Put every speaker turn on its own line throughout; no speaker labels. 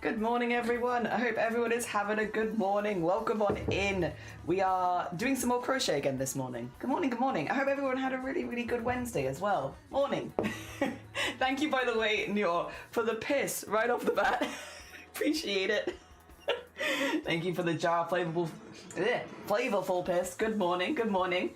Good morning, everyone. I hope everyone is having a good morning. Welcome on in. We are doing some more crochet again this morning. Good morning, good morning. I hope everyone had a really, really good Wednesday as well. Morning. Thank you, by the way, Nior, for the piss right off the bat. Appreciate it. Thank you for the jar of flavorful piss. Good morning, good morning.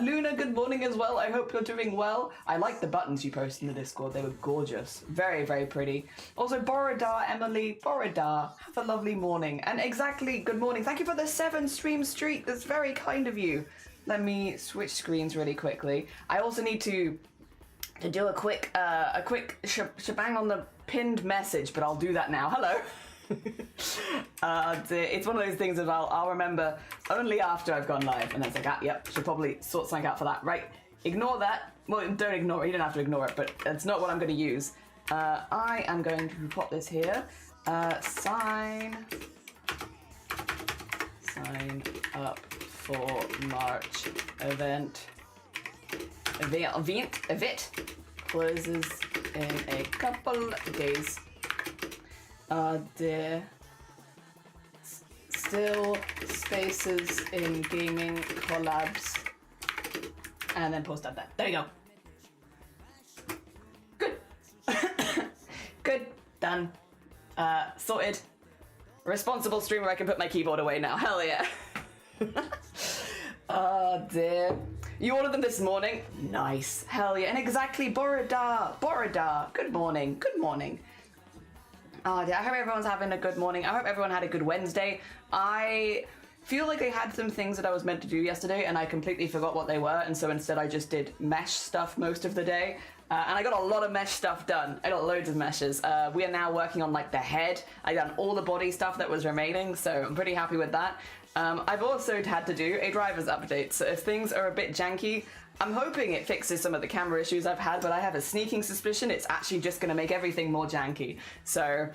Luna, good morning as well. I hope you're doing well. I like the buttons you posted in the Discord. They were gorgeous. Very, very pretty. Also, Borodar, Emily, Borodar, have a lovely morning. And exactly, good morning. Thank you for the 7 stream streak. That's very kind of you. Let me switch screens really quickly. I also need to do a quick shebang on the pinned message, but I'll do that now. Hello. It's one of those things of I'll remember only after I've gone live, and then it's like, yep, should probably sort something out for that. Right, ignore that. Well, don't ignore it. You don't have to ignore it, but it's not what I'm going to use. I am going to pop this here. Sign up for March event. Event closes in a couple days. There still spaces in gaming collabs, and then post up that. There you go. Good. Good. Done. Sorted. Responsible streamer. I can put my keyboard away now. Hell yeah. Dear. You ordered them this morning? Nice. Hell yeah. And exactly, Borodar. Good morning. Good morning. Oh, dear. I hope everyone's having a good morning. I hope everyone had a good Wednesday. I feel like I had some things that I was meant to do yesterday and I completely forgot what they were, and so instead I just did mesh stuff most of the day. And I got a lot of mesh stuff done. I got loads of meshes. We are now working on like the head. I done all the body stuff that was remaining, so I'm pretty happy with that. I've also had to do a driver's update, so if things are a bit janky, I'm hoping it fixes some of the camera issues I've had, but I have a sneaking suspicion it's actually just going to make everything more janky. So,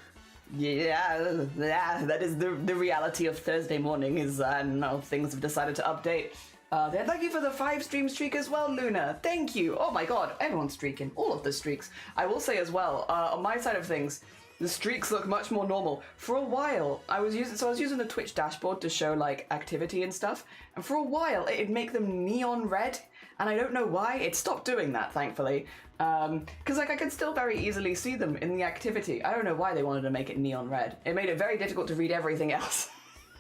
yeah, that is the reality of Thursday morning is, I don't know, things have decided to update. Thank you for the 5 stream streak as well, Luna. Thank you. Oh my god, everyone's streaking. All of the streaks. I will say as well, on my side of things, the streaks look much more normal. For a while, I was using the Twitch dashboard to show like activity and stuff, and for a while it'd make them neon red, and I don't know why. It stopped doing that, thankfully, because like I could still very easily see them in the activity. I don't know why they wanted to make it neon red. It made it very difficult to read everything else.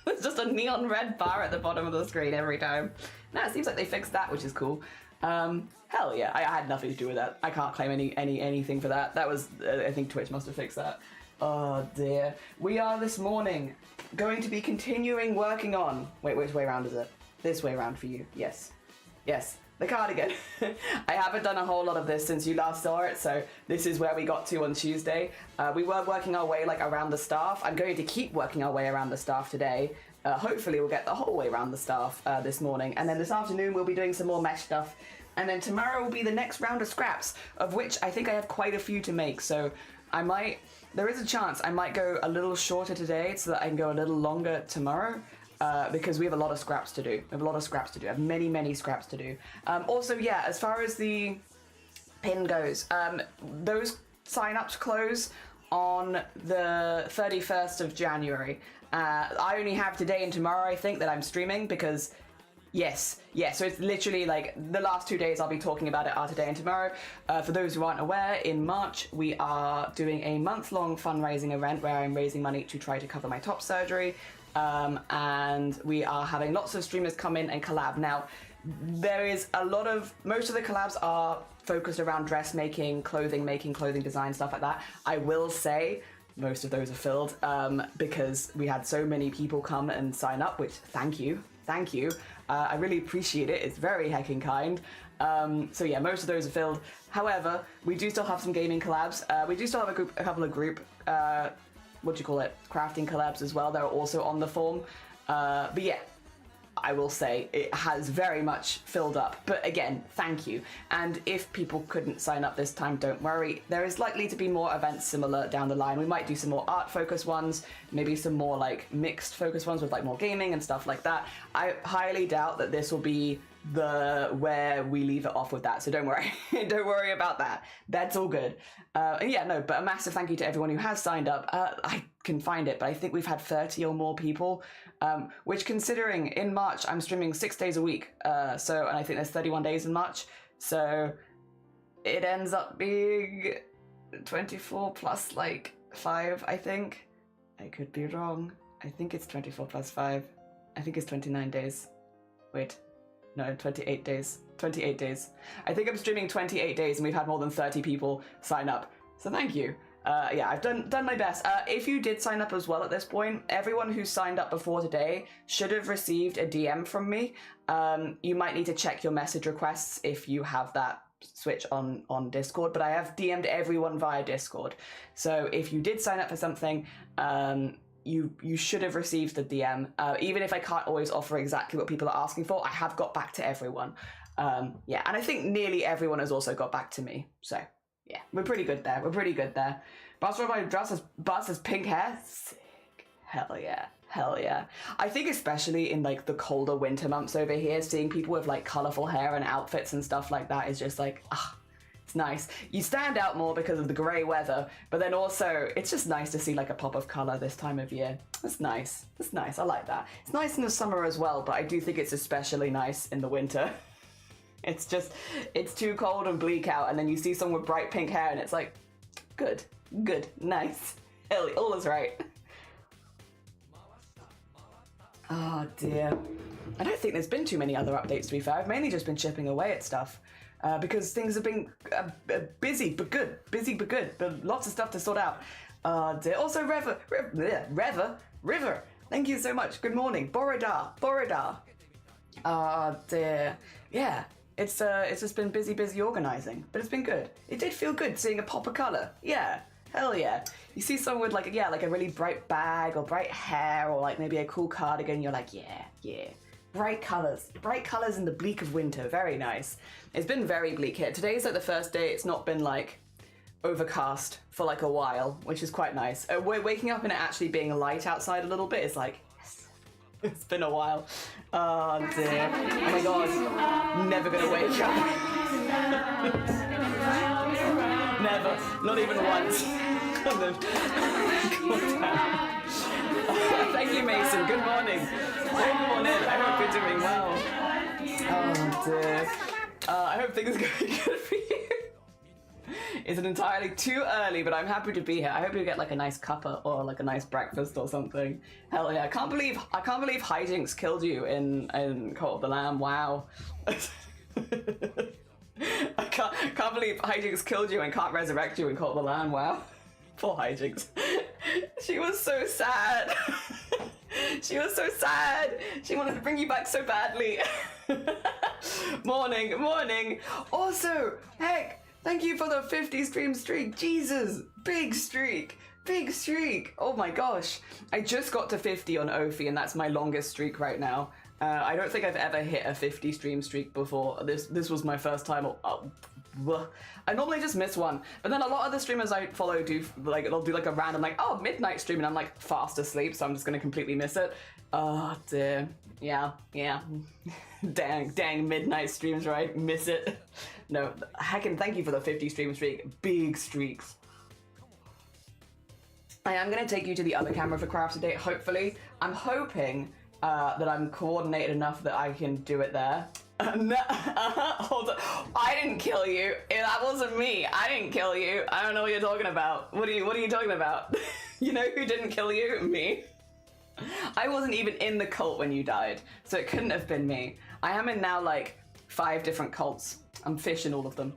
It's just a neon red bar at the bottom of the screen every time. Now it seems like they fixed that, which is cool. Hell yeah, I had nothing to do with that. I can't claim anything for that. That was, I think Twitch must have fixed that. Oh dear. We are this morning going to be continuing working on, wait, which way around is it? This way around for you, yes. Yes, the cardigan. I haven't done a whole lot of this since you last saw it, so this is where we got to on Tuesday. We were working our way like around the staff. I'm going to keep working our way around the staff today. Hopefully we'll get the whole way around the staff this morning, and then this afternoon we'll be doing some more mesh stuff, and then tomorrow will be the next round of scraps, of which I think I have quite a few to make, so there is a chance I might go a little shorter today so that I can go a little longer tomorrow, because we have a lot of scraps to do. I have many, many scraps to do. Also, yeah, as far as the pin goes, those sign-ups close on the 31st of Januar. I only have today and tomorrow, I think, that I'm streaming because, yes, so it's literally like the last 2 days I'll be talking about it are today and tomorrow. For those who aren't aware, in March we are doing a month-long fundraising event where I'm raising money to try to cover my top surgery, and we are having lots of streamers come in and collab. Now, there is most of the collabs are focused around dressmaking, clothing design, stuff like that. I will say most of those are filled because we had so many people come and sign up, which thank you. I really appreciate it. It's very heckin' kind. So yeah, most of those are filled. However, we do still have some gaming collabs. We do still have a couple of group, crafting collabs as well. They're also on the form. But yeah, I will say it has very much filled up, but again, thank you. And if people couldn't sign up this time, don't worry. There is likely to be more events similar down the line. We might do some more art focused ones, maybe some more like mixed focused ones with like more gaming and stuff like that. I highly doubt that this will be where we leave it off with that. So don't worry, don't worry about that. That's all good. And yeah, no, but a massive thank you to everyone who has signed up. I can find it, but I think we've had 30 or more people, which considering in March, I'm streaming 6 days a week. And I think there's 31 days in March. So it ends up being 24 plus like 5, I think. I could be wrong. I think it's 24 plus 5. I think it's 29 days. Wait. No, 28 days. 28 days. I think I'm streaming 28 days and we've had more than 30 people sign up. So thank you. Yeah, I've done my best. If you did sign up as well at this point, everyone who signed up before today should have received a DM from me. You might need to check your message requests if you have that switch on Discord, but I have DM'd everyone via Discord. So if you did sign up for something, you should have received the DM. Even if I can't always offer exactly what people are asking for, I have got back to everyone. Yeah, and I think nearly everyone has also got back to me. So yeah, we're pretty good there. We're pretty good there. Buzz has pink hair. Sick. Hell yeah. Hell yeah. I think especially in like the colder winter months over here, seeing people with like colorful hair and outfits and stuff like that is just like, it's nice. You stand out more because of the grey weather, but then also it's just nice to see like a pop of color this time of year. That's nice. That's nice. I like that. It's nice in the summer as well, but I do think it's especially nice in the winter. It's just, it's too cold and bleak out, and then you see someone with bright pink hair and it's like, good, nice. Hell, all is right. Oh dear. I don't think there's been too many other updates, to be fair. I've mainly just been chipping away at stuff because things have been busy but good. Busy but good. But lots of stuff to sort out. Dear. Also, River. Thank you so much. Good morning. Borodar. Dear. Yeah. It's just been busy organising, but it's been good. It did feel good seeing a pop of colour. Yeah. Hell yeah. You see someone with like a really bright bag or bright hair or like maybe a cool cardigan, you're like, yeah. Bright colours in the bleak of winter. Very nice. It's been very bleak here. Today's like the first day it's not been like overcast for like a while, which is quite nice. We're waking up and it actually being light outside a little bit is like, yes. It's been a while. Oh dear. Oh my god. Never gonna wake up. Never. Not even once. Thank you, Mason. Good morning. Good morning. I hope you're doing well. Oh dear. I hope things are going good for you. Is it entirely too early? But I'm happy to be here. I hope you get like a nice cuppa or like a nice breakfast or something. Hell yeah! I can't believe hijinks killed you in Cult of the Lamb. Wow. I can't believe hijinks killed you and can't resurrect you in Cult of the Lamb. Wow. Poor hijinks. She was so sad. She was so sad. She wanted to bring you back so badly. Morning. Also, heck, thank you for the 50 stream streak. Jesus, big streak. Oh my gosh. I just got to 50 on Ophi and that's my longest streak right now. I don't think I've ever hit a 50 stream streak before. This was my first time. I normally just miss one, but then a lot of the streamers I follow do like they'll do like a random like midnight stream and I'm like fast asleep, so I'm just gonna completely miss it. Oh dear. Yeah. Dang midnight streams, right? Miss it. No, heckin' thank you for the 50 stream streak. Big streaks. I am gonna take you to the other camera for craft today. Hopefully, I'm hoping that I'm coordinated enough that I can do it there. Hold on. I didn't kill you. That wasn't me. I didn't kill you. I don't know what you're talking about. What are you talking about? You know who didn't kill you? Me. I wasn't even in the cult when you died, so it couldn't have been me. I am in now like 5 different cults. I'm fish in all of them.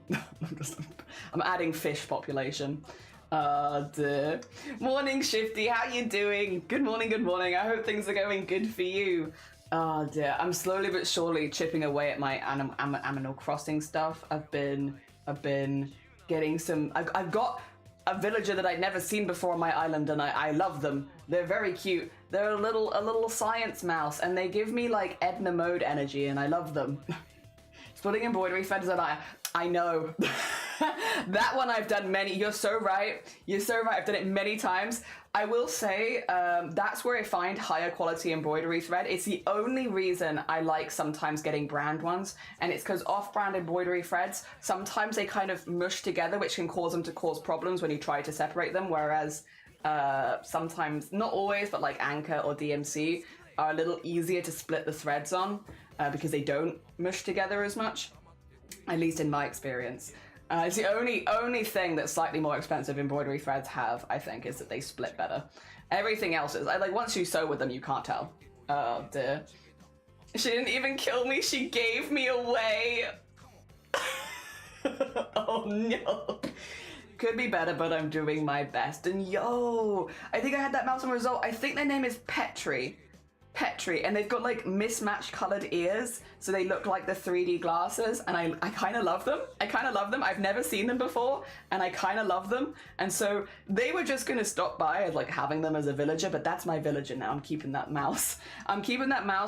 I'm adding fish population. Dear. Morning, Shifty. How you doing? Good morning. I hope things are going good for you. Oh dear. I'm slowly but surely chipping away at my Animal Crossing stuff. I've been getting some. I've got a villager that I'd never seen before on my island, and I love them. They're very cute. They're a little science mouse, and they give me like Edna mode energy, and I love them. Splitting embroidery feds that I know. That one I've done many. You're so right. You're so right. I've done it many times. I will say that's where I find higher quality embroidery thread. It's the only reason I like sometimes getting brand ones, and it's because off-brand embroidery threads, sometimes they kind of mush together, which can cause them to cause problems when you try to separate them, whereas sometimes, not always, but like Anchor or DMC are a little easier to split the threads on because they don't mush together as much, at least in my experience. It's the only thing that slightly more expensive embroidery threads have, I think, is that they split better. Everything else is, like, once you sew with them, you can't tell. Oh, dear. She didn't even kill me, she gave me away. Oh, no. Could be better, but I'm doing my best. And yo, I think I had that mouse on result. I think their name is Petri, and they've got like mismatched colored ears, so they look like the 3D glasses, and I kind of love them. I've never seen them before, and I kind of love them. And so they were just gonna stop by as like having them as a villager, but that's my villager now. I'm keeping that mouse. And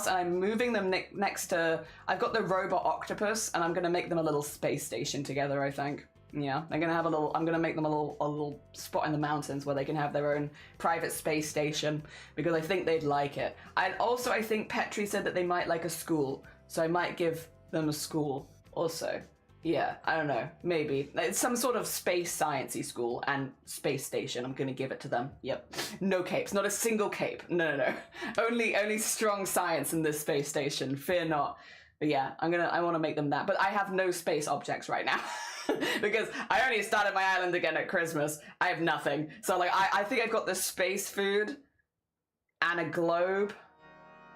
I'm moving them next to, I've got the robot octopus, and I'm gonna make them a little space station together, I think. Yeah, I'm gonna make them a little spot in the mountains where they can have their own private space station, because I think they'd like it. I think Petri said that they might like a school, so I might give them a school also. Yeah, I don't know, maybe. It's some sort of space sciencey school and space station. I'm gonna give it to them. Yep. No capes, not a single cape. No. Only strong science in this space station, fear not. But yeah, I wanna make them that. But I have no space objects right now. Because I only started my island again at Christmas. I have nothing. So like I think I've got the space food and a globe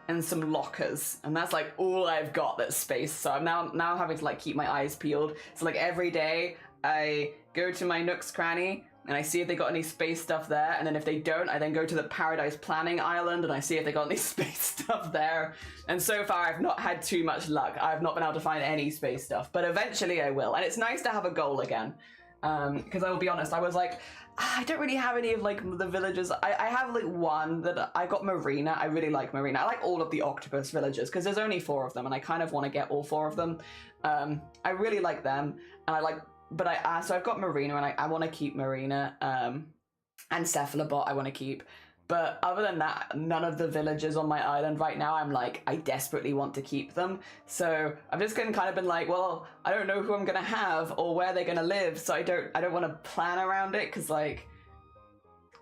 and some lockers, and that's like all I've got that's space. So I'm now having to like keep my eyes peeled. So like every day I go to my Nook's Cranny and I see if they got any space stuff there, and then if they don't, I then go to the Paradise Planning Island and I see if they got any space stuff there. And so far I've not had too much luck. I've not been able to find any space stuff, but eventually I will. And it's nice to have a goal again, because I will be honest, I was like, I don't really have any of like the villages. I have like one that I got, Marina. I really like Marina. I like all of the octopus villages because there's only 4 of them, and I kind of want to get all 4 of them. I really like them, and I like. But so I've got Marina, and I want to keep Marina, and Cephalobot I want to keep. But other than that, none of the villagers on my island right now, I'm like, I desperately want to keep them. So I've just kind of been like, well, I don't know who I'm gonna have or where they're gonna live, so I don't want to plan around it, because like,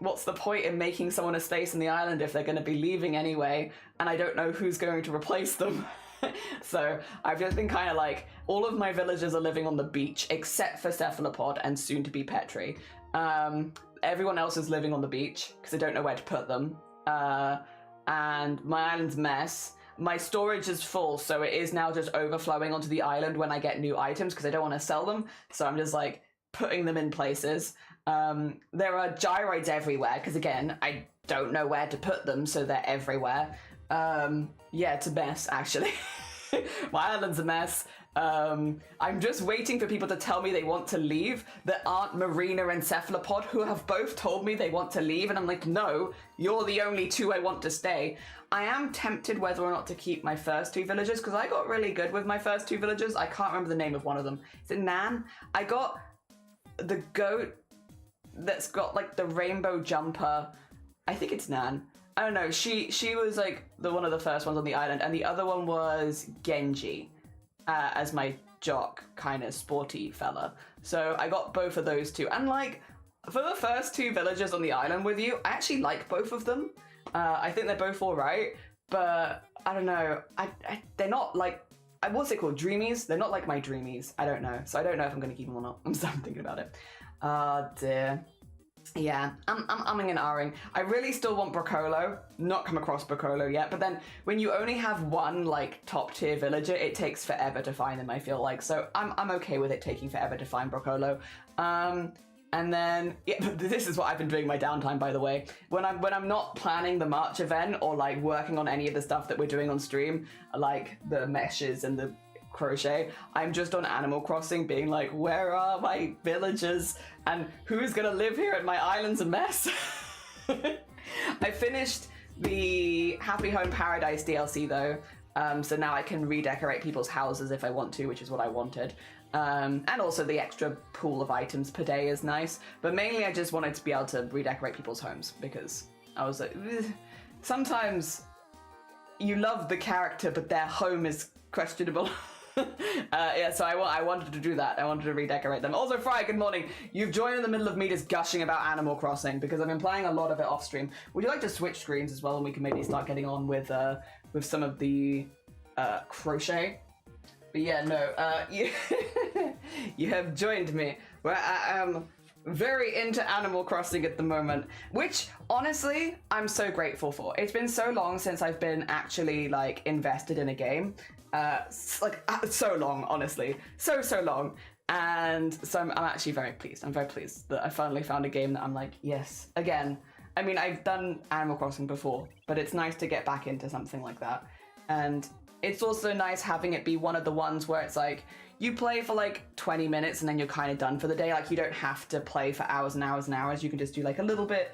what's the point in making someone a space in the island if they're gonna be leaving anyway, and I don't know who's going to replace them. So I've just been kind of like, all of my villagers are living on the beach except for Cephalopod and soon to be Petri. Everyone else is living on the beach because I don't know where to put them. And my island's a mess. My storage is full, so it is now just overflowing onto the island when I get new items because I don't want to sell them. So I'm just like putting them in places. There are gyroids everywhere because again, I don't know where to put them, so they're everywhere. Yeah, it's a mess, actually. My island's a mess. I'm just waiting for people to tell me they want to leave that aren't Marina and Cephalopod, who have both told me they want to leave, and I'm like, no, you're the only 2 I want to stay. I am tempted whether or not to keep my first 2 villagers, because I got really good with my first 2 villagers. I can't remember the name of one of them. Is it Nan? I got the goat that's got like the rainbow jumper. I think it's Nan. I don't know, she was like one of the first ones on the island, and the other one was Genji, as my jock kind of sporty fella. So I got both of those 2, and like for the first 2 villagers on the island with you, I actually like both of them. I think they're both all right, but I don't know, they're not like, what's it called, dreamies? They're not like my dreamies. I don't know, so I don't know if I'm gonna keep them or not. I'm thinking about it. Dear. Yeah, I'm umming and ahhing. I really still want Brocolo. Not come across Brocolo yet, but then when you only have one like top tier villager, it takes forever to find them, I feel like. So I'm okay with it taking forever to find Brocolo. And then yeah, this is what I've been doing my downtime, by the way. When I'm not planning the March event or like working on any of the stuff that we're doing on stream, like the meshes and the crochet, I'm just on Animal Crossing being like, where are my villagers and who's gonna live here and my island's a mess. I finished the Happy Home Paradise DLC though, So now I can redecorate people's houses if I want to, which is what I wanted. And also the extra pool of items per day is nice. But mainly I just wanted to be able to redecorate people's homes because I was like, ugh. Sometimes you love the character, but their home is questionable. Yeah, so I wanted to do that. I wanted to redecorate them. Also, Fry, good morning. You've joined in the middle of me just gushing about Animal Crossing because I've been playing a lot of it off stream. Would you like to switch screens as well, and we can maybe start getting on with some of the crochet? But yeah, no, you have joined me where I am very into Animal Crossing at the moment, which honestly I'm so grateful for. It's been so long since I've been actually like invested in a game. So long, honestly, so long, and so I'm actually very pleased. I'm very pleased that I finally found a game that I'm like, yes, again. I mean, I've done Animal Crossing before, but it's nice to get back into something like that. And it's also nice having it be one of the ones where it's like you play for like 20 minutes and then you're kind of done for the day. Like you don't have to play for hours and hours and hours. You can just do like a little bit.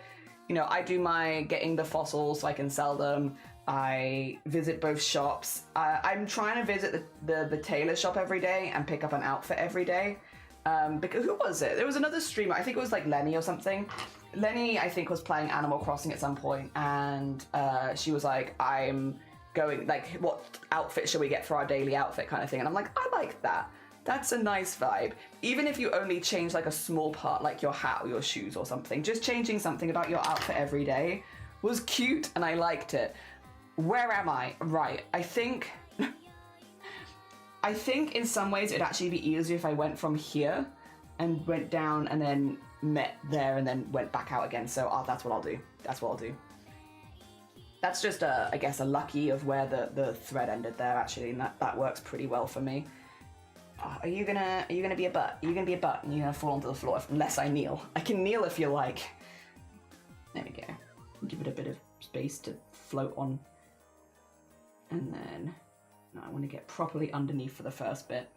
You know, I do my getting the fossils so I can sell them. I visit both shops. I'm trying to visit the tailor shop every day and pick up an outfit every day. Because who was it? There was another streamer. I think it was like Lenny or something. Lenny, I think, was playing Animal Crossing at some point, and she was like, I'm going, like, what outfit should we get for our daily outfit kind of thing? And I'm like, I like that. That's a nice vibe. Even if you only change like a small part, like your hat or your shoes or something, just changing something about your outfit every day was cute and I liked it. Where am I? Right, I think in some ways it'd actually be easier if I went from here and went down and then met there and then went back out again. So that's what I'll do. That's what I'll do. That's just I guess a lucky of where the thread ended there actually, and that works pretty well for me. Are you gonna be a butt? Are you gonna be a butt and you're gonna fall onto the floor unless I kneel? I can kneel if you like. There we go. Give it a bit of space to float on. And then, no, I want to get properly underneath for the first bit.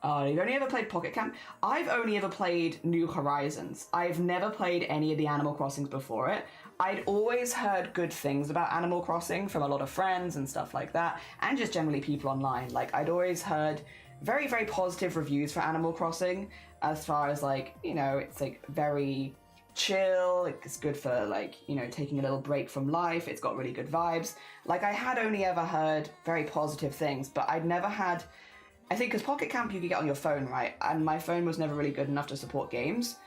You've only ever played Pocket Camp? I've only ever played New Horizons. I've never played any of the Animal Crossings before it. I'd always heard good things about Animal Crossing from a lot of friends and stuff like that, and just generally people online. Like, I'd always heard very, very positive reviews for Animal Crossing, as far as like, you know, it's like very chill, it's good for like, you know, taking a little break from life, it's got really good vibes. Like, I had only ever heard very positive things, but I'd never had, I think because Pocket Camp you could get on your phone, right? And my phone was never really good enough to support games.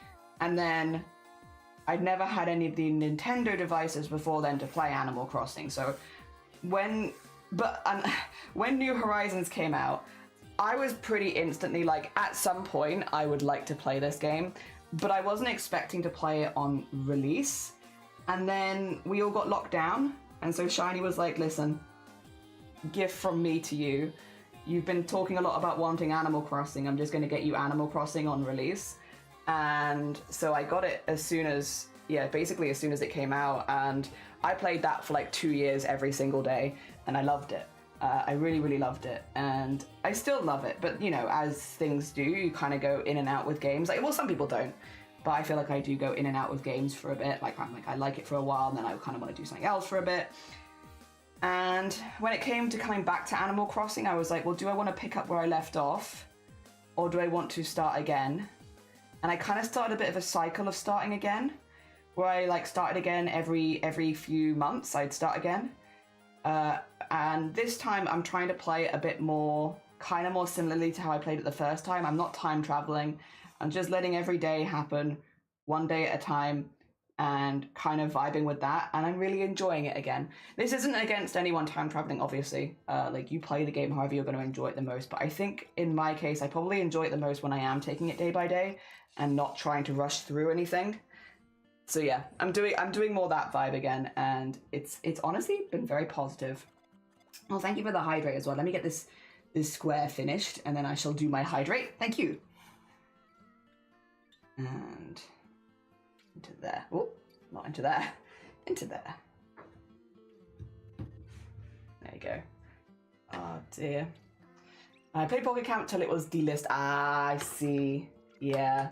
And then I'd never had any of the Nintendo devices before then to play Animal Crossing. So when New Horizons came out, I was pretty instantly like, at some point I would like to play this game, but I wasn't expecting to play it on release. And then we all got locked down, and so Shiny was like, listen, gift from me to you. You've been talking a lot about wanting Animal Crossing. I'm just going to get you Animal Crossing on release. And so I got it as soon as, basically as soon as it came out. And I played that for like 2 years every single day, and I loved it. I really, really loved it. And I still love it. But, you know, as things do, you kind of go in and out with games. Like, well, some people don't. But I feel like I do go in and out with games for a bit. Like, I like it for a while, and then I kind of want to do something else for a bit. And when it came to coming back to Animal Crossing, I was like, well, do I want to pick up where I left off? Or do I want to start again? And I kind of started a bit of a cycle of starting again, where I like started again every few months, I'd start again. And this time I'm trying to play a bit more, kind of more similarly to how I played it the first time. I'm not time traveling. I'm just letting every day happen one day at a time and kind of vibing with that. And I'm really enjoying it again. This isn't against anyone time traveling, obviously. Like, you play the game however you're going to enjoy it the most. But I think in my case, I probably enjoy it the most when I am taking it day by day and not trying to rush through anything. So yeah, I'm doing more that vibe again, and it's honestly been very positive. Well, thank you for the hydrate as well. Let me get this square finished, and then I shall do my hydrate. Thank you. And into there. Oh, not into there. Into there. There you go. Oh dear. I played Pocket Camp till it was delist. Ah, I see. Yeah.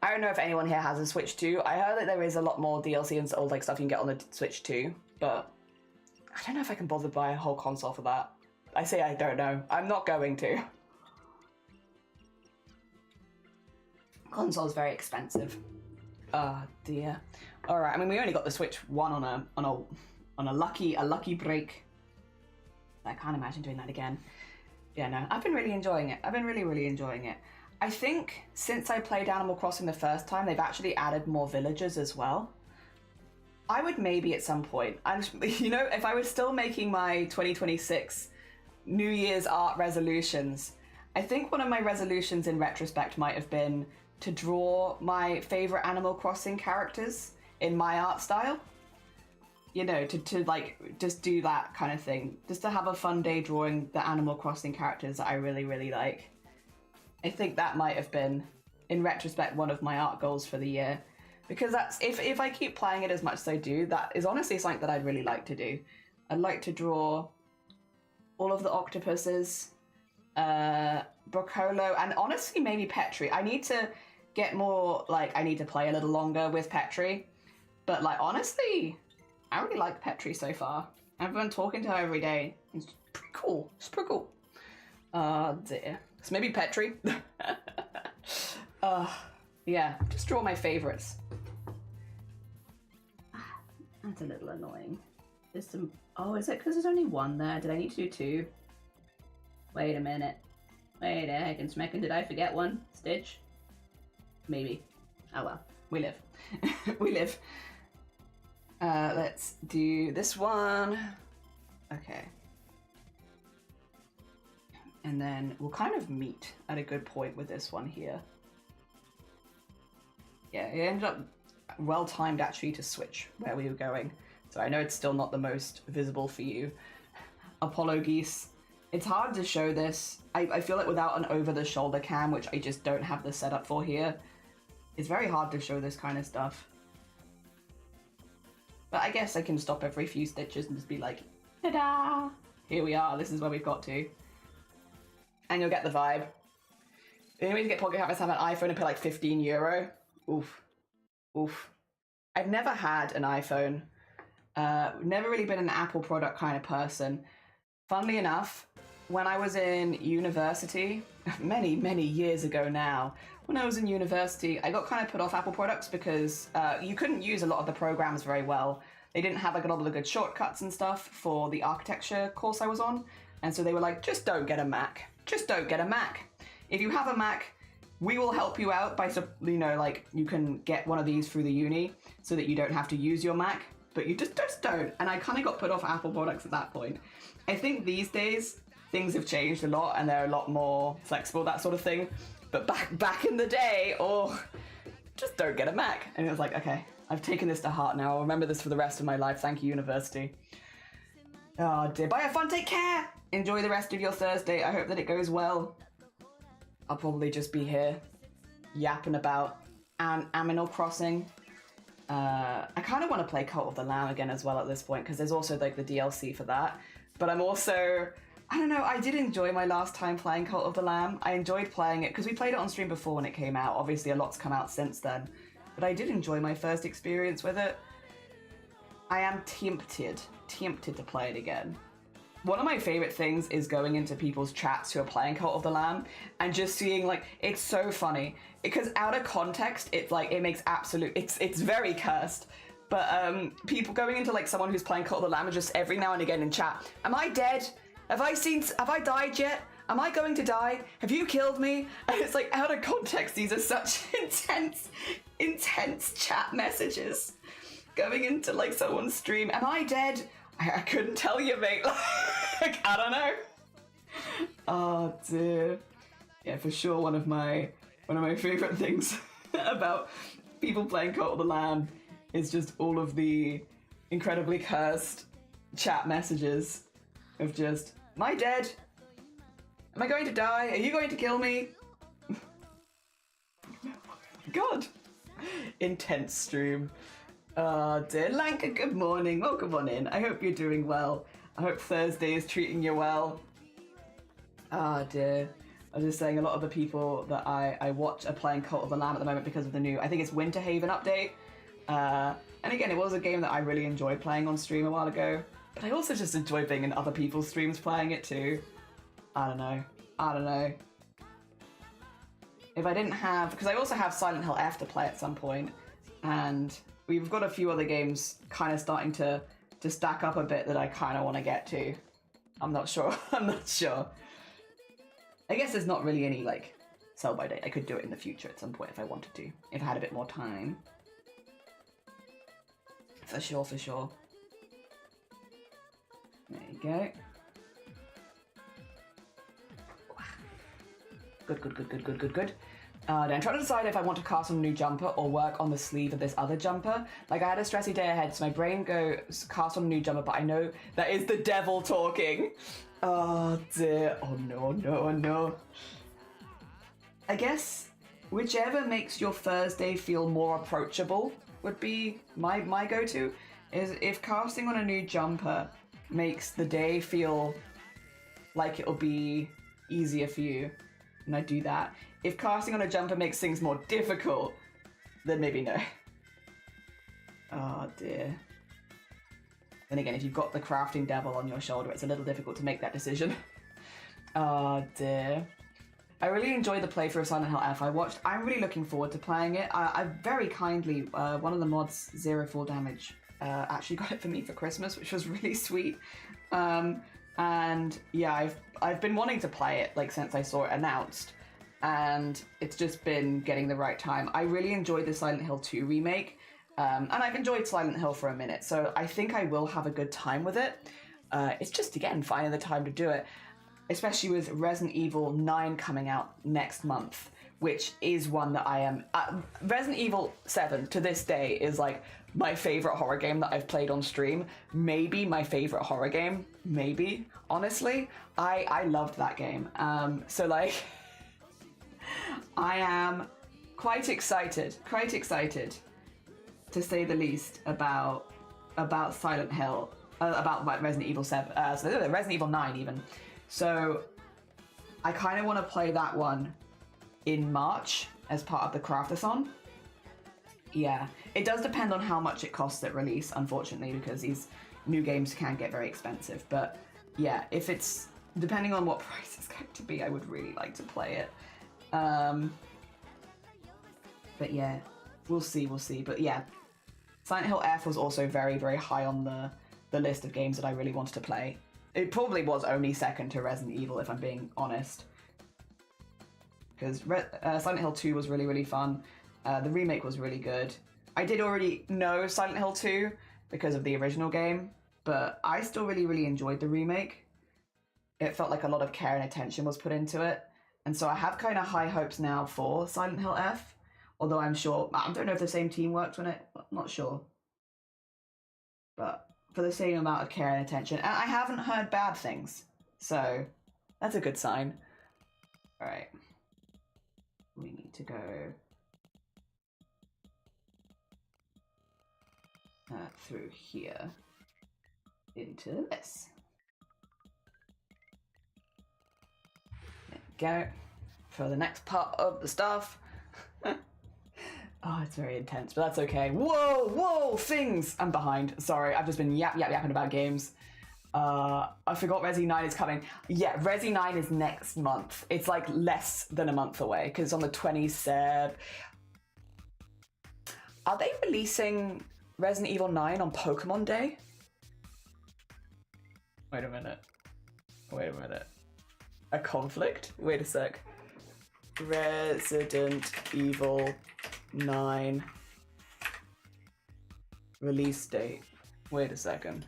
I don't know if anyone here has a Switch 2. I heard that there is a lot more DLC and old like stuff you can get on the Switch 2, but I don't know if I can bother to buy a whole console for that. I say I don't know. I'm not going to. Console's very expensive. Oh dear. All right. I mean, we only got the Switch 1 on a lucky break. I can't imagine doing that again. Yeah, no. I've been really enjoying it. I've been really enjoying it. I think since I played Animal Crossing the first time, they've actually added more villagers as well. I would maybe at some point, you know, if I was still making my 2026 New Year's art resolutions, I think one of my resolutions in retrospect might have been to draw my favorite Animal Crossing characters in my art style. You know, to like just do that kind of thing. Just to have a fun day drawing the Animal Crossing characters that I really like. I think that might have been, in retrospect, one of my art goals for the year. Because that's, if I keep playing it as much as I do, that is honestly something that I'd really like to do. I'd like to draw all of the octopuses, Broccolo, and honestly maybe Petri. I need to get more, like, I need to play a little longer with Petri. But like, honestly, I really like Petri so far. I've been talking to her every day. It's pretty cool. It's pretty cool. Oh dear. So maybe Petri. Yeah, just draw my favorites. That's a little annoying. There's some... Oh, is it because there's only one there? Did I need to do two? Wait a minute. Wait a heckin' smeckin'. Did I forget one? Stitch? Maybe. Oh well. We live. We live. Let's do this one. Okay. And then we'll kind of meet at a good point with this one here. Yeah, it ended up well-timed actually to switch where we were going. So I know it's still not the most visible for you. Apollo geese. It's hard to show this. I feel like without an over-the-shoulder cam, which I just don't have the setup for here, it's very hard to show this kind of stuff. But I guess I can stop every few stitches and just be like, ta-da! Here we are, this is where we've got to. And you'll get the vibe. The only way to get Pocket Campus have an iPhone and pay like €15. Oof. Oof. I've never had an iPhone. Never really been an Apple product kind of person. Funnily enough, when I was in university, many years ago now, when I was in university, I got kind of put off Apple products because you couldn't use a lot of the programs very well. They didn't have like a lot of the good shortcuts and stuff for the architecture course I was on. And so they were like, just don't get a Mac. Just don't get a Mac. If you have a Mac, we will help you out by, you know, like you can get one of these through the uni so that you don't have to use your Mac, but you just don't. And I kind of got put off Apple products at that point. I think these days things have changed a lot and they're a lot more flexible, that sort of thing. But back in the day, just don't get a Mac. And it was like, okay, I've taken this to heart now. I'll remember this for the rest of my life. Thank you, university. Oh dear. Bye, have fun, take care. Enjoy the rest of your Thursday. I hope that it goes well. I'll probably just be here yapping about Animal Crossing. I kind of want to play Cult of the Lamb again as well at this point because there's also like the DLC for that. But I'm also, I don't know, I did enjoy my last time playing Cult of the Lamb. I enjoyed playing it because we played it on stream before when it came out. Obviously a lot's come out since then. But I did enjoy my first experience with it. I am tempted to play it again. One of my favorite things is going into people's chats who are playing Cult of the Lamb and just seeing, like, it's so funny because out of context, it's like, it makes absolute, it's very cursed. But people going into like someone who's playing Cult of the Lamb and just every now and again in chat, am I dead? Have I died yet? Am I going to die? Have you killed me? And it's like out of context, these are such intense chat messages going into like someone's stream. Am I dead? I couldn't tell you, mate. Like, I don't know. Oh dear. Yeah, for sure one of my favorite things about people playing Cult of the Lamb is just all of the incredibly cursed chat messages of just, am I dead? Am I going to die? Are you going to kill me? God. Intense stream. Dear Lanka, good morning. Welcome on in. I hope you're doing well. I hope Thursday is treating you well. Ah, dear. I was just saying a lot of the people that I watch are playing Cult of the Lamb at the moment because of the new, I think it's Winter Haven update. And again, it was a game that I really enjoyed playing on stream a while ago. But I also just enjoy being in other people's streams playing it too. I don't know. If I didn't have, because I also have Silent Hill F to play at some point, and we've got a few other games kind of starting to stack up a bit that I kind of want to get to. I'm not sure. I'm not sure. I guess there's not really any like sell by date. I could do it in the future at some point if I wanted to, if I had a bit more time. For sure, for sure. There you go. Good. Then I'm trying to decide if I want to cast on a new jumper or work on the sleeve of this other jumper. Like, I had a stressy day ahead, so my brain goes cast on a new jumper, but I know that is the devil talking. Oh dear. Oh no. I guess whichever makes your Thursday feel more approachable would be my go-to. Is if casting on a new jumper makes the day feel like it'll be easier for you, and I do that. If casting on a jumper makes things more difficult, then maybe no. Oh dear. Then again, if you've got the crafting devil on your shoulder, it's a little difficult to make that decision. Oh dear. I really enjoyed the playthrough of Silent Hill F. I'm really looking forward to playing it. I very kindly, one of the mods, Zero Fall Damage, actually got it for me for Christmas, which was really sweet. And yeah, I've been wanting to play it like since I saw it announced, and it's just been getting the right time. I really enjoyed the Silent Hill 2 remake, and I've enjoyed Silent Hill for a minute, so I think I will have a good time with it. It's just, again, finding the time to do it, especially with Resident Evil 9 coming out next month, which is one that I am... Resident Evil 7, to this day, is like my favorite horror game that I've played on stream. Maybe my favorite horror game. Maybe. Honestly, I loved that game. So like, I am quite excited, to say the least, about Silent Hill, about Resident Evil 7, Resident Evil 9 even. So I kind of want to play that one in March as part of the Craftathon. Yeah, it does depend on how much it costs at release, unfortunately, because these new games can get very expensive. But yeah, if it's depending on what price it's going to be, I would really like to play it. But yeah, we'll see. But yeah, Silent Hill F was also very, very high on the list of games that I really wanted to play. It probably was only second to Resident Evil, if I'm being honest. Because Silent Hill 2 was really, really fun. The remake was really good. I did already know Silent Hill 2 because of the original game, but I still really, really enjoyed the remake. It felt like a lot of care and attention was put into it. And so I have kind of high hopes now for Silent Hill F, although I don't know if the same team worked on it, I'm not sure. But for the same amount of care and attention, and I haven't heard bad things, so that's a good sign. All right, we need to go through here into this. There we go. For the next part of the stuff. Oh, it's very intense, but that's okay. Whoa, things! I'm behind. Sorry, I've just been yapping about games. I forgot Resi 9 is coming. Yeah, Resi 9 is next month. It's like less than a month away, because it's on the 27th. Are they releasing Resident Evil 9 on Pokemon Day? Wait a minute. A conflict? Wait a sec. Resident Evil 9 release date. Wait a second.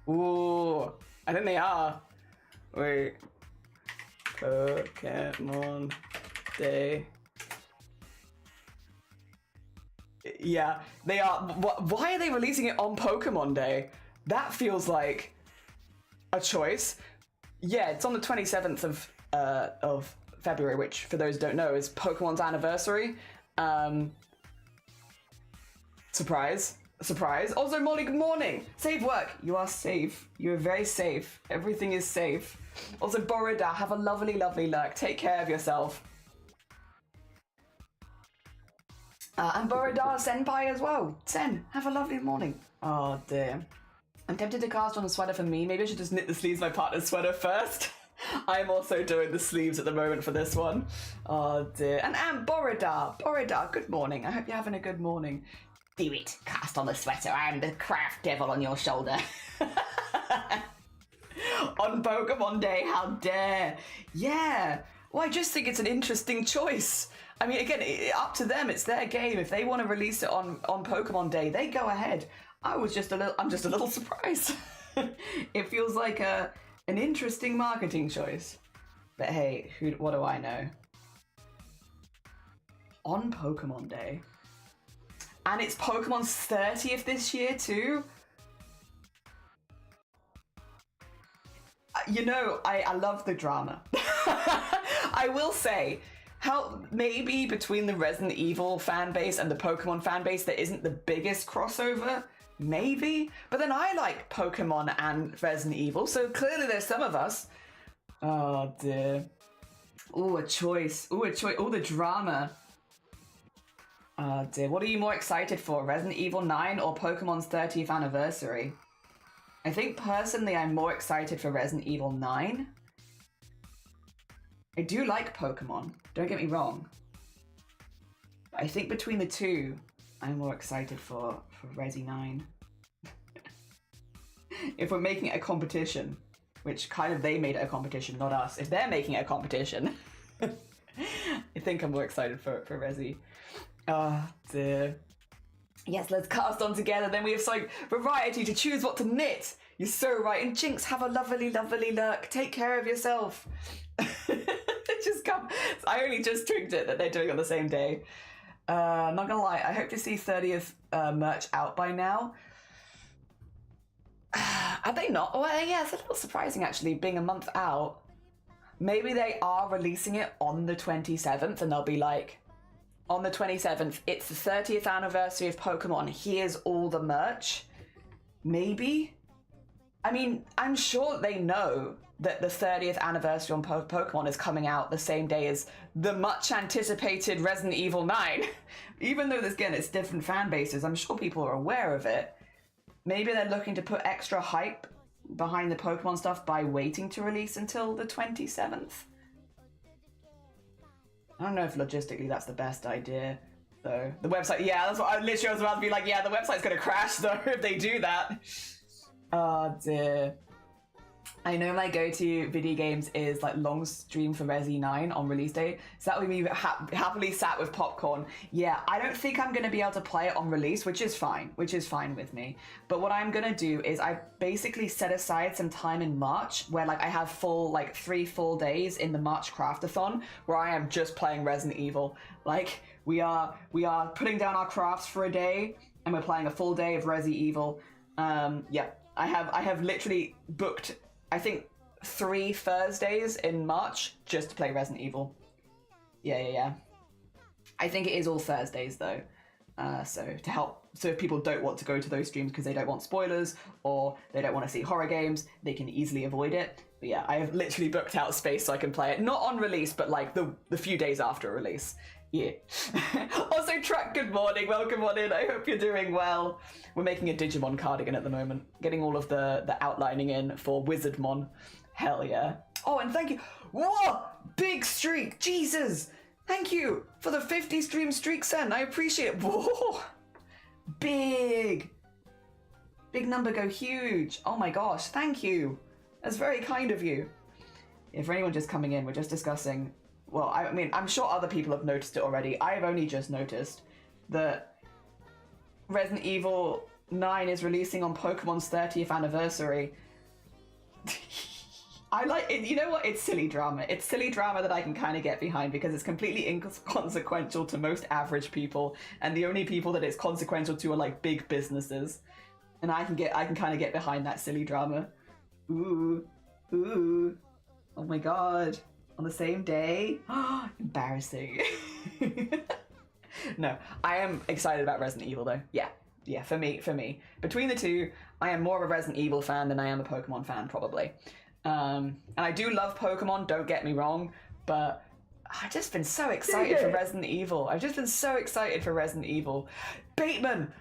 Ooh, I think they are. Wait. Pokemon Day. Yeah, they are. Why are they releasing it on Pokemon Day? That feels like a choice. Yeah, it's on the 27th of February, which, for those who don't know, is Pokemon's anniversary. Surprise. Also, Molly, good morning. Safe work. You are safe. You are very safe. Everything is safe. Also, Borida, have a lovely, lovely lurk. Take care of yourself. And Borida Senpai as well. Sen, have a lovely morning. Oh, dear. I'm tempted to cast on a sweater for me. Maybe I should just knit the sleeves of my partner's sweater first. I'm also doing the sleeves at the moment for this one. Oh dear. And Borodar, good morning. I hope you're having a good morning. Do it. Cast on the sweater. I am the craft devil on your shoulder. On Pokemon Day, how dare. Yeah. Well, I just think it's an interesting choice. I mean, again, up to them. It's their game. If they want to release it on Pokemon Day, they go ahead. I'm just a little surprised. It feels like an interesting marketing choice. But hey, what do I know? On Pokemon Day. And it's Pokemon's 30th this year too? You know, I love the drama. I will say, how maybe between the Resident Evil fan base and the Pokemon fan base there isn't the biggest crossover. Maybe. But then I like Pokemon and Resident Evil, so clearly there's some of us. Oh dear. Ooh, a choice. Ooh, the drama. Oh dear. What are you more excited for? Resident Evil 9 or Pokemon's 30th anniversary? I think personally I'm more excited for Resident Evil 9. I do like Pokemon, don't get me wrong. But I think between the two, I'm more excited for Resi 9. If we're making it a competition, which kind of they made it a competition, not us. If they're making it a competition, I think I'm more excited for Resi. Oh dear. Yes, let's cast on together. Then we have some variety to choose what to knit. You're so right. And Jinx, have a lovely, lovely look. Take care of yourself. I only just twigged it that they're doing it on the same day. Not gonna lie, I hope to see 30th merch out by now. Are they not? Well, yeah, it's a little surprising actually, being a month out. Maybe they are releasing it on the 27th and they'll be like, on the 27th, it's the 30th anniversary of Pokemon. Here's all the merch. Maybe? I mean, I'm sure they know that the 30th anniversary on Pokemon is coming out the same day as the much anticipated Resident Evil 9. Even though, again, it's different fan bases, I'm sure people are aware of it. Maybe they're looking to put extra hype behind the Pokemon stuff by waiting to release until the 27th. I don't know if logistically that's the best idea, though. The website, yeah, that's what I literally was about to be like, yeah, the website's gonna crash, though, if they do that. Oh, dear. I know my go-to video games is like long stream for Resi 9 on release day. So that would be happily sat with popcorn. Yeah, I don't think I'm going to be able to play it on release, which is fine with me. But what I'm going to do is I basically set aside some time in March where like I have like 3 full days in the March craftathon where I am just playing Resident Evil. Like we are putting down our crafts for a day and we're playing a full day of Resi Evil. Yeah, I have literally booked I think 3 Thursdays in March just to play Resident Evil. Yeah. I think it is all Thursdays though. So if people don't want to go to those streams because they don't want spoilers or they don't want to see horror games, they can easily avoid it. But yeah, I have literally booked out space so I can play it. Not on release, but like the few days after release. Yeah. Also, Truck, good morning. Welcome on in. I hope you're doing well. We're making a Digimon cardigan at the moment. Getting all of the outlining in for Wizardmon. Hell yeah. Oh, and thank you. Whoa! Big streak. Jesus. Thank you for the 50 stream streak send. I appreciate it. Whoa. Big. Big number go huge. Oh my gosh. Thank you. That's very kind of you. If for anyone just coming in, we're just discussing... Well, I mean, I'm sure other people have noticed it already. I've only just noticed that Resident Evil 9 is releasing on Pokemon's 30th anniversary. I like it. You know what? It's silly drama. It's silly drama that I can kind of get behind because it's completely inconsequential to most average people, and the only people that it's consequential to are like big businesses. And I can kind of get behind that silly drama. Ooh. Oh my god. On the same day? Embarrassing. No, I am excited about Resident Evil though. Yeah, for me. Between the two, I am more of a Resident Evil fan than I am a Pokemon fan, probably. And I do love Pokemon, don't get me wrong, but I've just been so excited for Resident Evil. Bateman,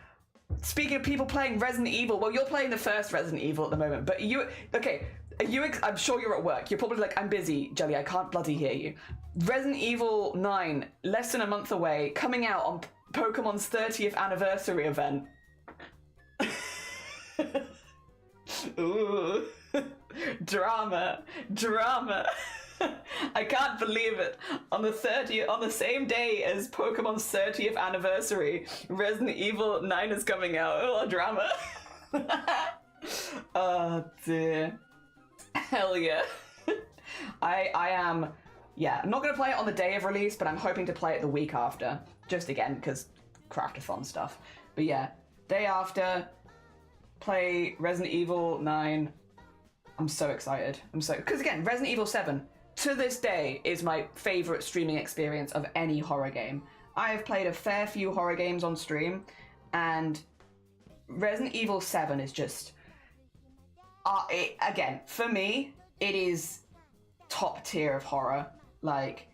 Speaking of people playing Resident Evil, well, you're playing the first Resident Evil at the moment, but I'm sure you're at work. You're probably like, I'm busy, Jelly, I can't bloody hear you. Resident Evil 9, less than a month away, coming out on Pokemon's 30th anniversary event. Ooh. Drama. I can't believe it. On the same day as Pokemon's 30th anniversary, Resident Evil 9 is coming out. Oh, drama. Oh dear. Hell yeah. I am, yeah, I'm not going to play it on the day of release, but I'm hoping to play it the week after. Just again, because craftathon stuff. But yeah, day after, play Resident Evil 9. I'm so excited. Because again, Resident Evil 7, to this day, is my favorite streaming experience of any horror game. I have played a fair few horror games on stream, and Resident Evil 7 is just, again, for me, it is top tier of horror. Like,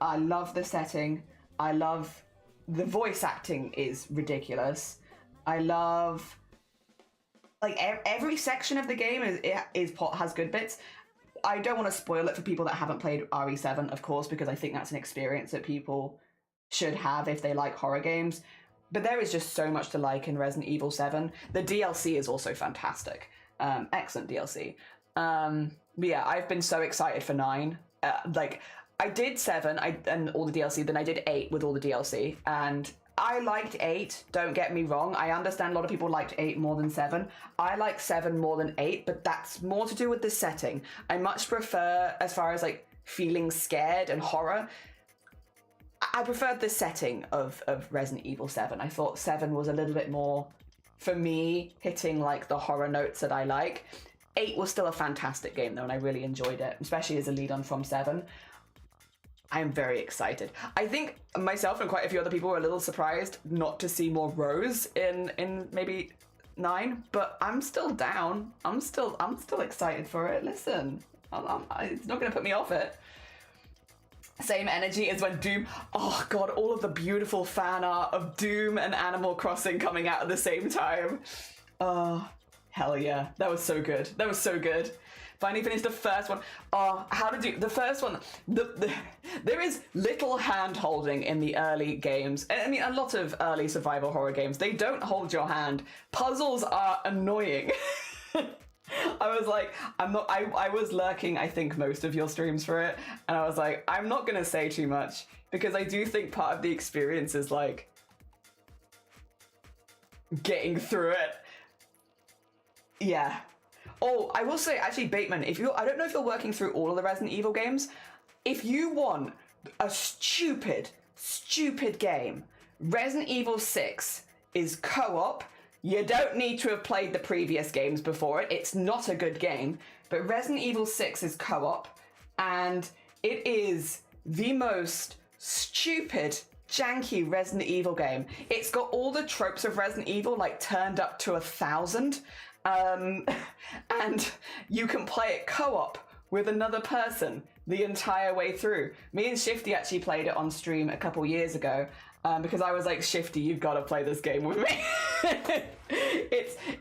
I love the setting. I love the voice acting is ridiculous. I love, like, every section of the game has good bits. I don't want to spoil it for people that haven't played RE7, of course, because I think that's an experience that people should have if they like horror games. But there is just so much to like in Resident Evil 7. The DLC is also fantastic. Excellent DLC. But yeah, I've been so excited for 9. Like, I did 7 and all the DLC, then I did 8 with all the DLC, and I liked 8, don't get me wrong. I understand a lot of people liked 8 more than 7. I like 7 more than 8, but that's more to do with the setting. I much prefer, as far as like feeling scared and horror, I preferred the setting of Resident Evil 7. I thought 7 was a little bit more, for me, hitting like the horror notes that I like. 8 was still a fantastic game though, and I really enjoyed it, especially as a lead on from 7. I'm very excited. I think myself and quite a few other people were a little surprised not to see more Rose in maybe 9, but I'm still down. I'm still excited for it. Listen, it's not going to put me off it. Same energy as when Doom, oh god, all of the beautiful fan art of Doom and Animal Crossing coming out at the same time. Oh, hell yeah. That was so good. That was so good. Finally finished the first one. Oh, how did you... The first one... there is little hand-holding in the early games. I mean, a lot of early survival horror games, they don't hold your hand. Puzzles are annoying. I was like, I was lurking, I think, most of your streams for it. And I was like, I'm not going to say too much. Because I do think part of the experience is, like, getting through it. Yeah. Oh, I will say, actually, Bateman, I don't know if you're working through all of the Resident Evil games. If you want a stupid game, Resident Evil 6 is co-op. You don't need to have played the previous games before it. It's not a good game. But Resident Evil 6 is co-op, and it is the most stupid, janky Resident Evil game. It's got all the tropes of Resident Evil, like, turned up to 1,000. And you can play it co-op with another person the entire way through. Me and Shifty actually played it on stream a couple years ago, because I was like, Shifty, you've got to play this game with me.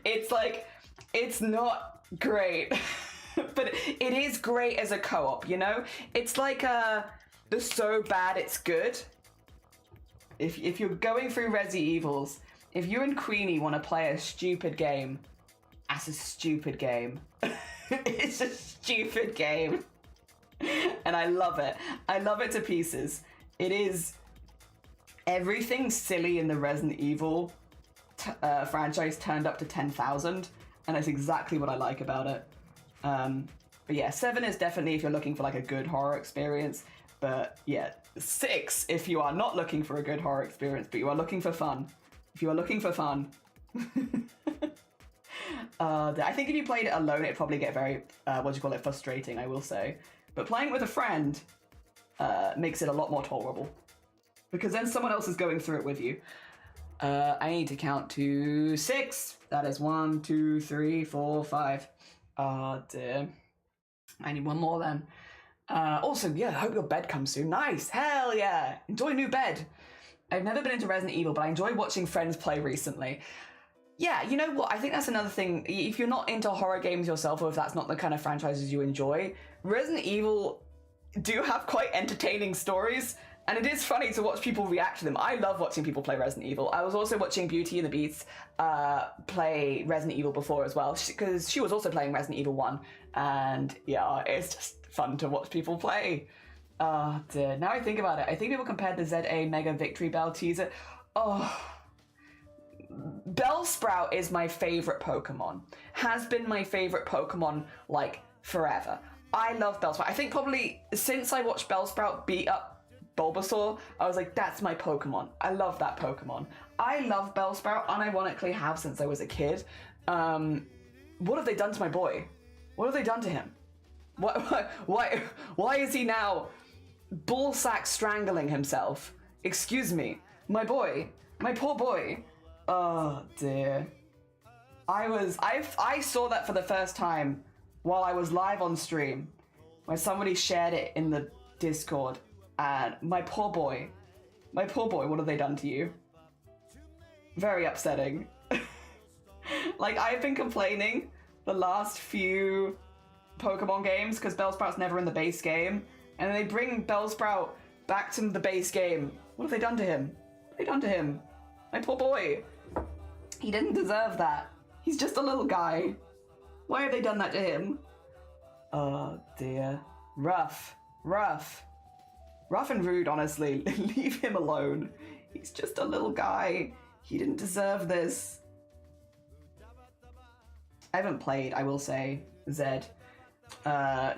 It's like, it's not great, but it is great as a co-op, you know? It's like the so bad it's good. If you're going through Resi Evils, if you and Queenie want to play a stupid game, that's a stupid game. It's a stupid game. And I love it. I love it to pieces. It is everything silly in the Resident Evil franchise turned up to 10,000. And that's exactly what I like about it. But yeah, 7 is definitely if you're looking for like a good horror experience. But yeah, 6 if you are not looking for a good horror experience, but you are looking for fun. If you are looking for fun. I think if you played it alone, it'd probably get very, frustrating, I will say. But playing with a friend makes it a lot more tolerable. Because then someone else is going through it with you. I need to count to 6. That is 1, 2, 3, 4, 5. Oh dear. I need one more then. Also, yeah, I hope your bed comes soon. Nice, hell yeah. Enjoy new bed. I've never been into Resident Evil, but I enjoy watching friends play recently. Yeah, you know what? I think that's another thing. If you're not into horror games yourself, or if that's not the kind of franchises you enjoy, Resident Evil do have quite entertaining stories, and it is funny to watch people react to them. I love watching people play Resident Evil. I was also watching Beauty and the Beast play Resident Evil before as well, because she was also playing Resident Evil 1, and yeah, it's just fun to watch people play. Oh dear. Now I think about it, I think people compared the ZA Mega Victory Bell teaser. Oh, Bellsprout is my favorite Pokemon. Has been my favorite Pokemon like forever. I love Bellsprout. I think probably since I watched Bellsprout beat up Bulbasaur, I was like, that's my Pokemon. I love that Pokemon. I love Bellsprout, unironically have since I was a kid. What have they done to my boy? What have they done to him? Why is he now ballsack strangling himself? Excuse me, my boy, my poor boy. Oh dear. I saw that for the first time while I was live on stream, where somebody shared it in the Discord, and my poor boy, what have they done to you? Very upsetting. Like, I've been complaining the last few Pokemon games because Bellsprout's never in the base game, and they bring Bellsprout back to the base game. What have they done to him? What have they done to him? My poor boy. He didn't deserve that. He's just a little guy. Why have they done that to him? Oh dear. Rough and rude, honestly. Leave him alone. He's just a little guy. He didn't deserve this. I haven't played, I will say, Zed.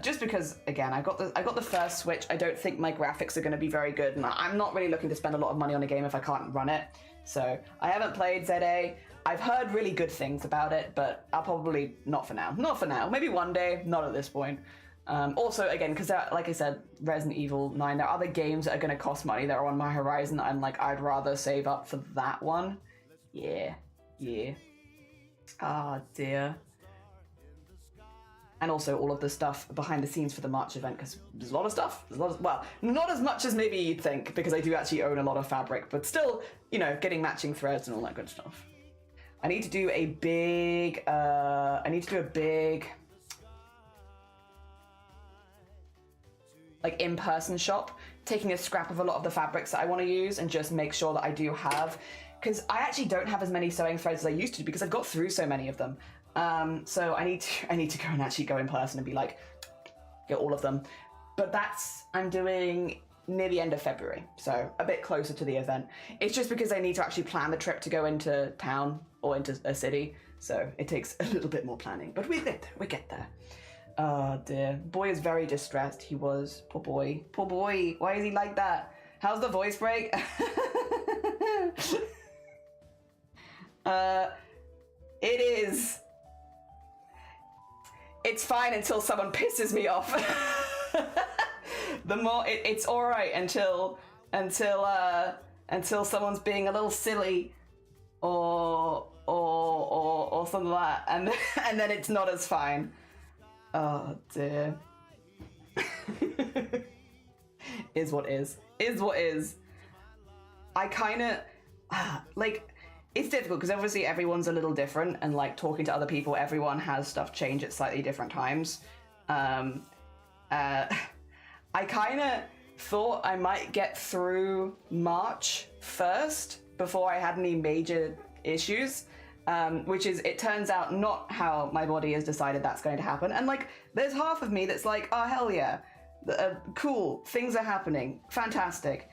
Just because, again, I got the first Switch. I don't think my graphics are going to be very good, and I'm not really looking to spend a lot of money on a game if I can't run it. So I haven't played ZA. I've heard really good things about it, but I'll probably not for now. Not for now. Maybe one day. Not at this point. Also, again, because like I said, Resident Evil 9, there are other games that are going to cost money that are on my horizon. I'm like, I'd rather save up for that one. Yeah. Ah, dear. And also all of the stuff behind the scenes for the March event, because there's a lot of stuff. Well, not as much as maybe you'd think, because I do actually own a lot of fabric, but still, you know, getting matching threads and all that good stuff. I need to do a big, like, in-person shop, taking a scrap of a lot of the fabrics that I want to use and just make sure that I do have, because I actually don't have as many sewing threads as I used to because I've got through so many of them. So I need to go and actually go in person and be like, get all of them. But I'm doing near the end of February, so a bit closer to the event. It's just because I need to actually plan the trip to go into town or into a city, so it takes a little bit more planning, but we get there. Oh dear, boy is very distressed. He was, poor boy, why is he like that? How's the voice break? It's fine until someone pisses me off. The more it's all right until someone's being a little silly or something like that, and then it's not as fine. Oh dear. Is what is. I kind of like, it's difficult because obviously everyone's a little different, and like talking to other people, everyone has stuff change at slightly different times. I kind of thought I might get through March first before I had any major issues, which is, it turns out, not how my body has decided that's going to happen. And like, there's half of me that's like, oh hell yeah, cool, things are happening, fantastic.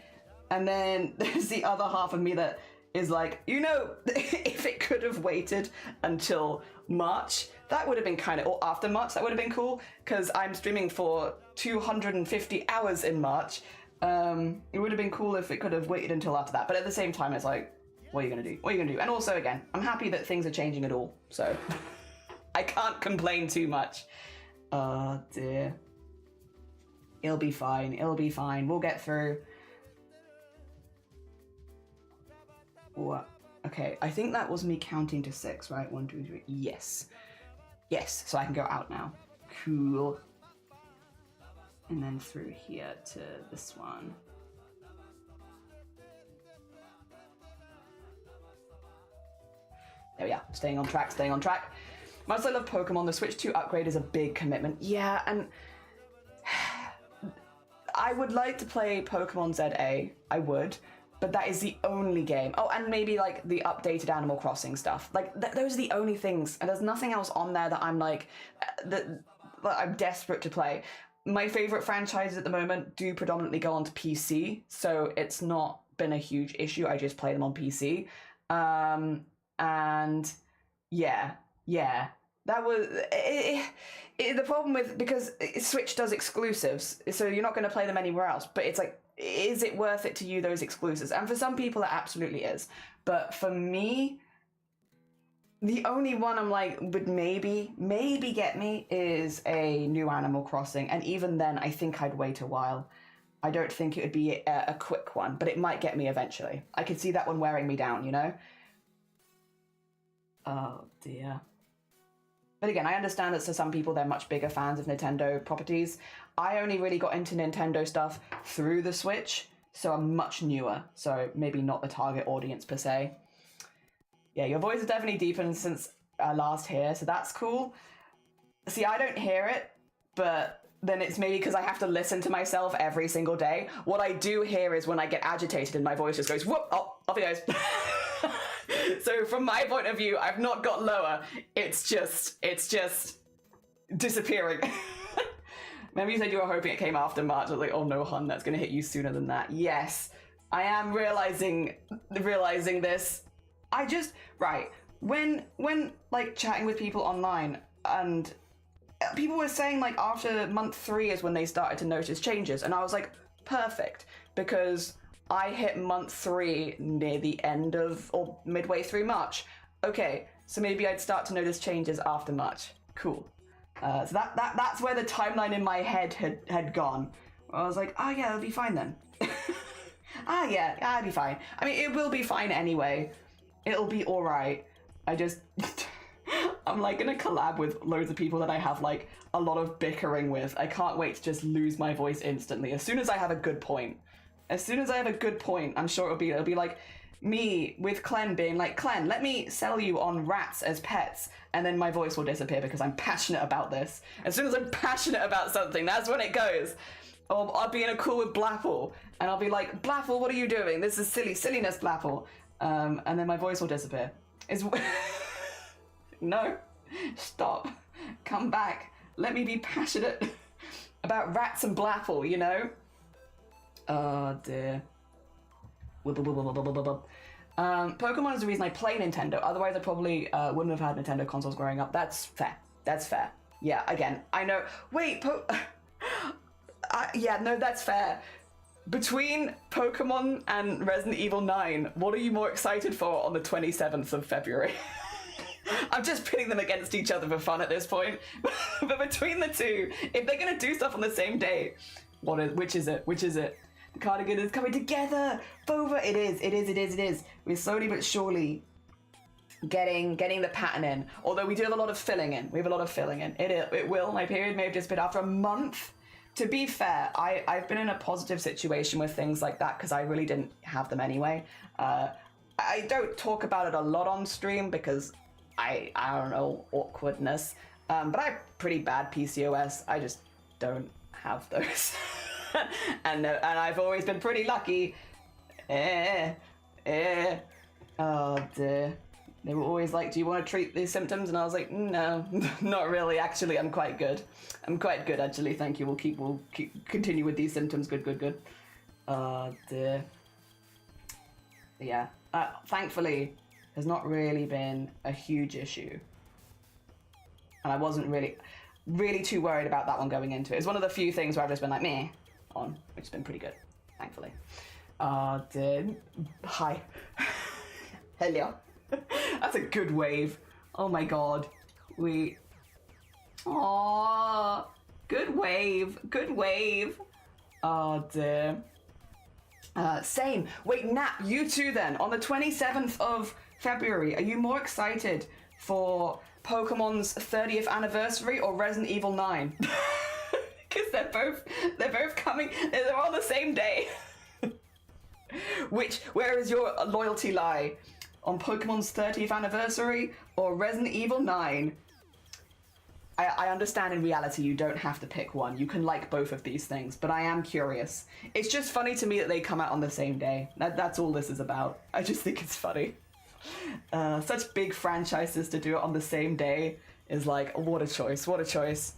And then there's the other half of me that is like, you know, if it could have waited until March, that would have been kind of, or after March, that would have been cool, because I'm streaming for 250 hours in March. It would have been cool if it could have waited until after that, but at the same time, it's like, what are you gonna do? And also, again, I'm happy that things are changing at all, so I can't complain too much. Oh dear. It'll be fine, we'll get through. What? Okay, I think that was me counting to 6, right? 1, 2, 3. Yes, so I can go out now. Cool. And then through here to this one. There we are, staying on track, staying on track. Much as I love Pokemon, the Switch 2 upgrade is a big commitment. Yeah, and I would like to play Pokemon ZA, I would, but that is the only game. Oh, and maybe like the updated Animal Crossing stuff. Like those are the only things, and there's nothing else on there that I'm like, that I'm desperate to play. My favorite franchises at the moment do predominantly go onto PC, so it's not been a huge issue. I just play them on PC. And yeah, that was the problem with, because Switch does exclusives, so you're not going to play them anywhere else. But it's like, is it worth it to you, those exclusives? And for some people, it absolutely is. But for me, the only one I'm like, would maybe get me is a new Animal Crossing. And even then, I think I'd wait a while. I don't think it would be a quick one, but it might get me eventually. I could see that one wearing me down, you know? Oh dear. But again, I understand that for some people, they're much bigger fans of Nintendo properties. I only really got into Nintendo stuff through the Switch, so I'm much newer. So maybe not the target audience per se. Yeah, your voice has definitely deepened since last here, so that's cool. See, I don't hear it, but then it's maybe because I have to listen to myself every single day. What I do hear is when I get agitated and my voice just goes, whoop, oh, off it goes. So from my point of view, I've not got lower. It's just disappearing. Remember you said you were hoping it came after March. I was like, oh no, hun, that's gonna hit you sooner than that. Yes, I am realizing this. I just, right, when like chatting with people online, and people were saying like after month 3 is when they started to notice changes, and I was like, perfect, because I hit month 3 near the end of, or midway through March. Okay, so maybe I'd start to notice changes after March. Cool. So that's where the timeline in my head had gone. I was like, oh yeah, it'll be fine then. Yeah, I'll be fine. I mean, it will be fine anyway. It'll be all right. I just, I'm like gonna collab with loads of people that I have like a lot of bickering with. I can't wait to just lose my voice instantly. As soon as I have a good point. I'm sure it'll be like me with Clen being like, Clen, let me sell you on rats as pets. And then my voice will disappear because I'm passionate about this. As soon as I'm passionate about something, that's when it goes. Or I'll be in a call with Blapple and I'll be like, Blapple, what are you doing? This is silliness, Blapple. And then my voice will disappear. No, stop, come back. Let me be passionate about rats and Blapple, you know? Oh dear. Pokemon is the reason I play Nintendo. Otherwise I probably wouldn't have had Nintendo consoles growing up. That's fair. Yeah, again, I know. Wait, yeah, no, that's fair. Between Pokemon and Resident Evil 9, what are you more excited for on the 27th of February? I'm just pitting them against each other for fun at this point. But between the two, if they're gonna do stuff on the same day, which is it? The cardigan is coming together! Bova! It is. We're slowly but surely getting the pattern in. Although we do have a lot of filling in. It will. My period may have just been after a month. To be fair, I've been in a positive situation with things like that because I really didn't have them anyway. I don't talk about it a lot on stream because I don't know, awkwardness. But I have pretty bad PCOS. I just don't have those. and I've always been pretty lucky. Oh dear. They were always like, do you want to treat these symptoms? And I was like, no, not really. Actually, I'm quite good. Actually. Thank you. We'll continue with these symptoms. Good. Oh dear. Yeah. Thankfully, has not really been a huge issue. And I wasn't really too worried about that one going into it. It's one of the few things where I've just been like, meh, on, which has been pretty good, thankfully. Dear. Hi. Hello. That's a good wave. Oh my god. Aww. Good wave. Oh dear. Same. Wait, Nap, you too then. On the 27th of February, are you more excited for Pokemon's 30th anniversary or Resident Evil 9? Because they're both coming, they're on the same day. Where does your loyalty lie? on Pokemon's 30th anniversary or Resident Evil 9? I understand in reality you don't have to pick one. You can like both of these things, but I am curious. It's just funny to me that they come out on the same day. That's all this is about. I just think it's funny. Such big franchises to do it on the same day is like, what a choice, what a choice.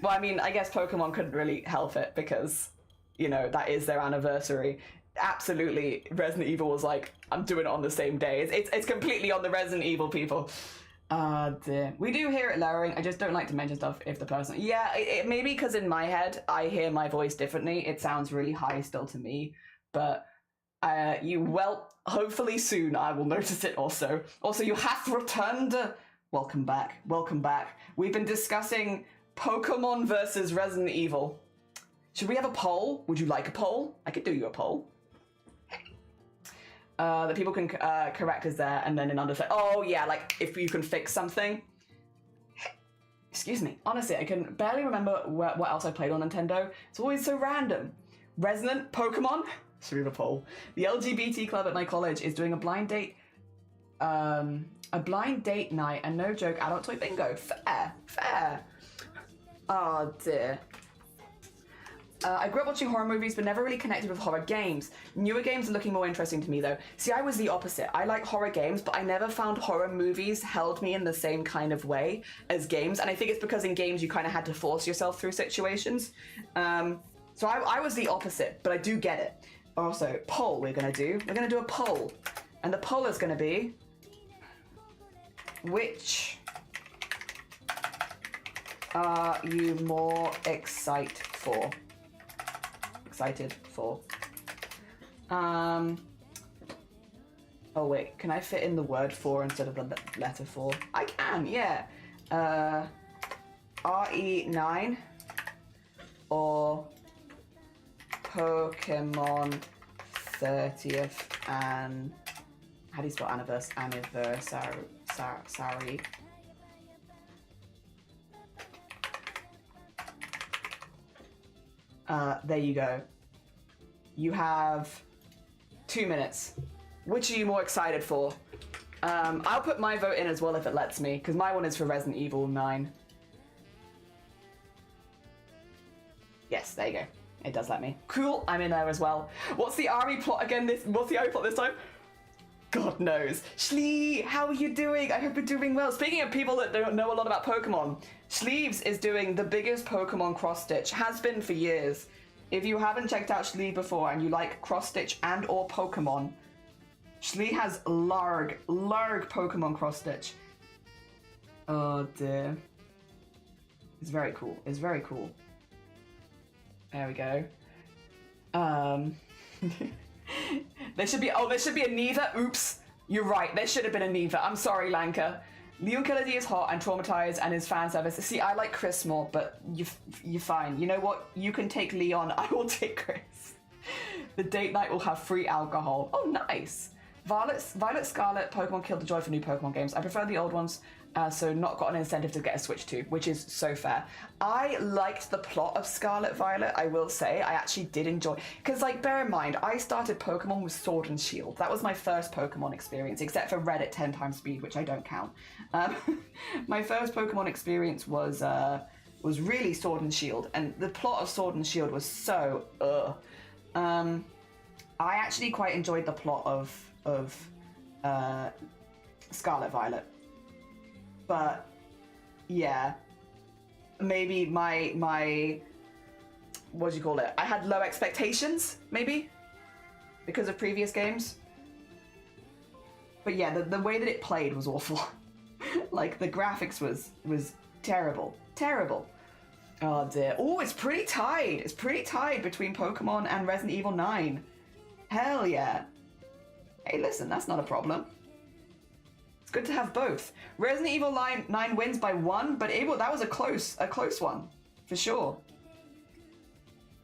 Well, I mean, I guess Pokemon couldn't really help it because, you know, that is their anniversary. Absolutely, Resident Evil was like, I'm doing it on the same day. It's completely on the Resident Evil people. Dear. We do hear it lowering. I just don't like to mention stuff if the person... Yeah, it maybe because in my head, I hear my voice differently. It sounds really high still to me. But, hopefully soon I will notice it also. Also, you have returned. Welcome back. Welcome back. We've been discussing Pokemon versus Resident Evil. Should we have a poll? Would you like a poll? I could do you a poll. That people can correct us there, and then in under... Oh, yeah, like, if you can fix something. Excuse me. Honestly, I can barely remember what else I played on Nintendo. It's always so random. Resonant Pokemon? Should we have a poll? The LGBT club at my college is doing a blind date... a blind date night, and no joke, adult toy bingo. Fair. Fair. Oh, dear. I grew up watching horror movies, but never really connected with horror games. Newer games are looking more interesting to me, though. See, I was the opposite. I like horror games, but I never found horror movies held me in the same kind of way as games. And I think it's because in games, you kind of had to force yourself through situations. So I was the opposite, but I do get it. Also, poll we're going to do. We're going to do a poll. And the poll is going to be... Which are you more excited for? Oh wait, can I fit in the word for instead of the letter for? I can, yeah. RE9 or Pokemon 30th and how do you spell anniversary? There you go. You have 2 minutes. Which are you more excited for? I'll put my vote in as well if it lets me, because my one is for Resident Evil 9. Yes, there you go. It does let me. Cool, I'm in there as well. What's the Ari plot again? What's the Ari plot this time? God knows. Shlee, how are you doing? I hope you're doing well. Speaking of people that don't know a lot about Pokemon, Sleeves is doing the biggest Pokemon cross-stitch, has been for years. If you haven't checked out Shlee before and you like cross-stitch and or Pokemon, Shlee has larg Pokemon cross-stitch. Oh dear. It's very cool. It's very cool. There we go. There should be a neither. Oops. You're right. There should have been a neither. I'm sorry, Lanka. Leon Kennedy is hot and traumatized and his fan service. See, I like Chris more, but you're fine. You know what? You can take Leon. I will take Chris. The date night will have free alcohol. Oh, nice. Violet Scarlet Pokemon killed the joy for new Pokemon games. I prefer the old ones, so not got an incentive to get a Switch to, which is so fair. I liked the plot of Scarlet Violet, I will say. I actually did enjoy... Because, like, bear in mind, I started Pokemon with Sword and Shield. That was my first Pokemon experience, except for Red at 10 times speed, which I don't count. My first Pokemon experience was really Sword and Shield, and the plot of Sword and Shield was so... I actually quite enjoyed the plot of Scarlet Violet. But yeah, maybe my what do you call it? I had low expectations, maybe, because of previous games. But yeah, the way that it played was awful. Like the graphics was terrible. Oh dear. Oh, it's pretty tied. It's pretty tied between Pokemon and Resident Evil 9. Hell yeah. Hey, listen, that's not a problem. It's good to have both. Resident Evil 9 wins by 1, but that was a close one, for sure.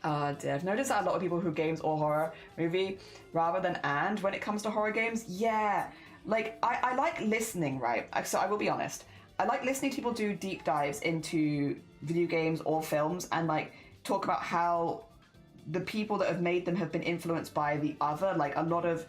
Dear. I've noticed that a lot of people who games or horror movie rather than and when it comes to horror games. Yeah, like I like listening, right? So I will be honest. I like listening to people do deep dives into video games or films and like talk about how the people that have made them have been influenced by the other. Like a lot of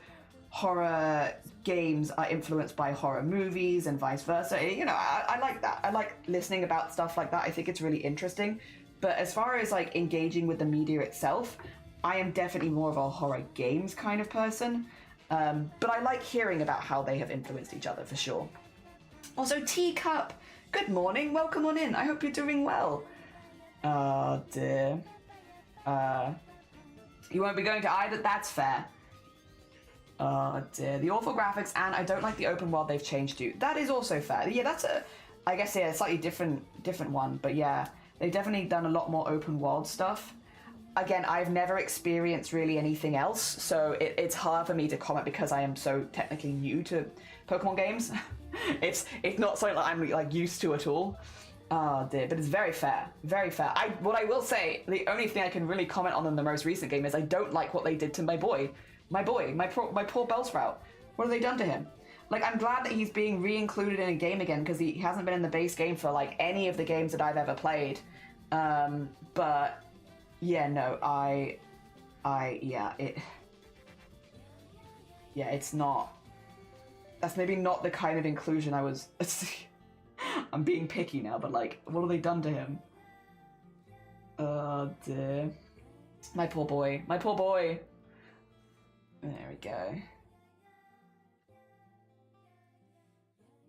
horror games are influenced by horror movies and vice versa. You know, I like that. I like listening about stuff like that. I think it's really interesting. But as far as like engaging with the media itself, I am definitely more of a horror games kind of person. But I like hearing about how they have influenced each other for sure. Also, Teacup, good morning. Welcome on in. I hope you're doing well. Oh dear. You won't be going to either? That's fair. Oh dear. The awful graphics, and I don't like the open world they've changed to. That is also fair. Yeah, that's I guess, yeah, a slightly different one. But yeah, they've definitely done a lot more open world stuff. Again, I've never experienced really anything else, so it's hard for me to comment because I am so technically new to Pokemon games. it's not something that I'm like used to at all. Oh dear, but it's very fair, very fair. What I will say, the only thing I can really comment on in the most recent game is I don't like what they did to my boy, my poor Bellsprout. What have they done to him? Like, I'm glad that he's being re-included in a game again because he hasn't been in the base game for like any of the games that I've ever played. But yeah, no, it's not. That's maybe not the kind of inclusion I was. I'm being picky now, but like, what have they done to him? Oh dear. My poor boy. My poor boy. There we go.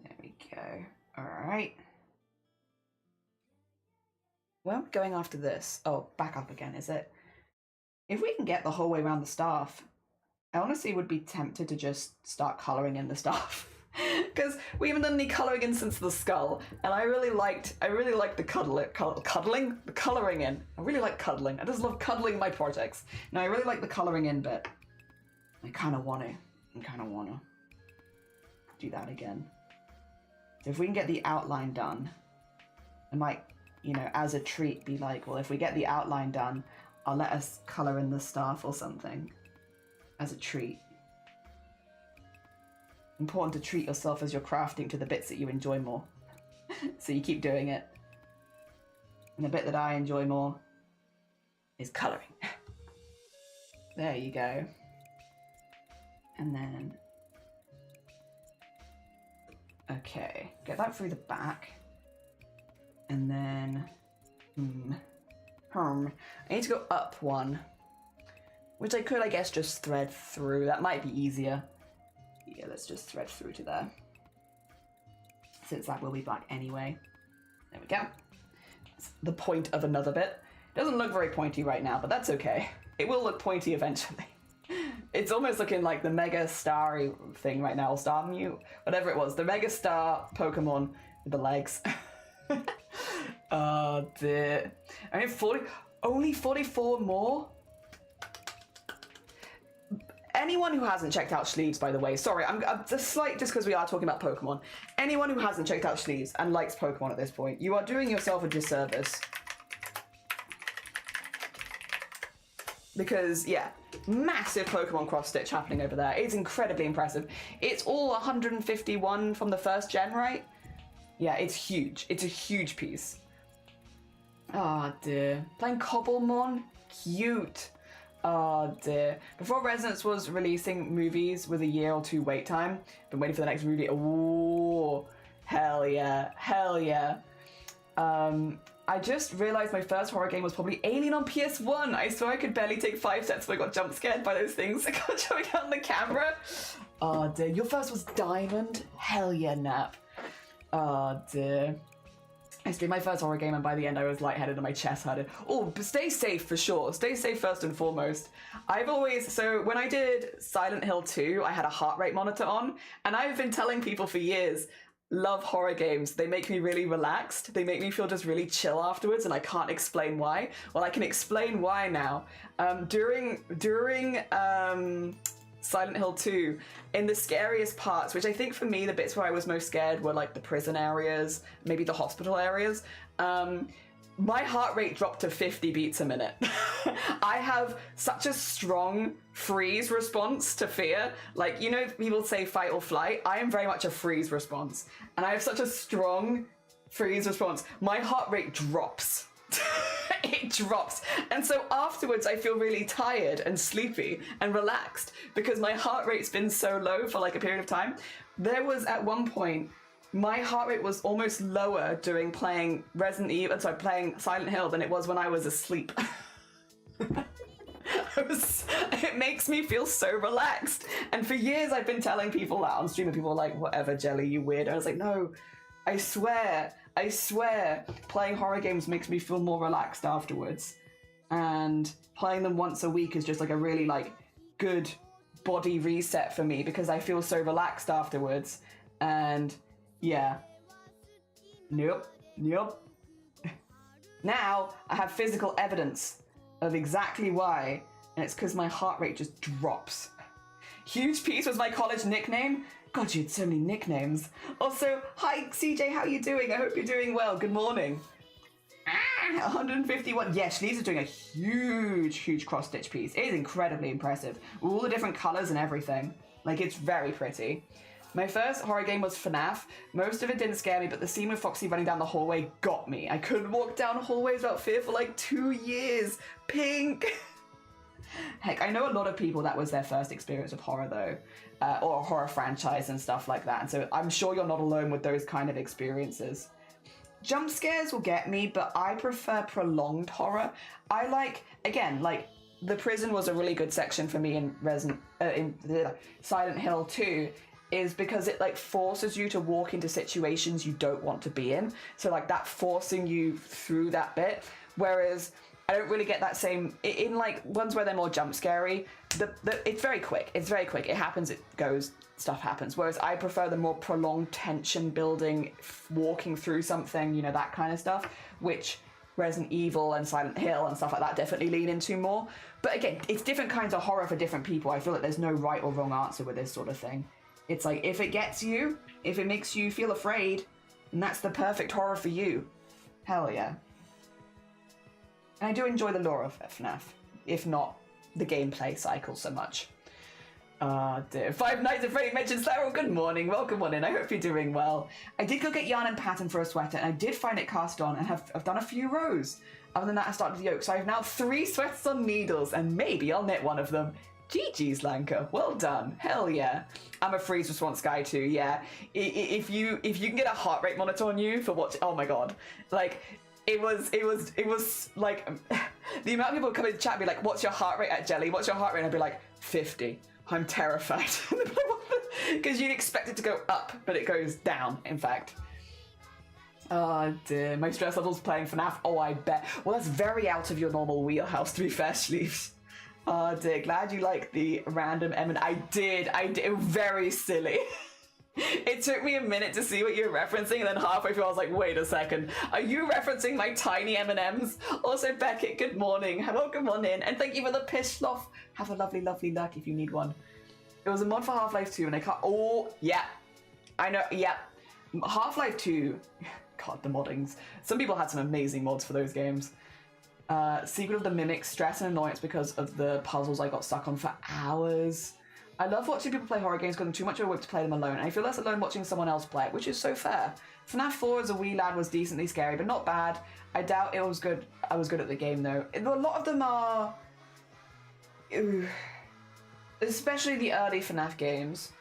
There we go. Alright. Where am I going after this? Oh, back up again, is it? If we can get the whole way around the staff, I honestly would be tempted to just start colouring in the staff. Because we haven't done any colouring in since the skull, and I really liked the colouring in. I really like cuddling. I just love cuddling my projects. No, I really like the colouring in bit. I kind of want to do that again. So if we can get the outline done, I might, you know, as a treat, be like, well, if we get the outline done, I'll let us colour in the staff or something. As a treat. Important to treat yourself as you're crafting to the bits that you enjoy more. So you keep doing it. And the bit that I enjoy more is colouring. There you go. And then... okay, get that through the back. And then... I need to go up one. Which I could, I guess, just thread through. That might be easier. Yeah, let's just thread through to there. Since that will be black anyway. There we go. That's the point of another bit. It doesn't look very pointy right now, but that's okay. It will look pointy eventually. It's almost looking like the Mega Starry thing right now, or Star Mew, whatever it was. The Mega Star Pokemon with the legs. Oh dear. I mean, only 44 more? Anyone who hasn't checked out Sleeves, by the way, sorry, I'm just because we are talking about Pokemon. Anyone who hasn't checked out Sleeves and likes Pokemon at this point, you are doing yourself a disservice. Because, yeah, massive Pokemon cross-stitch happening over there. It's incredibly impressive. It's all 151 from the first gen, right? Yeah, it's huge. It's a huge piece. Oh dear. Playing Cobblemon? Cute. Oh dear. Before Resonance was releasing movies with a year or two wait time, been waiting for the next movie. Ooh, hell yeah, hell yeah. I just realized my first horror game was probably Alien on PS1. I swear I could barely take 5 steps when I got jump scared by those things that got jumping out on the camera. Oh dear. Your first was Diamond? Hell yeah, Nap. Oh dear. I streamed my first horror game and by the end I was lightheaded and my chest hurted. Oh, but stay safe for sure. Stay safe first and foremost. So when I did Silent Hill 2, I had a heart rate monitor on, and I've been telling people for years, love horror games. They make me really relaxed. They make me feel just really chill afterwards, and I can't explain why. Well, I can explain why now. During Silent Hill 2, in the scariest parts, which I think for me the bits where I was most scared were like the prison areas, maybe the hospital areas, my heart rate dropped to 50 beats a minute. I have such a strong freeze response to fear. Like, you know, people say fight or flight. I am very much a freeze response. And I have such a strong freeze response. My heart rate drops it drops. And so afterwards I feel really tired and sleepy and relaxed because my heart rate's been so low for like a period of time. There was at one point, my heart rate was almost lower during playing playing Silent Hill than it was when I was asleep. It makes me feel so relaxed. And for years I've been telling people that on stream, and people are like, whatever, Jelly, you weird. And I was like, no, I swear, playing horror games makes me feel more relaxed afterwards. And playing them once a week is just like a really like good body reset for me because I feel so relaxed afterwards. And yeah. Nope. Now I have physical evidence of exactly why, and it's because my heart rate just drops. Huge Piece was my college nickname. God, you had so many nicknames. Also, hi CJ, how are you doing? I hope you're doing well. Good morning. 151. Yeah, Shanice's doing a huge cross stitch piece. It is incredibly impressive. All the different colors and everything. Like, it's very pretty. My first horror game was FNAF. Most of it didn't scare me, but the scene with Foxy running down the hallway got me. I couldn't walk down hallways without fear for like 2 years. Pink. Heck, I know a lot of people that was their first experience with horror though, or a horror franchise and stuff like that. And so I'm sure you're not alone with those kind of experiences. Jump scares will get me, but I prefer prolonged horror. I like, again, like the prison was a really good section for me in Silent Hill 2. Is because it like forces you to walk into situations you don't want to be in. So like that forcing you through that bit. Whereas I don't really get that same in like ones where they're more jump scary. It's very quick. It's very quick. It happens. It goes. Stuff happens. Whereas I prefer the more prolonged tension building, walking through something. You know, that kind of stuff. Which Resident Evil and Silent Hill and stuff like that definitely lean into more. But again, it's different kinds of horror for different people. I feel like there's no right or wrong answer with this sort of thing. It's like, if it gets you, if it makes you feel afraid, then that's the perfect horror for you. Hell yeah. And I do enjoy the lore of FNAF, if not the gameplay cycle so much. Dear. Five Nights at Freddy mentions Sarah. Good morning, welcome on in. I hope you're doing well. I did go get yarn and pattern for a sweater, and I did find it cast on, and I've done a few rows. Other than that, I started the yoke, so I have now 3 sweaters on needles, and maybe I'll knit one of them. GG's, Lanka. Well done. Hell yeah. I'm a freeze response guy too. Yeah. If you can get a heart rate monitor on you for what? Oh my god. Like it was like the amount of people come in the chat and be like, "What's your heart rate at Jelly? What's your heart rate?" And I'd be like, 50. I'm terrified because you'd expect it to go up, but it goes down. In fact. Oh dear. My stress levels playing FNAF. Oh, I bet. Well, that's very out of your normal wheelhouse, to be fair, Sleeves. Oh dear, glad you like the random M&M. I did, very silly. It took me a minute to see what you were referencing, and then halfway through I was like, wait a second, are you referencing my tiny M&Ms? Also, Beckett, good morning, welcome on in, and thank you for the piss sloth. Have a lovely, lovely luck if you need one. It was a mod for Half-Life 2, and I can't, oh, yeah, I know, yeah. Half-Life 2, God, the moddings. Some people had some amazing mods for those games. Secret of the Mimic, stress and annoyance because of the puzzles I got stuck on for hours. I love watching people play horror games because I'm too much of a whip to play them alone. And I feel less alone watching someone else play it, which is so fair. FNAF 4 as a wee lad was decently scary, but not bad. I doubt it was good. I was good at the game though. A lot of them are... especially the early FNAF games.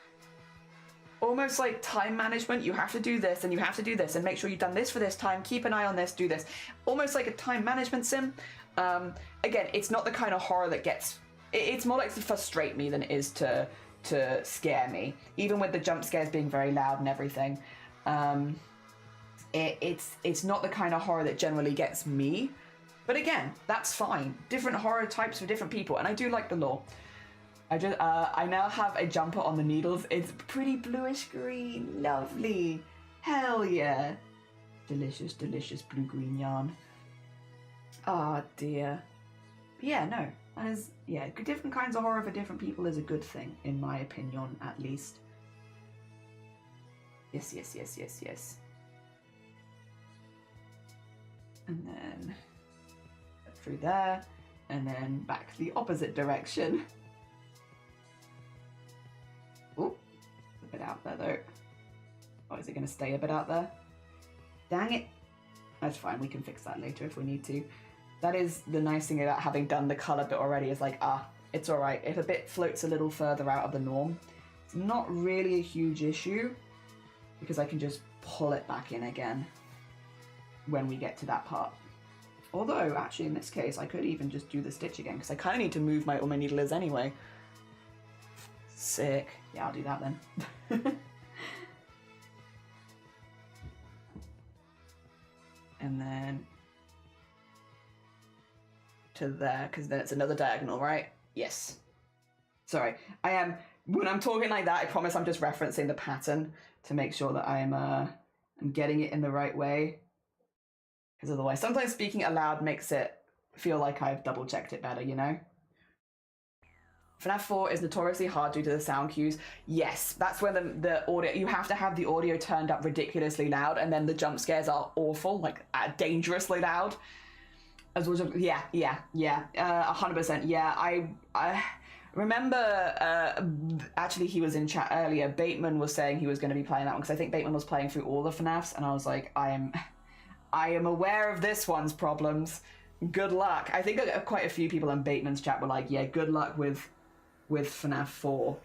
Almost like time management. You have to do this and you have to do this and make sure you've done this for this time. Keep an eye on this, do this. Almost like a time management sim. Again, it's not the kind of horror that gets... It's more like to frustrate me than it is to scare me. Even with the jump scares being very loud and everything. It's not the kind of horror that generally gets me. But again, that's fine. Different horror types for different people. And I do like the lore. I now have a jumper on the needles. It's pretty bluish green. Lovely. Hell yeah. Delicious, delicious blue-green yarn. Ah, dear. But yeah, no. That is, yeah, different kinds of horror for different people is a good thing, in my opinion, at least. Yes, yes, yes, yes, yes. And then through there, and then back the opposite direction. Oh, a bit out there though. Oh, is it going to stay a bit out there? Dang it. That's fine, we can fix that later if we need to. That is the nice thing about having done the colour bit already, is like, it's alright. If a bit floats a little further out of the norm, it's not really a huge issue, because I can just pull it back in again when we get to that part. Although, actually, in this case, I could even just do the stitch again, because I kind of need to move where my needle is anyway. Sick. Yeah, I'll do that then. And then to there, because then it's another diagonal, right? Yes. Sorry, when I'm talking like that, I promise I'm just referencing the pattern to make sure that I'm getting it in the right way. Because otherwise, sometimes speaking aloud makes it feel like I've double checked it better, you know? FNAF 4 is notoriously hard due to the sound cues. Yes, that's where the audio, you have to have the audio turned up ridiculously loud, and then the jump scares are awful, like dangerously loud. As well as, yeah, 100%. Yeah, I remember, actually he was in chat earlier, Bateman was saying he was going to be playing that one, because I think Bateman was playing through all the FNAFs, and I was like, I am aware of this one's problems. Good luck. I think quite a few people in Bateman's chat were like, yeah, good luck with FNAF 4.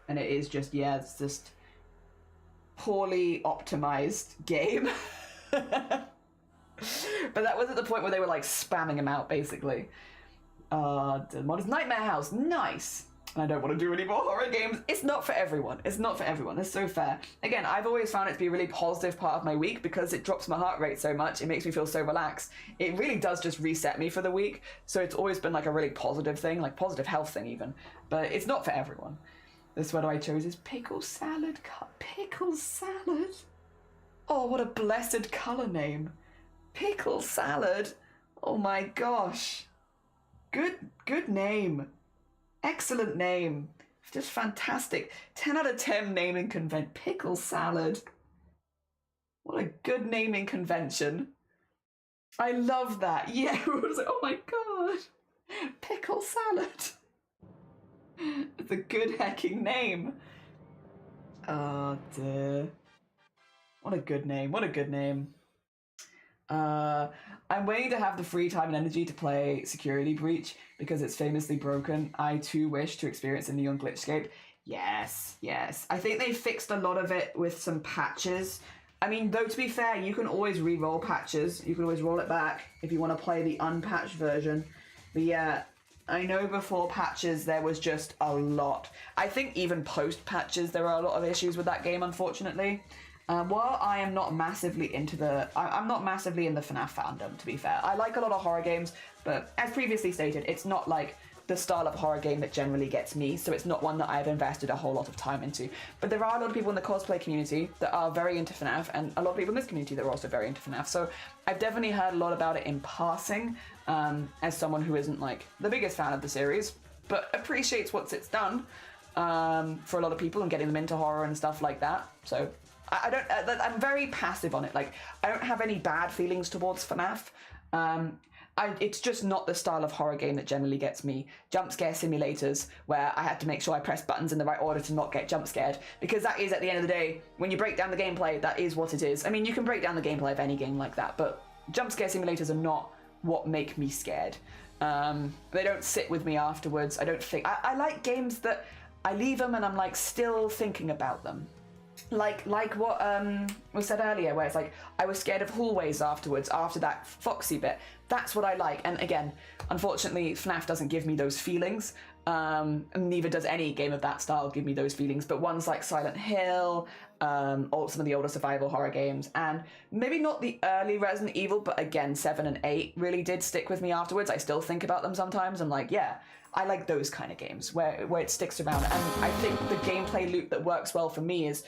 And it is just, yeah, it's just poorly optimized game. But that was at the point where they were like spamming him out, basically. The mod is Nightmare House. Nice. And I don't want to do any more horror games. It's not for everyone. It's not for everyone. It's so fair. Again, I've always found it to be a really positive part of my week because it drops my heart rate so much. It makes me feel so relaxed. It really does just reset me for the week. So it's always been like a really positive thing, like positive health thing even. But it's not for everyone. The sweater I chose is pickle salad. Pickle salad? Oh, what a blessed colour name. Pickle salad. Oh my gosh. Good name. Excellent name. Just fantastic. 10 out of 10 naming convention. Pickle salad. What a good naming convention. I love that. Yeah, I was like, oh my god. Pickle salad. It's a good hecking name. Oh dear. What a good name. What a good name. I'm waiting to have the free time and energy to play Security Breach because it's famously broken. I too wish to experience a neon glitchscape. Yes, yes. I think they fixed a lot of it with some patches. I mean, though, to be fair, you can always re-roll patches. You can always roll it back if you want to play the unpatched version. But yeah, I know before patches there was just a lot. I think even post patches there are a lot of issues with that game, unfortunately. While I am not massively into I'm not massively in the FNAF fandom, to be fair. I like a lot of horror games, but as previously stated, it's not like the style of horror game that generally gets me, so it's not one that I've invested a whole lot of time into. But there are a lot of people in the cosplay community that are very into FNAF, and a lot of people in this community that are also very into FNAF, so I've definitely heard a lot about it in passing, as someone who isn't like the biggest fan of the series, but appreciates what it's done for a lot of people and getting them into horror and stuff like that, so I'm very passive on it. Like, I don't have any bad feelings towards FNAF. It's just not the style of horror game that generally gets me. Jump scare simulators, where I had to make sure I press buttons in the right order to not get jump scared. Because that is, at the end of the day, when you break down the gameplay, that is what it is. I mean, you can break down the gameplay of any game like that, but jump scare simulators are not what make me scared. They don't sit with me afterwards. I don't think... I like games that I leave them and I'm, like, still thinking about them. Like what was said earlier, where it's like, I was scared of hallways afterwards, after that Foxy bit. That's what I like. And again, unfortunately, FNAF doesn't give me those feelings. And neither does any game of that style give me those feelings. But ones like Silent Hill, or some of the older survival horror games, and maybe not the early Resident Evil, but again, 7 and 8 really did stick with me afterwards. I still think about them sometimes. I'm like, yeah, I like those kind of games where it sticks around. And I think the gameplay loop that works well for me is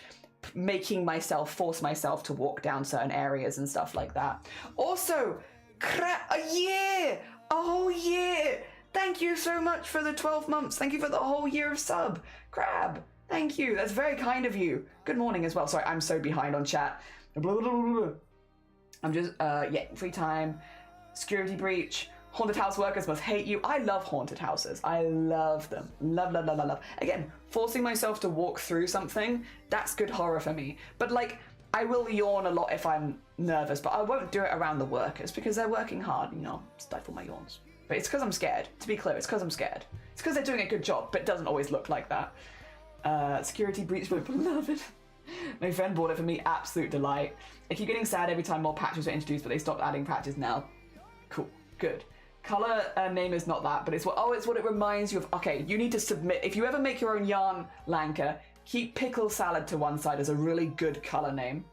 force myself to walk down certain areas and stuff like that. Also, a whole year. Thank you so much for the 12 months. Thank you for the whole year of sub. Crab, thank you. That's very kind of you. Good morning as well. Sorry, I'm so behind on chat. I'm just, yeah, free time. Security Breach. Haunted house workers must hate you. I love haunted houses. I love them. Love, love, love, love, love. Again, forcing myself to walk through something, that's good horror for me. But like, I will yawn a lot if I'm nervous, but I won't do it around the workers because they're working hard, you know, stifle my yawns. But it's because I'm scared, to be clear, it's because I'm scared. It's because they're doing a good job, but it doesn't always look like that. Security breach, my beloved. My friend bought it for me, absolute delight. I keep getting sad every time more patches are introduced, but they stopped adding patches now. Cool, good. Color name is not that, but it's what it reminds you of. Okay, you need to submit. If you ever make your own yarn, Lanka, keep pickle salad to one side as a really good color name.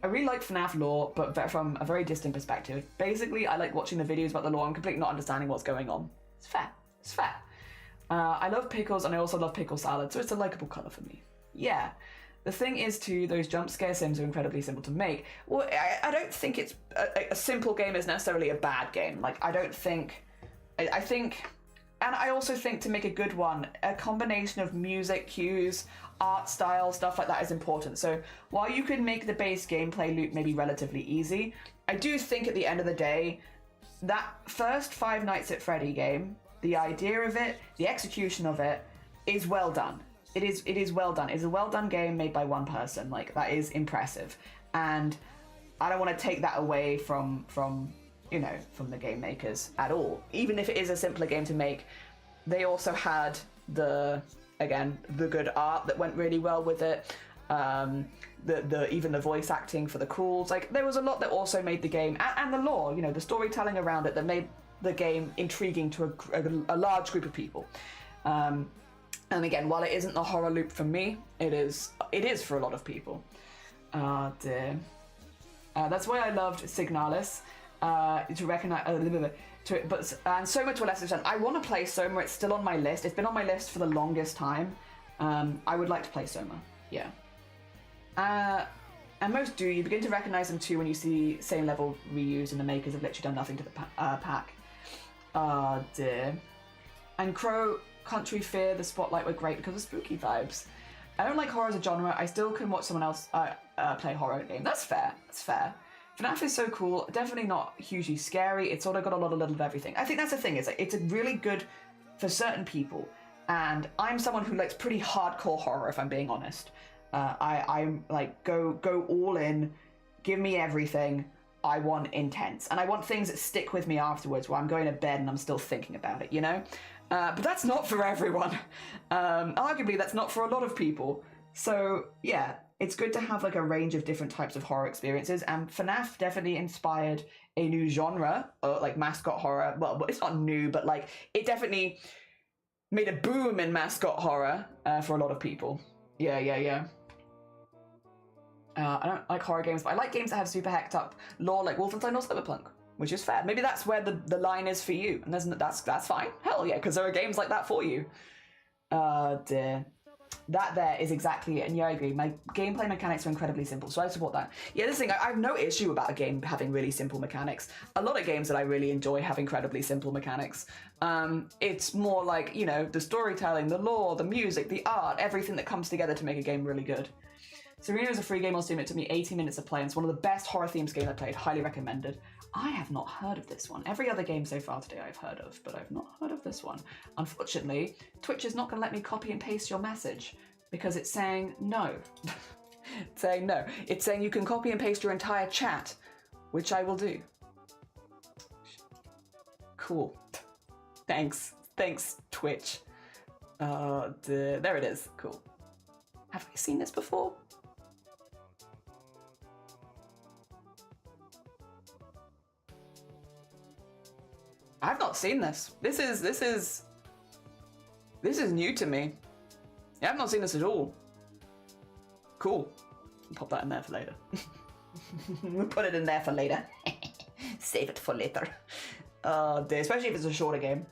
I really like FNAF lore, but from a very distant perspective. Basically, I like watching the videos about the lore and completely not understanding what's going on. It's fair. It's fair. I love pickles, and I also love pickle salad, so it's a likable color for me. Yeah. The thing is, too, those jump scare sims are incredibly simple to make. Well, I don't think it's a simple game is necessarily a bad game. Like, I don't think... I think... And I also think to make a good one, a combination of music, cues, art style, stuff like that is important. So while you can make the base gameplay loop maybe relatively easy, I do think at the end of the day, that first Five Nights at Freddy game, the idea of it, the execution of it, is well done. It is well done. It's a well done game made by one person. Like, that is impressive. And I don't want to take that away from you know, from the game makers at all. Even if it is a simpler game to make, they also had the good art that went really well with it. Even the voice acting for the calls. Like, there was a lot that also made the game, and the lore, you know, the storytelling around it that made the game intriguing to a large group of people. And again, while it isn't the horror loop for me, it is for a lot of people. Dear. That's why I loved Signalis. To recognize, and Soma to a lesser extent. I want to play Soma. It's still on my list. It's been on my list for the longest time. I would like to play Soma. Yeah. And most do. You begin to recognize them too when you see same level reused, and the makers have literally done nothing to the pack. Dear. And Crow Country Fear, the Spotlight were great because of spooky vibes. I don't like horror as a genre. I still can watch someone else play a horror game. That's fair. That's fair. FNAF is so cool. Definitely not hugely scary. It's sort of got a little of everything. I think that's the thing. Is it's really good for certain people. And I'm someone who likes pretty hardcore horror, if I'm being honest. I'm like go all in. Give me everything. I want intense, and I want things that stick with me afterwards, where I'm going to bed and I'm still thinking about it. You know. But that's not for everyone. Arguably, that's not for a lot of people. So yeah, it's good to have like a range of different types of horror experiences, and FNAF definitely inspired a new genre, like mascot horror. Well, it's not new, but like it definitely made a boom in mascot horror for a lot of people. Yeah. I don't like horror games, but I like games that have super hacked up lore, like Wolfenstein or Cyberpunk, which is fair. Maybe that's where the line is for you, and that's fine. Hell yeah, because there are games like that for you. Dear. That there is exactly it, and yeah, I agree. My gameplay mechanics are incredibly simple, so I support that. Yeah, this thing, I have no issue about a game having really simple mechanics. A lot of games that I really enjoy have incredibly simple mechanics. It's more like, you know, the storytelling, the lore, the music, the art, everything that comes together to make a game really good. Serena is a free game on Steam. It took me 80 minutes to play, and it's one of the best horror themes games I played. Highly recommended. I have not heard of this one. Every other game so far today I've heard of, but I've not heard of this one. Unfortunately, Twitch is not going to let me copy and paste your message because it's saying no. It's saying no. It's saying you can copy and paste your entire chat, which I will do. Cool. Thanks, Twitch. There it is. Cool. Have I seen this before? I've not seen this. This is new to me. Yeah, I've not seen this at all. Cool. Pop that in there for later. We'll put it in there for later. Save it for later. Oh dear, especially if it's a shorter game.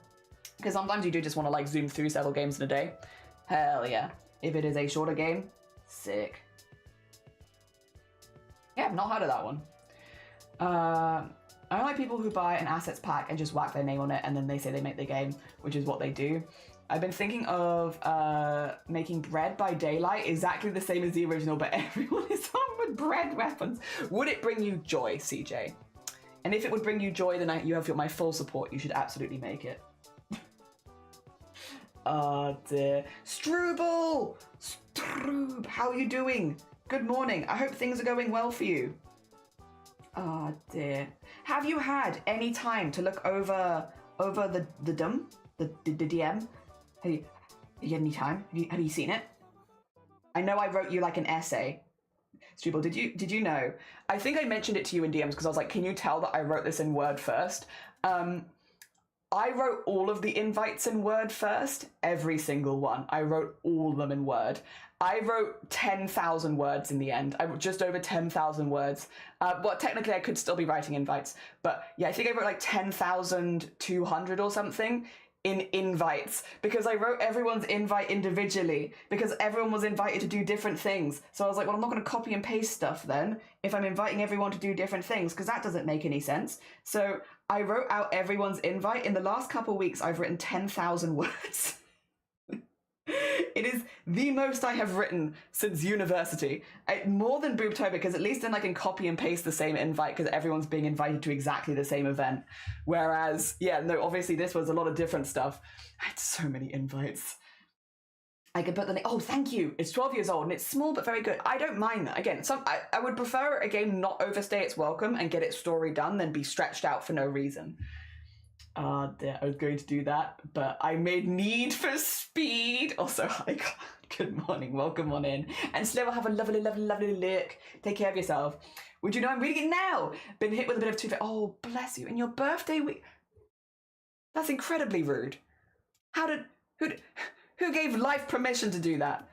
Because sometimes you do just want to like zoom through several games in a day. Hell yeah. If it is a shorter game, sick. Yeah, I've not heard of that one. I don't like people who buy an assets pack and just whack their name on it and then they say they make the game, which is what they do. I've been thinking of making Bread by Daylight, exactly the same as the original, but everyone is armed with bread weapons. Would it bring you joy, CJ? And if it would bring you joy, then you have my full support. You should absolutely make it. Oh dear. Struble! Stroob, how are you doing? Good morning. I hope things are going well for you. Oh dear. Have you had any time to look over the DM? Have you had any time? Have you seen it? I know I wrote you like an essay. Struble, did you know? I think I mentioned it to you in DMs because I was like, can you tell that I wrote this in Word first? I wrote all of the invites in Word first, every single one. I wrote all of them in Word. I wrote 10,000 words in the end. I wrote just over 10,000 words. Well, technically I could still be writing invites, but yeah, I think I wrote like 10,200 or something in invites because I wrote everyone's invite individually because everyone was invited to do different things. So I was like, well, I'm not going to copy and paste stuff then if I'm inviting everyone to do different things because that doesn't make any sense. So I wrote out everyone's invite. In the last couple of weeks, I've written 10,000 words. It is the most I have written since university. More than Boobtober, because at least then I can copy and paste the same invite because everyone's being invited to exactly the same event. Whereas, yeah, no, obviously this was a lot of different stuff. I had so many invites. I could put the name, oh, thank you. It's 12 years old and it's small but very good. I don't mind that. Again, I would prefer a game not overstay its welcome and get its story done than be stretched out for no reason. I was going to do that, but I made Need for Speed. Also, hi, good morning, welcome on in. And Slow, have a lovely, lovely, lovely look. Take care of yourself. Would you know I'm reading it now? Been hit with a bit of toothache. Oh, bless you. In your birthday week? That's incredibly rude. Who gave life permission to do that?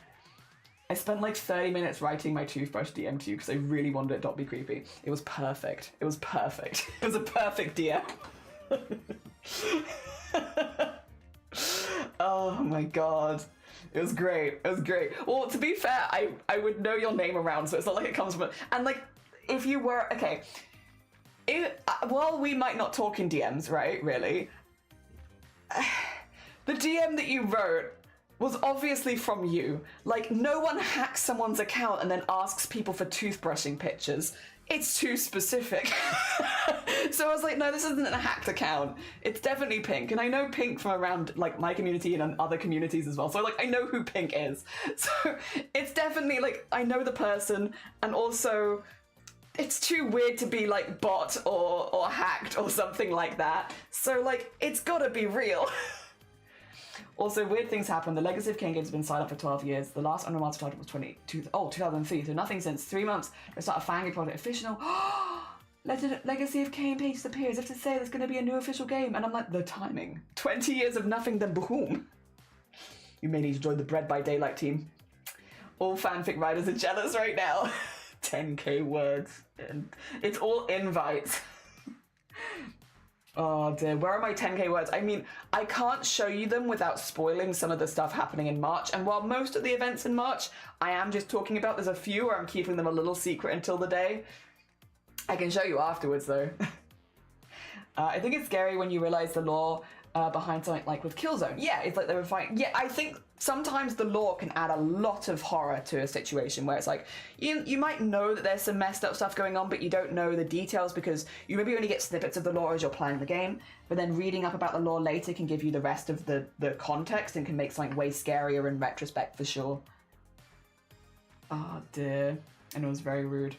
I spent like 30 minutes writing my toothbrush DM to you because I really wanted it not to be creepy. It was perfect. It was perfect. It was a perfect DM. Oh my god, it was great. It was great. Well, to be fair, I would know your name around, so it's not like it comes from it. And like, if you were okay, well, we might not talk in DMs, right? Really, the DM that you wrote was obviously from you. Like, no one hacks someone's account and then asks people for toothbrushing pictures. It's too specific. So I was like, no, this isn't a hacked account. It's definitely Pink. And I know Pink from around like my community and other communities as well. So like, I know who Pink is. So it's definitely like, I know the person, and also it's too weird to be like bot or hacked or something like that. So like, it's gotta be real. Also, weird things happen. The Legacy of Kain game's been silent for 12 years. The last Unremarked title was 2003, so nothing since 3 months. They start a fan project official. Legacy of Kain page disappears. If to say there's going to be a new official game. And I'm like, the timing. 20 years of nothing, then boom. You may need to join the Bread by Daylight team. All fanfic writers are jealous right now. 10k words. And it's all invites. Oh dear, where are my 10k words? I mean, I can't show you them without spoiling some of the stuff happening in March. And while most of the events in March, I am just talking about, there's a few where I'm keeping them a little secret until the day. I can show you afterwards though. I think it's scary when you realize the lore behind something like with Killzone. Yeah, it's like they were fighting. Yeah, I think sometimes the lore can add a lot of horror to a situation where it's like, you might know that there's some messed up stuff going on, but you don't know the details because you maybe only get snippets of the lore as you're playing the game, but then reading up about the lore later can give you the rest of the context and can make something way scarier in retrospect for sure. Oh dear, and it was very rude.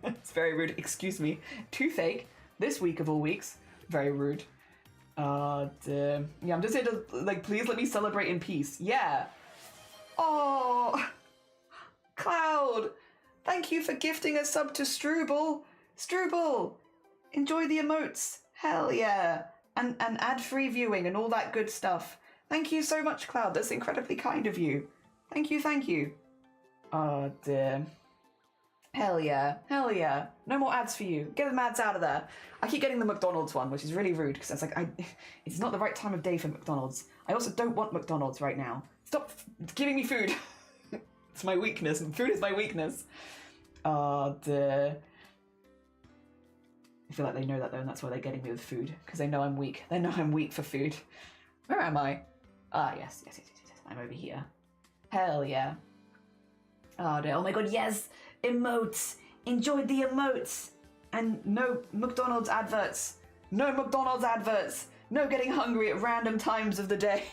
It's very rude, excuse me. Toothache, this week of all weeks, very rude. Oh dear. Yeah, I'm just here to, like, please let me celebrate in peace. Yeah. Oh, Cloud, thank you for gifting a sub to Struble. Struble, enjoy the emotes. Hell yeah. And ad-free viewing and all that good stuff. Thank you so much, Cloud. That's incredibly kind of you. Thank you, thank you. Oh dear. Hell yeah, hell yeah. No more ads for you. Get the ads out of there. I keep getting the McDonald's one, which is really rude because it's like, it's not the right time of day for McDonald's. I also don't want McDonald's right now. Stop giving me food. It's my weakness. Food is my weakness. Oh dear. I feel like they know that though, and that's why they're getting me with food, because they know I'm weak. They know I'm weak for food. Where am I? Ah, yes. I'm over here. Hell yeah. Oh dear. Oh my god, yes! Emotes! Enjoy the emotes! And no McDonald's adverts! No McDonald's adverts! No getting hungry at random times of the day!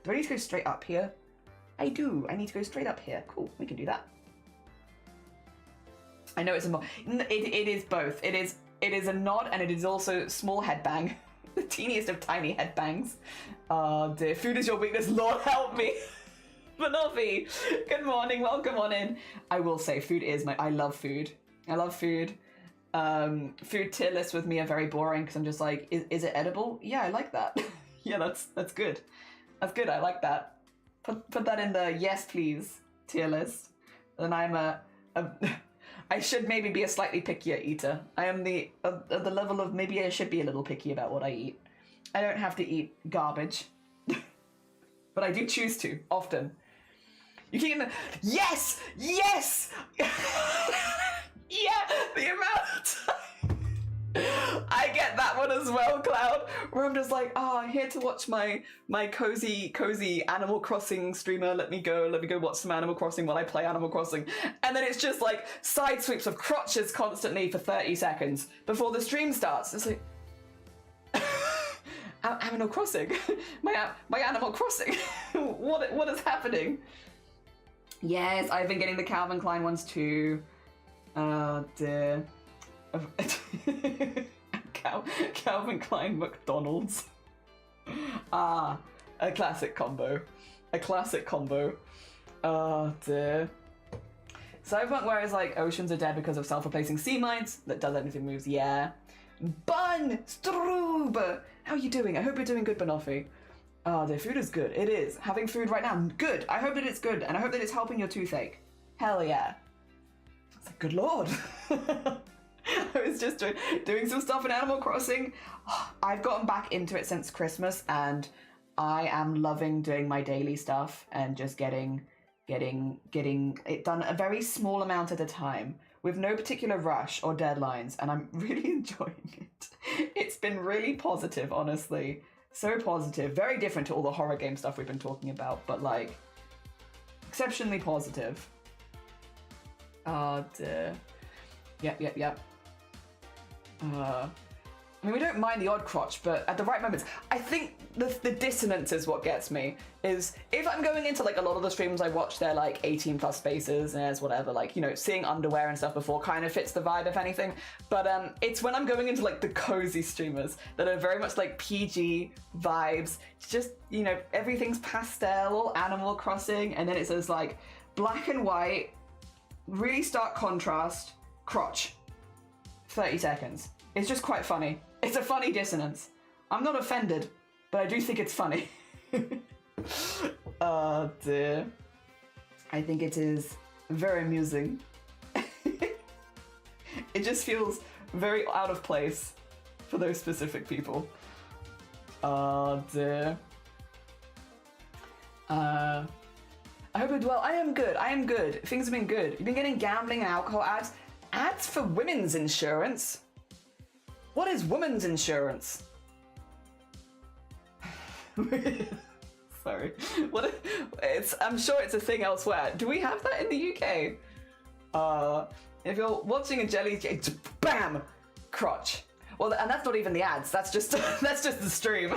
Do I need to go straight up here? I do. I need to go straight up here. Cool, we can do that. I know it's a it is both. It is a nod and it is also small headbang. The teeniest of tiny headbangs. Oh dear, food is your weakness. Lord help me. Manofi, good morning, welcome on in. I will say food is I love food. I love food. Food tier lists with me are very boring because I'm just like, is it edible? Yeah, I like that. Yeah, that's good. That's good, I like that. Put that in the yes please tier list. Then I'm I should maybe be a slightly pickier eater. I am the level of maybe I should be a little picky about what I eat. I don't have to eat garbage. But I do choose to, often. You keep yes! Yes! Yeah, the amount of time. I get that one as well, Cloud, where I'm just like, I'm here to watch my cozy Animal Crossing streamer. Let me go watch some Animal Crossing while I play Animal Crossing. And then it's just like side sweeps of crotches constantly for 30 seconds before the stream starts. It's like, Animal Crossing, my Animal Crossing. What is happening? Yes, I've been getting the Calvin Klein ones too. Oh dear. Calvin Klein McDonald's. A classic combo. A classic combo. Oh dear. Cyberpunk where it's like oceans are dead because of self-replacing sea mines that does anything moves, yeah. Bun! Stroob! How are you doing? I hope you're doing good, Banoffee. Oh, the food is good. It is. Having food right now, good. I hope that it's good, and I hope that it's helping your toothache. Hell yeah. It's like, good lord. I was just doing some stuff in Animal Crossing. I've gotten back into it since Christmas, and I am loving doing my daily stuff and just getting it done a very small amount at a time with no particular rush or deadlines, and I'm really enjoying it. It's been really positive, honestly. So positive. Very different to all the horror game stuff we've been talking about, but like exceptionally positive. Oh dear. Yep. I mean, we don't mind the odd crotch, but at the right moments, I think the dissonance is what gets me. Is if I'm going into like a lot of the streams I watch, they're like 18 plus spaces and it's whatever, like, you know, seeing underwear and stuff before kind of fits the vibe, if anything. But it's when I'm going into like the cozy streamers that are very much like PG vibes. It's just, you know, everything's pastel, all Animal Crossing, and then it says like black and white, really stark contrast, crotch, 30 seconds. It's just quite funny. It's a funny dissonance. I'm not offended, but I do think it's funny. Oh dear. I think it is very amusing. It just feels very out of place for those specific people. Oh dear. I hope you're well. I am good. Things have been good. You've been getting gambling and alcohol ads. Ads for women's insurance? What is women's insurance? Sorry. I'm sure it's a thing elsewhere. Do we have that in the UK? If you're watching a jelly, bam, crotch. Well, and that's not even the ads. That's just that's just the stream.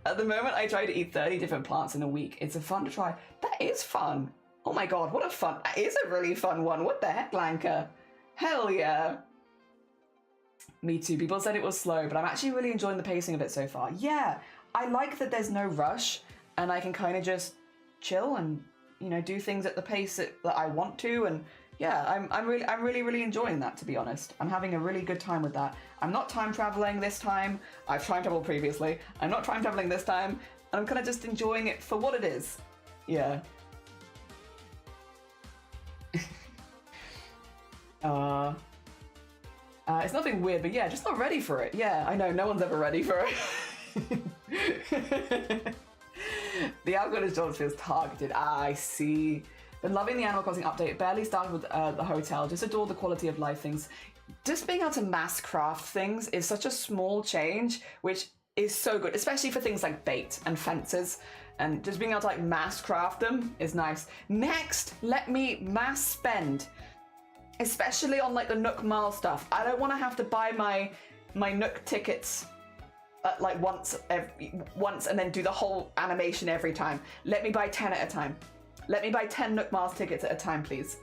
At the moment, I try to eat 30 different plants in a week. It's a fun to try. That is fun. Oh my god, what a fun! That is a really fun one. What the heck, Lanka? Hell yeah. Me too. People said it was slow, but I'm actually really enjoying the pacing of it so far. Yeah, I like that there's no rush, and I can kind of just chill and, you know, do things at the pace that I want to. And yeah, I'm really enjoying that, to be honest. I'm having a really good time with that. I'm not time traveling this time. I've time traveled previously. I'm not time traveling this time, and I'm kind of just enjoying it for what it is. Yeah. It's nothing weird, but yeah, just not ready for it. Yeah, I know, no one's ever ready for it. The algorithm just feels targeted. I see. Been loving the Animal Crossing update. Barely started with the hotel. Just adore the quality of life things. Just being able to mass craft things is such a small change, which is so good, especially for things like bait and fences. And just being able to like mass craft them is nice. Next, let me mass spend. Especially on like the Nook Mile stuff. I don't want to have to buy my Nook tickets like once and then do the whole animation every time. Let me buy 10 at a time. Let me buy 10 Nook Mars tickets at a time, please.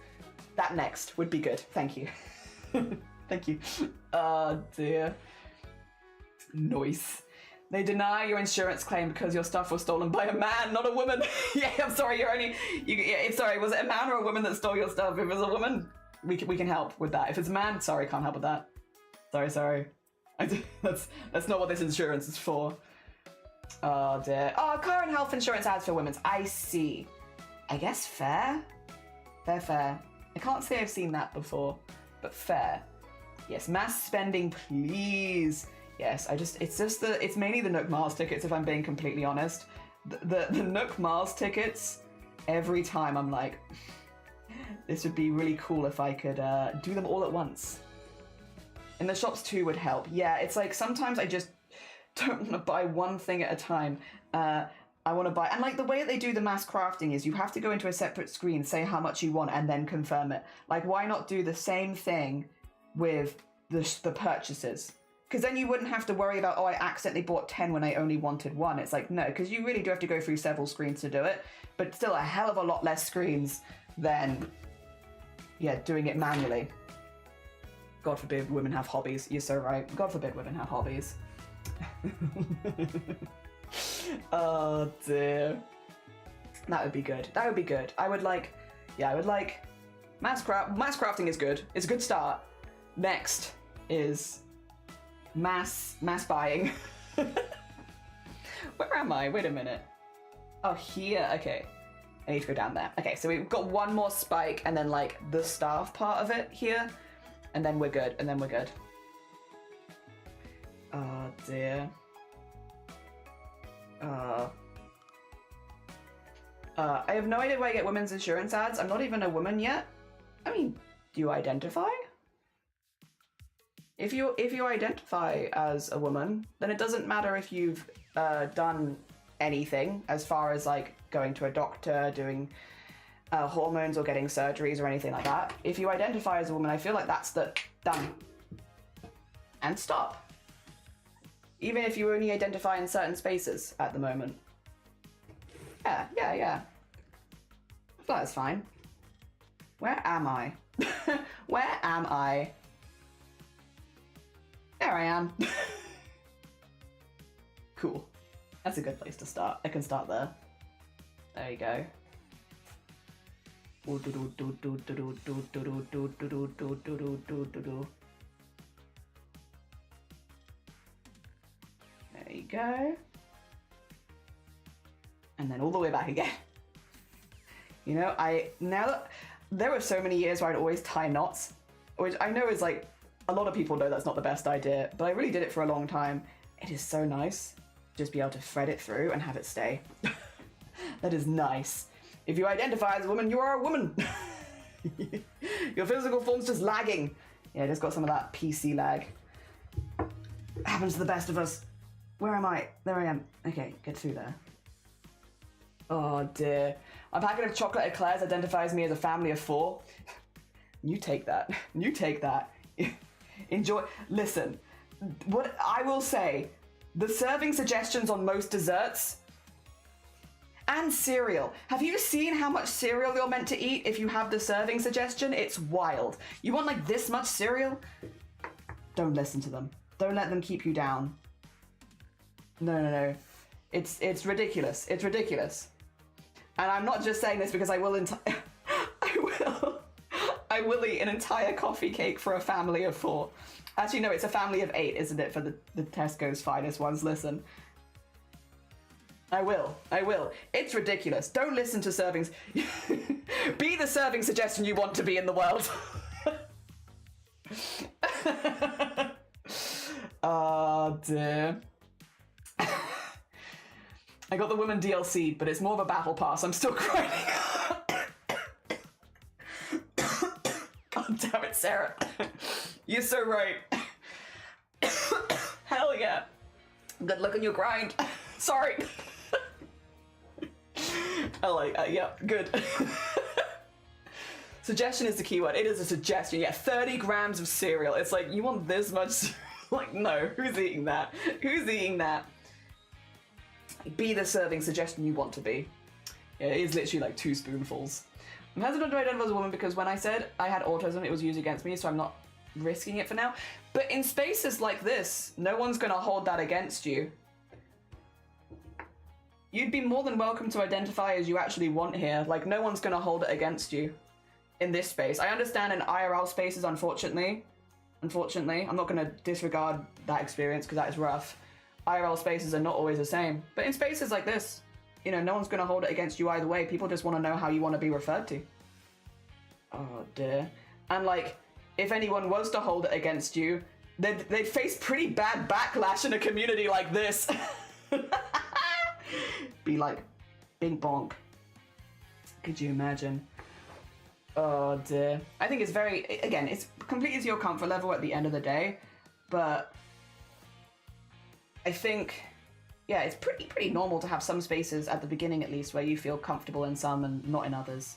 That next would be good. Thank you. Thank you. Oh dear. Noise. They deny your insurance claim because your stuff was stolen by a man, not a woman. Yeah, I'm sorry. Sorry. Was it a man or a woman that stole your stuff? If it was a woman, we can help with that. If it's a man, sorry, can't help with that. Sorry. That's not what this insurance is for. Oh dear. Oh, car and health insurance ads for women's. I see. I guess fair. Fair. I can't say I've seen that before, but fair. Yes, mass spending, please. Yes, it's mainly the Nook Mars tickets, if I'm being completely honest. The Nook Mars tickets, every time I'm like, this would be really cool if I could do them all at once. And the shops too would help. Yeah, it's like sometimes I just don't want to buy one thing at a time. I want to buy, and like the way that they do the mass crafting is you have to go into a separate screen, say how much you want, and then confirm it. Like, why not do the same thing with the purchases? Because then you wouldn't have to worry about, oh, I accidentally bought 10 when I only wanted 1. It's like, no, because you really do have to go through several screens to do it, but still a hell of a lot less screens than, yeah, doing it manually. God forbid women have hobbies. You're so right. God forbid women have hobbies. Oh dear. That would be good. I would like mass crafting is good. It's a good start. Next is mass buying. Where am I? Wait a minute. Oh, here. Okay. I need to go down there. Okay, so we've got one more spike and then like the staff part of it here. And then we're good. Oh dear. I have no idea why I get women's insurance ads. I'm not even a woman yet. I mean, do you identify? If you identify as a woman, then it doesn't matter if you've done anything as far as like going to a doctor, doing hormones or getting surgeries or anything like that. If you identify as a woman, I feel like that's done. And stop. Even if you only identify in certain spaces at the moment. Yeah. I feel that's fine. Where am I? Where am I? There I am. Cool. That's a good place to start. I can start there. There you go. There you go. And then all the way back again. You know, there were so many years where I'd always tie knots, which I know is like, a lot of people know that's not the best idea, but I really did it for a long time. It is so nice just be able to thread it through and have it stay. That is nice. If you identify as a woman, you are a woman. Your physical form's just lagging. Yeah, just got some of that PC lag. Happens to the best of us. Where am I? There I am. Okay, get through there. Oh dear. A packet of chocolate eclairs identifies me as a family of 4. You take that. You take that. Enjoy. Listen, what I will say, the serving suggestions on most desserts and cereal. Have you seen how much cereal you're meant to eat if you have the serving suggestion? It's wild. You want like this much cereal? Don't listen to them. Don't let them keep you down. No. It's ridiculous. It's ridiculous. And I'm not just saying this because I will I will eat an entire coffee cake for a family of 4. Actually, no, it's a family of 8, isn't it, for the Tesco's finest ones? Listen. I will. It's ridiculous. Don't listen to servings. Be the serving suggestion you want to be in the world. Oh, dear. I got the woman DLC, but it's more of a battle pass. I'm still crying. God damn it, Sarah. You're so right. Hell yeah. Good luck on your grind. Sorry. I like, yeah, good. Suggestion is the key word. It is a suggestion. Yeah, 30 grams of cereal. It's like, you want this much cereal? Like, no, who's eating that? Who's eating that? Be the serving suggestion you want to be. Yeah, it is literally like 2 spoonfuls. I'm hesitant to identify as a woman because when I said I had autism, it was used against me, so I'm not risking it for now. But in spaces like this, no one's gonna hold that against you. You'd be more than welcome to identify as you actually want here. Like, no one's gonna hold it against you in this space. I understand in IRL spaces, unfortunately, I'm not gonna disregard that experience because that is rough. IRL spaces are not always the same. But in spaces like this, you know, no one's gonna hold it against you either way. People just wanna know how you wanna be referred to. Oh dear. And like, if anyone was to hold it against you, they'd face pretty bad backlash in a community like this. Be like, bing bonk. Could you imagine? Oh dear. I think it's very, again, it's completely to your comfort level at the end of the day, but I think, yeah, it's pretty normal to have some spaces at the beginning at least where you feel comfortable in some and not in others.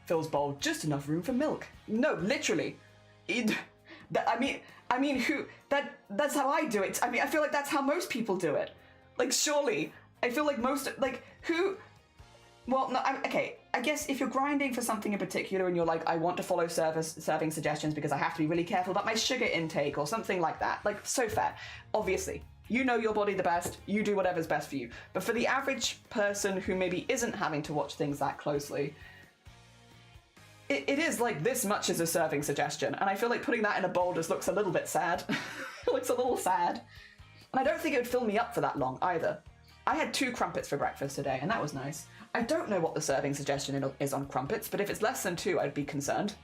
Phil's bowl, just enough room for milk. No, literally. I mean, who? That's how I do it. I mean, I feel like that's how most people do it. Like, surely, I feel like who? Well, no, okay. I guess if you're grinding for something in particular and you're like, I want to follow serving suggestions because I have to be really careful about my sugar intake or something like that. Like, so fair. Obviously, you know your body the best. You do whatever's best for you. But for the average person who maybe isn't having to watch things that closely, it is like this much as a serving suggestion, and I feel like putting that in a bowl just looks a little bit sad. It looks a little sad. And I don't think it would fill me up for that long either. I had 2 crumpets for breakfast today, and that was nice. I don't know what the serving suggestion is on crumpets, but if it's less than 2, I'd be concerned.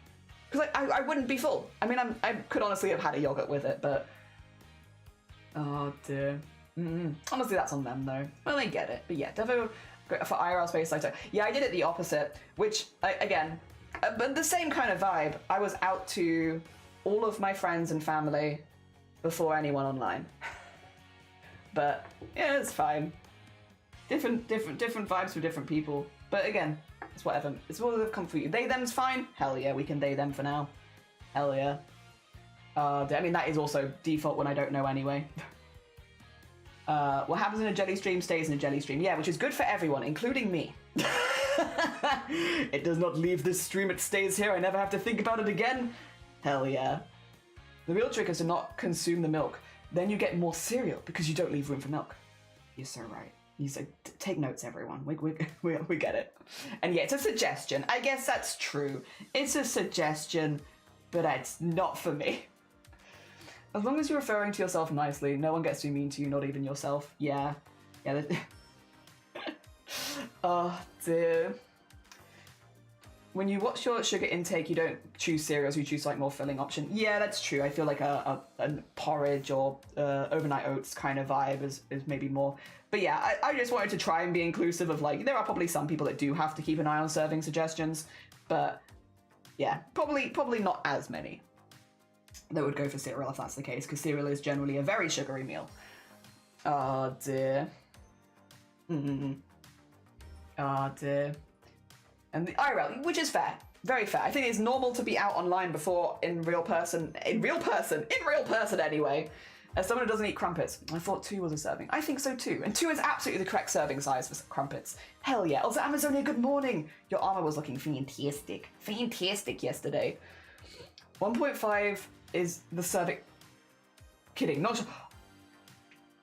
Because I wouldn't be full. I mean, I could honestly have had a yogurt with it, but... Oh dear. Honestly, that's on them though. Well, they get it. But yeah, Devo for IRL space like so. Yeah, I did it the opposite, which, again... but the same kind of vibe. I was out to all of my friends and family before anyone online. But yeah, it's fine. Different vibes for different people. But again, it's whatever. It's what they've come for you. They them's fine. Hell yeah, we can they them for now. Hell yeah. I mean that is also default when I don't know anyway. What happens in a jelly stream stays in a jelly stream. Yeah, which is good for everyone, including me. It does not leave this stream, it stays here. I never have to think about it again. Hell yeah. The real trick is to not consume the milk. Then you get more cereal because you don't leave room for milk. You're so right. You say, take notes, everyone. We get it. And yeah, it's a suggestion. I guess that's true. It's a suggestion, but it's not for me. As long as you're referring to yourself nicely, no one gets too mean to you, not even yourself. Yeah. Yeah. Oh dear. When you watch your sugar intake, you don't choose cereals, you choose like more filling option. Yeah, that's true. I feel like a porridge or overnight oats kind of vibe is maybe more. But yeah, I just wanted to try and be inclusive of like, there are probably some people that do have to keep an eye on serving suggestions, but yeah, probably not as many that would go for cereal if that's the case, because cereal is generally a very sugary meal. Oh dear. Oh dear. And the IRL, which is fair, very fair. I think it's normal to be out online before in real person anyway. As someone who doesn't eat crumpets, I thought 2 was a serving. I think so too. And 2 is absolutely the correct serving size for crumpets. Hell yeah. Also, Amazonia, good morning. Your armor was looking fantastic. Fantastic yesterday. 1.5 is the serving. Kidding, not sure.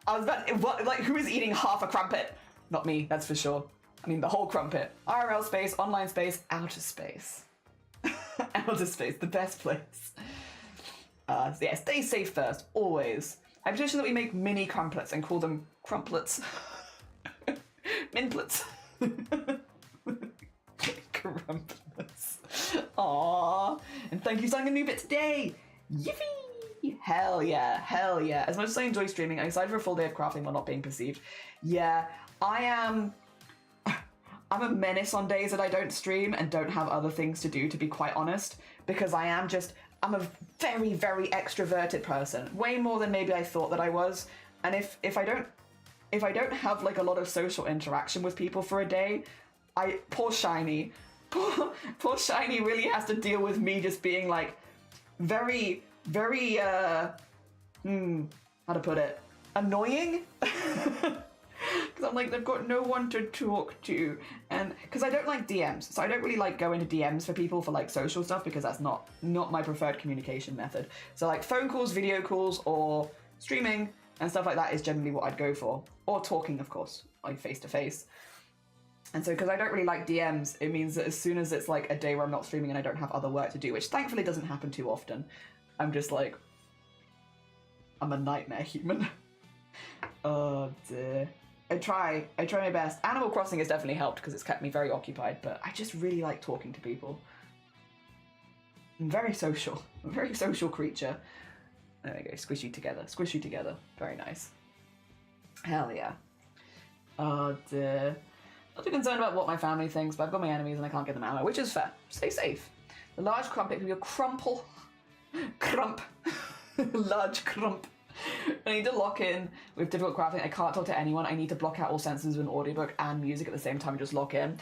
I was about, what, like, who is eating half a crumpet? Not me, that's for sure. I mean, the whole crumpet. IRL space, online space, outer space. Outer space, the best place. So yeah, stay safe first, always. I petition that we make mini crumplets and call them crumplets. Minplets. Crumplets. Aww. And thank you for starting a new bit today. Yippee! Hell yeah, hell yeah. As much as I enjoy streaming, I'm excited for a full day of crafting while not being perceived. Yeah, I'm a menace on days that I don't stream and don't have other things to do, to be quite honest, because I'm a very, very extroverted person, way more than maybe I thought that I was. And if I don't have like a lot of social interaction with people for a day, poor Shiny really has to deal with me just being like, very, very, how to put it, annoying. Because I'm like, they've got no one to talk to, and because I don't like DMs, so I don't really like going to DMs for people for like social stuff, because that's not my preferred communication method. So like phone calls, video calls, or streaming and stuff like that is generally what I'd go for, or talking, of course, like face to face. And so because I don't really like DMs, it means that as soon as it's like a day where I'm not streaming and I don't have other work to do, which thankfully doesn't happen too often, I'm just like, I'm a nightmare human. Oh dear. I try my best. Animal Crossing has definitely helped because it's kept me very occupied, but I just really like talking to people. I'm very social. I'm a very social creature. There we go, squish you together. Very nice. Hell yeah. Oh dear. Not too concerned about what my family thinks, but I've got my enemies and I can't get them ammo, which is fair. Stay safe. The large crumpet could be a crumple. Crump. Large crump. I need to lock in with difficult crafting. I can't talk to anyone. I need to block out all senses of an audiobook and music at the same time and just lock in.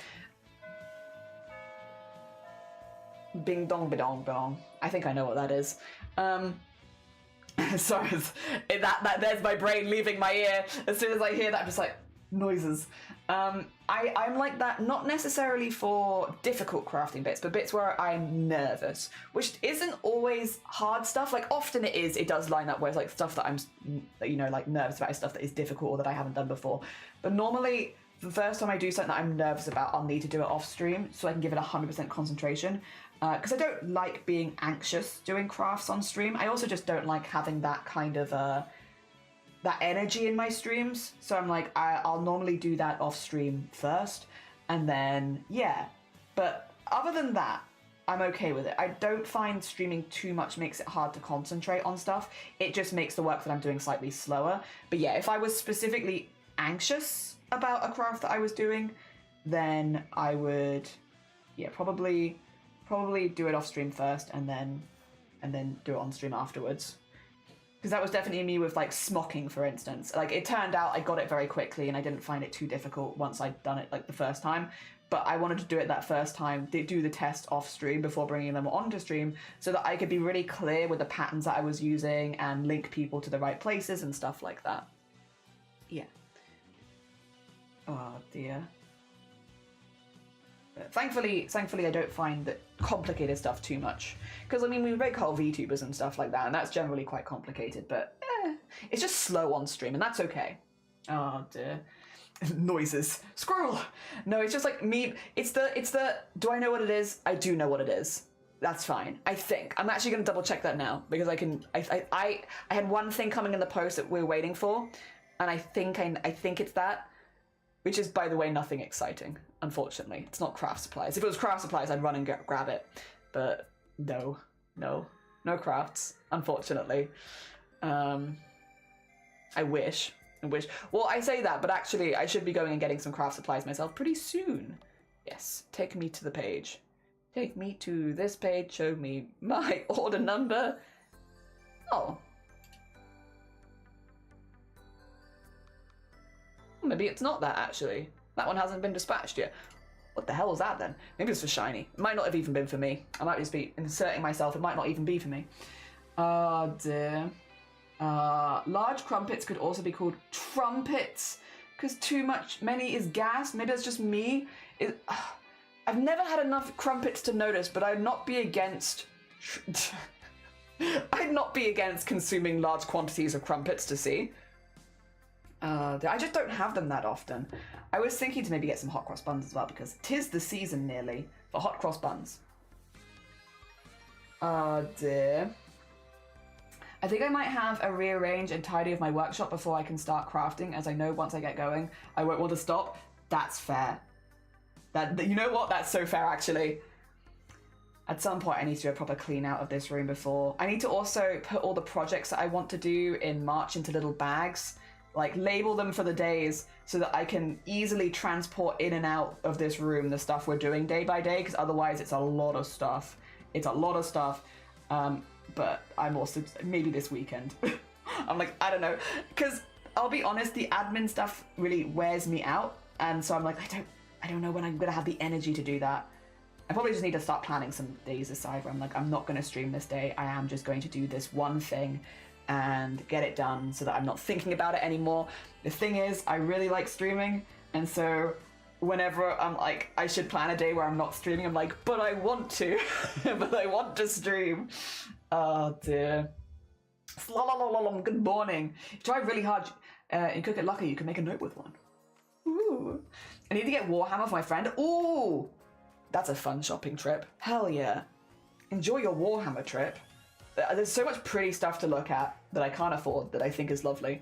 Bing dong bidong bong. I think I know what that is. Sorry, there's my brain leaving my ear. As soon as I hear that, I'm just like, noises. I'm like that, not necessarily for difficult crafting bits, but bits where I'm nervous, which isn't always hard stuff. Like often it does line up where it's like stuff that I'm, you know, like nervous about is stuff that is difficult or that I haven't done before. But normally the first time I do something that I'm nervous about, I'll need to do it off stream so I can give it 100% concentration. Because I don't like being anxious doing crafts on stream. I also just don't like having that kind of that energy in my streams. So I'm like, I'll normally do that off stream first, and then, yeah. But other than that, I'm okay with it. I don't find streaming too much makes it hard to concentrate on stuff. It just makes the work that I'm doing slightly slower. But yeah, if I was specifically anxious about a craft that I was doing, then I would, yeah, probably do it off stream first and then do it on stream afterwards. Because that was definitely me with like smocking, for instance. Like it turned out I got it very quickly and I didn't find it too difficult once I'd done it like the first time. But I wanted to do it that first time, do the test off stream before bringing them onto stream so that I could be really clear with the patterns that I was using and link people to the right places and stuff like that. Yeah. Oh dear. But thankfully I don't find that complicated stuff too much. Because I mean, we make whole VTubers and stuff like that, and that's generally quite complicated, but it's just slow on stream, and that's okay. Oh dear. Noises. Squirrel! No, it's just like me, it's the, do I know what it is? I do know what it is. That's fine, I think. I'm actually gonna double check that now, because I had one thing coming in the post that we were waiting for, and I think it's that. Which is, by the way, nothing exciting, unfortunately. It's not craft supplies. If it was craft supplies, I'd run and grab it. But no crafts, unfortunately. I wish. Well, I say that, but actually, I should be going and getting some craft supplies myself pretty soon. Yes, take me to the page. Take me to this page, show me my order number. Oh. Maybe it's not that, actually. That one hasn't been dispatched yet. What the hell was that, then? Maybe it's for shiny. It might not have even been for me. I might just be inserting myself. It might not even be for me. Oh, dear. Large crumpets could also be called trumpets, because many is gas. Maybe it's just me. I've never had enough crumpets to notice, but I'd not be against... I'd not be against consuming large quantities of crumpets to see. I just don't have them that often. I was thinking to maybe get some hot cross buns as well, because 'tis the season nearly for hot cross buns. Oh dear. I think I might have a rearrange and tidy of my workshop before I can start crafting, as I know once I get going, I won't want to stop. That's fair. You know what? That's so fair, actually. At some point, I need to do a proper clean out of this room before. I need to also put all the projects that I want to do in March into little bags. Like, label them for the days so that I can easily transport in and out of this room the stuff we're doing day by day, because otherwise it's a lot of stuff. It's a lot of stuff. But I'm also, maybe this weekend. I'm like, I don't know. Because I'll be honest, the admin stuff really wears me out. And so I'm like, I don't know when I'm going to have the energy to do that. I probably just need to start planning some days aside where I'm like, I'm not going to stream this day. I am just going to do this one thing and get it done so that I'm not thinking about it anymore. The thing is, I really like streaming, and so whenever I'm like, I should plan a day where I'm not streaming, I'm like, but I want to. But I want to stream. Oh dear. Good morning. You try really hard, you could get lucky, you can make a note with one. Ooh. I need to get Warhammer for my friend. Ooh, that's a fun shopping trip. Hell yeah. Enjoy your Warhammer trip. There's so much pretty stuff to look at that I can't afford that I think is lovely.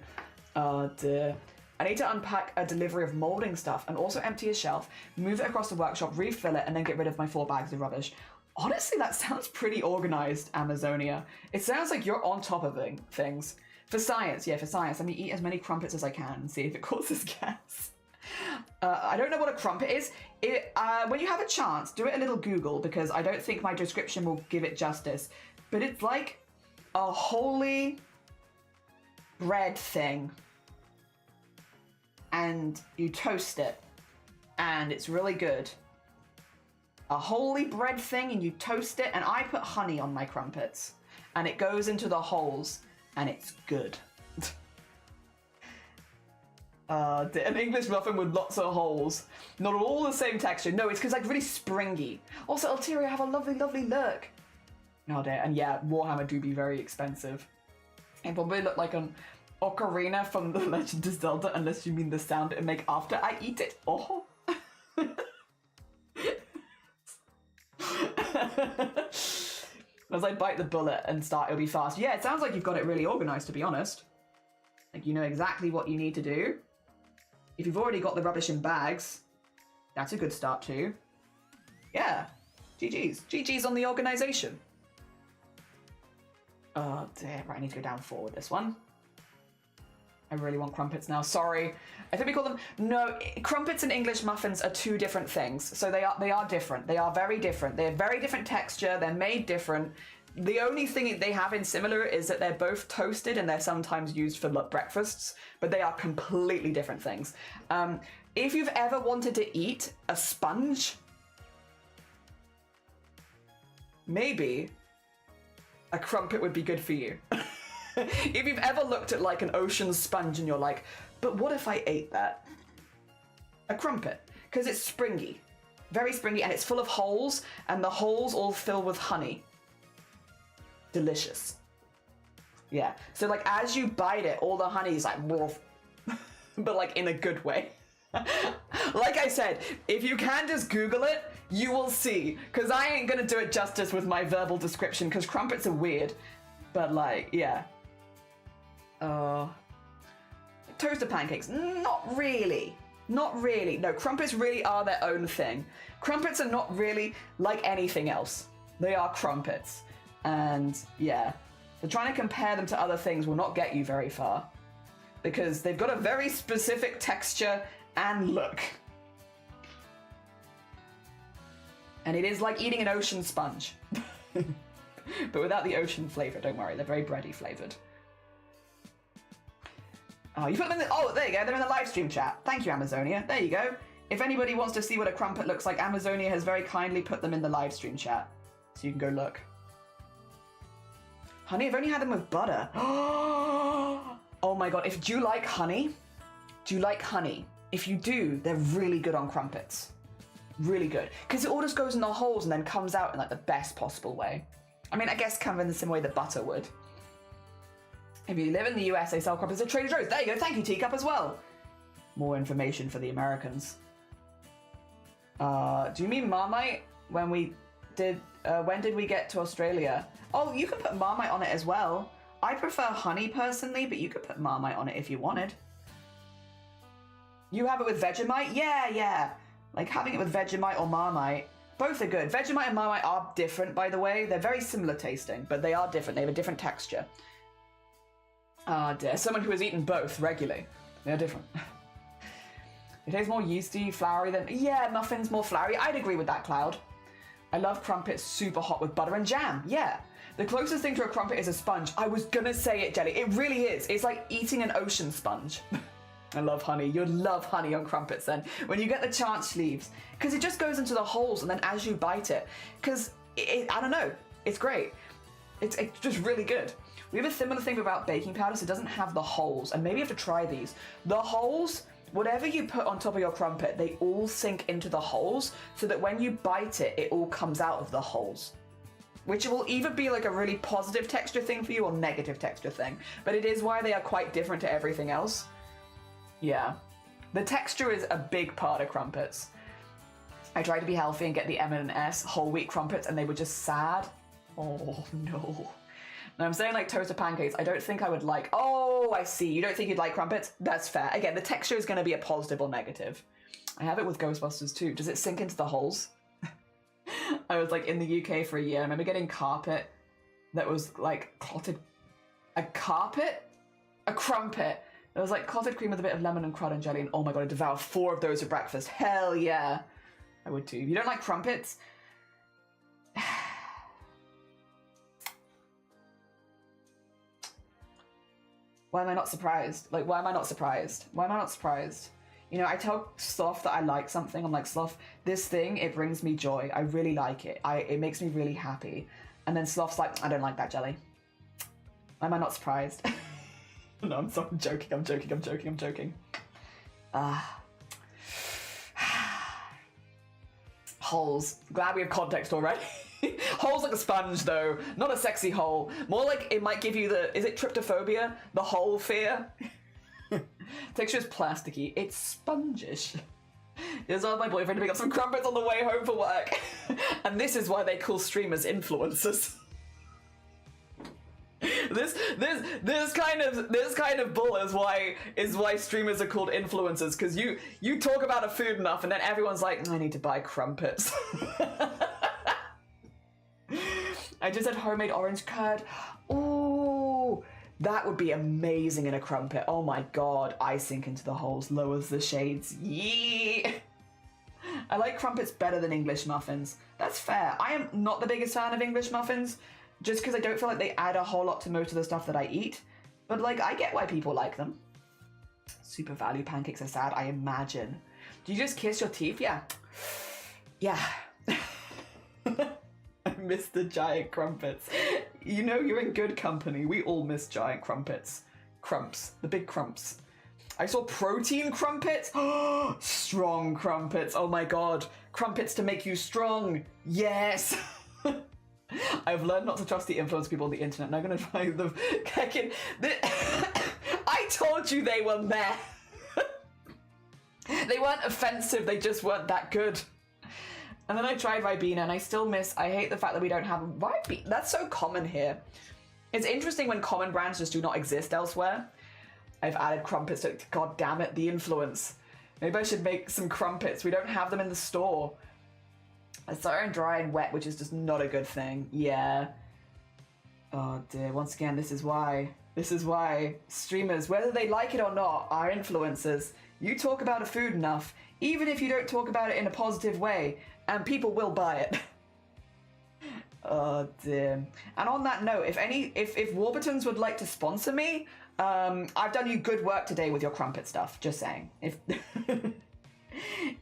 Oh dear. I need to unpack a delivery of molding stuff and also empty a shelf, move it across the workshop, refill it, and then get rid of my 4 bags of rubbish. Honestly, that sounds pretty organized, Amazonia. It sounds like you're on top of things. For science, yeah, for science, let me eat as many crumpets as I can and see if it causes gas. I don't know what a crumpet is. When you have a chance, do it a little Google, because I don't think my description will give it justice. But it's like a holy bread thing. And you toast it. And it's really good. A holy bread thing, and you toast it, and I put honey on my crumpets. And it goes into the holes, and it's good. An English muffin with lots of holes. Not all the same texture. No, it's because like really springy. Also, Ulterior have a lovely, lovely look. Oh dear, and yeah, Warhammer do be very expensive. It probably look like an ocarina from The Legend of Zelda, unless you mean the sound it make after I eat it. Oh. As I bite the bullet and start, it'll be fast. Yeah, it sounds like you've got it really organized, to be honest. Like, you know exactly what you need to do. If you've already got the rubbish in bags, that's a good start too. Yeah, GG's. GG's on the organization. Oh dear, right, I need to go down 4 with this one. I really want crumpets now, sorry. I think we call them, no, crumpets and English muffins are 2 different things. So they are different. They are very different. They have very different texture. They're made different. The only thing they have in similar is that they're both toasted and they're sometimes used for breakfasts, but they are completely different things. If you've ever wanted to eat a sponge, maybe a crumpet would be good for you. If you've ever looked at like an ocean sponge and you're like, but what if I ate that? A crumpet, because it's springy, very springy, and it's full of holes, and the holes all fill with honey. Delicious. Yeah, so like as you bite it, all the honey is like, woof, but like in a good way. Like I said, if you can just Google it, you will see, because I ain't gonna do it justice with my verbal description, because crumpets are weird, but like, yeah. Toaster pancakes, not really. Not really. No, crumpets really are their own thing. Crumpets are not really like anything else. They are crumpets. And yeah, so trying to compare them to other things will not get you very far, because they've got a very specific texture and look. And it is like eating an ocean sponge. But without the ocean flavor, don't worry, they're very bready flavored. Oh, you put them in the, oh, there you go, they're in the live stream chat. Thank you, Amazonia. There you go. If anybody wants to see what a crumpet looks like, Amazonia has very kindly put them in the live stream chat. So you can go look. Honey, I've only had them with butter. Oh my god, do you like honey? Do you like honey? If you do, they're really good on crumpets. Really good. Because it all just goes in the holes and then comes out in like the best possible way. I mean, I guess kind of in the same way that butter would. If you live in the US, they sell crumpets at Trader Joe's. There you go, thank you, Teacup, as well. More information for the Americans. Do you mean Marmite? When did we get to Australia? Oh, you can put Marmite on it as well. I prefer honey personally, but you could put Marmite on it if you wanted. You have it with Vegemite? Yeah. Like having it with Vegemite or Marmite. Both are good. Vegemite and Marmite are different, by the way. They're very similar tasting, but they are different. They have a different texture. Ah, dear. Someone who has eaten both regularly. They're different. It tastes more yeasty, floury than... Yeah, muffins more floury. I'd agree with that, Cloud. I love crumpets super hot with butter and jam. Yeah. The closest thing to a crumpet is a sponge. I was gonna say it, Jelly. It really is. It's like eating an ocean sponge. I love honey. You'd love honey on crumpets then. When you get the charge sleeves, because it just goes into the holes and then as you bite it, because I don't know, it's great. It's just really good. We have a similar thing about baking powder, so it doesn't have the holes, and maybe you have to try these. The holes, whatever you put on top of your crumpet, they all sink into the holes, so that when you bite it, it all comes out of the holes. Which will either be like a really positive texture thing for you or negative texture thing. But it is why they are quite different to everything else. Yeah. The texture is a big part of crumpets. I tried to be healthy and get the M&S whole wheat crumpets and they were just sad. Oh no. Now I'm saying like toasted pancakes, I don't think I would like, oh I see, you don't think you'd like crumpets? That's fair. Again, the texture is going to be a positive or negative. I have it with Ghostbusters too. Does it sink into the holes? I was like in the UK for a year. I remember getting carpet that was like clotted. A carpet? A crumpet. It was like clotted cream with a bit of lemon and crud and jelly. And oh my god, I devoured 4 of those for breakfast. Hell yeah. I would too. You don't like crumpets? Why am I not surprised? Like, why am I not surprised? Why am I not surprised? You know, I tell Sloth that I like something. I'm like, Sloth, this thing, it brings me joy. I really like it. It makes me really happy. And then Sloth's like, I don't like that jelly. Why am I not surprised? No, I'm joking. Holes. Glad we have context already. Holes like a sponge though. Not a sexy hole. More like it might give you the, is it tryptophobia? The hole fear? Texture is plasticky. It's spongish. Here's my boyfriend to pick up some crumpets on the way home from work. And this is why they call streamers influencers. This kind of bull is why streamers are called influencers, because you talk about a food enough and then everyone's like, I need to buy crumpets. I just had homemade orange curd. Ooh, that would be amazing in a crumpet. Oh my god, I sink into the holes, lowers the shades. Yee! I like crumpets better than English muffins. That's fair. I am not the biggest fan of English muffins, just because I don't feel like they add a whole lot to most of the stuff that I eat. But like, I get why people like them. Super value pancakes are sad, I imagine. Do you just kiss your teeth? Yeah. Yeah. I miss the giant crumpets. You know, you're in good company. We all miss giant crumpets. Crumps. The big crumps. I saw protein crumpets. Strong crumpets. Oh my god. Crumpets to make you strong. Yes. I've learned not to trust the influence people on the internet. I'm going to try them. I told you they were meh. They weren't offensive. They just weren't that good. And then I tried Ribena and I still miss, I hate the fact that we don't have Ribena. That's so common here. It's interesting when common brands just do not exist elsewhere. I've added crumpets to, god damn it, the influence. Maybe I should make some crumpets. We don't have them in the store. It's so dry and wet, which is just not a good thing. Yeah. Oh dear, once again, this is why streamers, whether they like it or not, are influencers. You talk about a food enough, even if you don't talk about it in a positive way, and people will buy it. Oh dear. And on that note, if Warburton's would like to sponsor me, I've done you good work today with your crumpet stuff, just saying.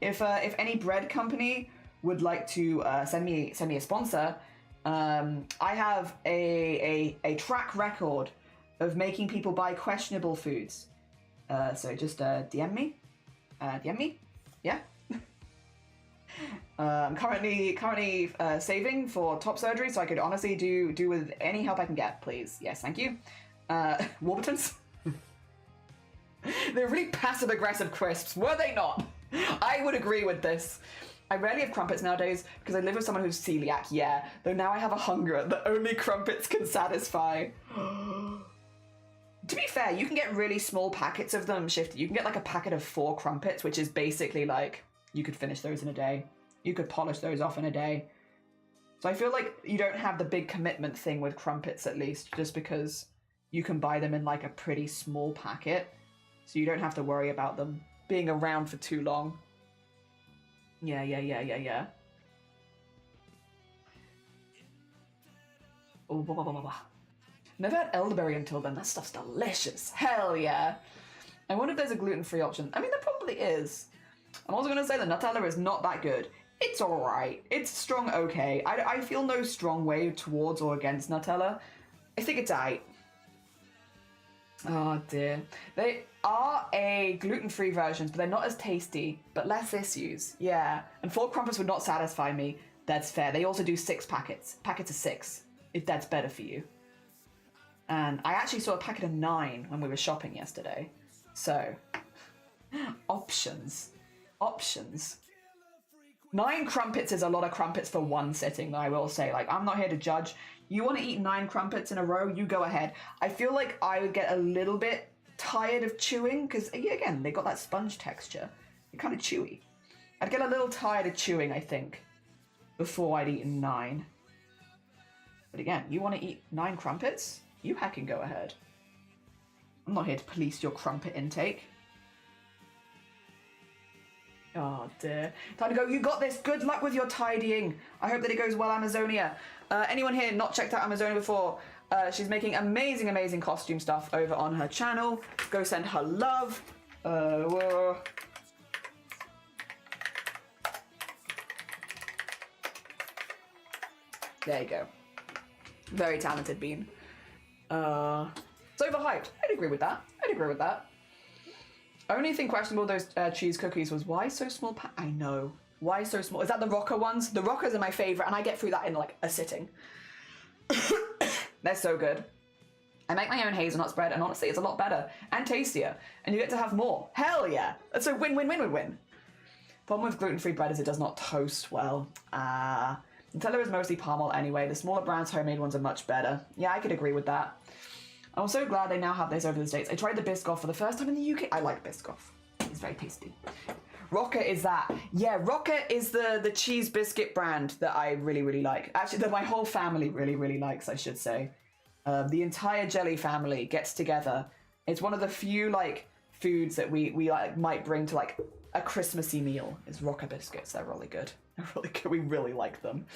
If any bread company would like to send me a sponsor, I have a track record of making people buy questionable foods. So just DM me. Yeah. I'm currently saving for top surgery, so I could honestly do with any help I can get, please. Yes, thank you. Warburtons. They're really passive-aggressive crisps, were they not? I would agree with this. I rarely have crumpets nowadays because I live with someone who's celiac, yeah. Though now I have a hunger that only crumpets can satisfy. To be fair, you can get really small packets of them shifted. You can get like a packet of 4 crumpets, which is basically like, you could finish those in a day. You could polish those off in a day. So I feel like you don't have the big commitment thing with crumpets, at least, just because you can buy them in like a pretty small packet. So you don't have to worry about them being around for too long. Yeah. Oh, blah, blah, blah, blah. Never had elderberry until then. That stuff's delicious. Hell yeah. I wonder if there's a gluten-free option. I mean, there probably is. I'm also going to say the Nutella is not that good. It's alright. It's strong okay. I feel no strong way towards or against Nutella. I think it's aight. Oh dear. They are a gluten-free versions, but they're not as tasty, but less issues. Yeah. And 4 crumpets would not satisfy me. That's fair. They also do 6 packets. Packets of 6, if that's better for you. And I actually saw a packet of 9 when we were shopping yesterday. So, options. Options. 9 crumpets is a lot of crumpets for one sitting, though, I will say. Like, I'm not here to judge. You want to eat 9 crumpets in a row, you go ahead. I feel like I would get a little bit tired of chewing, because, again, they got that sponge texture. They're kind of chewy. I'd get a little tired of chewing, I think, before I'd eaten 9. But again, you want to eat 9 crumpets? You heckin' go ahead. I'm not here to police your crumpet intake. Oh dear. Time to go. You got this. Good luck with your tidying. I hope that it goes well, Amazonia. Anyone here not checked out Amazonia before? She's making amazing, amazing costume stuff over on her channel. Go send her love. Whoa. There you go. Very talented bean. It's overhyped. I'd agree with that. I'd agree with that. Only thing questionable with those cheese cookies was why so small I know. Why so small? Is that the rocker ones? The rockers are my favorite, and I get through that in like a sitting. They're so good. I make my own hazelnut spread, and honestly, it's a lot better and tastier, and you get to have more. Hell yeah! That's a win-win-win-win-win. Problem with gluten-free bread is it does not toast well. Nutella is mostly palm oil anyway. The smaller brands' homemade ones are much better. Yeah, I could agree with that. I'm so glad they now have this over the States. I tried the Biscoff for the first time in the UK. I like Biscoff. It's very tasty. Rocker is that. Yeah, Rocker is the cheese biscuit brand that I really, really like. Actually, that my whole family really, really likes, I should say. The entire Jelly family gets together. It's one of the few, like, foods that we like, might bring to, like, a Christmassy meal is Rocker biscuits. They're really good. They're really good. We really like them.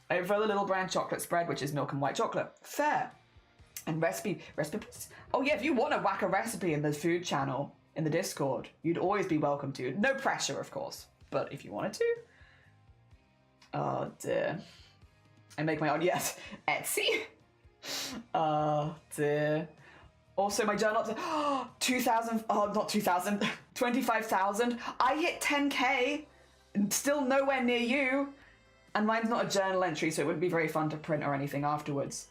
I prefer the little brand chocolate spread, which is milk and white chocolate. Fair. And recipe. Oh yeah, if you want to whack a recipe in the food channel in the Discord, you'd always be welcome to. No pressure, of course, but if you wanted to. Oh dear. I make my own. Yes, Etsy. Oh dear. Also, my journal. 2,000. Oh, not 2,000. 25,000. I hit 10k. Still nowhere near you. And mine's not a journal entry, so it wouldn't be very fun to print or anything afterwards.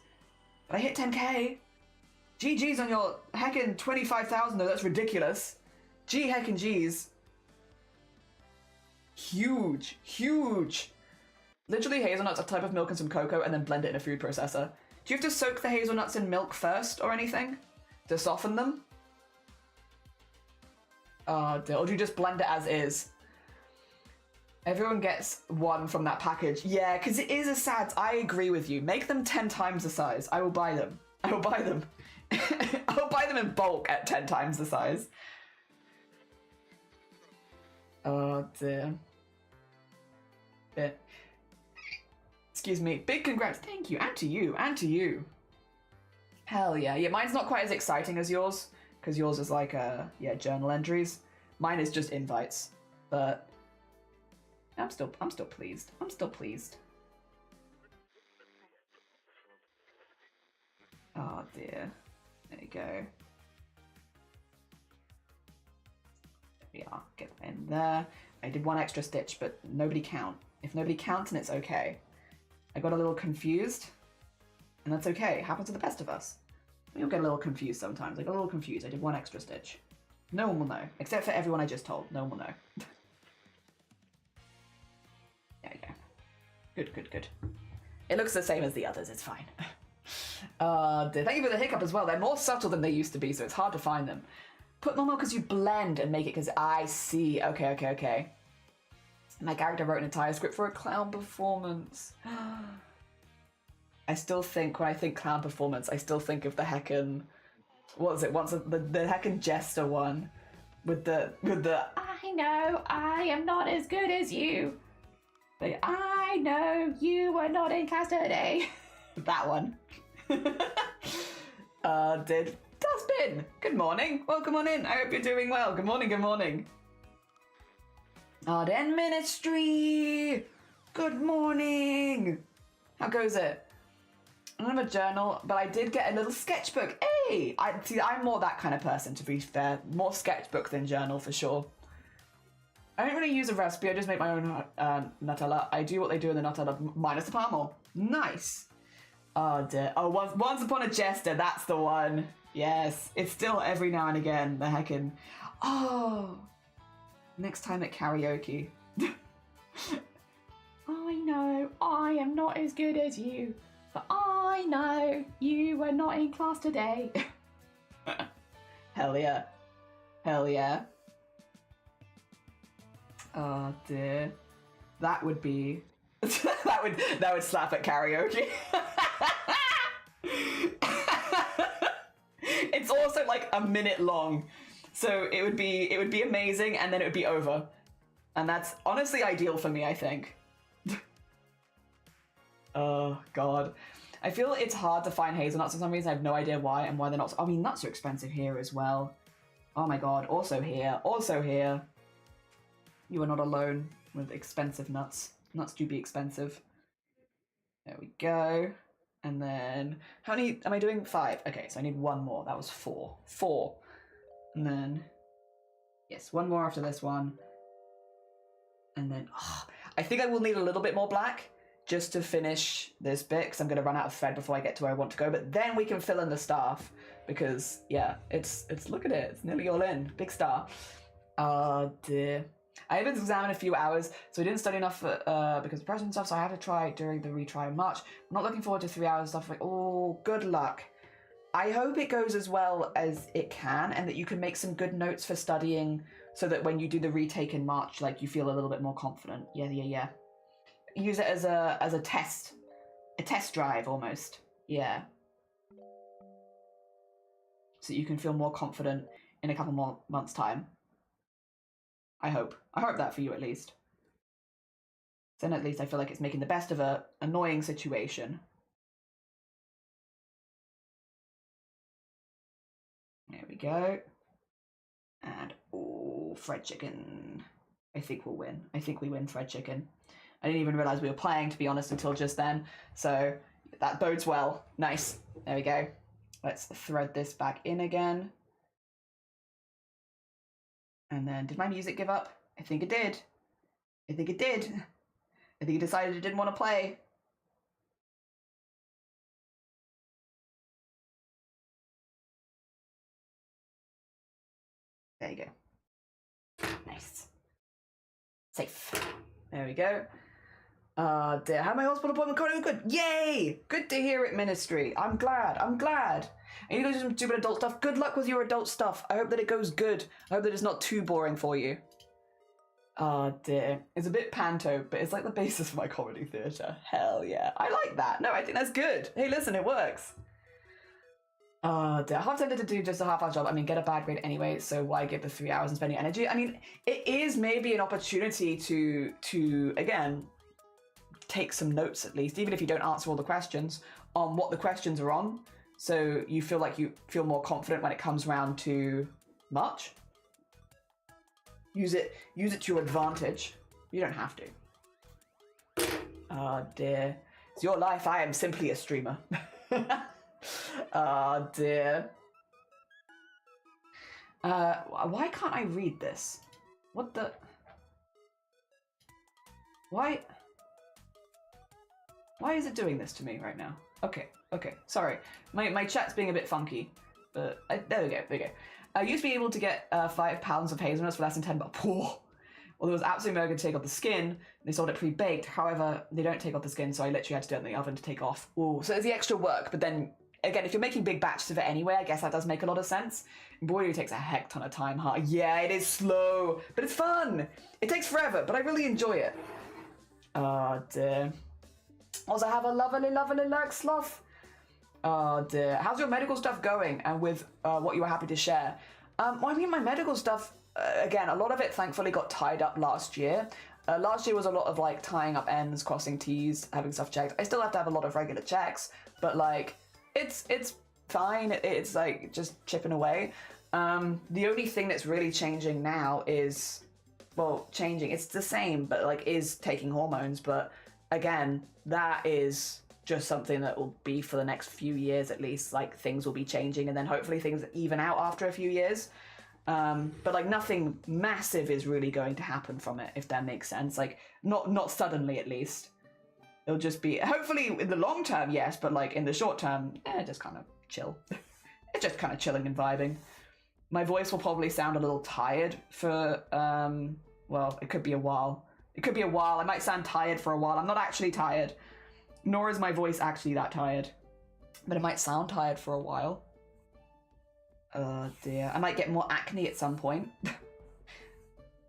But I hit 10k. GG's on your heckin' 25,000 though, that's ridiculous. G heckin' G's. Huge, huge. Literally hazelnuts, a type of milk and some cocoa, and then blend it in a food processor. Do you have to soak the hazelnuts in milk first or anything? To soften them? Oh dear, or do you just blend it as is? Everyone gets one from that package. Yeah, because it is a sad. I agree with you. Make them 10 times the size. I will buy them. I will buy them. I will buy them in bulk at 10 times the size. Oh dear. Excuse me. Big congrats. Thank you. And to you. And to you. Hell yeah. Yeah, mine's not quite as exciting as yours. Because yours is like, yeah, journal entries. Mine is just invites. But I'm still pleased. I'm still pleased. Oh dear. There you go. There we are. Get that in there. I did one extra stitch, but nobody count. If nobody counts, then it's okay. I got a little confused, and that's okay. It happens to the best of us. You'll get a little confused sometimes. I got a little confused. I did one extra stitch. No one will know, except for everyone I just told. No one will know. There you go. Good, good, good. It looks the same as the others. It's fine. Thank you for the hiccup as well. They're more subtle than they used to be, so it's hard to find them. Put normal because you blend and make it because I see. Okay, okay, okay. My character wrote an entire script for a clown performance. I still think, when I think clown performance, I still think of the heckin', what was it, once the heckin' jester one with the I know I am not as good as you. I know you were not in custody. That one. Dustbin, good morning. Welcome on in. I hope you're doing well. Good morning, good morning. Arden Ministry, good morning. How goes it? I don't have a journal, but I did get a little sketchbook. Hey, I'm more that kind of person, to be fair. More sketchbook than journal for sure. I don't really use a recipe. I just make my own Nutella. I do what they do in the Nutella minus the palm oil. Nice. Oh dear. Oh, once upon a jester. That's the one. Yes. It's still every now and again. The heckin'. Oh. Next time at karaoke. I know I am not as good as you. But I know you were not in class today. Hell yeah. Hell yeah. Oh dear. That would be that would slap at karaoke. It's also like a minute long. So it would be amazing and then it would be over. And that's honestly ideal for me, I think. Oh god. I feel it's hard to find hazelnuts for some reason. I have no idea why and why they're not. I mean, nuts are expensive here as well. Oh my god. Also here. Also here. You are not alone with expensive nuts. Nuts do be expensive. There we go. And then, how many am I doing? 5. Okay, so I need one more. That was 4. 4. And then, yes, one more after this one. And then, I think I will need a little bit more black just to finish this bit, because I'm going to run out of thread before I get to where I want to go. But then we can fill in the staff, because, yeah, it's look at it. It's nearly all in. Big star. Oh, dear. I have been examining a few hours, so I didn't study enough because of pressure and stuff, so I had to try during the retry in March. I'm not looking forward to 3 hours stuff. Like, oh, good luck. I hope it goes as well as it can, and that you can make some good notes for studying, so that when you do the retake in March, like, you feel a little bit more confident. Yeah. Use it as a test drive almost. Yeah. So you can feel more confident in a couple more months' time. I hope that for you at least. Then at least I feel like it's making the best of a annoying situation. There we go. And, oh, fried chicken. I think we'll win. I think we win fried chicken. I didn't even realise we were playing, to be honest, until just then. So that bodes well. Nice. There we go. Let's thread this back in again. And then, did my music give up? I think it did. I think it decided it didn't want to play. There you go. Nice. Safe. There we go. Dear, how my hospital appointment going? Good. Yay! Good to hear it, Ministry. I'm glad. And you guys do some adult stuff. Good luck with your adult stuff. I hope that it goes good. I hope that it's not too boring for you. Oh dear. It's a bit panto, but it's like the basis of my comedy theatre. Hell yeah. I like that. No, I think that's good. Hey, listen, it works. Oh dear. Half tempted to do just a half-hour job. I mean, get a bad grade anyway, so why give the 3 hours and spend your energy? I mean, it is maybe an opportunity to again, take some notes at least, even if you don't answer all the questions, on what the questions are on. So you feel like you feel more confident when it comes round to March. Use it to your advantage. You don't have to. Oh dear. It's your life. I am simply a streamer. Oh dear. Why can't I read this? What the? Why is it doing this to me right now? Okay. Sorry. My chat's being a bit funky. But there we go. I used to be able to get 5 pounds of hazelnuts for less than 10 bucks. Well, there was absolutely no good to take off the skin. They sold it pre-baked. However, they don't take off the skin, so I literally had to do it in the oven to take off. Ooh, so there's the extra work. But then, again, if you're making big batches of it anyway, I guess that does make a lot of sense. Embroidery takes a heck ton of time, huh? Yeah, it is slow, but it's fun. It takes forever, but I really enjoy it. Oh, dear. Also, have a lovely like sloth. Oh dear. How's your medical stuff going? And with what you were happy to share? Well, I mean, my medical stuff, again, a lot of it thankfully got tied up last year. Last year was a lot of like tying up ends, crossing T's, having stuff checked. I still have to have a lot of regular checks, but like it's fine. It's like just chipping away. The only thing that's really changing now is, well, changing, it's the same, but like is taking hormones. But again, that is just something that will be for the next few years at least. Like things will be changing and then hopefully things even out after a few years. But like nothing massive is really going to happen from it, if that makes sense. Like not suddenly at least. It'll just be, hopefully in the long term, yes, but like in the short term, just kind of chill. It's just kind of chilling and vibing. My voice will probably sound a little tired for, well, it could be a while. It could be a while. I might sound tired for a while. I'm not actually tired, nor is my voice actually that tired, but it might sound tired for a while. Oh dear. I might get more acne at some point.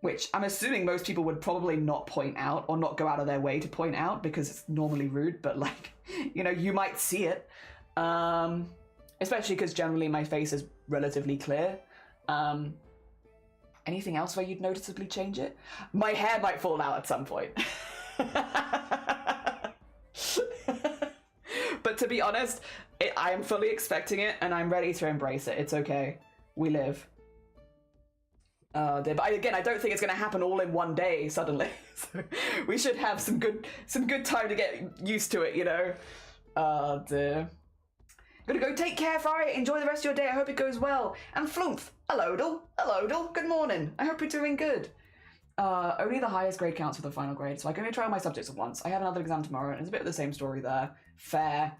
Which I'm assuming most people would probably not point out or not go out of their way to point out because it's normally rude, but like, you know, you might see it. Especially because generally my face is relatively clear. Anything else where you'd noticeably change it? My hair might fall out at some point. But to be honest, I am fully expecting it and I'm ready to embrace it. It's okay. We live. But again, I don't think it's going to happen all in one day suddenly. So we should have some good time to get used to it, you know. Oh dear. Gonna go take care, Fry. Enjoy the rest of your day. I hope it goes well. And Flumph, hello, good morning. I hope you're doing good. Only the highest grade counts for the final grade, so I can only try all my subjects at once. I have another exam tomorrow, and it's a bit of the same story there. Fair.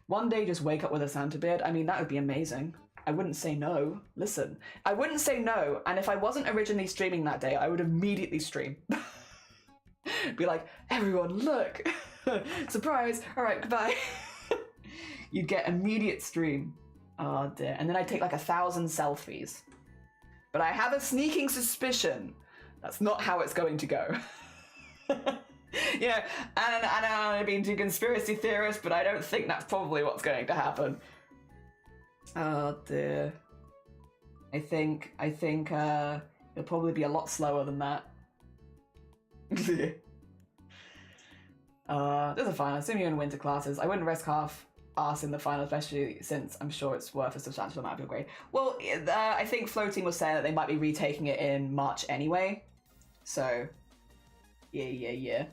One day, just wake up with a Santa beard. I mean, that would be amazing. I wouldn't say no. Listen, I wouldn't say no, and if I wasn't originally streaming that day, I would immediately stream. Be like, everyone, look! Surprise! Alright, goodbye. You'd get immediate stream. Oh dear. And then I'd take like 1,000 selfies. But I have a sneaking suspicion that's not how it's going to go. Yeah, and I don't want to be too conspiracy theorist, but I don't think that's probably what's going to happen. Oh dear. I think it'll probably be a lot slower than that. There's a final. Assuming you're in winter classes, I wouldn't risk half arse in the final, especially since I'm sure it's worth a substantial amount of your grade. Well, I think Floating was saying that they might be retaking it in March anyway. So, yeah.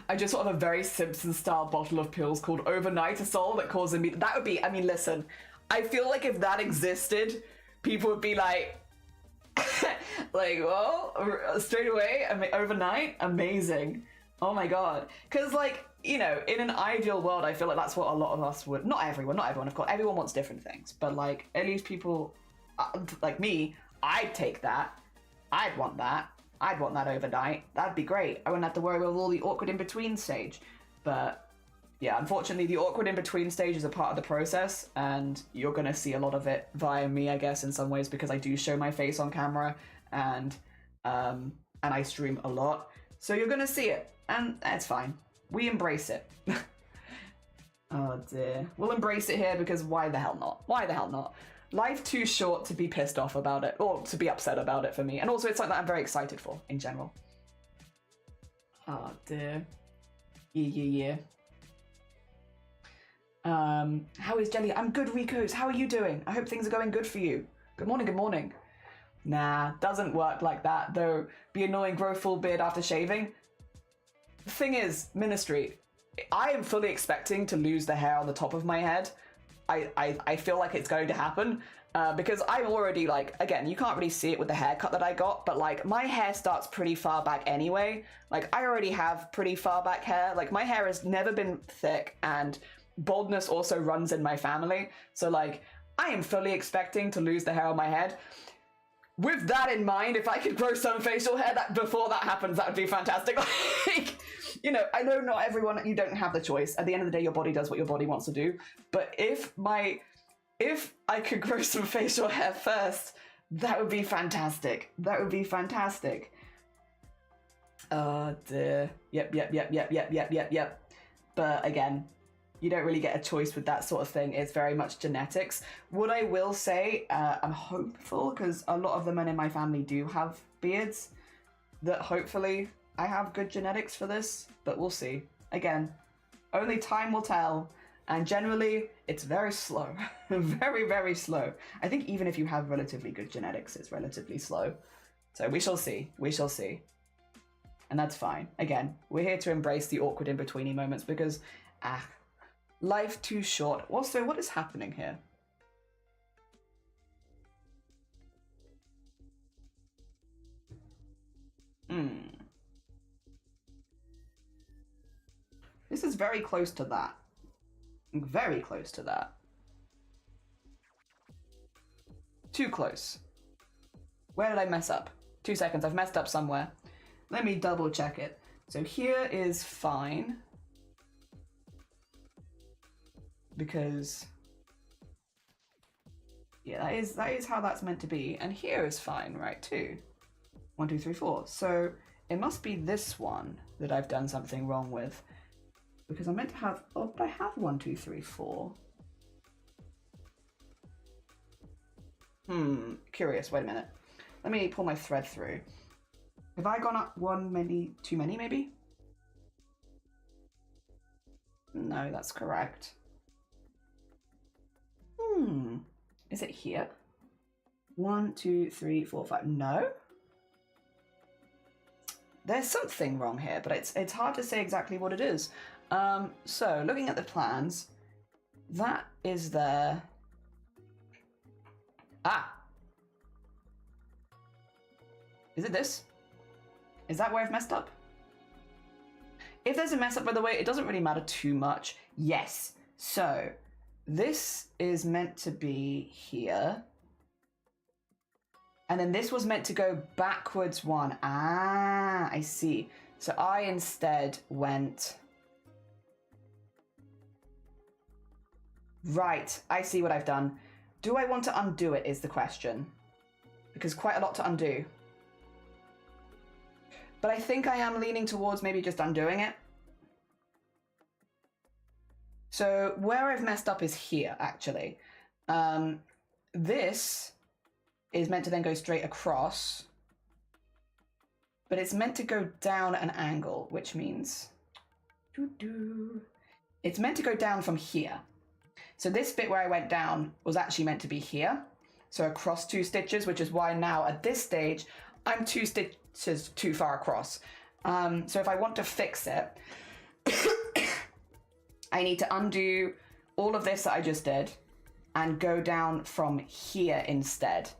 I just sort of a very Simpson-style bottle of pills called Overnight-a-Sol that causes me... That would be... I mean, listen. I feel like if that existed, people would be like... like, well, straight away, overnight, amazing. Oh my god. Because, like, you know, in an ideal world, I feel like that's what a lot of us would... Not everyone, of course. Everyone wants different things. But, like, at least people... like me, I'd take that. I'd want that. I'd want that overnight. That'd be great. I wouldn't have to worry about all the awkward in-between stage. But yeah, unfortunately, the awkward in-between stage is a part of the process, and you're going to see a lot of it via me, I guess, in some ways, because I do show my face on camera, and I stream a lot. So you're going to see it, and that's fine. We embrace it. Oh dear. We'll embrace it here because why the hell not? Why the hell not? Life too short to be pissed off about it, or to be upset about it for me. And also it's something that I'm very excited for, in general. Oh dear. Yeah. How is Jelly? I'm good, Ricos. How are you doing? I hope things are going good for you. Good morning. Nah, doesn't work like that, though. Be annoying, grow full beard after shaving. The thing is, Ministry, I am fully expecting to lose the hair on the top of my head. I feel like it's going to happen because I'm already, like, again, you can't really see it with the haircut that I got, but like my hair starts pretty far back anyway. Like I already have pretty far back hair. Like my hair has never been thick, and baldness also runs in my family. So like I am fully expecting to lose the hair on my head. With that in mind, if I could grow some facial hair before that happens, that would be fantastic. Like, you know, I know not everyone, you don't have the choice. At the end of the day, your body does what your body wants to do. But if I could grow some facial hair first, that would be fantastic. That would be fantastic. Oh dear. Yep. But again, you don't really get a choice with that sort of thing. It's very much genetics. What I will say, I'm hopeful, because a lot of the men in my family do have beards, that hopefully I have good genetics for this, but we'll see. Again, only time will tell. And generally, it's very slow. Very, very slow. I think even if you have relatively good genetics, it's relatively slow. So we shall see. We shall see. And that's fine. Again, we're here to embrace the awkward in-betweeny moments because, life too short. Also, what is happening here? This is very close to that. Very close to that. Too close. Where did I mess up? 2 seconds, I've messed up somewhere. Let me double check it. So here is fine. Because, yeah, that is how that's meant to be. And here is fine, right, too. 1, 2, 3, 4. So it must be this one that I've done something wrong with. Because I'm meant to have, oh, but I have 1, 2, 3, 4. Curious, wait a minute. Let me pull my thread through. Have I gone up too many maybe? No, that's correct. Is it here? 1, 2, 3, 4, 5, no? There's something wrong here, but it's hard to say exactly what it is. So looking at the plans, that is there. Is it this? Is that where I've messed up? If there's a mess up, by the way, it doesn't really matter too much. Yes. So this is meant to be here. And then this was meant to go backwards one. I see. So I instead went... Right, I see what I've done. Do I want to undo it is the question. Because quite a lot to undo. But I think I am leaning towards maybe just undoing it. So where I've messed up is here, actually. This is meant to then go straight across. But it's meant to go down an angle, which means... It's meant to go down from here. So this bit where I went down was actually meant to be here. So across 2 stitches, which is why now at this stage, I'm 2 stitches too far across. So if I want to fix it, I need to undo all of this that I just did and go down from here instead,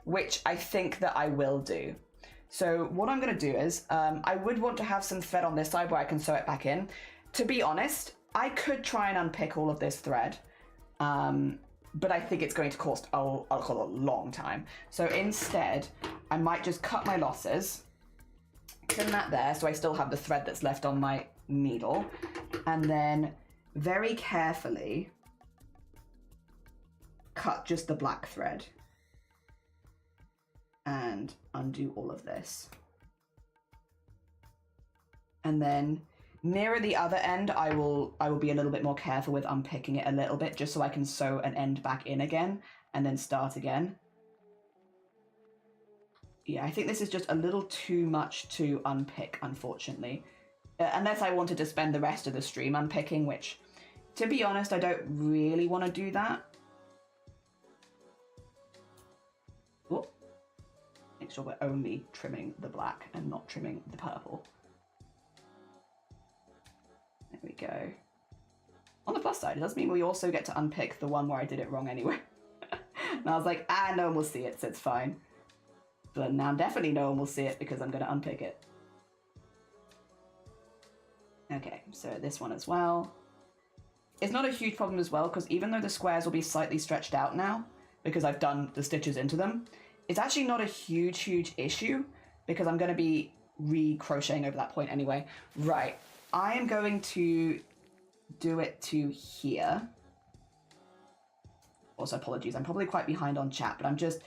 which I think that I will do. So what I'm going to do is, I would want to have some thread on this side where I can sew it back in. To be honest, I could try and unpick all of this thread, but I think it's going to cost a long time. So instead, I might just cut my losses, pin that there so I still have the thread that's left on my needle, and then very carefully cut just the black thread and undo all of this. And then nearer the other end, I will be a little bit more careful with unpicking it a little bit, just so I can sew an end back in again and then start again. Yeah, I think this is just a little too much to unpick, unfortunately. Unless I wanted to spend the rest of the stream unpicking, which, to be honest, I don't really want to do that. Oh. Make sure we're only trimming the black and not trimming the purple. There we go. On the plus side, it does mean we also get to unpick the one where I did it wrong anyway. And I was like, no one will see it, so it's fine. But now definitely no one will see it because I'm going to unpick it. Okay, so this one as well. It's not a huge problem as well, because even though the squares will be slightly stretched out now, because I've done the stitches into them, it's actually not a huge issue, because I'm going to be re-crocheting over that point anyway. Right, I am going to do it to here. Also, apologies, I'm probably quite behind on chat, but I'm just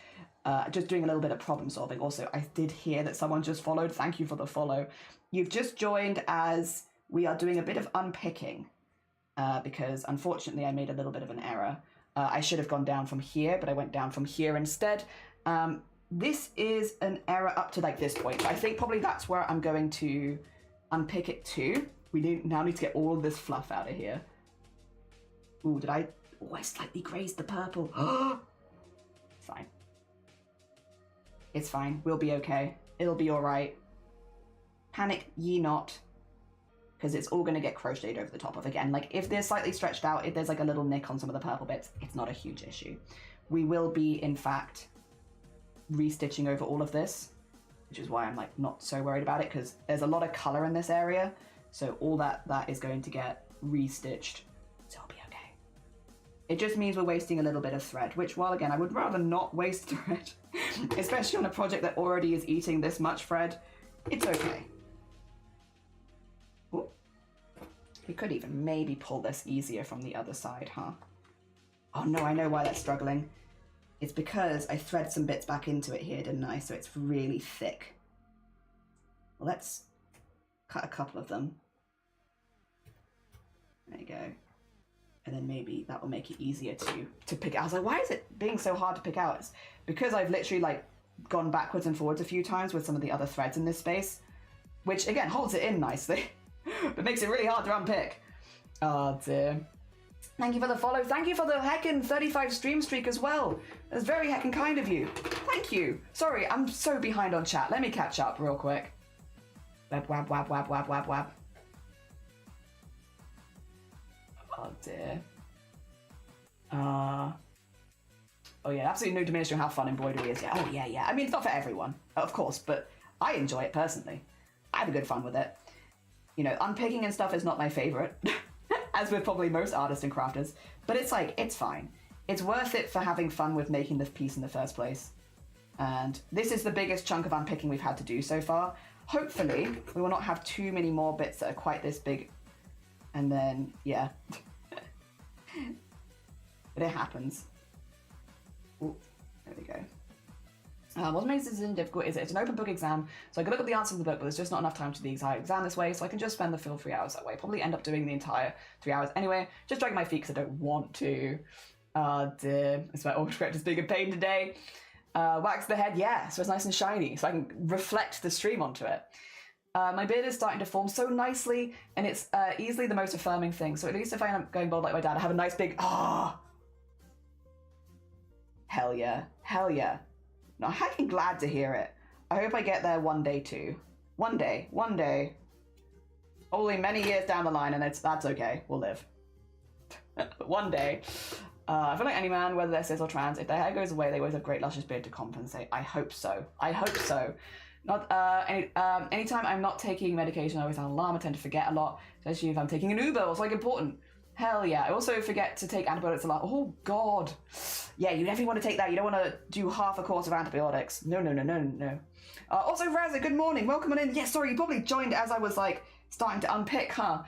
doing a little bit of problem solving. Also, I did hear that someone just followed. Thank you for the follow. You've just joined as we are doing a bit of unpicking, because unfortunately I made a little bit of an error. I should have gone down from here, but I went down from here instead. This is an error up to like this point. I think probably that's where I'm going to unpick it to. We now need to get all of this fluff out of here. Ooh, did I? Oh, I slightly grazed the purple. Fine. It's fine. We'll be okay. It'll be all right. Panic ye not. Because it's all going to get crocheted over the top of again. Like, if they're slightly stretched out, if there's like a little nick on some of the purple bits, it's not a huge issue. We will be, in fact, restitching over all of this, which is why I'm like not so worried about it, because there's a lot of color in this area. So all that is going to get restitched. So it'll be okay. It just means we're wasting a little bit of thread, which, while again, I would rather not waste thread, especially on a project that already is eating this much thread. It's okay. Ooh. We could even maybe pull this easier from the other side, huh? Oh no, I know why that's struggling. It's because I thread some bits back into it here, didn't I? So it's really thick. Well, let's cut a couple of them. There you go. And then maybe that will make it easier to pick out. I was like, why is it being so hard to pick out? It's because I've literally like gone backwards and forwards a few times with some of the other threads in this space, which again holds it in nicely, but makes it really hard to unpick. Oh dear. Thank you for the follow. Thank you for the heckin' 35 stream streak as well. That's very heckin' kind of you. Thank you. Sorry, I'm so behind on chat. Let me catch up real quick. Wab, wab, wab, wab, wab, wab, wab. Oh dear. Oh yeah, absolutely no diminishing how fun embroidery is. Yeah. Oh yeah, yeah. I mean, it's not for everyone, of course, but I enjoy it personally. I have a good fun with it. You know, unpicking and stuff is not my favorite, as with probably most artists and crafters, but it's like, it's fine. It's worth it for having fun with making this piece in the first place. And this is the biggest chunk of unpicking we've had to do so far. Hopefully, we will not have too many more bits that are quite this big. And then, yeah. But it happens. Ooh, there we go. What makes this difficult is it's an open book exam, so I can look at the answer in the book, but there's just not enough time to do the entire exam this way, so I can just spend the full 3 hours that way. Probably end up doing the entire 3 hours anyway. Just dragging my feet because I don't want to. Dear. It's my autocorrect being a pain today. Wax the head, yeah, so it's nice and shiny, so I can reflect the stream onto it. My beard is starting to form so nicely, and it's easily the most affirming thing, so at least if I end up going bald like my dad, I have a nice big, hell yeah, hell yeah. No, I'm glad to hear it. I hope I get there one day too. One day. Only many years down the line, and that's okay. We'll live. One day. I feel like any man, whether they're cis or trans, if their hair goes away, they always have great luscious beard to compensate. I hope so. I hope so. Not anytime I'm not taking medication, I always have an alarm. I tend to forget a lot, especially if I'm taking an Uber. It's like important. Hell yeah. I also forget to take antibiotics a lot. Oh god. Yeah, you definitely want to take that. You don't want to do half a course of antibiotics. No. Also, Raza, good morning. Welcome on in. Yeah, sorry, you probably joined as I was like starting to unpick, huh?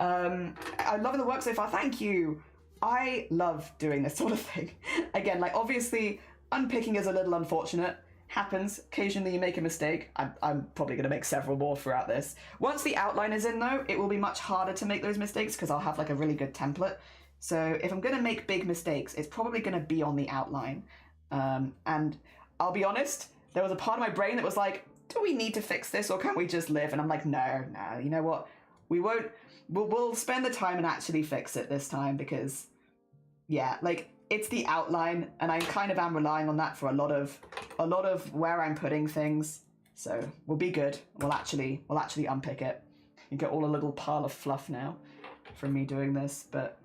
I'm loving the work so far. Thank you. I love doing this sort of thing. Again, like obviously unpicking is a little unfortunate. Happens. Occasionally you make a mistake. I'm probably going to make several more throughout this. Once the outline is in though, it will be much harder to make those mistakes because I'll have like a really good template. So if I'm going to make big mistakes, it's probably going to be on the outline. And I'll be honest, there was a part of my brain that was like, do we need to fix this or can we just live? And I'm like, no, you know what? We'll spend the time and actually fix it this time because yeah, like it's the outline and I kind of am relying on that for a lot of where I'm putting things. So we'll be good. We'll actually unpick it. You get all a little pile of fluff now from me doing this, but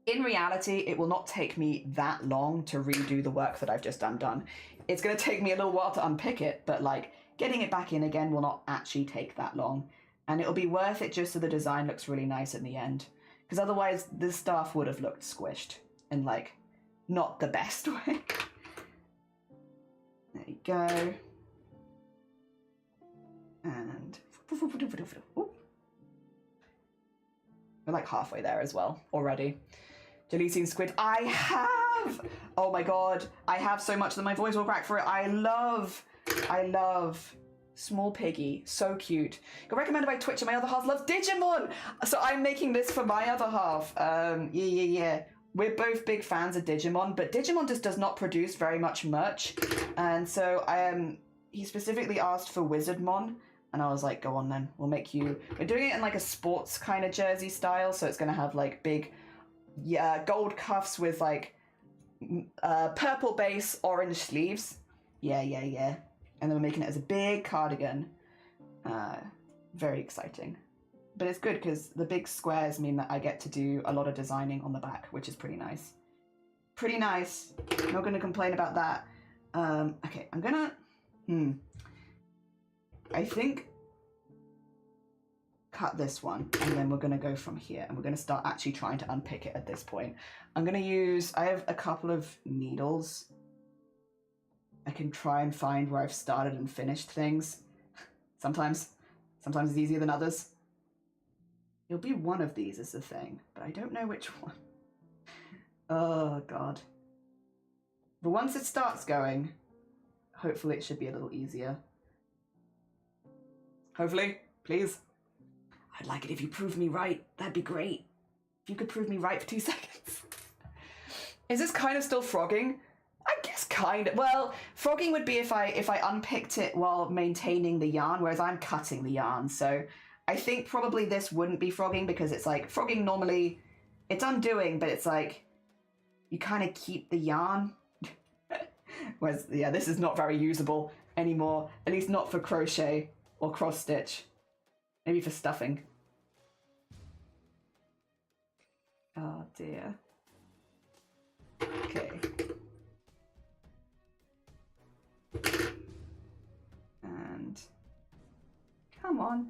in reality, it will not take me that long to redo the work that I've just undone. It's going to take me a little while to unpick it, but like getting it back in again will not actually take that long. And it'll be worth it just so the design looks really nice in the end. Because otherwise the stuff would have looked squished in like not the best way. There you go. And ooh. We're like halfway there as well already. Deleting squid. I have! Oh my god. I have so much that my voice will crack for it. I love Small Piggy. So cute. Got recommended by Twitch and my other half loves Digimon! So I'm making this for my other half. Yeah. We're both big fans of Digimon, but Digimon just does not produce very much merch. And so he specifically asked for Wizardmon. And I was like, go on then. We'll make you... We're doing it in like a sports kind of jersey style. So it's going to have like big yeah, gold cuffs with like purple base, orange sleeves. Yeah. And then we're making it as a big cardigan. Very exciting. But it's good because the big squares mean that I get to do a lot of designing on the back, which is pretty nice. Pretty nice. Not going to complain about that. Okay, I'm gonna... I think cut this one, and then we're going to go from here, and we're going to start actually trying to unpick it at this point. I'm going to use... I have a couple of needles. I can try and find where I've started and finished things. Sometimes it's easier than others. It'll be one of these is the thing, but I don't know which one. Oh, God. But once it starts going, hopefully it should be a little easier. Hopefully, please. I'd like it if you proved me right. That'd be great. If you could prove me right for 2 seconds. Is this kind of still frogging? I guess kind of. Well, frogging would be if I unpicked it while maintaining the yarn, whereas I'm cutting the yarn. So I think probably this wouldn't be frogging because it's like frogging normally, it's undoing, but it's like you kind of keep the yarn. Whereas, yeah, this is not very usable anymore, at least not for crochet or cross stitch. Maybe for stuffing. Oh dear. Okay. And come on.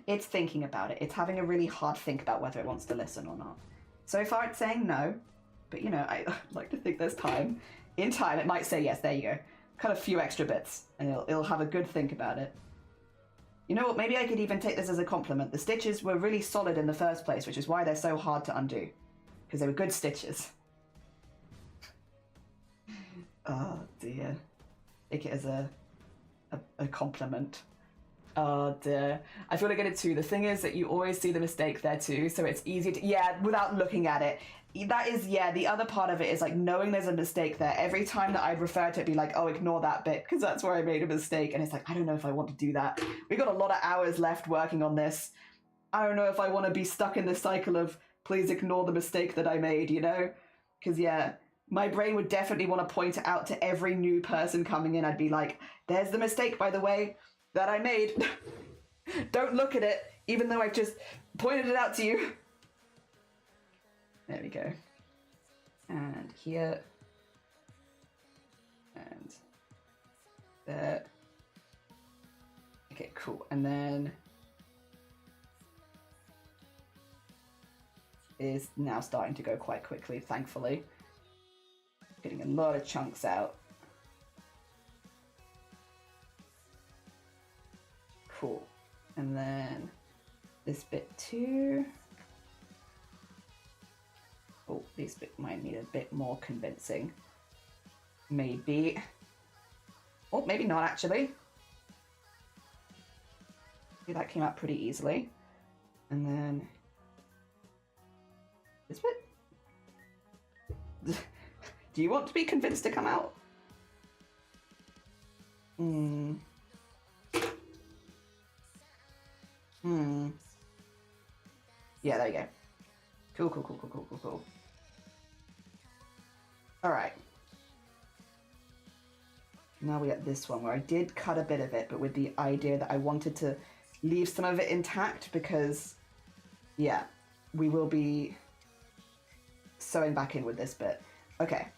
It's thinking about it. It's having a really hard think about whether it wants to listen or not. So far it's saying no, but you know, I like to think there's time. In time it might say yes, there you go. Cut a few extra bits and it'll have a good think about it. You know what, maybe I could even take this as a compliment. The stitches were really solid in the first place, which is why they're so hard to undo. Because they were good stitches. Oh dear. Take it as a compliment. Oh dear. I feel like I did too. The thing is that you always see the mistake there too, so it's easy to, yeah, without looking at it. That is, yeah, the other part of it is like knowing there's a mistake there. Every time that I'd refer to it, be like, oh, ignore that bit, because that's where I made a mistake. And it's like, I don't know if I want to do that. We got a lot of hours left working on this. I don't know if I want to be stuck in this cycle of please ignore the mistake that I made, you know? Because, yeah, my brain would definitely want to point it out to every new person coming in. I'd be like, there's the mistake, by the way, that I made. Don't look at it, even though I've just pointed it out to you. There we go. And here. And there. Okay, cool. And then is now starting to go quite quickly, thankfully. Getting a lot of chunks out. Cool. And then this bit too. Oh, this bit might need a bit more convincing. Maybe. Oh, maybe not actually. Maybe that came out pretty easily. And then this bit. Do you want to be convinced to come out? Yeah, there you go. Cool. Alright. Now we got this one where I did cut a bit of it, but with the idea that I wanted to leave some of it intact because, yeah, we will be sewing back in with this bit. Okay.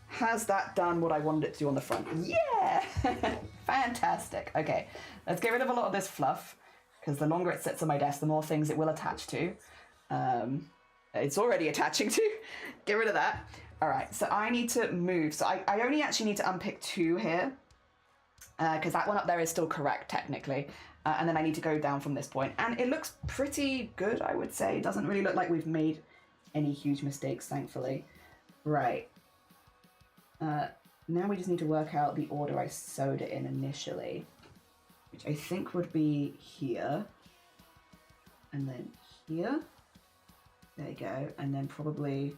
Has that done what I wanted it to do on the front? Yeah! Fantastic. Okay, let's get rid of a lot of this fluff because the longer it sits on my desk, the more things it will attach to. It's already attaching to. Get rid of that. All right, so I need to move. So I only actually need to unpick 2 here because that one up there is still correct technically. And then I need to go down from this point. And it looks pretty good, I would say. It doesn't really look like we've made any huge mistakes, thankfully. Right. Now we just need to work out the order I sewed it in initially, which I think would be here. And then here. There you go. And then probably...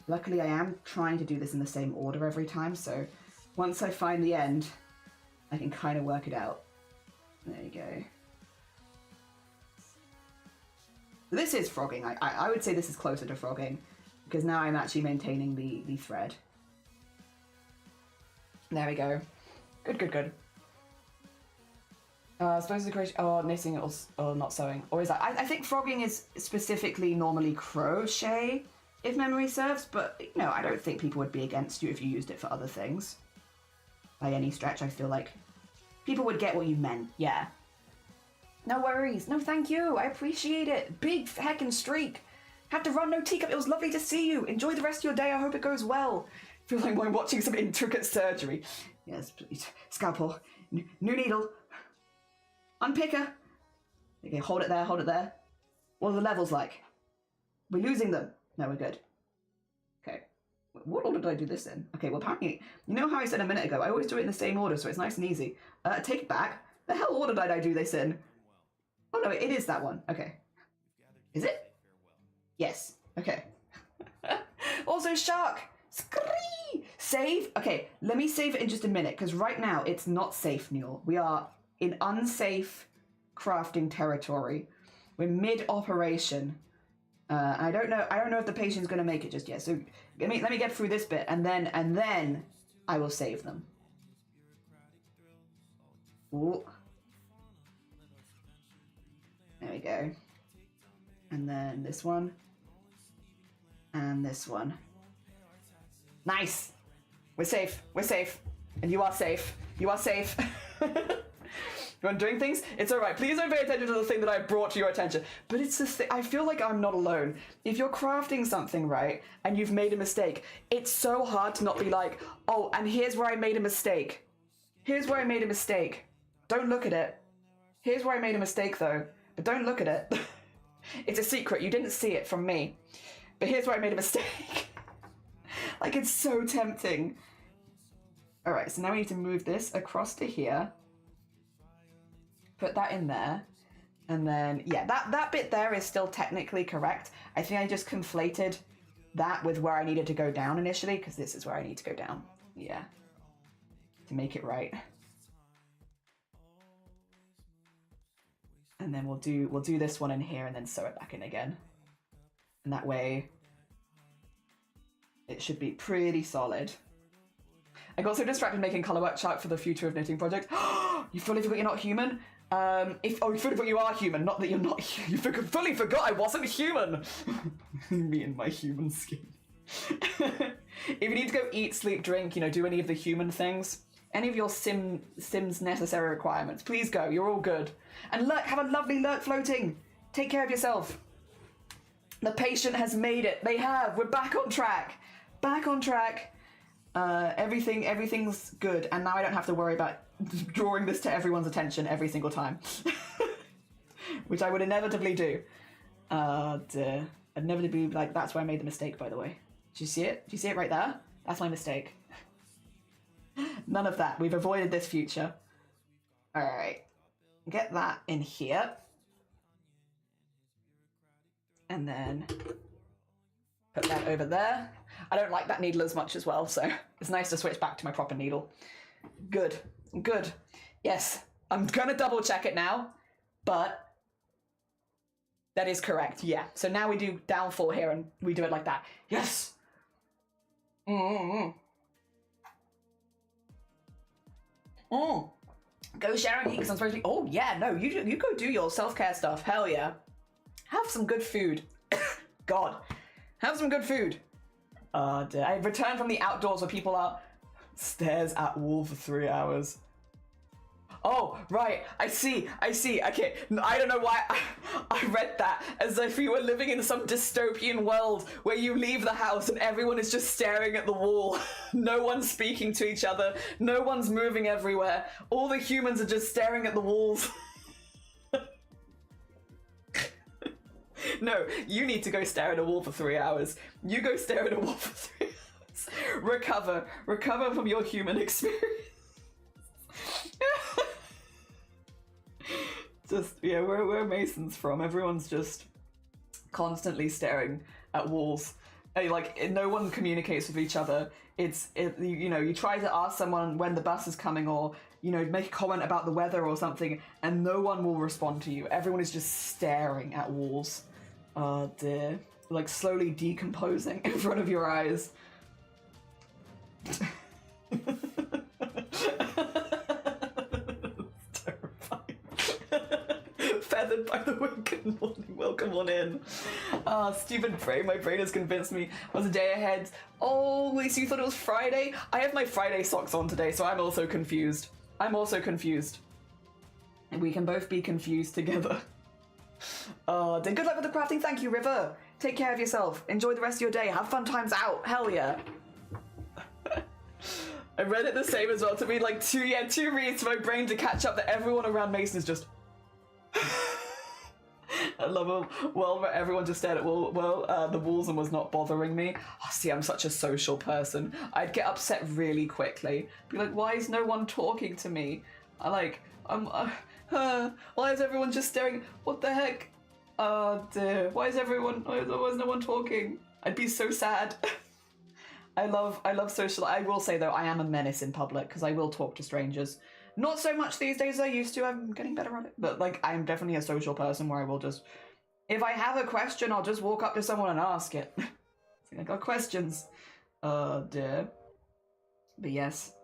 Luckily, I am trying to do this in the same order every time, so once I find the end, I can kind of work it out. There you go. So this is frogging. I would say this is closer to frogging because now I'm actually maintaining the thread. There we go. Good, good, good. Suppose the crochet, knitting or not sewing. Or is that, I think frogging is specifically normally crochet, if memory serves, but you know, I don't think people would be against you if you used it for other things. By any stretch, I feel like people would get what you meant, yeah. No worries, no thank you, I appreciate it. Big heckin' streak. Have to run, no teacup, it was lovely to see you. Enjoy the rest of your day, I hope it goes well. Feel like I'm watching some intricate surgery. Yes, please. Scalpel, new needle. Unpicker. Okay, hold it there, hold it there. What are the levels like? We're losing them. No, we're good. Okay. What order did I do this in? Okay, well apparently, you know how I said a minute ago, I always do it in the same order, so it's nice and easy. Take it back. The hell order did I do this in? Oh no, it is that one. Okay. Is it? Yes. Okay. Also, shark! Scree! Save? Okay, let me save it in just a minute, because right now it's not safe, Neil. We are in unsafe crafting territory. We're mid-operation. I don't know if the patient's gonna make it just yet. So let me get through this bit and then I will save them. Ooh. There we go. And then this one. And this one. Nice! We're safe. We're safe. And you are safe. You are safe. When doing things, it's all right. Please don't pay attention to the thing that I brought to your attention. But it's the thing. I feel like I'm not alone. If you're crafting something, right, and you've made a mistake, it's so hard to not be like, oh, and here's where I made a mistake. Here's where I made a mistake. Don't look at it. Here's where I made a mistake, though. But don't look at it. It's a secret. You didn't see it from me. But here's where I made a mistake. Like, it's so tempting. All right, so now we need to move this across to here. Put that in there. And then, yeah, that bit there is still technically correct. I think I just conflated that with where I needed to go down initially, because this is where I need to go down. Yeah. To make it right. And then we'll do this one in here and then sew it back in again. And that way it should be pretty solid. I got so distracted making colour work chart for the Future of Knitting project. You fully forgot you're not human? You fully forgot you are human, not that you're not human. You fully forgot I wasn't human! Me and my human skin. If you need to go eat, sleep, drink, you know, do any of the human things, any of your Sims necessary requirements, please go, you're all good. And look, have a lovely lurk floating! Take care of yourself. The patient has made it. They have. We're back on track. Back on track. Everything's good, and now I don't have to worry about drawing this to everyone's attention every single time. Which I would inevitably do. Inevitably, like, that's where I made the mistake, by the way. Do you see it? Do you see it right there? That's my mistake. None of that. We've avoided this future. Alright. Get that in here. And then put that over there. I don't like that needle as much as well, so it's nice to switch back to my proper needle. Good, good. Yes, I'm gonna double check it now, but that is correct, yeah. So now we do down 4 here and we do it like that. Yes! Go Sharon eat because I'm supposed to be, oh yeah, no, you go do your self-care stuff, hell yeah. Have some good food. God, have some good food. I returned from the outdoors where people are stares at wall for 3 hours. Oh, right, I see, okay, I don't know why I read that as if you were living in some dystopian world where you leave the house and everyone is just staring at the wall. No one's speaking to each other, no one's moving everywhere, all the humans are just staring at the walls. No, you need to go stare at a wall for 3 hours. You go stare at a wall for 3 hours. Recover from your human experience. Just, yeah, where are Masons from? Everyone's just constantly staring at walls. Like, no one communicates with each other. You know, you try to ask someone when the bus is coming or, you know, make a comment about the weather or something, and no one will respond to you. Everyone is just staring at walls. Oh dear. Like slowly decomposing in front of your eyes. Terrifying. Feathered, by the way, good morning, welcome on in. Stupid brain, my brain has convinced me I was a day ahead. Oh, wait, so you thought it was Friday? I have my Friday socks on today, so I'm also confused. And we can both be confused together. Then good luck with the crafting. Thank you, River. Take care of yourself. Enjoy the rest of your day. Have fun times out. Hell yeah. I read it the same as well. To me, like two reads to my brain to catch up that everyone around Mason is just... I love a world where everyone just stared at the walls and was not bothering me. Oh, see, I'm such a social person. I'd get upset really quickly. Be like, why is no one talking to me? Why is everyone just staring? What the heck? Oh dear. Why is no one talking? I'd be so sad. I love social. I will say though, I am a menace in public because I will talk to strangers. Not so much these days as I used to. I'm getting better at it. But like, I'm definitely a social person where I will just, if I have a question, I'll just walk up to someone and ask it. I got questions. Oh dear. But yes.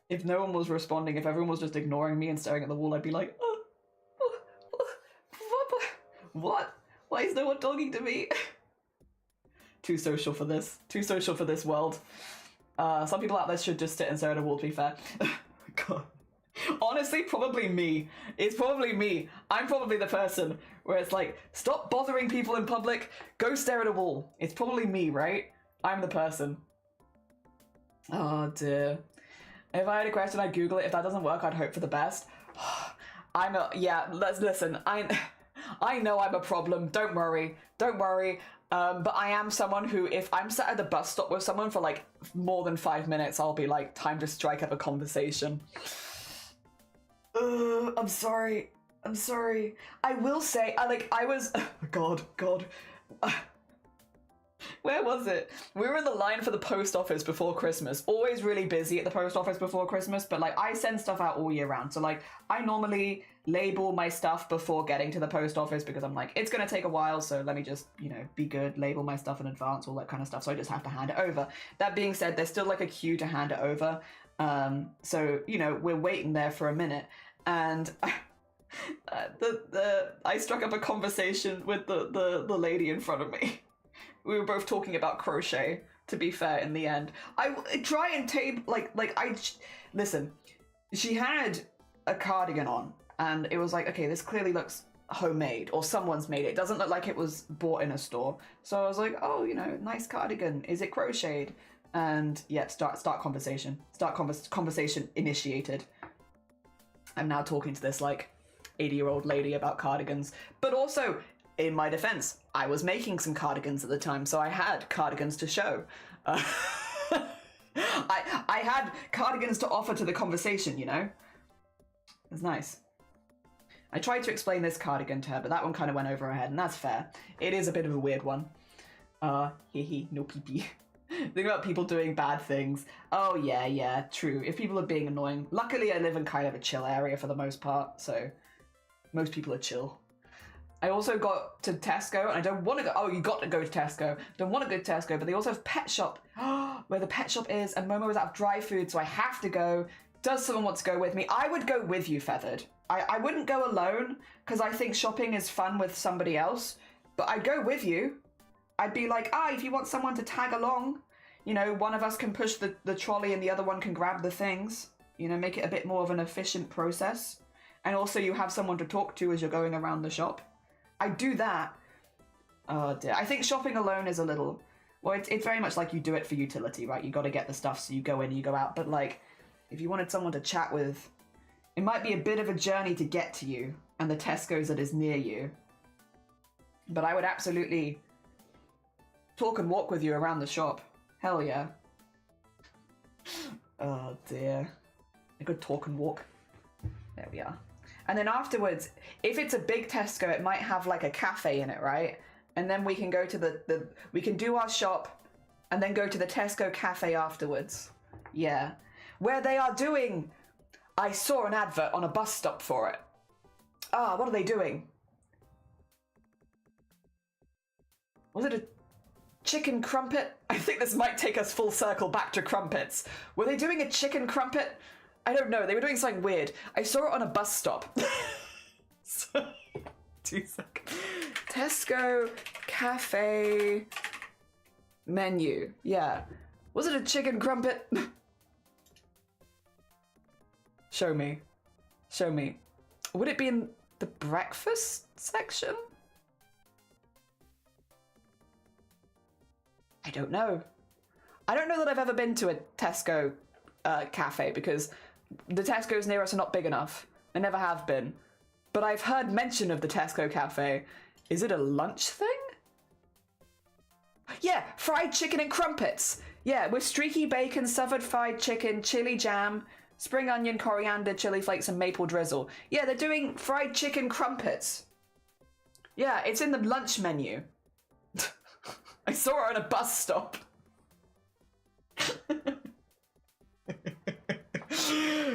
If no one was responding, if everyone was just ignoring me and staring at the wall, I'd be like, what? Why is no one talking to me? Too social for this. Too social for this world. Some people out there should just sit and stare at a wall, to be fair. God. Honestly, probably me. It's probably me. I'm probably the person where it's like, stop bothering people in public, go stare at a wall. It's probably me, right? I'm the person. Oh dear. If I had a question, I'd Google it. If that doesn't work, I'd hope for the best. Listen, I know I'm a problem. Don't worry. But I am someone who, if I'm sat at the bus stop with someone for like more than 5 minutes, I'll be like, time to strike up a conversation. I'm sorry. I will say, God. Where was it? We were in the line for the post office before Christmas. Always really busy at the post office before Christmas, but like I send stuff out all year round. So like I normally label my stuff before getting to the post office because I'm like, it's going to take a while. So let me just, be good, label my stuff in advance, all that kind of stuff. So I just have to hand it over. That being said, there's still like a queue to hand it over. So, we're waiting there for a minute and I struck up a conversation with the lady in front of me. We were both talking about crochet, to be fair, in the end. I try and listen, she had a cardigan on, and it was like, okay, this clearly looks homemade, or someone's made it. It doesn't look like it was bought in a store. So I was like, oh, nice cardigan. Is it crocheted? And yeah, start conversation. Conversation initiated. I'm now talking to this, 80-year-old lady about cardigans, but also, in my defense, I was making some cardigans at the time, so I had cardigans to show. I had cardigans to offer to the conversation, It was nice. I tried to explain this cardigan to her, but that one kind of went over her head, and that's fair. It is a bit of a weird one. No pee-pee. Think about people doing bad things. Oh, yeah, true. If people are being annoying. Luckily, I live in kind of a chill area for the most part, so most people are chill. I also got to Tesco, and I don't want to go. Oh, you got to go to Tesco. Don't want to go to Tesco, but they also have Pet Shop. Where the Pet Shop is, and Momo is out of dry food, so I have to go. Does someone want to go with me? I would go with you, Feathered. I wouldn't go alone, because I think shopping is fun with somebody else, but I'd go with you. I'd be like, if you want someone to tag along, one of us can push the trolley and the other one can grab the things, make it a bit more of an efficient process. And also you have someone to talk to as you're going around the shop. I do that. Oh dear. I think shopping alone is a little... Well, it's very much like you do it for utility, right? You got to get the stuff, so you go in, you go out. But if you wanted someone to chat with, it might be a bit of a journey to get to you and the Tesco's that is near you. But I would absolutely talk and walk with you around the shop. Hell yeah. Oh dear. A good talk and walk. There we are. And then afterwards, if it's a big Tesco, it might have a cafe in it, right? And then we can go to we can do our shop and then go to the Tesco cafe afterwards. Yeah. Where they are doing, I saw an advert on a bus stop for it. What are they doing? Was it a chicken crumpet? I think this might take us full circle back to crumpets. Were they doing a chicken crumpet? I don't know. They were doing something weird. I saw it on a bus stop. So, 2 seconds. Tesco cafe menu. Yeah. Was it a chicken crumpet? Show me. Show me. Would it be in the breakfast section? I don't know. I don't know that I've ever been to a Tesco cafe because the Tesco's near us are not big enough. They never have been. But I've heard mention of the Tesco cafe. Is it a lunch thing? Yeah, fried chicken and crumpets. Yeah, with streaky bacon, suffered fried chicken, chili jam, spring onion, coriander, chili flakes, and maple drizzle. Yeah, they're doing fried chicken crumpets. Yeah, it's in the lunch menu. I saw it on a bus stop.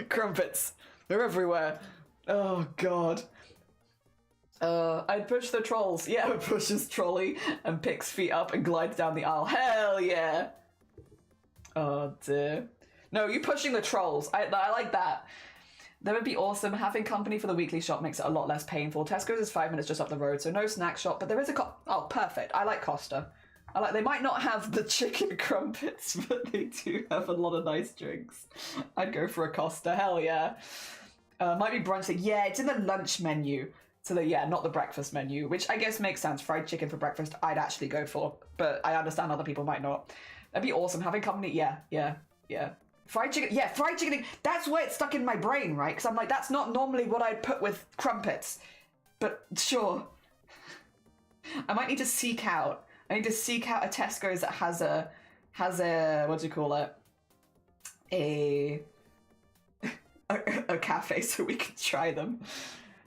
Crumpets. They're everywhere. Oh, God. I'd push the trolls. Yeah, pushes trolley and picks feet up and glides down the aisle. Hell yeah. Oh, dear. No, you pushing the trolls. I like that. That would be awesome. Having company for the weekly shop makes it a lot less painful. Tesco's is 5 minutes just up the road, so no snack shop, but there is a oh, perfect. I like Costa. They might not have the chicken crumpets, but they do have a lot of nice drinks. I'd go for a Costa, hell yeah. Might be brunch thing. Yeah, it's in the lunch menu. So not the breakfast menu, which I guess makes sense. Fried chicken for breakfast, I'd actually go for, but I understand other people might not. That'd be awesome. Having company, yeah. Fried chicken, that's why it's stuck in my brain, right? Because I'm like, that's not normally what I'd put with crumpets. But sure. I might need to seek out. I need to seek out a Tesco's that has a what do you call it? A cafe so we can try them.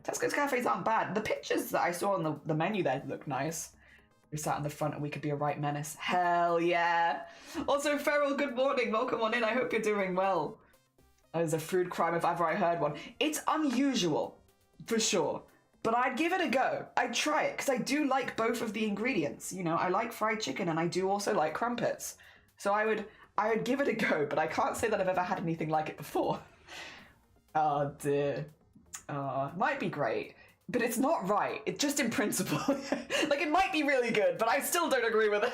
Tesco's cafes aren't bad. The pictures that I saw on the menu there look nice. We sat in the front and we could be a right menace. Hell yeah. Also, Feral, good morning. Welcome on in. I hope you're doing well. There's a food crime if ever I heard one. It's unusual, for sure. But I'd give it a go. I'd try it, because I do like both of the ingredients. You know, I like fried chicken and I do also like crumpets. So I would give it a go, but I can't say that I've ever had anything like it before. Oh dear. Might be great, but it's not right. It's just in principle. Like, it might be really good, but I still don't agree with it.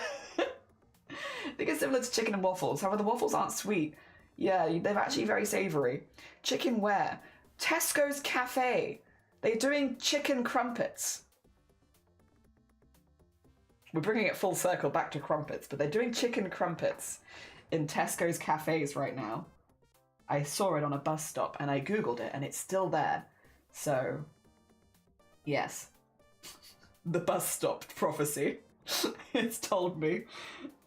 I think it's similar to chicken and waffles. However, the waffles aren't sweet. Yeah, they're actually very savory. Chicken where? Tesco's cafe. They're doing chicken crumpets. We're bringing it full circle back to crumpets, but they're doing chicken crumpets in Tesco's cafes right now. I saw it on a bus stop and I Googled it and it's still there. So, yes. The bus stop prophecy. It's told me.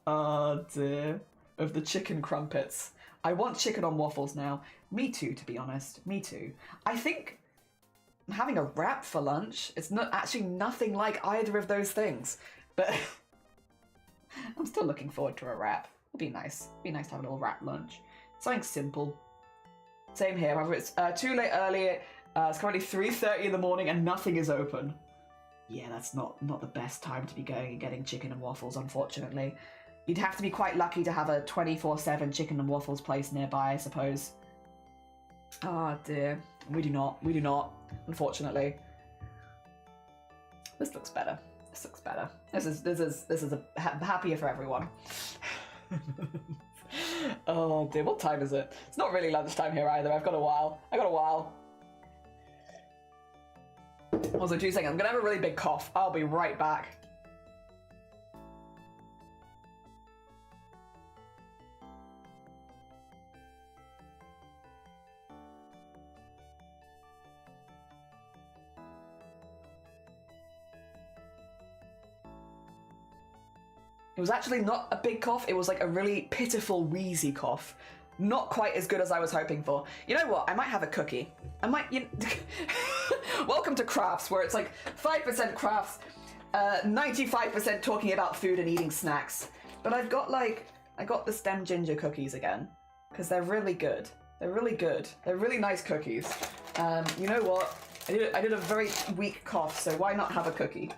Oh dear. Of the chicken crumpets. I want chicken on waffles now. Me too, to be honest. Me too. I think having a wrap for lunch, it's not actually nothing like either of those things. But I'm still looking forward to a wrap. It'd be nice. It'd be nice to have a little wrap lunch. Something simple. Same here. However, it's too late early. It's currently 3:30 in the morning and nothing is open. Yeah, that's not the best time to be going and getting chicken and waffles, unfortunately. You'd have to be quite lucky to have a 24/7 chicken and waffles place nearby, I suppose. Oh dear. We do not, unfortunately. This looks better. This looks better. This is a happier for everyone. Oh dear, what time is it? It's not really lunchtime here either. I've got a while. Also, 2 seconds. I'm gonna have a really big cough. I'll be right back. It was actually not a big cough, it was like a really pitiful, wheezy cough. Not quite as good as I was hoping for. You know what? I might have a cookie. Welcome to crafts, where it's like 5% crafts, 95% talking about food and eating snacks. But I got the stem ginger cookies again, because they're really good. They're really good. They're really nice cookies. You know what? I did a very weak cough, so why not have a cookie?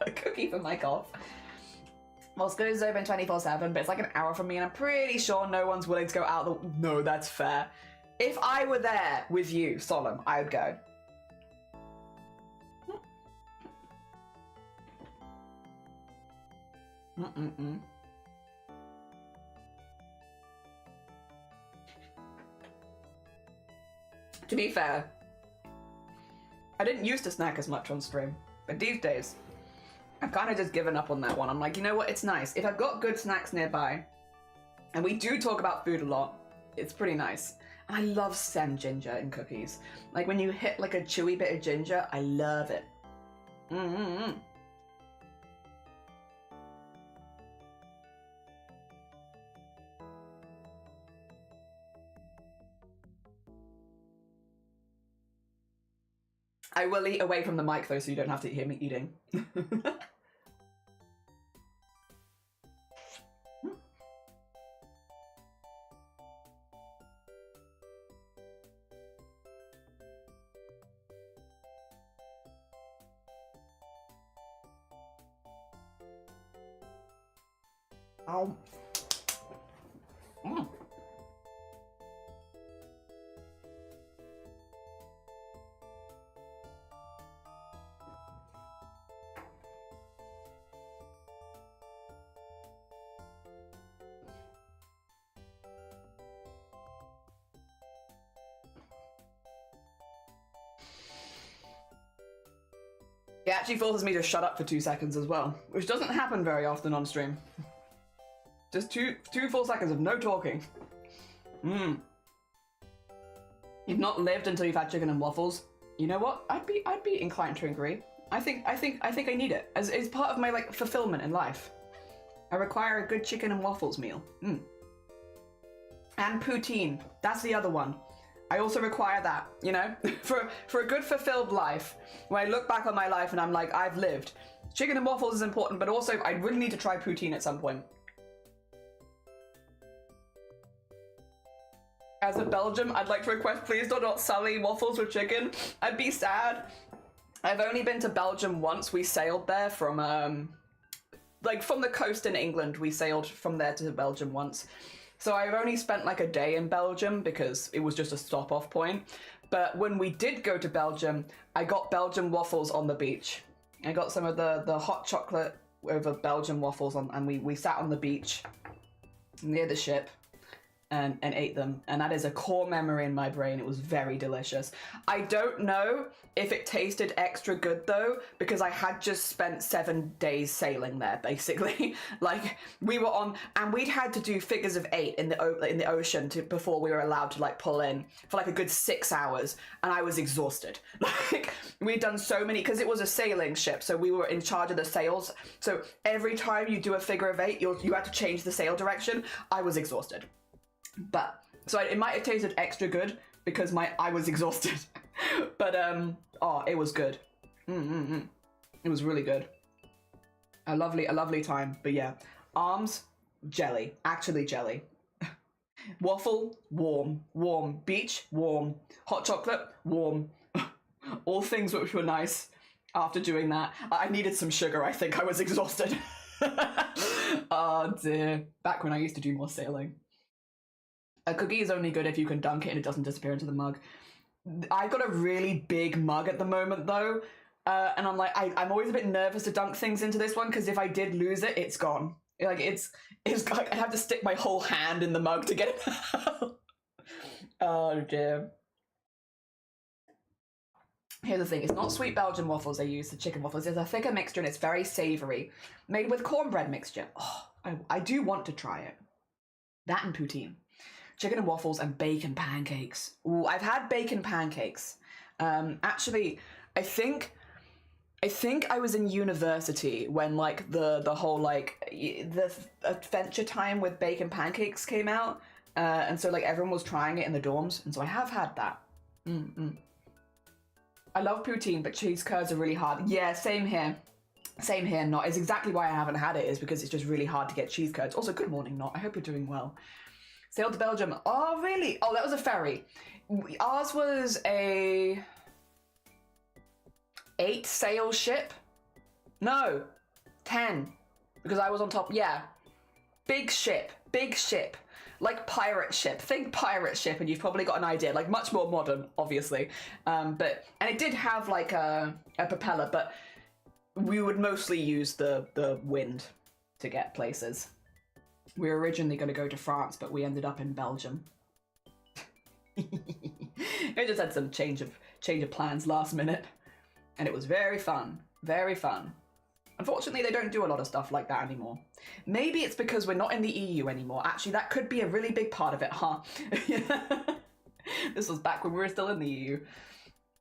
A cookie for my cough. Moscow is open 24/7, but it's like an hour from me, and I'm pretty sure no one's willing to go out the... No, that's fair. If I were there with you, Solemn, I would go. To be fair, I didn't used to snack as much on stream, but these days, I've kind of just given up on that one. I'm like, you know what, it's nice. If I've got good snacks nearby, and we do talk about food a lot, it's pretty nice. I love sen ginger in cookies. Like when you hit like a chewy bit of ginger, I love it. I will eat away from the mic though, so you don't have to hear me eating. Ow. It actually forces me to shut up for 2 seconds as well, which doesn't happen very often on stream. Just two full seconds of no talking. You've not lived until you've had chicken and waffles. You know what? I'd be inclined to agree. I think I need it as part of my like fulfillment in life. I require a good chicken and waffles meal. And poutine. That's the other one. I also require that, you know, for a good fulfilled life. When I look back on my life and I'm like, I've lived. Chicken and waffles is important, but also I really need to try poutine at some point. As a Belgium, I'd like to request, please do not sully waffles with chicken. I'd be sad. I've only been to Belgium once. We sailed there from, like from the coast in England. We sailed from there to Belgium once. So I've only spent like a day in Belgium because it was just a stop off point. But when we did go to Belgium, I got Belgian waffles on the beach. I got some of the hot chocolate over Belgian waffles and we sat on the beach near the ship and ate them. And that is a core memory in my brain. It was very delicious. I don't know if it tasted extra good though, because I had just spent 7 days sailing there, basically. Like we were on, and we'd had to do figures of 8 in the ocean before we were allowed to like pull in for like a good 6 hours, and I was exhausted. Like we'd done so many, because it was a sailing ship, so we were in charge of the sails. So every time you do a figure of 8, you had to change the sail direction. I was exhausted. But so it might have tasted extra good because I was exhausted. But oh, it was good. It was really good. A lovely time. But yeah, arms, jelly, actually jelly. Waffle, warm. Beach, warm. Hot chocolate, warm. All things which were nice. After doing that, I needed some sugar. I think I was exhausted. Oh dear. Back when I used to do more sailing. A cookie is only good if you can dunk it and it doesn't disappear into the mug. I've got a really big mug at the moment though, and I'm like, I'm always a bit nervous to dunk things into this one because if I did lose it, it's gone. Like it's like I'd have to stick my whole hand in the mug to get it out. Oh dear. Here's the thing, it's not sweet Belgian waffles they use, the chicken waffles. It's a thicker mixture and it's very savoury, made with cornbread mixture. Oh, I do want to try it. That and poutine. Chicken and waffles and bacon pancakes. Ooh, I've had bacon pancakes. Actually, I think I was in university when like the whole like the Adventure Time with bacon pancakes came out, and so like everyone was trying it in the dorms, and so I have had that. I love poutine, but cheese curds are really hard. Yeah, same here. Same here. Not. It's exactly why I haven't had it. Is because it's just really hard to get cheese curds. Also, good morning, Not. I hope you're doing well. Sailed to Belgium. Oh, really? Oh, that was a ferry. Ours was a 8-sail ship. No, 10. Because I was on top, yeah. Big ship. Like pirate ship. Think pirate ship and you've probably got an idea. Like much more modern, obviously. And it did have like a propeller, but we would mostly use the wind to get places. We were originally going to go to France, but we ended up in Belgium. We just had some change of plans last minute. And it was very fun. Very fun. Unfortunately, they don't do a lot of stuff like that anymore. Maybe it's because we're not in the EU anymore. Actually, that could be a really big part of it, huh? This was back when we were still in the EU.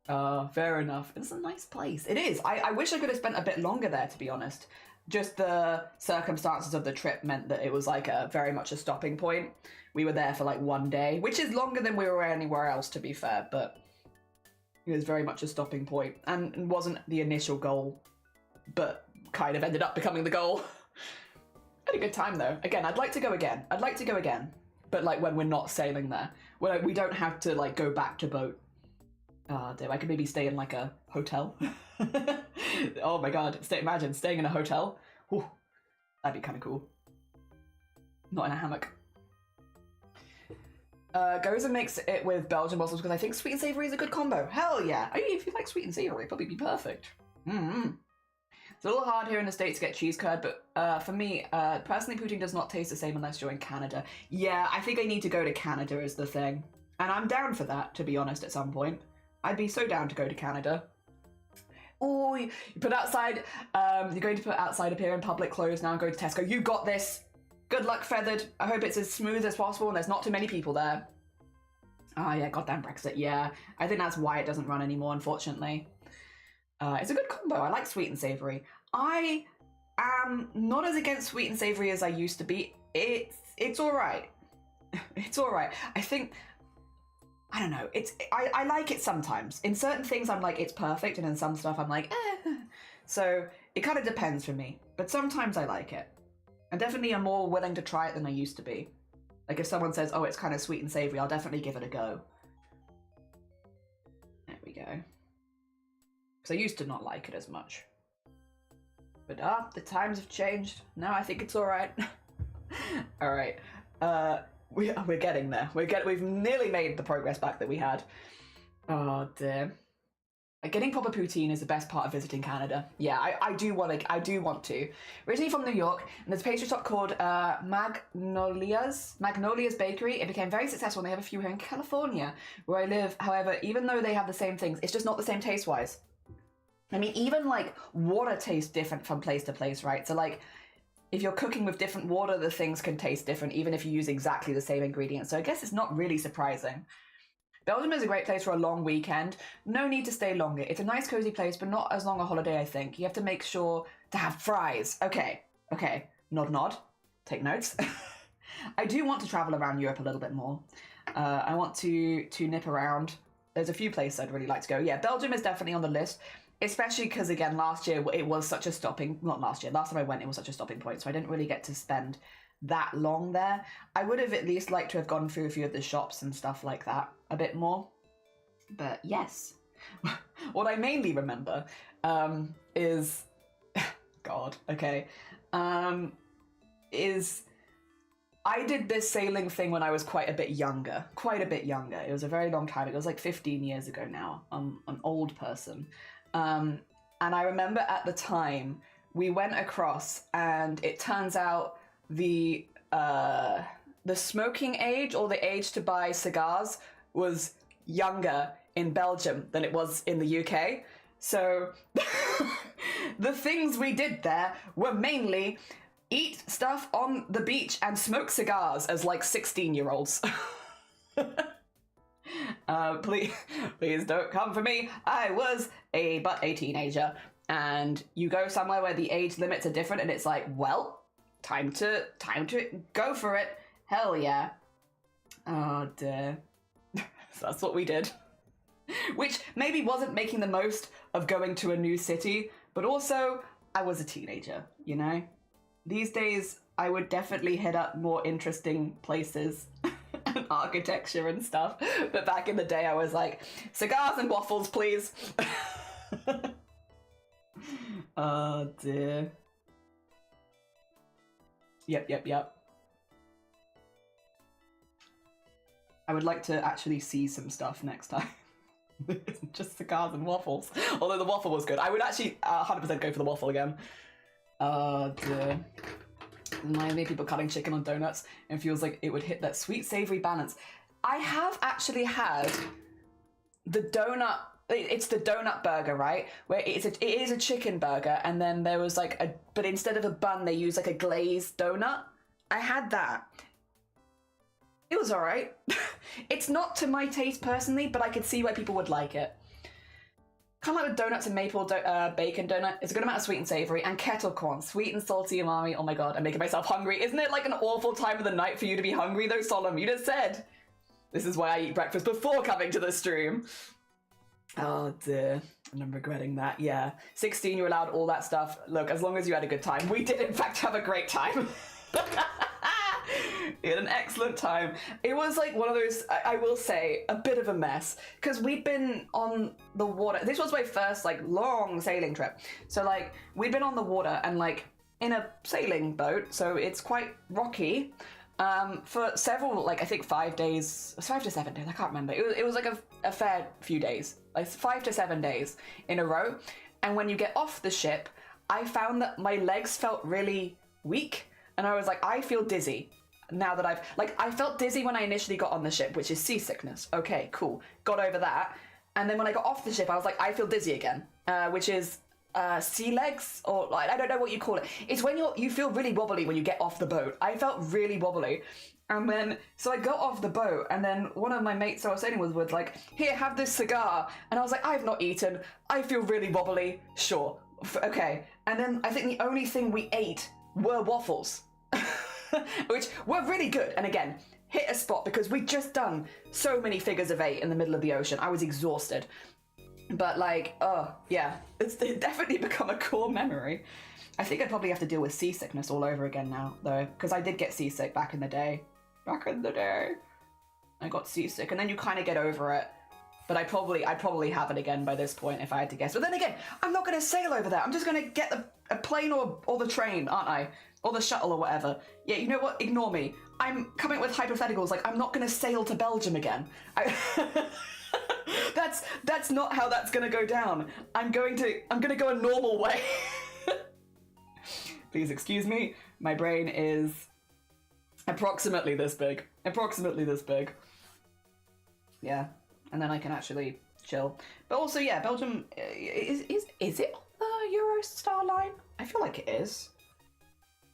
Fair enough. It's a nice place. It is. I wish I could have spent a bit longer there, to be honest. Just the circumstances of the trip meant that it was like very much a stopping point. We were there for like 1 day, which is longer than we were anywhere else, to be fair, but it was very much a stopping point and wasn't the initial goal, but kind of ended up becoming the goal. Had a good time though. Again, I'd like to go again. But like when we're not sailing there, when we don't have to like go back to boat. Damn, I could maybe stay in like a hotel. Oh my god, imagine staying in a hotel. Ooh, that'd be kind of cool. Not in a hammock. Goes and makes it with Belgian mussels because I think sweet and savoury is a good combo. Hell yeah. I mean, if you like sweet and savoury, it'd probably be perfect. It's a little hard here in the States to get cheese curd, but for me, personally, poutine does not taste the same unless you're in Canada. Yeah, I think I need to go to Canada is the thing. And I'm down for that, to be honest, at some point. I'd be so down to go to Canada. Oh, you put outside, you're going to put outside appear in public clothes now and go to Tesco. You got this. Good luck, Feathered. I hope it's as smooth as possible and there's not too many people there. Oh yeah, goddamn Brexit, yeah. I think that's why it doesn't run anymore, unfortunately. It's a good combo. I like sweet and savoury. I am not as against sweet and savoury as I used to be. It's alright. It's alright. I think, I don't know, I like it sometimes. In certain things I'm like, it's perfect, and in some stuff I'm like, eh. So it kind of depends for me. But sometimes I like it. I definitely am more willing to try it than I used to be. Like if someone says, oh, it's kind of sweet and savoury, I'll definitely give it a go. There we go. Because I used to not like it as much. But the times have changed. Now I think it's alright. Alright. We're getting there. We've nearly made the progress back that we had. Oh dear. Getting proper poutine is the best part of visiting Canada. Yeah, I do want to. Originally from New York, and there's a pastry shop called Magnolia's Bakery. It became very successful, and they have a few here in California, where I live. However, even though they have the same things, it's just not the same taste-wise. I mean, even like water tastes different from place to place, right? So like, if you're cooking with different water, the things can taste different, even if you use exactly the same ingredients. So I guess it's not really surprising. Belgium is a great place for a long weekend. No need to stay longer. It's a nice cozy place, but not as long a holiday, I think. You have to make sure to have fries. Okay. Nod. Take notes. I do want to travel around Europe a little bit more. I want to nip around. There's a few places I'd really like to go. Yeah, Belgium is definitely on the list, especially because, again, last year it was such a stopping... Not last year. Last time I went, it was such a stopping point, so I didn't really get to spend that long there. I would have at least liked to have gone through a few of the shops and stuff like that a bit more. But yes. What I mainly remember is... God, okay. Is... I did this sailing thing when I was quite a bit younger. It was a very long time ago. It was like 15 years ago now. I'm an old person. And I remember at the time, we went across and it turns out the smoking age, or the age to buy cigars, was younger in Belgium than it was in the UK. So the things we did there were mainly eat stuff on the beach and smoke cigars as like 16-year-olds. Please don't come for me. I was but a teenager, and you go somewhere where the age limits are different, and it's like, well, time to go for it. Hell yeah. Oh dear. So that's what we did. Which maybe wasn't making the most of going to a new city, but also I was a teenager, you know? These days, I would definitely hit up more interesting places and architecture and stuff. But back in the day, I was like, cigars and waffles, please. Oh dear. Yep. I would like to actually see some stuff next time. Just cigars and waffles. Although the waffle was good. I would actually 100% go for the waffle again. Oh dear. Reminds me of people cutting chicken on donuts and feels like it would hit that sweet savory balance. I have actually had the donut. It's the donut burger, right? Where it is a chicken burger, and then there was like but instead of a bun, they use like a glazed donut. I had that. It was all right. It's not to my taste personally, but I could see why people would like it. Kind of like with donuts and maple bacon donut. It's a good amount of sweet and savory, and kettle corn, sweet and salty umami. Oh my god, I'm making myself hungry. Isn't it like an awful time of the night for you to be hungry though, Solemn? You just said. This is why I eat breakfast before coming to the stream. Oh dear, and I'm regretting that. Yeah, 16, you're allowed all that stuff. Look, as long as you had a good time. We did in fact have a great time. We had an excellent time. It was like one of those, I will say, a bit of a mess, because we'd been on the water. This was my first like long sailing trip. So like we'd been on the water and like in a sailing boat, so it's quite rocky. For several, like I think 5 days, 5 to 7 days, I can't remember. It was like a fair few days, like 5 to 7 days in a row. And when you get off the ship, I found that my legs felt really weak, and I was like, I feel dizzy now that I felt dizzy when I initially got on the ship, which is seasickness. Okay, cool, got over that. And then when I got off the ship, I was like, I feel dizzy again, which is sea legs, or like, I don't know what you call it. It's when you feel really wobbly when you get off the boat. I felt really wobbly. And then, so I got off the boat, and then one of my mates I was sailing with was like, here, have this cigar. And I was like, I've not eaten. I feel really wobbly. Sure. Okay. And then I think the only thing we ate were waffles, which were really good. And again, hit a spot because we'd just done so many figures of 8 in the middle of the ocean. I was exhausted. But like, oh yeah, it's definitely become a core memory. I think I'd probably have to deal with seasickness all over again now, though, because I did get seasick back in the day. I got seasick, and then you kind of get over it. But I'd probably have it again by this point if I had to guess. But then again, I'm not going to sail over there. I'm just going to get a plane or the train, aren't I? Or the shuttle or whatever. Yeah, you know what? Ignore me. I'm coming with hypotheticals. Like, I'm not going to sail to Belgium again. That's not how that's going to go down. I'm going to go a normal way. Please excuse me. My brain is approximately this big. Yeah. And then I can actually chill. But also, yeah, Belgium, is it on the Eurostar line? I feel like it is.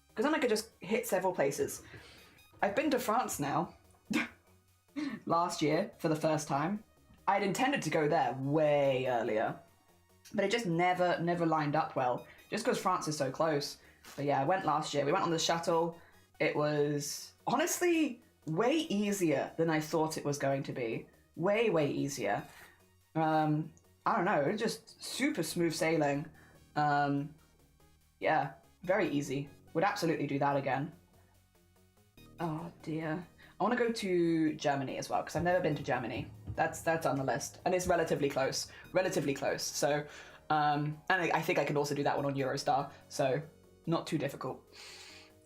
Because then I could just hit several places. I've been to France now. Last year, for the first time. I'd intended to go there way earlier. But it just never lined up well. Just because France is so close. But yeah, I went last year. We went on the shuttle. It was, honestly, way easier than I thought it was going to be. Way easier. I don't know, just super smooth sailing. Yeah, very easy. Would absolutely do that again. Oh dear. I want to go to Germany as well, because I've never been to Germany. That's on the list, and it's relatively close. So, and I think I can also do that one on Eurostar. So, not too difficult.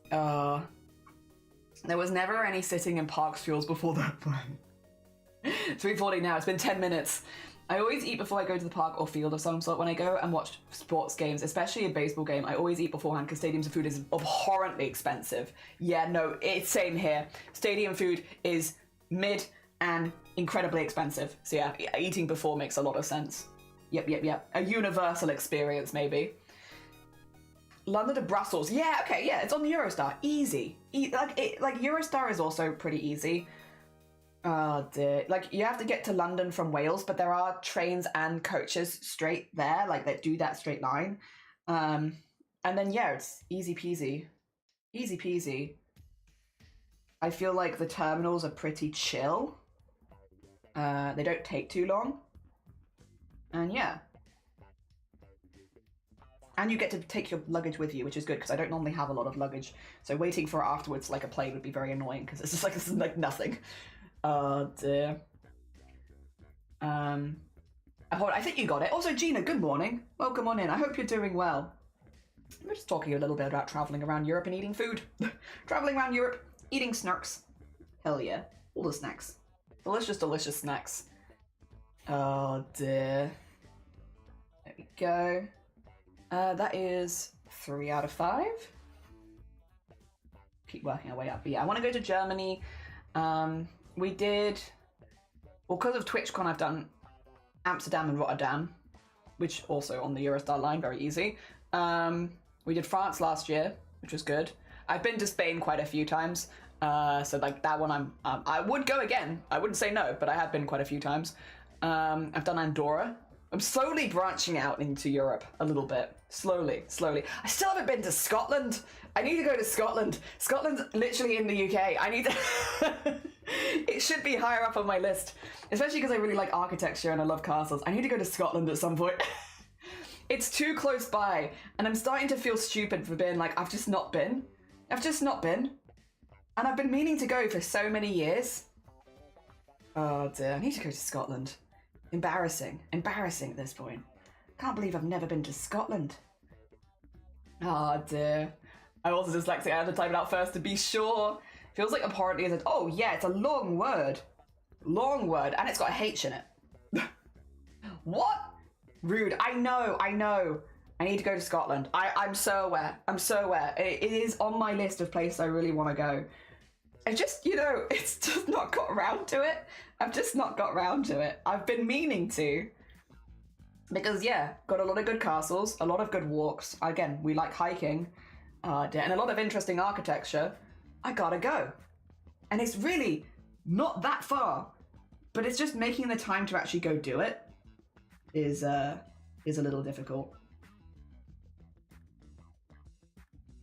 There was never any sitting in parks fuels before that point. 3:40 now, it's been 10 minutes. I always eat before I go to the park or field of some sort. When I go and watch sports games, especially a baseball game, I always eat beforehand because stadiums and food is abhorrently expensive. Yeah, no, it's same here. Stadium food is mid and incredibly expensive. So yeah, eating before makes a lot of sense. Yep. A universal experience, maybe. London to Brussels. Yeah, okay, yeah, it's on the Eurostar. Easy. Like Eurostar is also pretty easy. Oh dear. Like, you have to get to London from Wales, but there are trains and coaches straight there, like, that do that straight line. And then, yeah, it's easy peasy. Easy peasy. I feel like the terminals are pretty chill. They don't take too long. And yeah. And you get to take your luggage with you, which is good, because I don't normally have a lot of luggage. So waiting for it afterwards, like a plane, would be very annoying, because it's just like, this is like nothing. Oh dear. Hold on, I think you got it. Also, Gina, good morning. Welcome on in. I hope you're doing well. We're just talking a little bit about traveling around Europe and eating food. Traveling around Europe, eating snarks. Hell yeah. All the snacks. Delicious, delicious snacks. Oh dear. There we go. That is 3 out of 5. Keep working our way up. But yeah, I want to go to Germany. We did... Well, because of TwitchCon, I've done Amsterdam and Rotterdam, which also on the Eurostar line, very easy. We did France last year, which was good. I've been to Spain quite a few times, so like that one I would go again. I wouldn't say no, but I have been quite a few times. I've done Andorra. I'm slowly branching out into Europe a little bit. Slowly. I still haven't been to Scotland. I need to go to Scotland. Scotland's literally in the UK. I need to... It should be higher up on my list, especially because I really like architecture and I love castles. I need to go to Scotland at some point. It's too close by, and I'm starting to feel stupid for being like, I've just not been. And I've been meaning to go for so many years. Oh dear, I need to go to Scotland. Embarrassing at this point. Can't believe I've never been to Scotland. Oh dear. I'm also dyslexic, I have to type it out first to be sure. Feels like abhorrently is it? Oh yeah, it's a long word. Long word, and it's got a H in it. What? Rude. I know. I need to go to Scotland. I'm so aware. It is on my list of places I really want to go. I just, it's just not got around to it. I've just not got around to it. I've been meaning to. Because, yeah, got a lot of good castles, a lot of good walks. Again, we like hiking. And a lot of interesting architecture. I gotta go. And it's really not that far. But it's just making the time to actually go do it is a little difficult.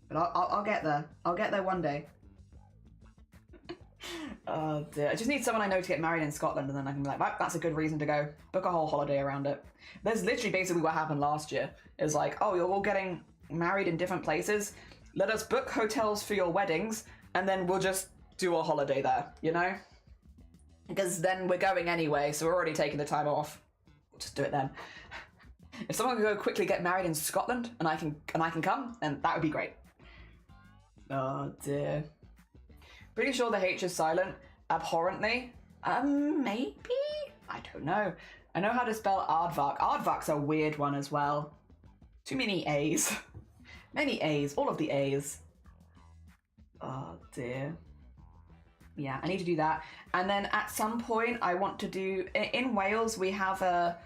But I'll get there. I'll get there one day. Oh dear. I just need someone I know to get married in Scotland, and then I can be like, right, that's a good reason to go. Book a whole holiday around it. That's literally basically what happened last year. It was like, oh, you're all getting married in different places. Let us book hotels for your weddings, and then we'll just do a holiday there, Because then we're going anyway, so we're already taking the time off. We'll just do it then. If someone could go quickly get married in Scotland and I can come, then that would be great. Oh dear. Pretty sure the H is silent. Abhorrently? Maybe? I don't know. I know how to spell aardvark. Aardvark's a weird one as well. Too many A's. Many A's. All of the A's. Oh dear. Yeah, I need to do that. And then at some point I want to do... In Wales we have a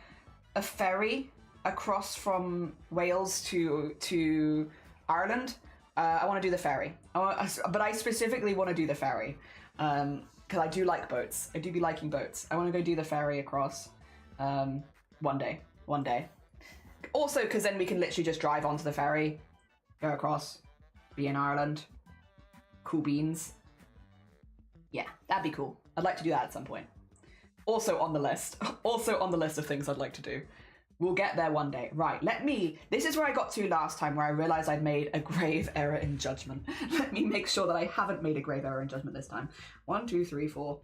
ferry across from Wales to Ireland. I want to do the ferry. But I specifically want to do the ferry. Because I do like boats. I do be liking boats. I want to go do the ferry across one day. Also, because then we can literally just drive onto the ferry, go across, be in Ireland. Cool beans. Yeah, that'd be cool. I'd like to do that at some point. Also on the list. Also on the list of things I'd like to do. We'll get there one day. Right, this is where I got to last time, where I realized I'd made a grave error in judgment. Let me make sure that I haven't made a grave error in judgment this time. 1, 2, 3, 4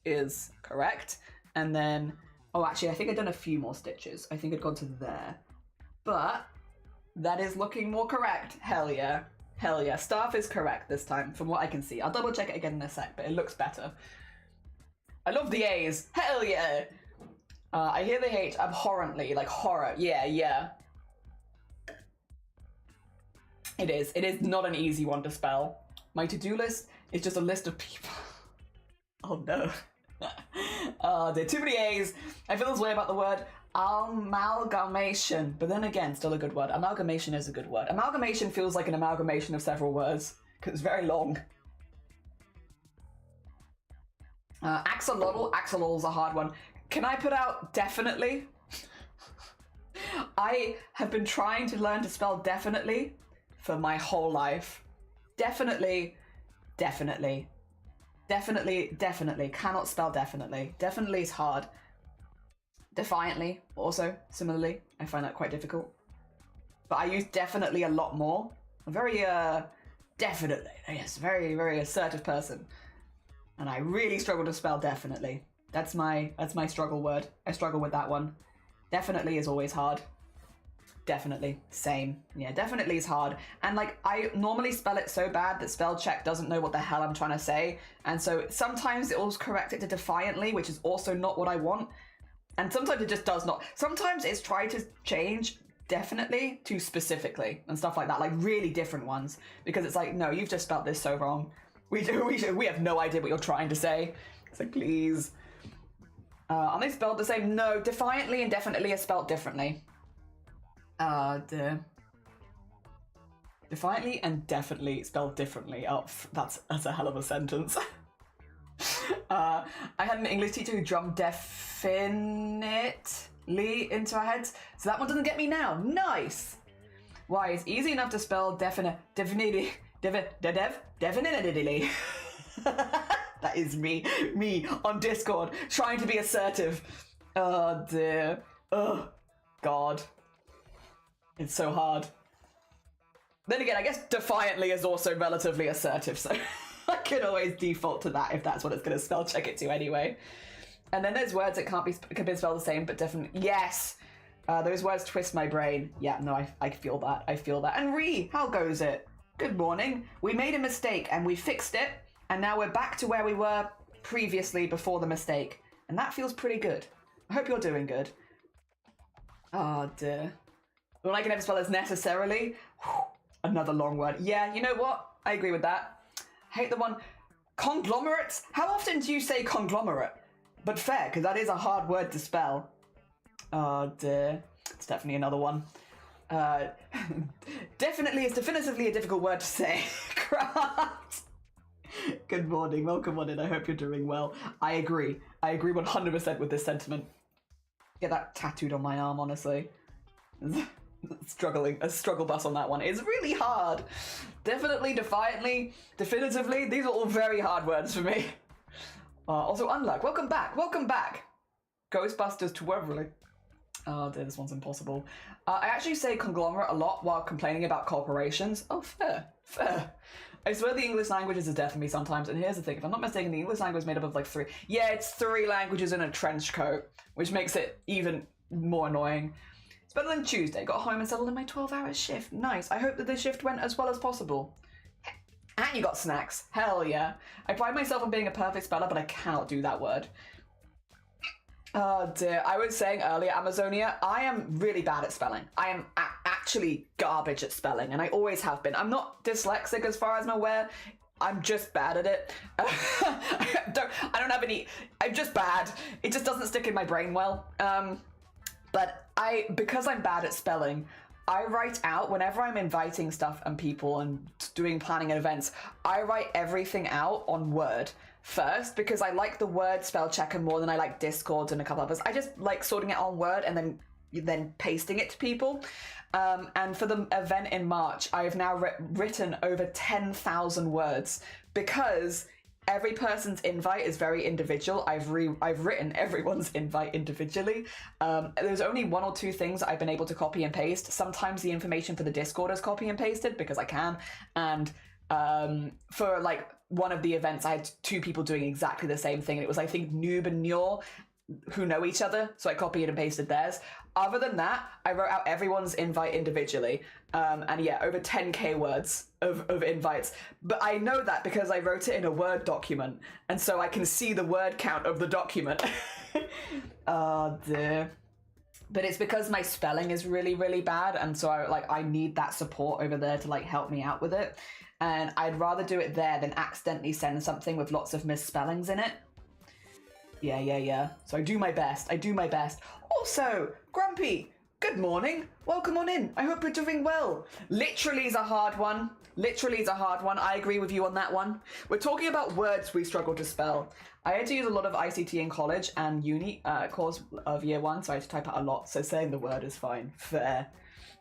is correct. And then, oh, actually, I think I'd done a few more stitches. I think I'd gone to there. But that is looking more correct. Hell yeah. Hell yeah. Staff is correct this time, from what I can see. I'll double check it again in a sec, but it looks better. I love the A's. Hell yeah. I hear the H abhorrently, like horror. Yeah. It is. It is not an easy one to spell. My to-do list is just a list of people. Oh no. There are too many A's. I feel this way about the word amalgamation. But then again, still a good word. Amalgamation is a good word. Amalgamation feels like an amalgamation of several words, because it's very long. Axolotl is a hard one. Can I put out definitely? I have been trying to learn to spell definitely for my whole life. Definitely. Cannot spell definitely. Definitely is hard. Defiantly, also, similarly. I find that quite difficult. But I use definitely a lot more. I'm very, definitely. Yes, very, very assertive person. And I really struggle to spell definitely. That's my struggle word. I struggle with that one. Definitely is always hard. Definitely. Same. Yeah, definitely is hard. And like, I normally spell it so bad that spell check doesn't know what the hell I'm trying to say. And so sometimes it will correct it to defiantly, which is also not what I want. And sometimes it just does not. Sometimes it's tried to change definitely to specifically and stuff like that, like really different ones. Because it's like, no, you've just spelled this so wrong. We have no idea what you're trying to say. It's like, please. Are they spelled the same? No, defiantly and definitely are spelled differently. Defiantly and definitely spelled differently. Oh, that's a hell of a sentence. I had an English teacher who drummed definitely into our heads, so that one doesn't get me now. Nice. Why? It's easy enough to spell definitely. That is me on Discord trying to be assertive. Oh dear. Oh God. It's so hard. Then again, I guess defiantly is also relatively assertive, so I can always default to that if that's what it's going to spell check it to anyway. And then there's words that can be spelled the same, but definitely yes. Those words twist my brain. Yeah, no, I feel that. I feel that. And how goes it? Good morning. We made a mistake and we fixed it, and now we're back to where we were previously before the mistake, and that feels pretty good. I hope you're doing good. Oh dear. When I can never spell as necessarily. Another long word. Yeah, you know what? I agree with that. I hate the one. Conglomerates? How often do you say conglomerate? But fair, because that is a hard word to spell. Oh dear. It's definitely another one. Definitely is definitively a difficult word to say. Craft. Good morning. Welcome on in. I hope you're doing well. I agree. I agree 100% with this sentiment. Get that tattooed on my arm, honestly. A struggle bus on that one. It's really hard. Definitely, defiantly, definitively. These are all very hard words for me. Also, unluck. Welcome back. Welcome back. Ghostbusters to Weatherly. Oh dear, this one's impossible. I actually say conglomerate a lot while complaining about corporations. Oh, fair. Fair. I swear the English language is a death for me sometimes, and here's the thing, if I'm not mistaken, the English language is made up of like 3. Yeah, it's 3 languages in a trench coat, which makes it even more annoying. It's better than Tuesday. Got home and settled in my 12-hour shift. Nice. I hope that the shift went as well as possible. And you got snacks. Hell yeah. I pride myself on being a perfect speller, but I cannot do that word. Oh dear. I was saying earlier, Amazonia, I am really bad at spelling. I am actually garbage at spelling, and I always have been. I'm not dyslexic as far as I'm aware. I'm just bad at it. I don't have any... I'm just bad. It just doesn't stick in my brain well. But because I'm bad at spelling, I write out, whenever I'm inviting stuff and people and doing planning and events, I write everything out on Word first, because I like the Word spell checker more than I like Discord and a couple others. I just like sorting it on Word and then pasting it to people. And for the event in March, I have now written over 10,000 words because every person's invite is very individual. I've written everyone's invite individually. There's only 1 or 2 things that I've been able to copy and paste. Sometimes the information for the Discord is copy and pasted because I can. And for like one of the events, I had 2 people doing exactly the same thing. And it was, I think, Noob and Nyor who know each other, so I copied and pasted theirs. Other than that, I wrote out everyone's invite individually, and yeah, over 10k words of invites. But I know that because I wrote it in a Word document, and so I can see the word count of the document. Oh dear. But it's because my spelling is really, really bad, and so I need that support over there to like help me out with it. And I'd rather do it there than accidentally send something with lots of misspellings in it. Yeah. So I do my best. Also, Grumpy, good morning. Welcome on in. I hope you're doing well. Literally is a hard one. I agree with you on that one. We're talking about words we struggle to spell. I had to use a lot of ICT in college and uni course of year 1, so I had to type out a lot. So saying the word is fine. Fair.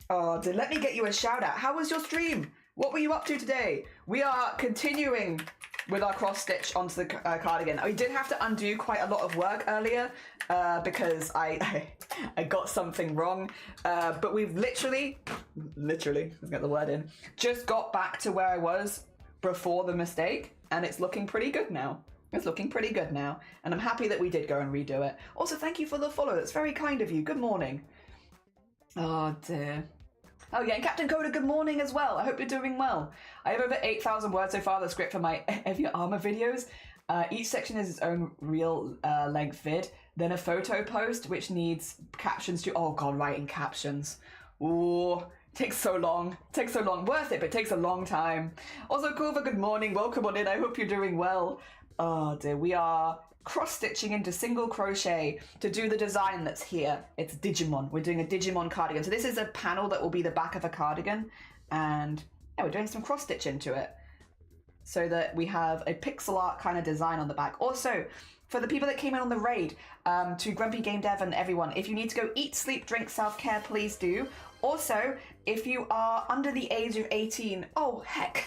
Oh, let me get you a shout out. How was your stream? What were you up to today? We are continuing with our cross stitch onto the cardigan. We did have to undo quite a lot of work earlier because I got something wrong. But we've literally, let's get the word in, just got back to where I was before the mistake, and it's looking pretty good now. And I'm happy that we did go and redo it. Also, thank you for the follow. That's very kind of you. Good morning. Oh dear. Oh yeah, and Captain Coda, good morning as well. I hope you're doing well. I have over 8,000 words so far, the script for my Heavy Armor videos. Each section is its own real length vid, then a photo post which needs captions to, oh god, writing captions. Ooh, takes so long. Takes so long. Worth it, but it takes a long time. Also, Kulva, good morning. Welcome on in. I hope you're doing well. Oh dear, we are cross-stitching into single crochet to do the design that's here. It's Digimon. We're doing a Digimon cardigan. So this is a panel that will be the back of a cardigan, and yeah, we're doing some cross-stitch into it so that we have a pixel art kind of design on the back. Also, for the people that came in on the raid, to Grumpy Game Dev and everyone, if you need to go eat, sleep, drink, self-care, please do. Also, if you are under the age of 18, oh heck.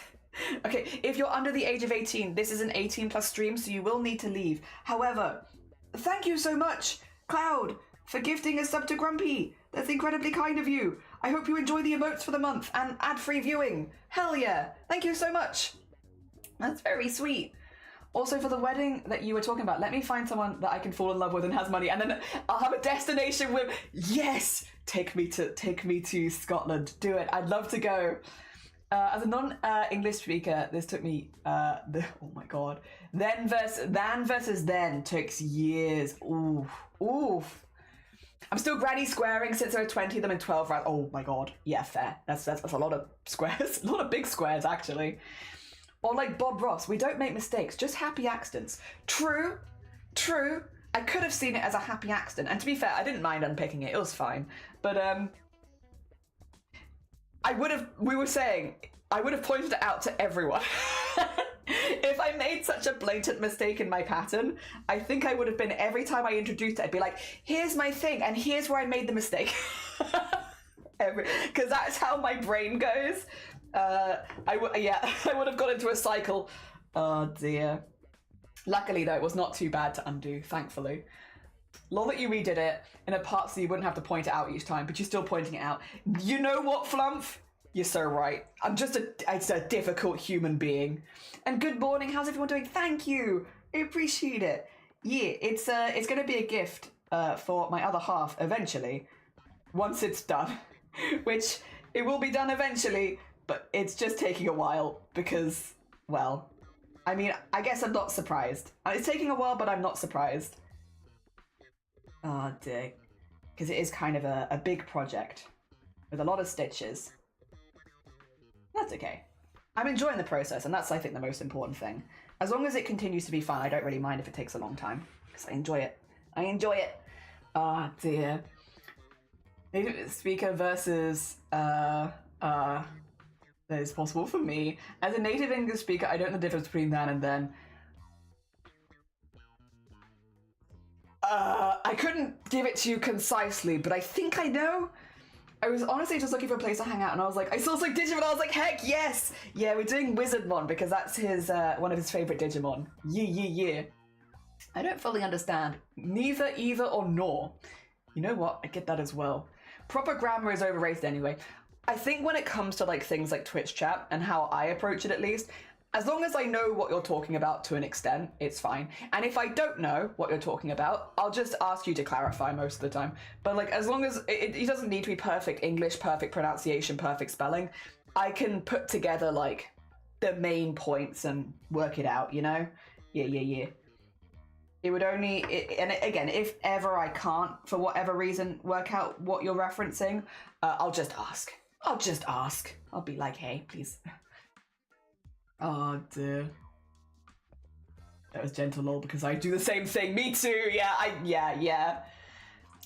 Okay, if you're under the age of 18, this is an 18 plus stream, so you will need to leave. However, thank you so much, Cloud, for gifting a sub to Grumpy. That's incredibly kind of you. I hope you enjoy the emotes for the month and ad-free viewing. Hell yeah. Thank you so much. That's very sweet. Also, for the wedding that you were talking about, let me find someone that I can fall in love with and has money, and then I'll have a destination with, yes, take me to Scotland. Do it. I'd love to go. As a non-English speaker, this took me, oh my god. Than versus then takes years. Oof. Oof. I'm still granny squaring since there are 20 of them in 12 rounds. Oh my god. Yeah, fair. That's a lot of squares. A lot of big squares, actually. Or like Bob Ross, we don't make mistakes, just happy accidents. True. I could have seen it as a happy accident. And to be fair, I didn't mind unpicking it. It was fine. But, I would have pointed it out to everyone. If I made such a blatant mistake in my pattern, I think I would have been, every time I introduced it, I'd be like, here's my thing, and here's where I made the mistake. Because that's how my brain goes. I would have got into a cycle. Oh dear. Luckily though, it was not too bad to undo, thankfully. Lol that you redid it in a part so you wouldn't have to point it out each time, but you're still pointing it out. You know what, Flumph? You're so right. I'm just a difficult human being. And good morning, how's everyone doing? Thank you, I appreciate it. Yeah, it's gonna be a gift for my other half eventually, once it's done, which it will be done eventually, but it's just taking a while because, well, I mean, I guess I'm not surprised. It's taking a while, but I'm not surprised. Oh dear, because it is kind of a big project with a lot of stitches. That's okay. I'm enjoying the process, and that's, I think, the most important thing. As long as it continues to be fun, I don't really mind if it takes a long time, because I enjoy it. I enjoy it. Oh dear. Native speaker versus that is possible for me. As a native English speaker, I don't know the difference between then and then. I couldn't give it to you concisely, but I think I know. I was honestly just looking for a place to hang out, and I was like, I saw some Digimon, I was like, heck yes! Yeah, we're doing Wizardmon, because that's his, one of his favourite Digimon. Yeah. I don't fully understand. Neither, either, or nor. You know what? I get that as well. Proper grammar is overrated anyway. I think when it comes to like things like Twitch chat, and how I approach it at least, as long as I know what you're talking about to an extent, it's fine. And if I don't know what you're talking about, I'll just ask you to clarify most of the time. But like, as long as it doesn't need to be perfect English, perfect pronunciation, perfect spelling, I can put together like the main points and work it out, you know? Yeah. It would only, and again, if ever I can't, for whatever reason, work out what you're referencing, I'll just ask. I'll be like, hey, please. Oh dear. That was gentle lol because I do the same thing. Me too. Yeah.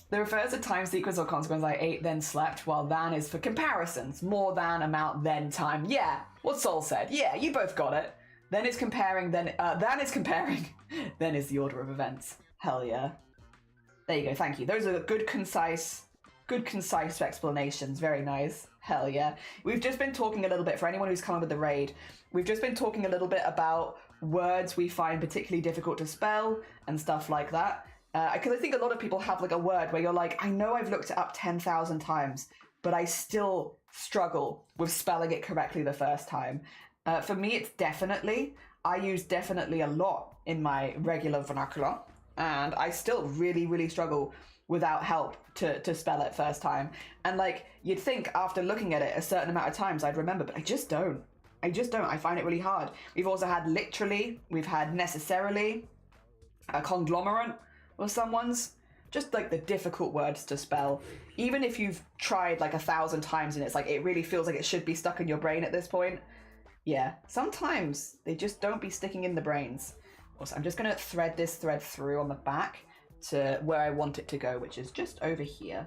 The refers to time sequence or consequence. I ate then slept, while than is for comparisons. More than, amount, then, time. Yeah, what Sol said. Yeah, you both got it. Then is comparing, then is comparing. Then is the order of events. Hell yeah. There you go, thank you. Those are good concise explanations. Very nice. Hell yeah. We've just been talking a little bit, for anyone who's come with the raid, we've just been talking a little bit about words we find particularly difficult to spell and stuff like that. Because I think a lot of people have like a word where you're like, I know I've looked it up 10,000 times, but I still struggle with spelling it correctly the first time. For me, it's definitely. I use definitely a lot in my regular vernacular, and I still really, really struggle without help to spell it first time. And like, you'd think after looking at it a certain amount of times I'd remember, but I just don't. I find it really hard. We've also had literally, we've had necessarily, a conglomerate or someone's. Just like the difficult words to spell. Even if you've tried like 1,000 times and it's like, it really feels like it should be stuck in your brain at this point. Yeah, sometimes they just don't be sticking in the brains. Also, I'm just gonna thread this thread through on the back to where I want it to go, which is just over here.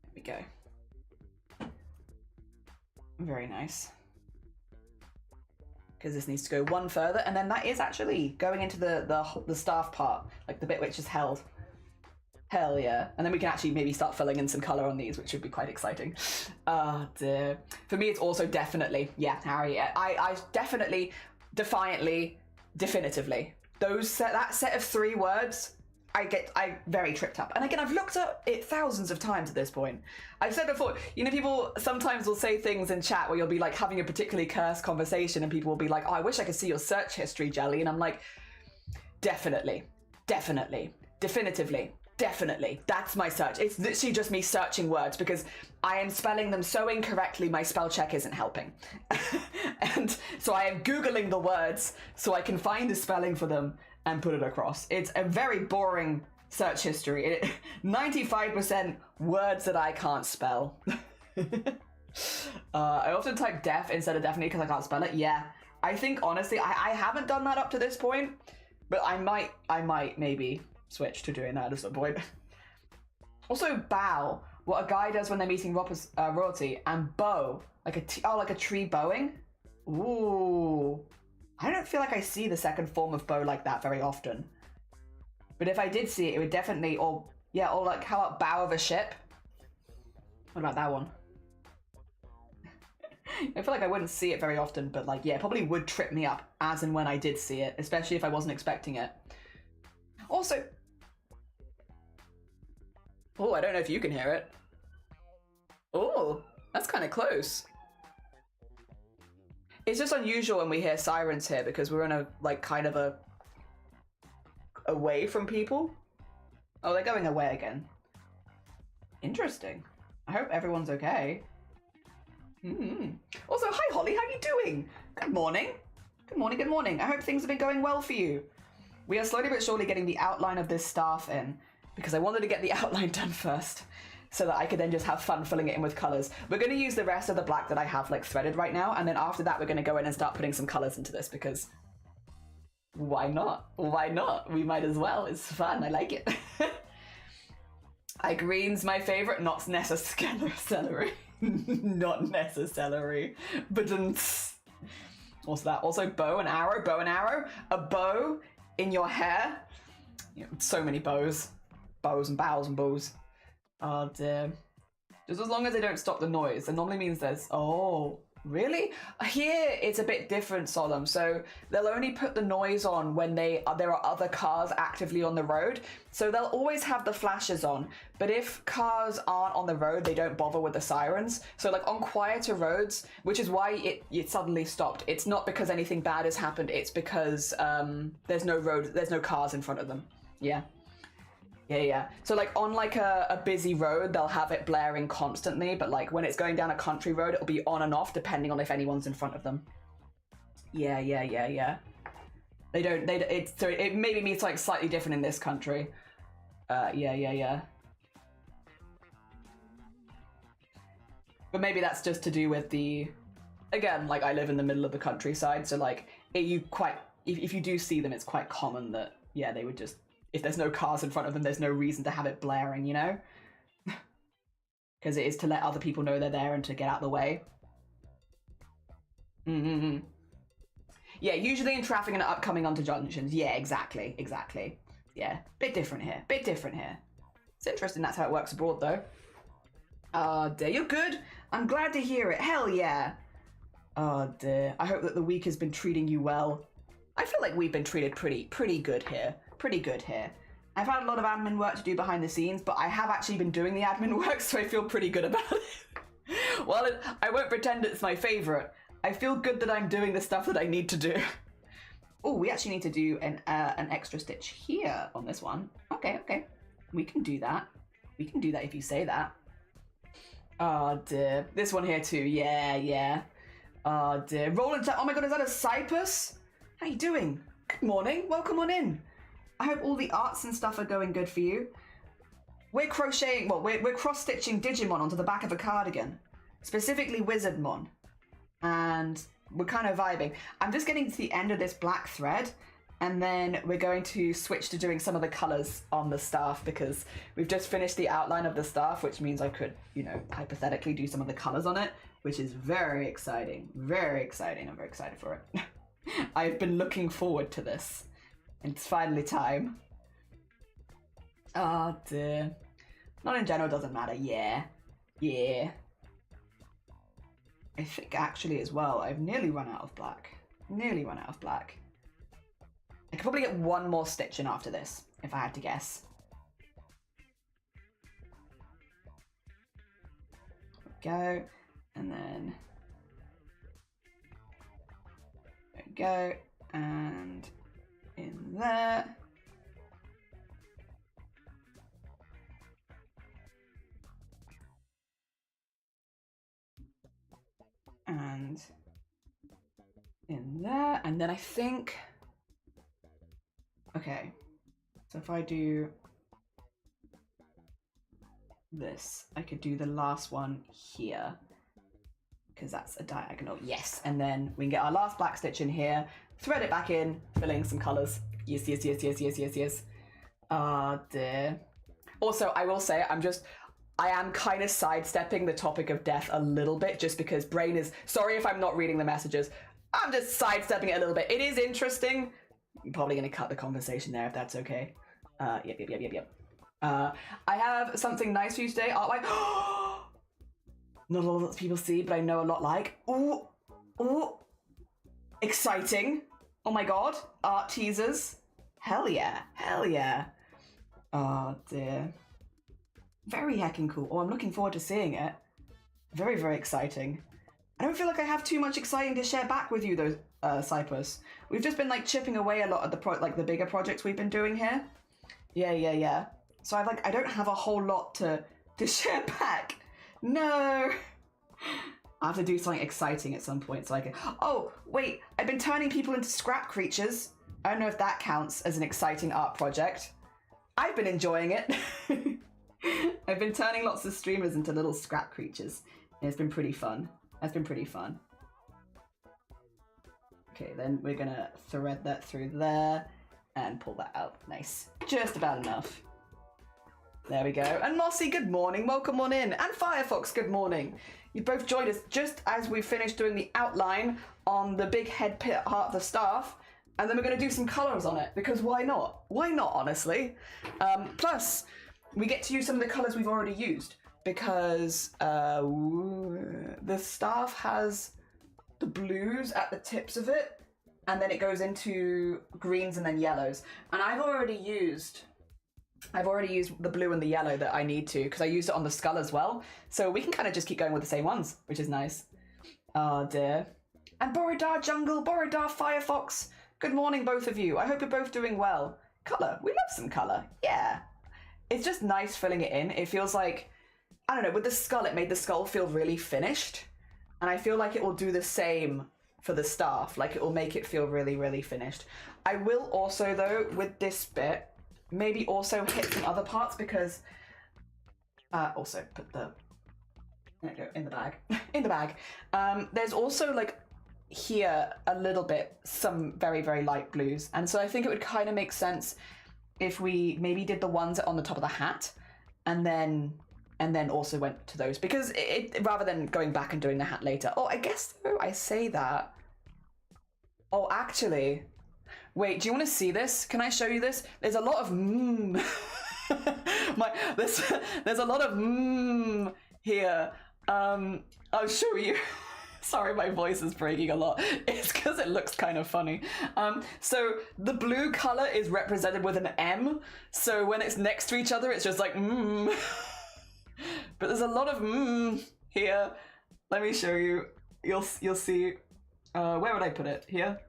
There we go. Very nice. Because this needs to go one further, and then that is actually going into the staff part, like the bit which is held. Hell yeah. And then we can actually maybe start filling in some colour on these, which would be quite exciting. Oh dear. For me, it's also definitely, yeah, Harry, I definitely, defiantly, definitively. That set of 3 words, I very tripped up. And again, I've looked at it thousands of times at this point. I've said before, you know, people sometimes will say things in chat where you'll be like having a particularly cursed conversation and people will be like, oh, I wish I could see your search history, Jelly. And I'm like, definitely, definitively, that's my search. It's literally just me searching words because I am spelling them so incorrectly, my spell check isn't helping. And so I am Googling the words so I can find a spelling for them and put it across. It's a very boring search history. 95% words that I can't spell. I often type def instead of definitely because I can't spell it. Yeah, I think honestly, I haven't done that up to this point, but I might maybe switch to doing that at some point. Also, bow, what a guy does when they're meeting royalty, and bow, like a tree bowing. Ooh. I don't feel like I see the second form of bow like that very often. But if I did see it, it would definitely, or like, how about bow of a ship? What about that one? I feel like I wouldn't see it very often, but like, yeah, it probably would trip me up as and when I did see it, especially if I wasn't expecting it. Also, oh, I don't know if you can hear it. Oh, that's kind of close. It's just unusual when we hear sirens here because we're in a, like, kind of a away from people. Oh, they're going away again. Interesting. I hope everyone's okay. Also, hi Holly, how are you doing? Good morning. Good morning. I hope things have been going well for you. We are slowly but surely getting the outline of this staff in because I wanted to get the outline done first so that I could then just have fun filling it in with colours. We're going to use the rest of the black that I have like threaded right now, and then after that we're going to go in and start putting some colours into this because why not? Why not? We might as well. It's fun. I like it. Green's my favourite, not necessarily. Not necessarily. But what's that? Also bow and arrow. A bow in your hair. You know, so many bows. Bows and bows and bows. Oh dear. Just as long as they don't stop the noise. It normally means there's... Oh, really? Here it's a bit different, Solemn. So they'll only put the noise on when there are other cars actively on the road. So they'll always have the flashes on. But if cars aren't on the road, they don't bother with the sirens. So like on quieter roads, which is why it suddenly stopped. It's not because anything bad has happened. It's because there's no cars in front of them. Yeah. Yeah. So like on like a busy road, they'll have it blaring constantly, but like when it's going down a country road, it'll be on and off depending on if anyone's in front of them. Yeah. It maybe means like slightly different in this country. Yeah. But maybe that's just to do with again, like I live in the middle of the countryside, so like if you do see them, it's quite common that, yeah, they would just, if there's no cars in front of them, there's no reason to have it blaring, you know? Because it is to let other people know they're there and to get out of the way. Yeah, usually in traffic and upcoming onto junctions. Yeah, exactly. Yeah, bit different here. It's interesting that's how it works abroad, though. Oh, dear. You're good? I'm glad to hear it. Hell yeah. Oh, dear. I hope that the week has been treating you well. I feel like we've been treated pretty good here. I've had a lot of admin work to do behind the scenes, but I have actually been doing the admin work, so I feel pretty good about it. Well, I won't pretend it's my favourite. I feel good that I'm doing the stuff that I need to do. Oh, we actually need to do an extra stitch here on this one. Okay, okay. We can do that. We can do that if you say that. Oh dear. This one here too. Yeah, yeah. Oh dear. Roland, oh my god, is that a cypress? How you doing? Good morning. Welcome on in. I hope all the arts and stuff are going good for you. We're crocheting, well, we're cross-stitching Digimon onto the back of a cardigan. Specifically Wizardmon. And we're kind of vibing. I'm just getting to the end of this black thread, and then we're going to switch to doing some of the colours on the staff because we've just finished the outline of the staff, which means I could, you know, hypothetically do some of the colours on it, which is very exciting. Very exciting. I'm very excited for it. I've been looking forward to this. It's finally time. Oh dear. Not in general doesn't matter. Yeah. Yeah. I think actually as well, I've nearly run out of black. Nearly run out of black. I could probably get one more stitch in after this, if I had to guess. There we go. And then... there we go. And in there. And in there, and then I think, okay, so if I do this, I could do the last one here, because that's a diagonal, yes, and then we can get our last black stitch in here, thread it back in, filling some colours, yes, yes, yes, yes, yes, yes, yes, ah dear. Also, I will say, I am kind of sidestepping the topic of death a little bit just because brain is... sorry if I'm not reading the messages. I'm just sidestepping it a little bit. It is interesting. I'm probably going to cut the conversation there if that's okay. Yep. I have something nice for you today. Artwork. Not a lot of people see, but I know a lot like. Ooh. Ooh. Exciting. Oh my god. Art teasers. Hell yeah. Hell yeah. Oh dear. Very heckin' cool. Oh, I'm looking forward to seeing it. Very, very exciting. I don't feel like I have too much exciting to share back with you though, Cypress. We've just been like chipping away a lot at the bigger projects we've been doing here. Yeah. So I don't have a whole lot to share back. No. I have to do something exciting at some point so I can... oh, wait. I've been turning people into scrap creatures. I don't know if that counts as an exciting art project. I've been enjoying it. I've been turning lots of streamers into little scrap creatures. And it's been pretty fun. That's been pretty fun. Okay, then we're gonna thread that through there and pull that out. Nice. Just about enough. There we go. And Mossy, good morning. Welcome on in. And Firefox, good morning. You both joined us just as we finished doing the outline on the big head part of the staff. And then we're going to do some colours on it, because why not? Why not, honestly? Plus, we get to use some of the colours we've already used, because the staff has the blues at the tips of it, and then it goes into greens and then yellows. And I've already used the blue and the yellow that I need to, because I used it on the skull as well. So we can kind of just keep going with the same ones, which is nice. Oh dear. And Borodar Jungle, Borodar Firefox, good morning both of you. I hope you're both doing well. Colour, we love some colour, yeah. It's just nice filling it in. It feels like, I don't know, with the skull, it made the skull feel really finished. And I feel like it will do the same for the staff. Like it will make it feel really, really finished. I will also though, with this bit, maybe also hit some other parts, because also put the, there you go, in the bag. In the bag. There's also like here a little bit, some very, very light blues. And so I think it would kind of make sense if we maybe did the ones on the top of the hat and then also went to those, because it rather than going back and doing the hat later. Oh, I guess though I say that. Oh, actually, wait, do you want to see this? Can I show you this? There's a lot of there's a lot of here. I'll show you. Sorry, my voice is breaking a lot. It's because it looks kind of funny. So the blue color is represented with an M. So when it's next to each other, it's just like But there's a lot of here. Let me show you. You'll see. Where would I put it? Here.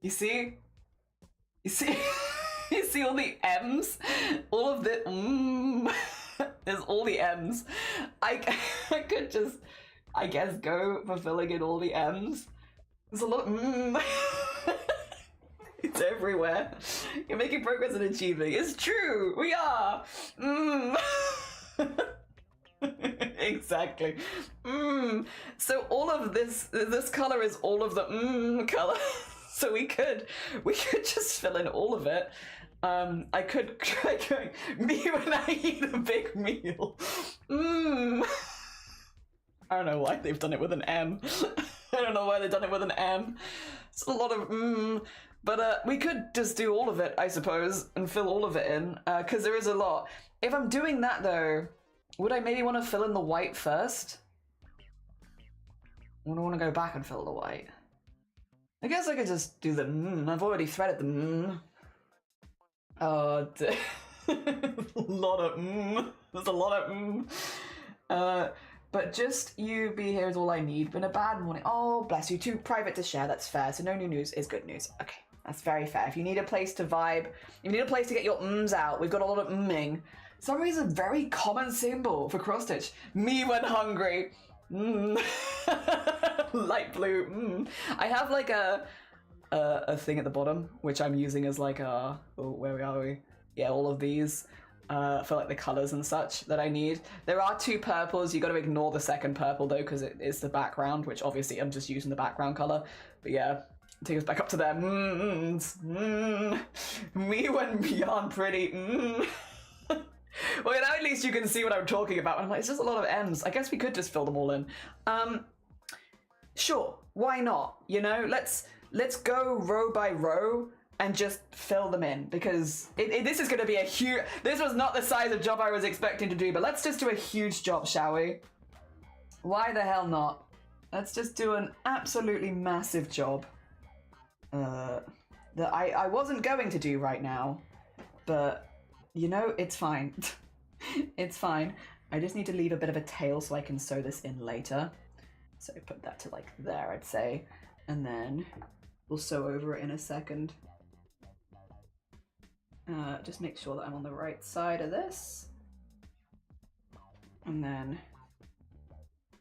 You see? You see? You see all the M's? All of the there's all the M's. I could just, I guess, go for filling in all the M's. There's a lot of It's everywhere. You're making progress and achieving. It's true. We are. Exactly. So all of this color is all of the color. So we could just fill in all of it. I could try going, me when I eat a big meal. I don't know why they've done it with an M. I don't know why they've done it with an M. It's a lot of but we could just do all of it, I suppose, and fill all of it in, because there is a lot. If I'm doing that though, would I maybe want to fill in the white first? Or do I want to go back and fill the white? I guess I could just do the I've already threaded the Oh, a lot of There's a lot of but just you be here is all I need. Been a bad morning. Oh, bless you. Too private to share. That's fair. So no new news is good news. Okay, that's very fair. If you need a place to vibe, if you need a place to get your out, we've got a lot of For some reason, very common symbol for cross stitch. Me when hungry. Light blue. I have like a thing at the bottom, which I'm using as like a, where are we? Yeah, all of these. For like the colors and such that I need. There are 2 purples. You got to ignore the second purple though, because it is the background, which obviously I'm just using the background color. But yeah, take us back up to there. Me when beyond pretty. Well, now at least you can see what I'm talking about. I'm like, it's just a lot of M's. I guess we could just fill them all in. Sure, why not? You know, let's go row by row and just fill them in, because this is going to be a huge... This was not the size of job I was expecting to do, but let's just do a huge job, shall we? Why the hell not? Let's just do an absolutely massive job. That I wasn't going to do right now, but, you know, it's fine. It's fine. I just need to leave a bit of a tail so I can sew this in later. So put that to like there, I'd say. And then we'll sew over it in a second. Just make sure that I'm on the right side of this. And then,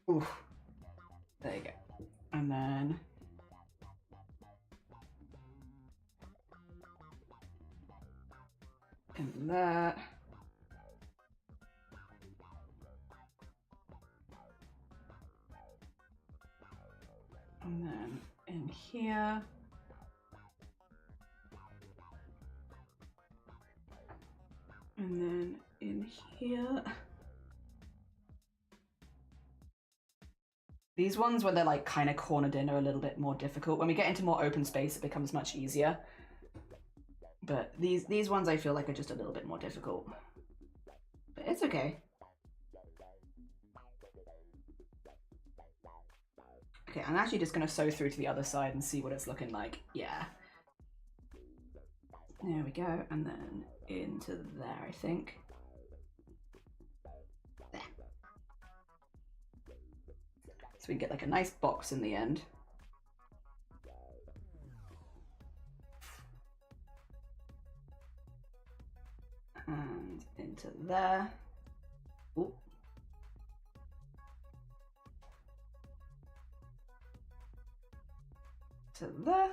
ooh, there you go. And then, and that. And then in here. And then in here. These ones where they're like kind of cornered in are a little bit more difficult. When we get into more open space, it becomes much easier. But these ones I feel like are just a little bit more difficult. But it's okay. Okay, I'm actually just going to sew through to the other side and see what it's looking like. Yeah. There we go. And then into there, I think. There. So we get like a nice box in the end. And into there. Ooh. To there.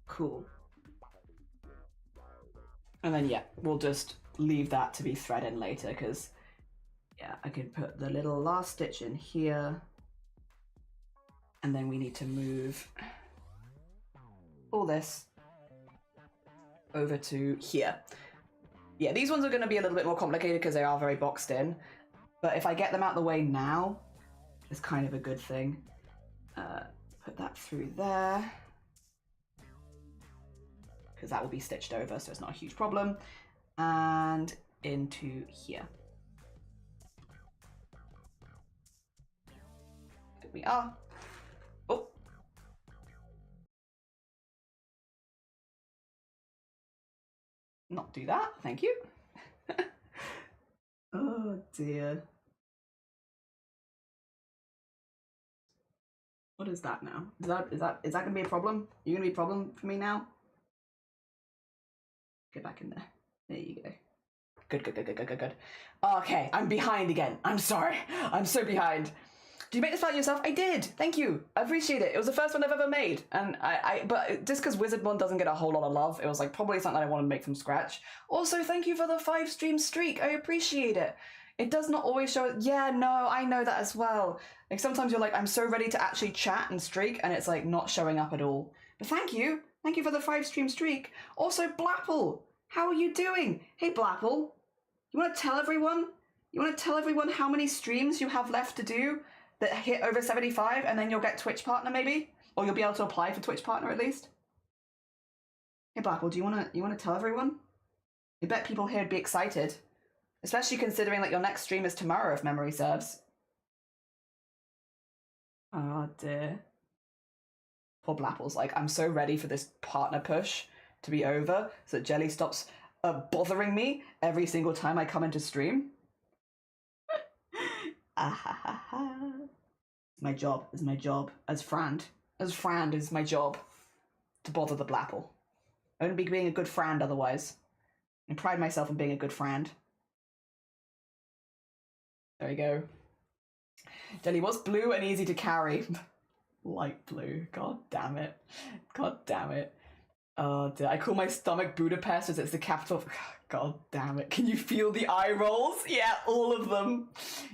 Cool. And then yeah, we'll just leave that to be threaded in later, because yeah, I can put the little last stitch in here, and then we need to move all this over to here. Yeah, these ones are going to be a little bit more complicated because they are very boxed in, but if I get them out the way now, it's kind of a good thing. Put that through there, because that will be stitched over, so it's not a huge problem. And into here. There we are. Oh. Not do that, thank you. Oh dear. What is that now? Is that gonna be a problem? You gonna be a problem for me now? Get back in there. There you go. Good. Okay, I'm behind again. I'm sorry. I'm so behind. Did you make this file yourself? I did. Thank you. I appreciate it. It was the first one I've ever made, and but just because Wizardmon doesn't get a whole lot of love, it was like probably something I wanted to make from scratch. Also, thank you for the 5 stream streak. I appreciate it. It does not always show. Yeah, no, I know that as well. Like sometimes you're like, I'm so ready to actually chat and streak, and it's like not showing up at all. But thank you for the 5 stream streak. Also, Blapple, how are you doing? Hey, Blapple, you want to tell everyone? You want to tell everyone how many streams you have left to do that hit over 75, and then you'll get Twitch partner maybe, or you'll be able to apply for Twitch partner at least. Hey, Blapple, do you want to tell everyone? I bet people here would be excited. Especially considering like your next stream is tomorrow, if memory serves. Oh dear. Poor Blapple's like, I'm so ready for this partner push to be over so that Jelly stops bothering me every single time I come into stream. My job is my job as Frand. As Frand is my job to bother the Blapple. I wouldn't be being a good Frand otherwise. I pride myself on being a good Frand. There we go. Jelly, what's blue and easy to carry? Light blue. God damn it. God damn it. Oh dear. I call my stomach Budapest as it's the capital of... God damn it. Can you feel the eye rolls? Yeah, all of them.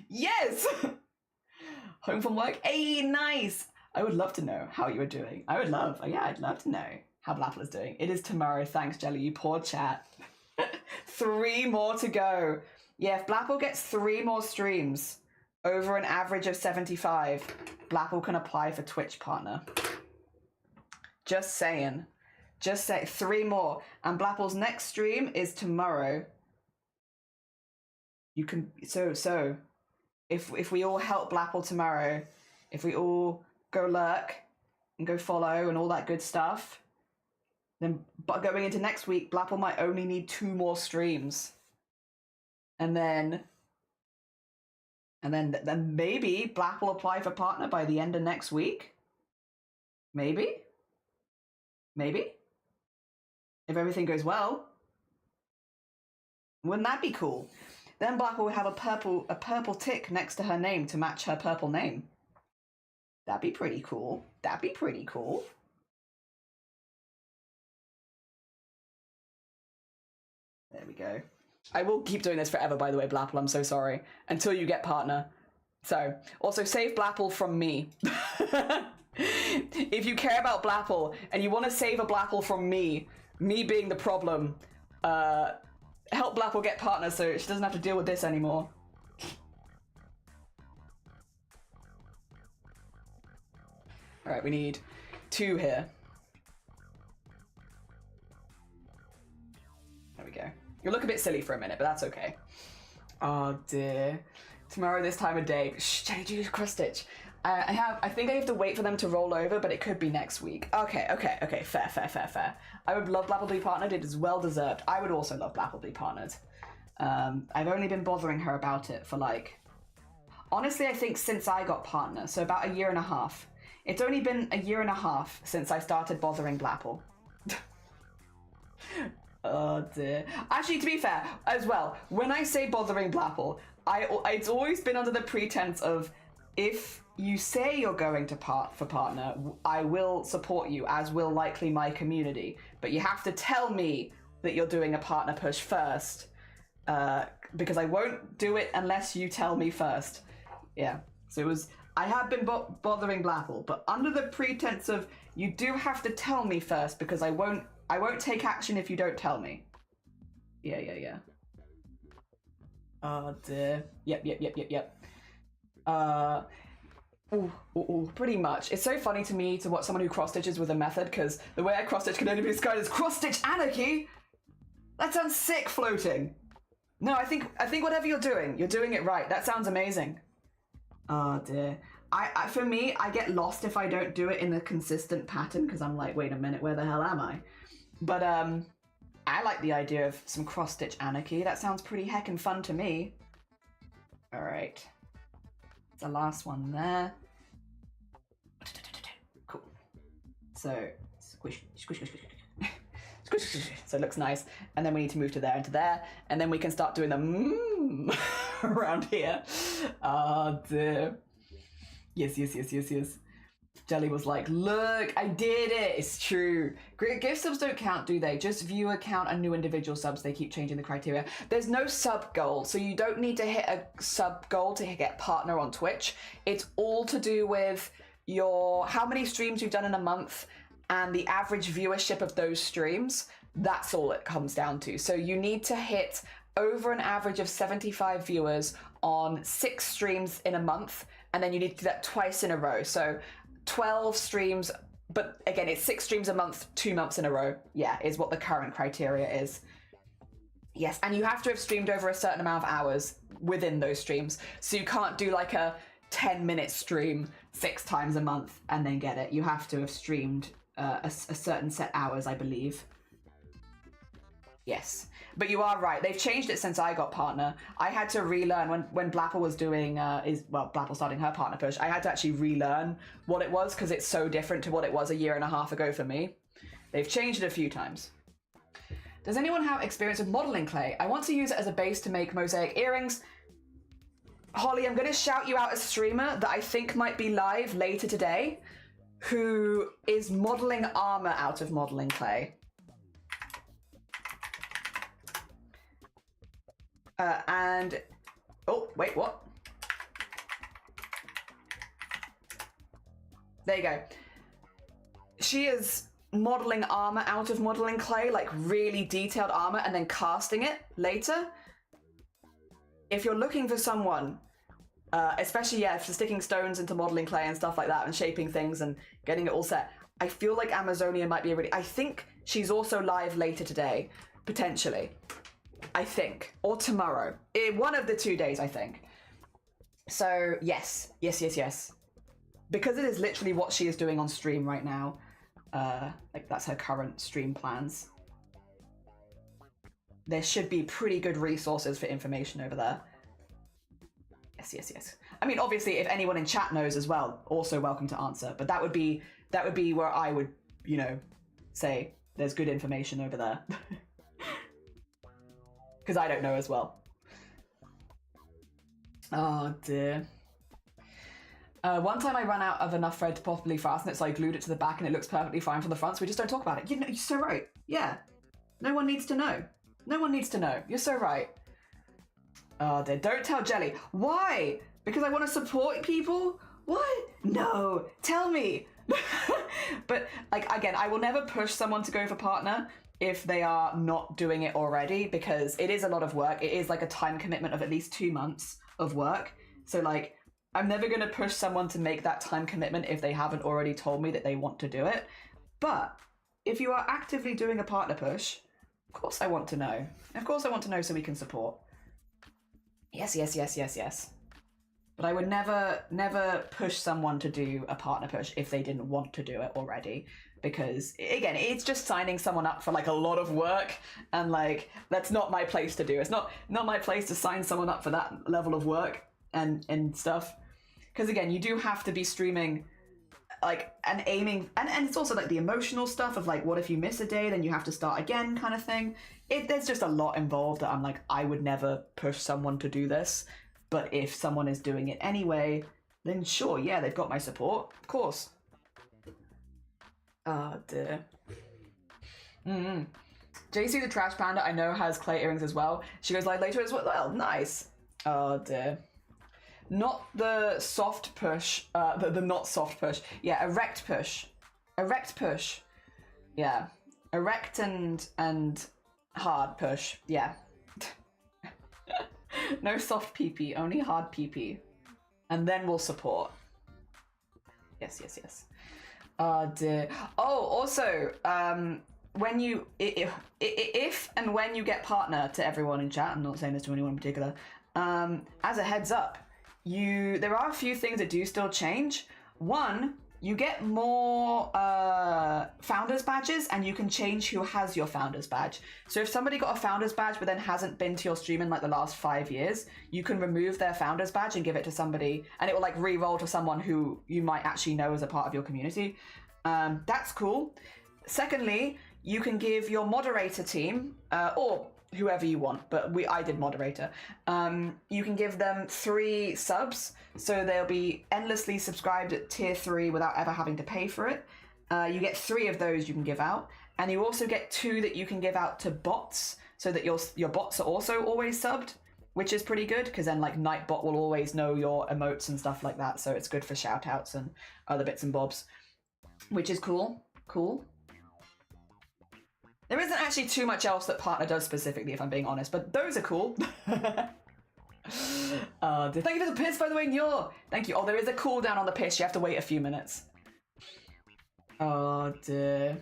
Yes! Home from work? Hey, nice! I would love to know how you are doing. I'd love to know how Blapple is doing. It is tomorrow. Thanks, Jelly, you poor chat. 3 more to go. Yeah, if Blapple gets 3 more streams over an average of 75, Blapple can apply for Twitch partner. Just saying. Just say 3 more. And Blapple's next stream is tomorrow. You can so if we all help Blapple tomorrow, if we all go lurk and go follow and all that good stuff, then going into next week, Blapple might only need 2 more streams. And then maybe Black will apply for partner by the end of next week. Maybe. If everything goes well. Wouldn't that be cool? Then Black will have a purple tick next to her name to match her purple name. That'd be pretty cool. There we go. I will keep doing this forever, by the way, Blapple. I'm so sorry. Until you get partner. So, also save Blapple from me. If you care about Blapple and you want to save a Blapple from me being the problem, help Blapple get partner so she doesn't have to deal with this anymore. Alright, we need 2 here. There we go. You'll look a bit silly for a minute, but that's okay. Oh dear. Tomorrow this time of day. Shh, Jenny, do cross stitch. I think I have to wait for them to roll over, but it could be next week. Okay. Fair. I would love Blapple to be partnered. It is well deserved. I would also love Blapple to be partnered. I've only been bothering her about it for like... Honestly, I think since I got partner, so about 1.5 years. It's only been 1.5 years since I started bothering Blapple. Oh dear. Actually, to be fair, as well, when I say bothering Blapple, it's always been under the pretense of, if you say you're going to for partner, I will support you, as will likely my community. But you have to tell me that you're doing a partner push first, because I won't do it unless you tell me first. Yeah. So it was... I have been bothering Blapple, but under the pretense of, you do have to tell me first, because I won't take action if you don't tell me. Yeah. Oh dear. Yep. Pretty much. It's so funny to me to watch someone who cross stitches with a method, because the way I cross stitch can only be described as cross stitch anarchy. That sounds sick, floating. No, I think whatever you're doing it right. That sounds amazing. Oh dear. For me, I get lost if I don't do it in a consistent pattern, because I'm like, wait a minute, where the hell am I? But I like the idea of some cross-stitch anarchy. That sounds pretty heckin' fun to me. Alright. The last one there. So squish, squish, squish, squish, squish. Squish, squish, squish. So it looks nice. And then we need to move to there and to there. And then we can start doing the around here. Oh dear. Yes, yes, yes, yes, yes. Jelly was like, look, I did it. It's true. Gift subs don't count, do they? Just viewer count and new individual subs. They keep changing the criteria. There's no sub goal, so you don't need to hit a sub goal to get partner on Twitch. It's all to do with your how many streams you've done in a month and the average viewership of those streams. That's all it comes down to. So you need to hit over an average of 75 viewers on 6 streams in a month, and then you need to do that twice in a row. So 12 streams, but again, it's 6 streams a month, 2 months in a row. Yeah, is what the current criteria is. Yes, and you have to have streamed over a certain amount of hours within those streams. So you can't do like a 10-minute stream 6 times a month and then get it. You have to have streamed a certain set hours, I believe. Yes, but you are right. They've changed it since I got partner. I had to relearn when Blapple was doing Blapple starting her partner push. I had to actually relearn what it was because it's so different to what it was a year and a half ago for me. They've changed it a few times. Does anyone have experience with modeling clay? I want to use it as a base to make mosaic earrings. Holly, I'm going to shout you out a streamer that I think might be live later today who is modeling armor out of modeling clay. And oh wait, what? There you go. She is modeling armor out of modeling clay, like really detailed armor, and then casting it later. If you're looking for someone, especially for sticking stones into modeling clay and stuff like that, and shaping things and getting it all set, I feel like Amazonia might be a really. I think she's also live later today, potentially. I think, or tomorrow, one of the 2 days, I think. So yes, yes, yes, yes, because it is literally what she is doing on stream right now. Like that's her current stream plans. There should be pretty good resources for information over there. Yes, yes, yes. I mean, obviously, if anyone in chat knows as well, also welcome to answer. But that would be where I would, say there's good information over there. Because I don't know as well. Oh dear. One time I ran out of enough thread to properly fasten it, so I glued it to the back and it looks perfectly fine from the front, so we just don't talk about it. You're so right. Yeah. No one needs to know. No one needs to know. You're so right. Oh dear. Don't tell Jelly. Why? Because I want to support people? What? No. Tell me. But like again, I will never push someone to go for partner if they are not doing it already, because it is a lot of work. It is like a time commitment of at least 2 months of work. So like, I'm never going to push someone to make that time commitment if they haven't already told me that they want to do it. But if you are actively doing a partner push, of course I want to know. Of course I want to know so we can support. Yes, yes, yes, yes, yes. But I would never push someone to do a partner push if they didn't want to do it already. Because, again, it's just signing someone up for, like, a lot of work. And, like, that's not my place to do. It's not my place to sign someone up for that level of work and stuff. Because, again, you do have to be streaming, like, and aiming. And it's also, like, the emotional stuff of, like, what if you miss a day, then you have to start again kind of thing. There's just a lot involved that I'm like, I would never push someone to do this. But if someone is doing it anyway, then sure, yeah, they've got my support. Of course. Oh dear. JC the Trash Panda, I know, has clay earrings as well. She goes live later as well. Well, nice. Oh dear. Not the soft push. The not soft push. Yeah, erect push. Erect push. Yeah. Erect and hard push. Yeah. No soft PP, only hard PP. And then we'll support. Yes, yes, yes. Oh dear. Oh, also, when you, if and when you get partner, to everyone in chat, I'm not saying this to anyone in particular, as a heads up, there are a few things that do still change. One, you get more founders badges, and you can change who has your founders badge. So if somebody got a founders badge but then hasn't been to your stream in like the last 5 years, you can remove their founders badge and give it to somebody, and it will like re-roll to someone who you might actually know as a part of your community. That's cool. Secondly, you can give your moderator team, or whoever you want, but I did moderator. You can give them 3 subs, so they'll be endlessly subscribed at tier 3 without ever having to pay for it. You get 3 of those you can give out, and you also get 2 that you can give out to bots, so that your bots are also always subbed, which is pretty good, because then like Nightbot will always know your emotes and stuff like that, so it's good for shout outs and other bits and bobs, which is cool. There isn't actually too much else that partner does specifically, if I'm being honest, but those are cool. Thank you for the piss, by the way, Nyor. Thank you. Oh, there is a cooldown on the piss. You have to wait a few minutes. Oh, dear.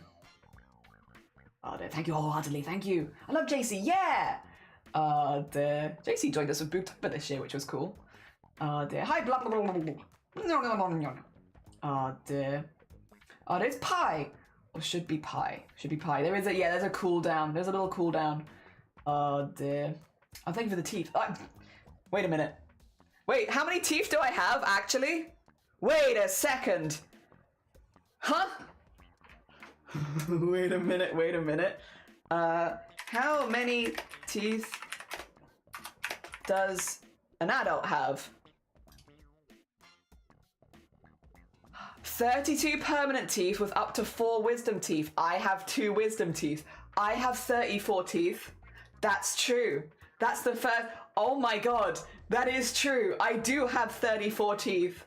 Oh, dear. Thank you wholeheartedly. Thank you. I love JC. Yeah. Oh, dear. JC joined us with Booktober this year, which was cool. Oh, dear. Hi, blah, blah, blah, blah. Oh, dear. Oh, there's Pie. Or should be Pie. Should be Pie. There's a cooldown. There's a little cooldown. Oh, dear. Oh, thank you for the teeth. Wait a minute. Wait, how many teeth do I have, actually? Wait a second. Huh? Wait a minute. How many teeth does an adult have? 32 permanent teeth with up to 4 wisdom teeth. I have 2 wisdom teeth. I have 34 teeth. That's true. That's the first. Oh my god, that is true. I do have 34 teeth.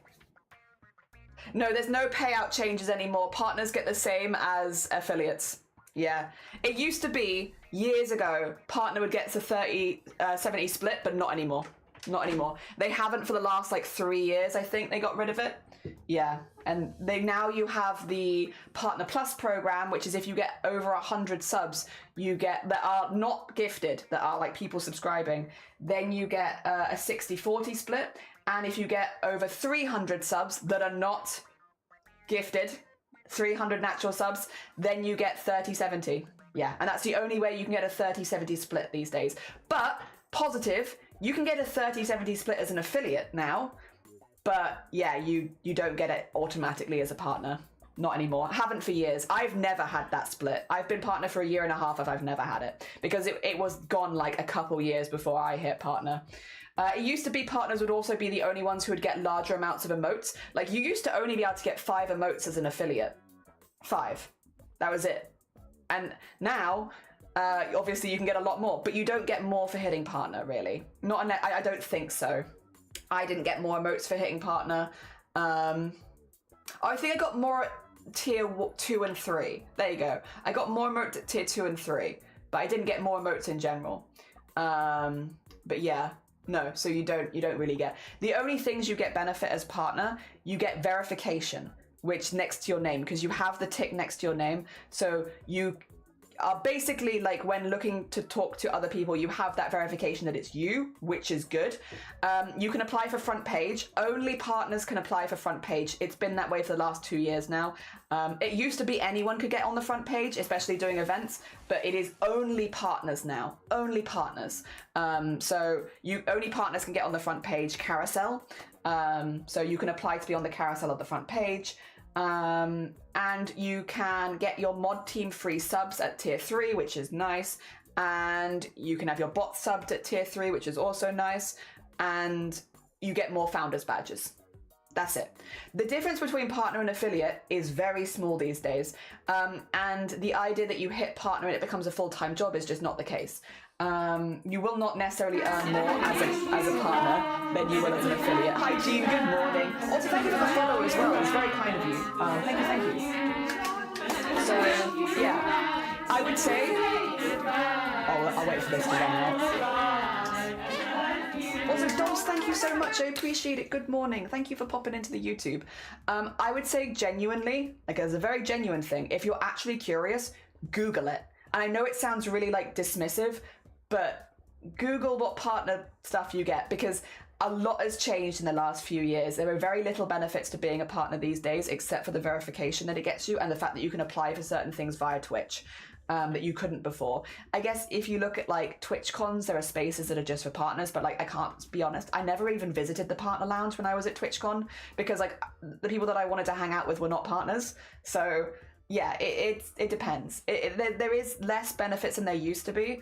No, there's no payout changes anymore. Partners get the same as affiliates. Yeah. It used to be, years ago, partner would get to 30-70 split, but not anymore. Not anymore. They haven't for the last like 3 years, I think they got rid of it. Yeah, and you have the Partner Plus program, which is if you get over 100 subs, that are not gifted, that are like people subscribing, then you get a 60-40 split. And if you get over 300 subs that are not gifted, 300 natural subs, then you get 30-70. Yeah, and that's the only way you can get a 30-70 split these days. But positive, you can get a 30-70 split as an affiliate now. But yeah, you don't get it automatically as a partner. Not anymore. Haven't for years. I've never had that split. I've been partner for 1.5 years if I've never had it. Because it was gone like a couple years before I hit partner. It used to be partners would also be the only ones who would get larger amounts of emotes. Like you used to only be able to get 5 emotes as an affiliate. 5. That was it. And now, obviously you can get a lot more. But you don't get more for hitting partner, really. I don't think so. I didn't get more emotes for hitting partner. I think I got more at tier 2 and 3. There you go. I got more emotes at tier 2 and 3, but I didn't get more emotes in general. But yeah, no. So you don't really get. The only things you get benefit as partner, you get verification, which next to your name, because you have the tick next to your name. So you are basically like when looking to talk to other people, you have that verification that it's you, which is good. You can apply for front page. Only partners can apply for front page. It's been that way for the last 2 years now. It used to be anyone could get on the front page, especially doing events, but it is only partners now. Only partners. So only partners can get on the front page carousel. So you can apply to be on the carousel of the front page. And you can get your mod team free subs at tier 3, which is nice. And you can have your bot subbed at tier 3, which is also nice. And you get more founders badges. That's it. The difference between partner and affiliate is very small these days. And the idea that you hit partner and it becomes a full-time job is just not the case. You will not necessarily earn more as a partner than you will as an affiliate. Hi Jean, good morning. Also thank you for the follow as well. It's very kind of you. Thank you. So yeah, I would say I'll wait for this to run out. Also, Dobbs, thank you so much. I appreciate it. Good morning. Thank you for popping into the YouTube. I would say genuinely, like as a very genuine thing, if you're actually curious, Google it. And I know it sounds really like dismissive, but Google what partner stuff you get, because a lot has changed in the last few years. There are very little benefits to being a partner these days, except for the verification that it gets you and the fact that you can apply for certain things via Twitch that you couldn't before. I guess if you look at like Twitch cons, there are spaces that are just for partners, but like I can't be honest, I never even visited the partner lounge when I was at TwitchCon because like the people that I wanted to hang out with were not partners. So yeah, it depends. There is less benefits than there used to be.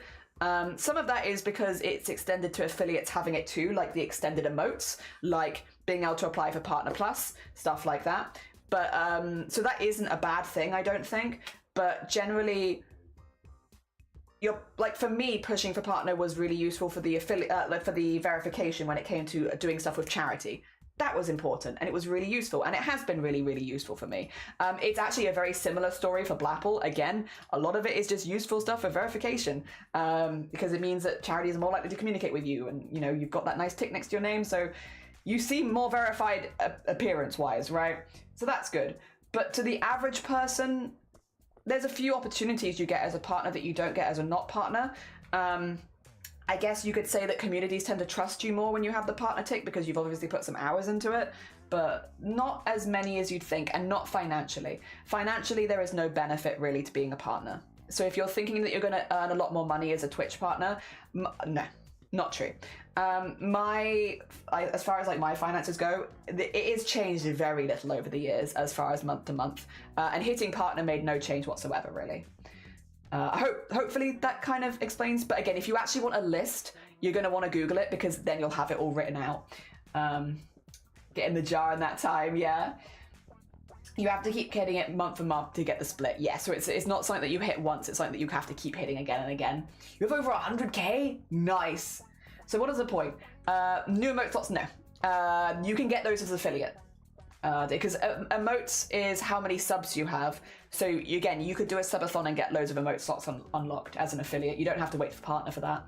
Some of that is because it's extended to affiliates having it too, like the extended emotes, like being able to apply for Partner Plus, stuff like that. But so that isn't a bad thing, I don't think. But generally, you're like, for me, pushing for partner was really useful for the affiliate, for the verification when it came to doing stuff with charity. That was important and it was really useful, and it has been really, really useful for me. It's actually a very similar story for Blapple. Again, a lot of it is just useful stuff for verification because it means that charities are more likely to communicate with you, and you know, you've got that nice tick next to your name, so you seem more verified appearance-wise, right? So that's good. But to the average person, there's a few opportunities you get as a partner that you don't get as a not partner. I guess you could say that communities tend to trust you more when you have the partner tick because you've obviously put some hours into it, but not as many as you'd think, and not financially. Financially, there is no benefit really to being a partner. So if you're thinking that you're going to earn a lot more money as a Twitch partner, no, not true. As far as like my finances go, it has changed very little over the years as far as month to month, and hitting partner made no change whatsoever really. Hopefully that kind of explains, but again, if you actually want a list, you're going to want to Google it because then you'll have it all written out. Get in the jar in that time, yeah. You have to keep hitting it month for month to get the split, yeah, so it's not something that you hit once, it's something that you have to keep hitting again and again. You have over 100k? Nice. So what is the point? New emote slots, no. You can get those as affiliate. Because emotes is how many subs you have. So again, you could do a subathon and get loads of emote slots unlocked as an affiliate. You don't have to wait for partner for that.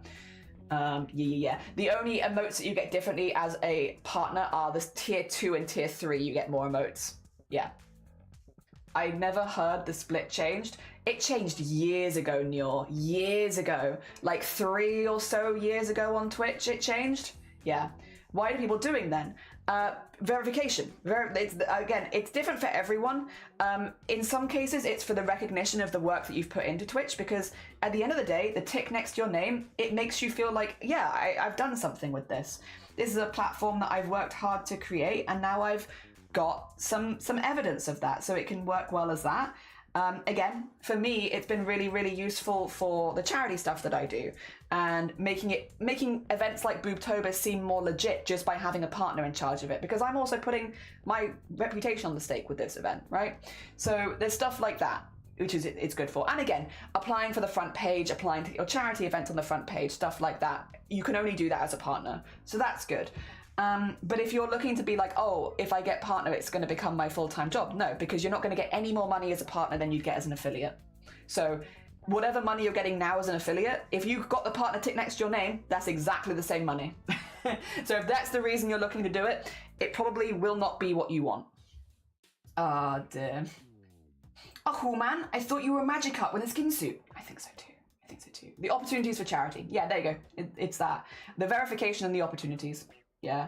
Yeah. The only emotes that you get differently as a partner are the tier 2 and tier 3. You get more emotes. Yeah. I never heard the split changed. It changed years ago, Nior. Years ago. Like 3 or so years ago on Twitch, it changed. Yeah. Why are people doing then? Verification. Again, it's different for everyone. In some cases, it's for the recognition of the work that you've put into Twitch, because at the end of the day, the tick next to your name, it makes you feel like, yeah, I've done something with this. This is a platform that I've worked hard to create, and now I've got some evidence of that, so it can work well as that. Again, for me, it's been really, really useful for the charity stuff that I do, and making events like Boobtober seem more legit just by having a partner in charge of it, because I'm also putting my reputation on the stake with this event, right? So there's stuff like that, which is it's good for. And again, applying for the front page, applying to your charity event on the front page, stuff like that. You can only do that as a partner, so that's good. But if you're looking to be like, oh, if I get partner, it's going to become my full-time job. No, because you're not going to get any more money as a partner than you'd get as an affiliate. So whatever money you're getting now as an affiliate, if you've got the partner tick next to your name, that's exactly the same money. So if that's the reason you're looking to do it, it probably will not be what you want. Ah, dear. Oh, man, I thought you were a Magikarp with a skin suit. I think so too. The opportunities for charity. Yeah, there you go. It's that. The verification and the opportunities. Yeah.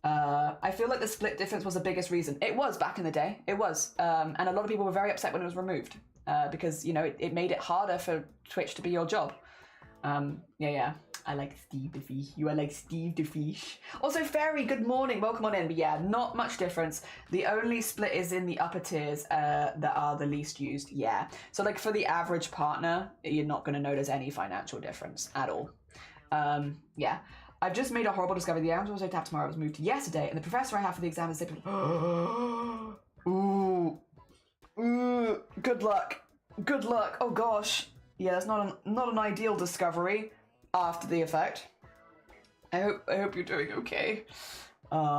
I feel like the split difference was the biggest reason. It was back in the day. It was. And a lot of people were very upset when it was removed because, you know, it made it harder for Twitch to be your job. Yeah. I like Steve the Fish. You are like Steve the Fish. Also, Fairy, good morning. Welcome on in. But yeah, not much difference. The only split is in the upper tiers that are the least used. Yeah. So like for the average partner, you're not going to notice any financial difference at all. Yeah. I've just made a horrible discovery. The exam was supposed to have tomorrow. It was moved to yesterday, and the professor I have for the exam is saying, ooh, good luck. Oh gosh, yeah, that's not an ideal discovery after the effect. I hope you're doing okay.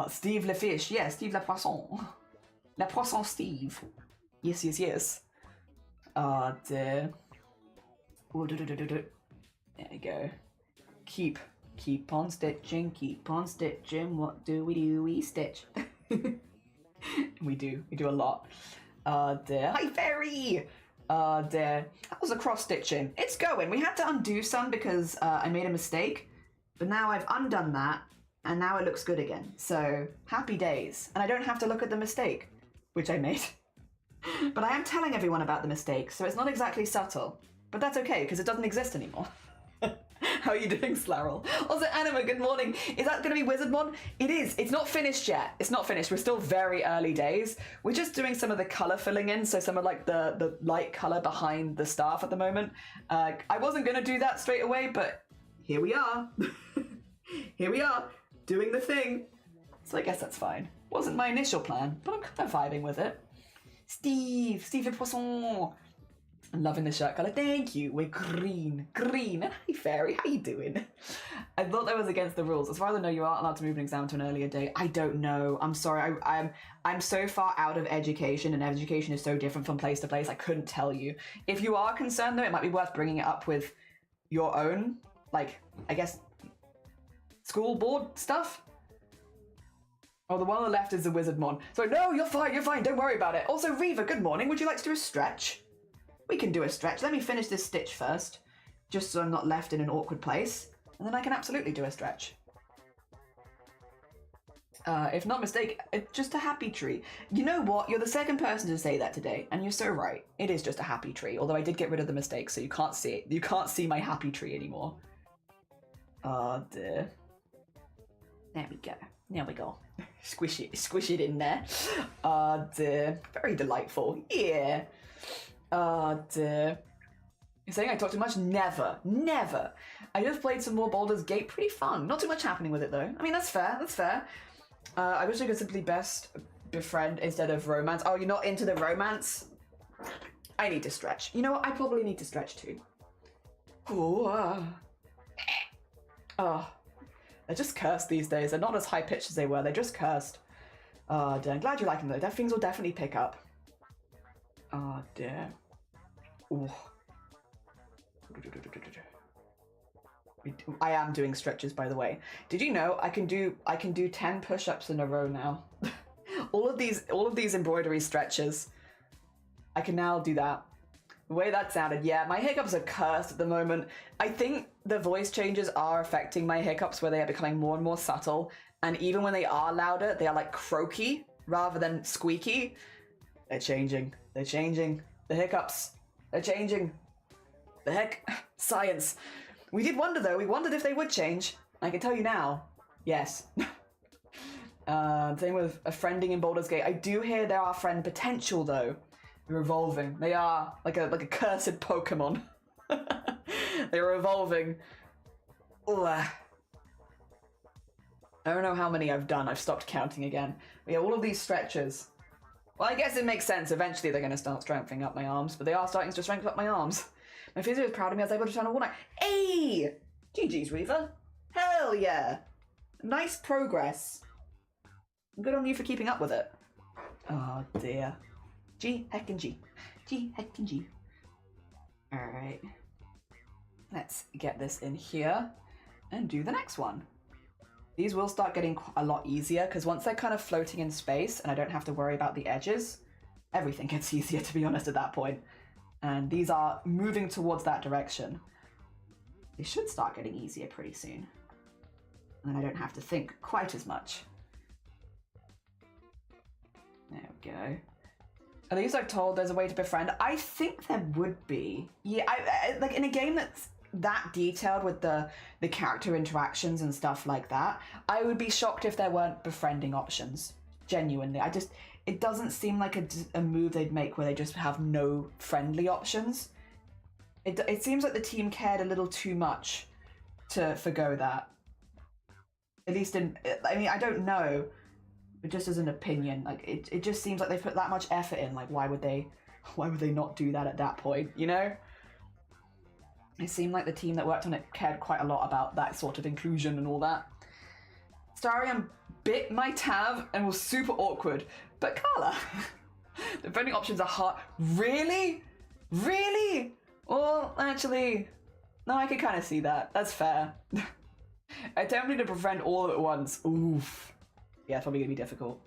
Steve le fish, yeah, Steve la poisson Steve. Yes. Dear. There you go. Keep on stitching, what do? We stitch. We do a lot. Dear. Hi, Fairy! Dear. That was a cross-stitching. It's going. We had to undo some because I made a mistake, but now I've undone that, And now it looks good again. So happy days. And I don't have to look at the mistake, which I made. But I am telling everyone about the mistake, so it's not exactly subtle. But that's okay, because it doesn't exist anymore. How are you doing, Slarrel? Also, Anima, good morning. Is that going to be Wizardmon? It is. It's not finished yet. It's not finished. We're still very early days. We're just doing some of the colour filling in, so some of like the light colour behind the staff at the moment. I wasn't going to do that straight away, but here we are. Here we are, doing the thing. So I guess that's fine. Wasn't my initial plan, but I'm kind of vibing with it. Steve Le Poisson. I'm loving the shirt colour. Thank you. We're green. And hi, Fairy. How you doing? I thought that was against the rules. As far as I know, you aren't allowed to move an exam to an earlier date. I don't know. I'm sorry. I'm so far out of education, and education is so different from place to place. I couldn't tell you. If you are concerned, though, it might be worth bringing it up with your own, like, I guess, school board stuff. Oh, the one on the left is the Wizardmon. So no, you're fine. Don't worry about it. Also, Reva, good morning. Would you like to do a stretch? We can do a stretch. Let me finish this stitch first, just so I'm not left in an awkward place, and then I can absolutely do a stretch. If not mistaken, it's just a happy tree. You know what? You're the second person to say that today, and you're so right. It is just a happy tree, although I did get rid of the mistake, so you can't see it. You can't see my happy tree anymore. Oh, dear. There we go. There we go. Squish it in there. Oh, dear. Very delightful. Yeah. Oh dear. You're saying I talk too much? Never. I just played some more Baldur's Gate. Pretty fun. Not too much happening with it though. I mean, that's fair. I wish I could simply best befriend instead of romance. Oh, you're not into the romance? I need to stretch. You know what? I probably need to stretch too. Ooh. Oh. They're just cursed these days. They're not as high pitched as they were. They're just cursed. Oh dear. I'm glad you're liking them though. Things will definitely pick up. Oh dear. Ooh. I am doing stretches, by the way. Did you know I can do 10 push-ups in a row now? all of these embroidery stretches. I can now do that. The way that sounded, yeah, my hiccups are cursed at the moment. I think the voice changes are affecting my hiccups, where they are becoming more and more subtle, and even when they are louder, they are like croaky rather than squeaky. They're changing. The hiccups. They're changing. The heck? Science. We did wonder, though. We wondered if they would change. I can tell you now. Yes. Same with a friending in Baldur's Gate. I do hear there are friend potential, though. They're evolving. They are like a cursed Pokemon. They're evolving. Ooh. I don't know how many I've done. I've stopped counting again. But yeah, all of these stretches. Well, I guess it makes sense. Eventually they're going to start strengthening up my arms, but they are starting to strengthen up my arms. My physio is proud of me as I able to turn a walnut. Hey! GG's, Reaver. Hell yeah. Nice progress. Good on you for keeping up with it. Oh dear. G, heckin' G. G, heckin' G. Alright. Let's get this in here and do the next one. These will start getting a lot easier, because once they're kind of floating in space and I don't have to worry about the edges, everything gets easier, to be honest, at that point. And these are moving towards that direction. They should start getting easier pretty soon. And then I don't have to think quite as much. There we go. At least I've told there's a way to befriend. I think there would be. Yeah, I like in a game that's that detailed with the character interactions and stuff like that, I would be shocked if there weren't befriending options. Genuinely. It doesn't seem like a move they'd make where they just have no friendly options. It seems like the team cared a little too much to forgo that. At least I mean, I don't know, but just as an opinion, like it just seems like they put that much effort in. Like, why would they not do that at that point, you know? It seemed like the team that worked on it cared quite a lot about that sort of inclusion and all that. Starium bit my tab and was super awkward, but Carla, the befriending options are hard. Really? Well, actually, no, I can kind of see that. That's fair. Attempting to befriend all at once. Oof. Yeah, it's probably going to be difficult.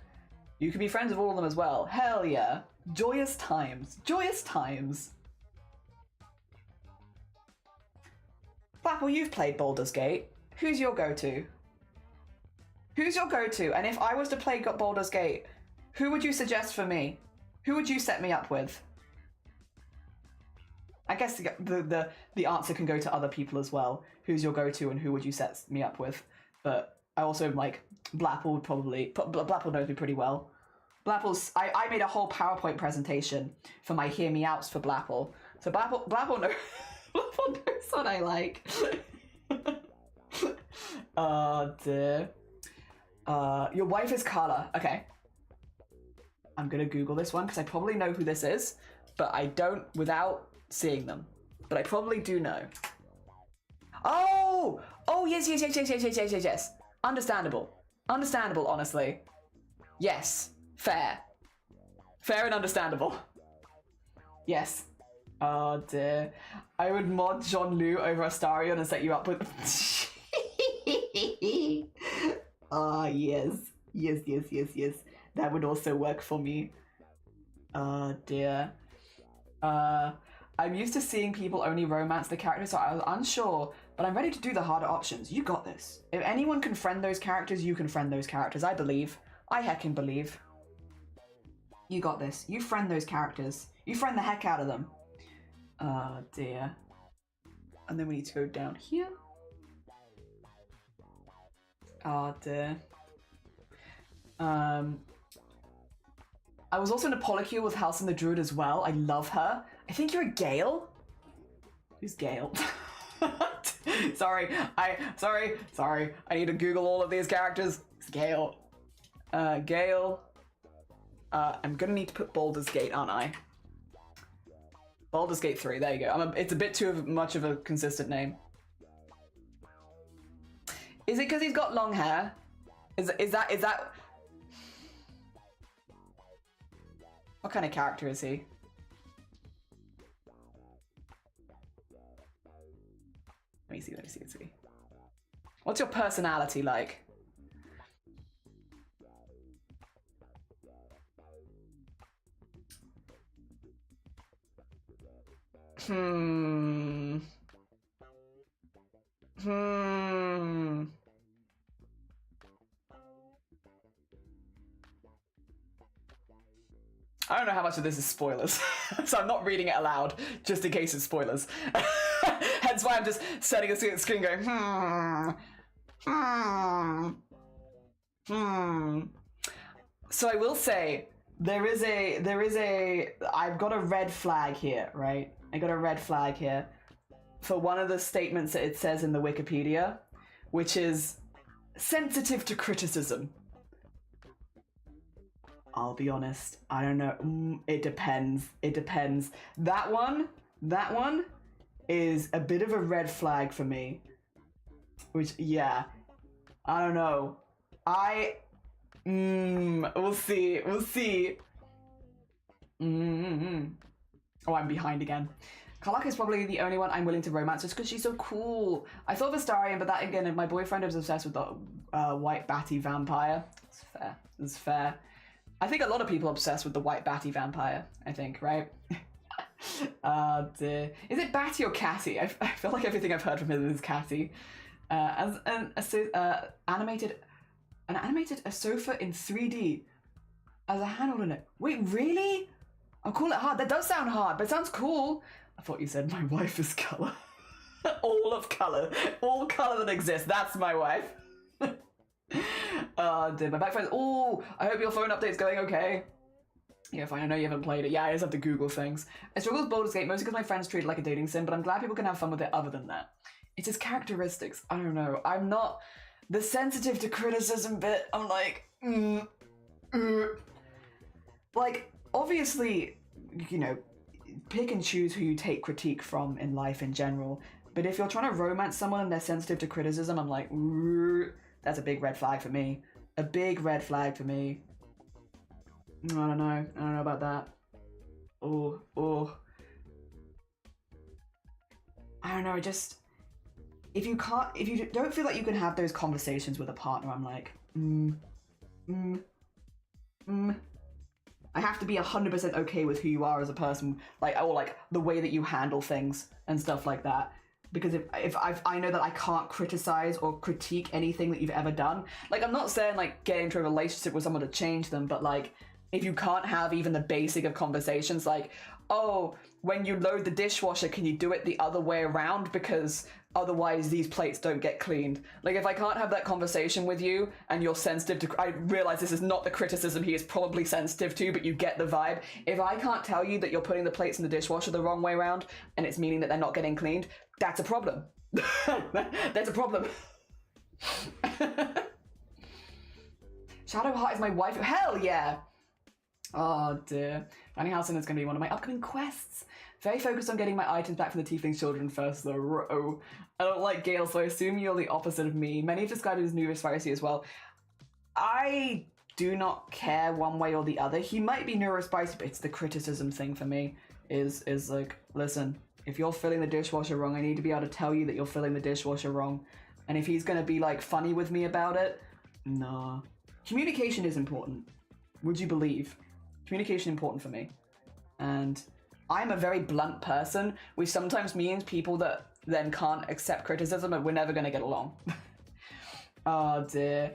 You can be friends with all of them as well. Hell yeah. Joyous times. Joyous times. Flapple, you've played Baldur's Gate. Who's your go-to? Who's your go-to? And if I was to play Baldur's Gate, who would you suggest for me? Who would you set me up with? I guess the answer can go to other people as well. Who's your go-to and who would you set me up with? But I also am like, Blapple would probably... Blapple knows me pretty well. Blapple's... I made a whole PowerPoint presentation for my Hear Me Outs for Blapple. So Blapple knows, Blapple knows what I like. Oh dear. Your wife is Carla. Okay. I'm gonna Google this one because I probably know who this is, but I don't without seeing them. But I probably do know. Oh! Oh, yes. Understandable. Understandable, honestly. Yes. Fair. Fair and understandable. Yes. Oh dear. I would mod John Liu over Astarion and set you up with... Ah, yes. Yes. That would also work for me. Oh dear. I'm used to seeing people only romance the characters, so I was unsure, but I'm ready to do the harder options. You got this. If anyone can friend those characters, you can friend those characters. I believe. I heckin' believe. You got this. You friend those characters. You friend the heck out of them. Oh dear. And then we need to go down here. Oh dear. I was also in a polycule with Halcyon the Druid as well. I love her. I think you're a Gale? Who's Gale? Sorry. I need to Google all of these characters. It's Gale. Gale. I'm gonna need to put Baldur's Gate, aren't I? Baldur's Gate 3, there you go. It's a bit too much of a consistent name. Is it because he's got long hair? Is that... What kind of character is he? Let me see. What's your personality like? I don't know how much of this is spoilers, so I'm not reading it aloud, just in case it's spoilers. Hence why I'm just setting a screen going, So I will say, I've got a red flag here, right? I got a red flag here for one of the statements that it says in the Wikipedia, which is sensitive to criticism. I'll be honest, I don't know. It depends. That one is a bit of a red flag for me. Which, yeah, I don't know. We'll see. Oh, I'm behind again. Karlach is probably the only one I'm willing to romance just because she's so cool. I thought of Astarion, but that again, my boyfriend was obsessed with the white batty vampire. It's fair. I think a lot of people are obsessed with the white batty vampire, I think, right? Dear. Is it Batty or Catty? I feel like everything I've heard from him is Catty. As an animated a sofa in 3D as a handle in it. Wait, really? I'll call it hard. That does sound hard, but it sounds cool. I thought you said my wife is colour. All of colour. All colour that exists. That's my wife. Oh, dear. My back friends. Oh, I hope your phone update's going okay. Yeah, fine. I know you haven't played it. Yeah, I just have to Google things. I struggle with Baldur's Gate mostly because my friends treat it like a dating sim, but I'm glad people can have fun with it other than that. It's his characteristics. I don't know. I'm not the sensitive to criticism bit. I'm like, like, obviously, you know, pick and choose who you take critique from in life in general. But if you're trying to romance someone and they're sensitive to criticism, I'm like, that's a big red flag for me. A big red flag for me. I don't know about that. Oh. I don't know, just... If you don't feel like you can have those conversations with a partner, I'm like, I have to be 100% okay with who you are as a person, like, or like the way that you handle things and stuff like that. because if I know that I can't criticize or critique anything that you've ever done. Like, I'm not saying like get into a relationship with someone to change them, but like if you can't have even the basic of conversations like, oh, when you load the dishwasher, can you do it the other way around, because otherwise these plates don't get cleaned. Like, if I can't have that conversation with you and you're sensitive to, I realize this is not the criticism he is probably sensitive to, but you get the vibe. If I can't tell you that you're putting the plates in the dishwasher the wrong way around and it's meaning that they're not getting cleaned, that's a problem. That's a problem. Shadowheart is my wife. Hell yeah. Oh dear. Finding Housing is going to be one of my upcoming quests. Very focused on getting my items back from the Tiefling's children first, though. I don't like Gale, so I assume you're the opposite of me. Many have described him as neurospicy as well. I do not care one way or the other. He might be neurospicy, but it's the criticism thing for me. Is like, listen, if you're filling the dishwasher wrong, I need to be able to tell you that you're filling the dishwasher wrong. And if he's going to be like funny with me about it, nah. Communication is important. Would you believe? Communication is important for me. And I'm a very blunt person, which sometimes means people that then can't accept criticism and we're never going to get along. Oh dear.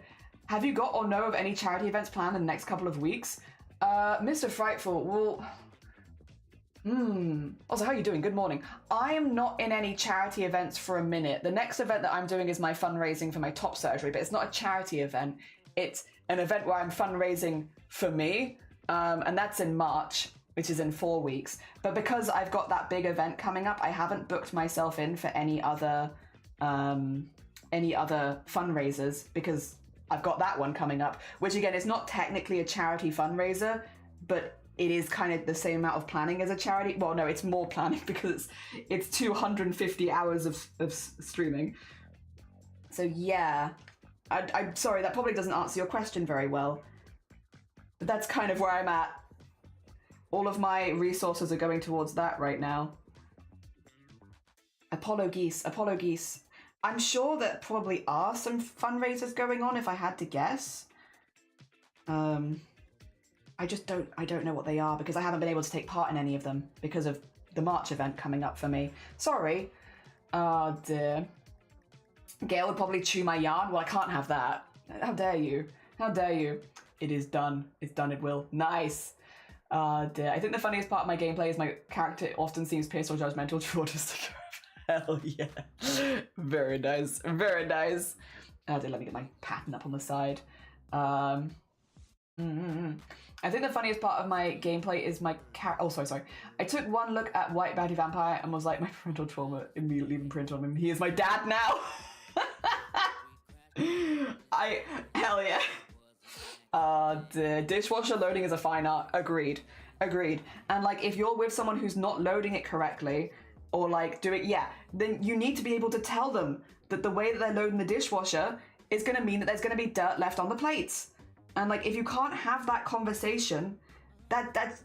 Have you got or know of any charity events planned in the next couple of weeks? Mr. Frightful, well... Also, how are you doing? Good morning. I am not in any charity events for a minute. The next event that I'm doing is my fundraising for my top surgery, but it's not a charity event. It's an event where I'm fundraising for me, and that's in March, which is in 4 weeks. But because I've got that big event coming up, I haven't booked myself in for any other fundraisers, because I've got that one coming up, which again is not technically a charity fundraiser, but it is kind of the same amount of planning as a charity. Well, no, it's more planning because it's 250 hours of streaming. So yeah, I'm sorry, that probably doesn't answer your question very well. But that's kind of where I'm at. All of my resources are going towards that right now. Apollo Geese. I'm sure there probably are some fundraisers going on if I had to guess. I don't know what they are because I haven't been able to take part in any of them because of the March event coming up for me. Sorry. Oh dear. Gail would probably chew my yarn. Well, I can't have that. How dare you? How dare you? It is done. It's done, it will. Nice. Dear. I think the funniest part of my gameplay is my character often seems pissed or judgmental to autistic. Hell yeah. Very nice. Very nice. Oh dear, let me get my pattern up on the side. I think the funniest part of my gameplay is my oh, sorry. I took one look at White Bounty Vampire and was like, my parental trauma immediately imprinted on him. He is my dad now. Hell yeah. The dishwasher loading is a fine art. Agreed. And like, if you're with someone who's not loading it correctly, or like then you need to be able to tell them that the way that they're loading the dishwasher is going to mean that there's going to be dirt left on the plates. And like, if you can't have that conversation,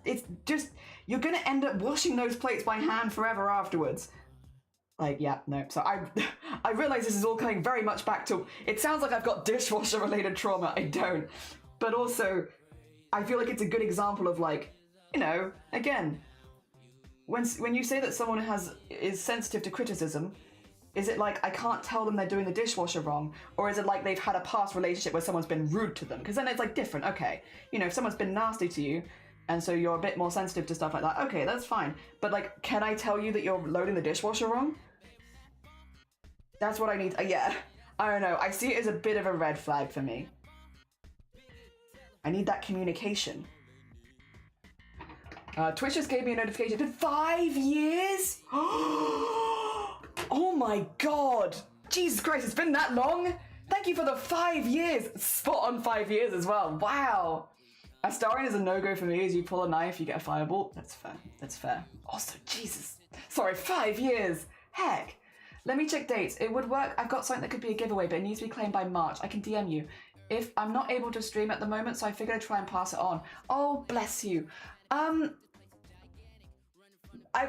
it's just, you're going to end up washing those plates by hand forever afterwards. Like, yeah, no. So I realize this is all coming very much back to, it sounds like I've got dishwasher related trauma. I don't. But also, I feel like it's a good example of like, you know, again, when you say that someone is sensitive to criticism, is it like I can't tell them they're doing the dishwasher wrong? Or is it like they've had a past relationship where someone's been rude to them? Because then it's like different. Okay, you know, if someone's been nasty to you, and so you're a bit more sensitive to stuff like that, okay, that's fine. But like, can I tell you that you're loading the dishwasher wrong? That's what I need. Yeah, I don't know. I see it as a bit of a red flag for me. I need that communication. Twitch just gave me a notification. It's been 5 years? Oh my god. Jesus Christ, it's been that long? Thank you for the 5 years. Spot on 5 years as well. Wow. Astarion is a no-go for me. As you pull a knife, you get a fireball. That's fair. That's fair. Also, Jesus. Sorry, 5 years. Heck. Let me check dates. It would work. I've got something that could be a giveaway, but it needs to be claimed by March. I can DM you. If I'm not able to stream at the moment, so I figured I'd try and pass it on. Oh, bless you.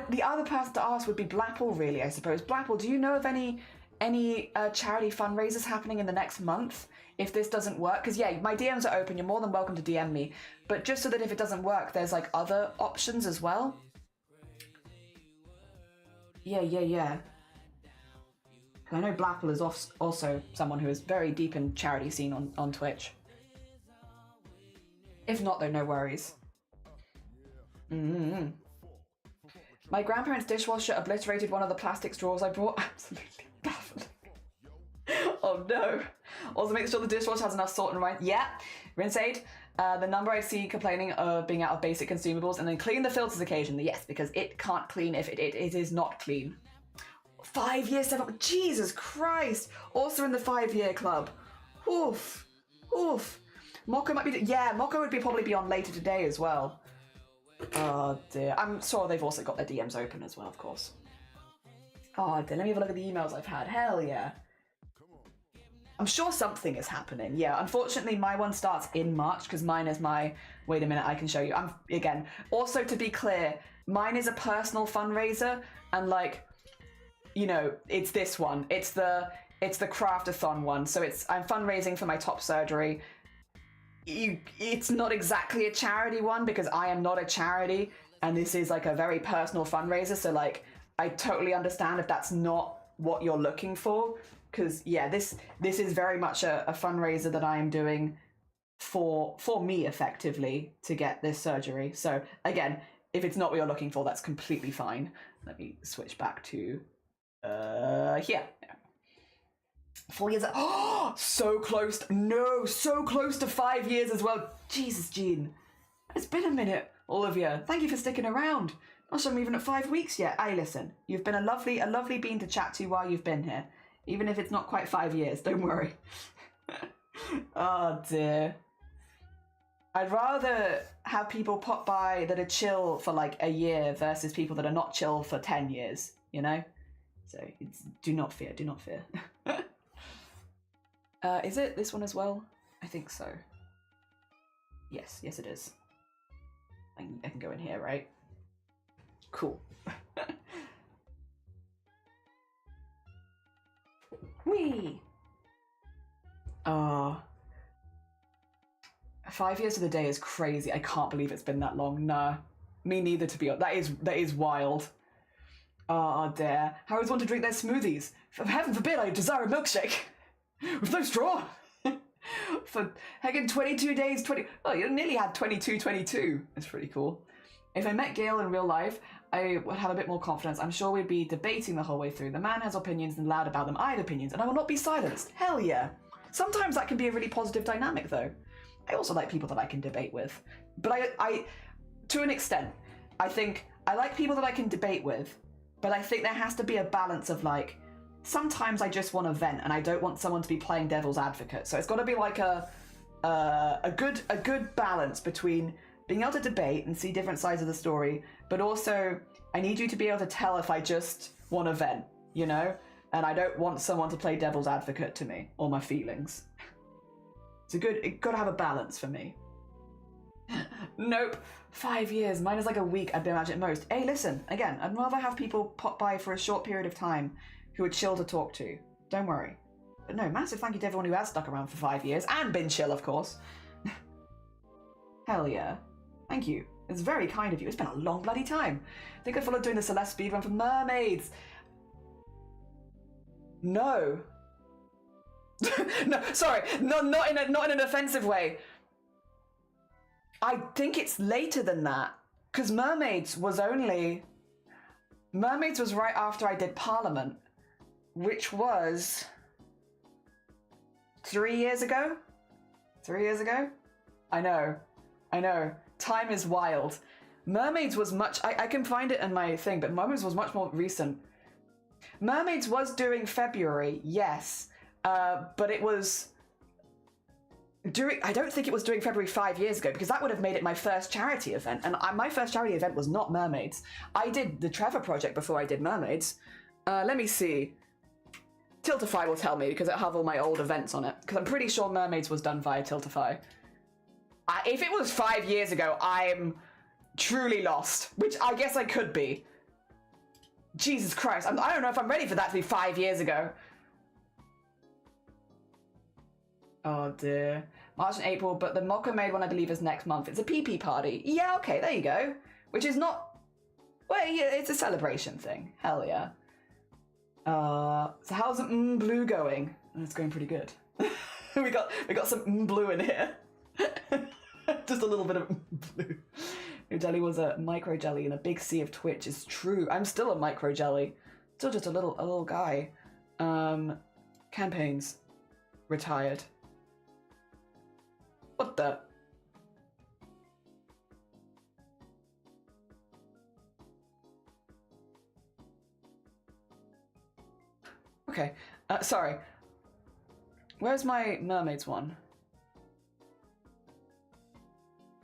The other person to ask would be Blapple, really, I suppose. Blapple, do you know of any charity fundraisers happening in the next month if this doesn't work? Because, yeah, my DMs are open. You're more than welcome to DM me. But just so that if it doesn't work, there's, like, other options as well. Yeah. I know Blapple is also someone who is very deep in charity scene on Twitch. If not, though, no worries. Mm-hmm. My grandparents' dishwasher obliterated one of the plastic straws I brought. Absolutely baffling. Oh no. Also make sure the dishwasher has enough salt and rice. Yeah. Rinse aid. The number I see complaining of being out of basic consumables, and then clean the filters occasionally. Yes, because it can't clean if it is not clean. 5 years, 7. Jesus Christ. Also in the 5-year club. Oof. Oof. Moko might be. Yeah, Moko would probably be on later today as well. Oh dear. I'm sure they've also got their DMs open as well, of course. Oh dear. Let me have a look at the emails I've had. Hell yeah. I'm sure something is happening. Yeah, unfortunately my one starts in March because mine is my... Wait a minute, I can show you. Again, also to be clear, mine is a personal fundraiser and like, you know, it's this one. It's the craftathon one. So I'm fundraising for my top surgery. It's not exactly a charity one because I am not a charity and this is like a very personal fundraiser. So like, I totally understand if that's not what you're looking for. Because yeah, this is very much a fundraiser that I am doing for me effectively to get this surgery. So again, if it's not what you're looking for, that's completely fine. Let me switch back to here. 4 years. Oh, so close. No, so close to 5 years as well. Jesus, Jean. It's been a minute, all of you. Thank you for sticking around. Not sure I'm even at 5 weeks yet. Hey, listen, you've been a lovely bean to chat to while you've been here. Even if it's not quite 5 years, don't worry. Oh dear. I'd rather have people pop by that are chill for like a year versus people that are not chill for 10 years, you know? So do not fear, do not fear. Is it this one as well? I think so. Yes it is. I can go in here, right? Cool. Whee! 5 years to the day is crazy. I can't believe it's been that long. Nah, me neither, to be honest. That is wild. Oh dear. How is one to drink their smoothies? For heaven forbid I desire a milkshake. With no straw. For heckin' 22 days, Oh, you nearly had 22. That's pretty cool. If I met Gail in real life, I would have a bit more confidence. I'm sure we'd be debating the whole way through. The man has opinions and loud about them. I have opinions and I will not be silenced. Hell yeah. Sometimes that can be a really positive dynamic though. I also like people that I can debate with. But I to an extent, I think I like people that I can debate with, but I think there has to be a balance of like, sometimes I just want to vent and I don't want someone to be playing devil's advocate. So it's got to be like a good balance between being able to debate and see different sides of the story, but also I need you to be able to tell if I just want to vent, you know? And I don't want someone to play devil's advocate to me or my feelings. It's got to have a balance for me. Nope. 5 years. Mine is like a week, I'd imagine at most. Hey, listen, again, I'd rather have people pop by for a short period of time who are chill to talk to. Don't worry. But no, massive thank you to everyone who has stuck around for 5 years and been chill, of course. Hell yeah. Thank you. It's very kind of you. It's been a long bloody time. I think I followed doing the Celeste speedrun for mermaids. No. No, sorry. No, not in an offensive way. I think it's later than that. Because Mermaids was right after I did Parliament. Which was 3 years ago? 3 years ago? I know. Time is wild. Mermaids was I can find it in my thing, but Mermaids was much more recent. Mermaids was during February, yes. But it was I don't think it was during February 5 years ago, because that would have made it my first charity event. And my first charity event was not Mermaids. I did the Trevor Project before I did Mermaids. Let me see. Tiltify will tell me, because it'll have all my old events on it. Because I'm pretty sure Mermaids was done via Tiltify. If it was 5 years ago, I'm truly lost. Which I guess I could be. Jesus Christ. I don't know if I'm ready for that to be 5 years ago. Oh dear. March and April, but the Mocko Maid one I believe is next month. It's a PP party. Yeah, okay, there you go. Which is not... Well, yeah, it's a celebration thing. Hell yeah. So how's blue going? It's going pretty good. we got some blue in here. Just a little bit of blue. Your jelly was a micro jelly in a big sea of Twitch. Is true. I'm still a micro jelly. Still just a little guy. Campaigns. Retired. What the? Okay. Sorry. Where's my mermaids one?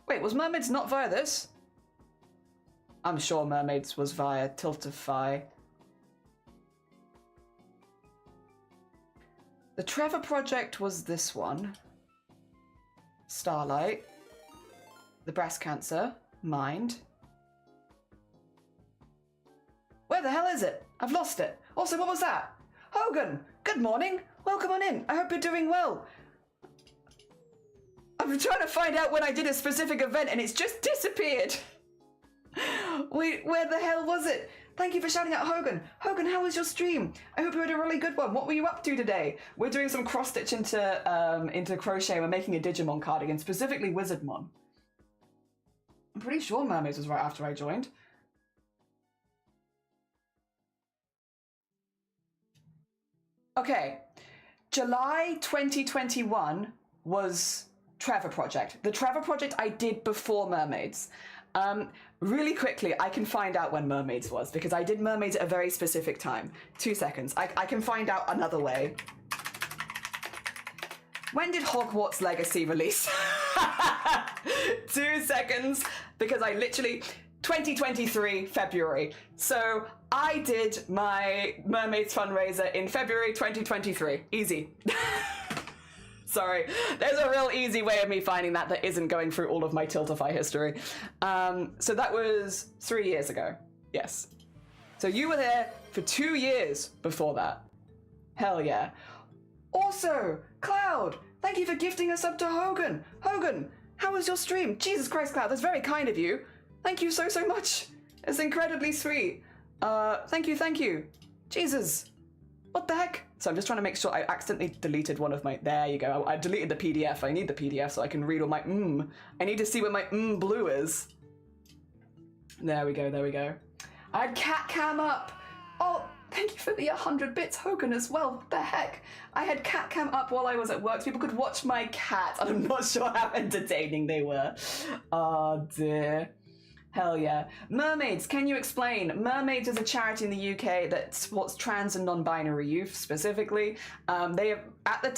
Wait, was mermaids not via this? I'm sure mermaids was via Tiltify. The Trevor project was this one. Starlight. The breast cancer. Mind. Where the hell is it? I've lost it. Also, what was that? Hogan, good morning. Welcome on in. I hope you're doing well. I'm trying to find out when I did a specific event and it's just disappeared. Wait, where the hell was it? Thank you for shouting out Hogan. Hogan, how was your stream? I hope you had a really good one. What were you up to today? We're doing some cross stitch into crochet. We're making a Digimon cardigan, specifically Wizardmon. I'm pretty sure Mermaids was right after I joined. Okay, July 2021 was Trevor Project. The Trevor Project I did before Mermaids. Really quickly, I can find out when Mermaids was because I did Mermaids at a very specific time. 2 seconds. I can find out another way. When did Hogwarts Legacy release? 2 seconds, because I literally... 2023, February. So I did my Mermaids fundraiser in February 2023. Easy. Sorry. There's a real easy way of me finding that isn't going through all of my Tiltify history. So that was 3 years ago. Yes. So you were there for 2 years before that. Hell yeah. Also, Cloud, thank you for gifting us up to Hogan. Hogan, how was your stream? Jesus Christ, Cloud, that's very kind of you. Thank you so much. It's incredibly sweet. Thank you. Jesus. What the heck? So I'm just trying to make sure I accidentally deleted one of my... There you go. I deleted the PDF. I need the PDF so I can read all my I need to see where my blue is. There we go. I had cat cam up. Oh, thank you for the 100 bits, Hogan, as well. What the heck? I had cat cam up while I was at work so people could watch my cat. And I'm not sure how entertaining they were. Oh, dear. Hell yeah. Mermaids, can you explain? Mermaids is a charity in the UK that supports trans and non-binary youth specifically. They have, at the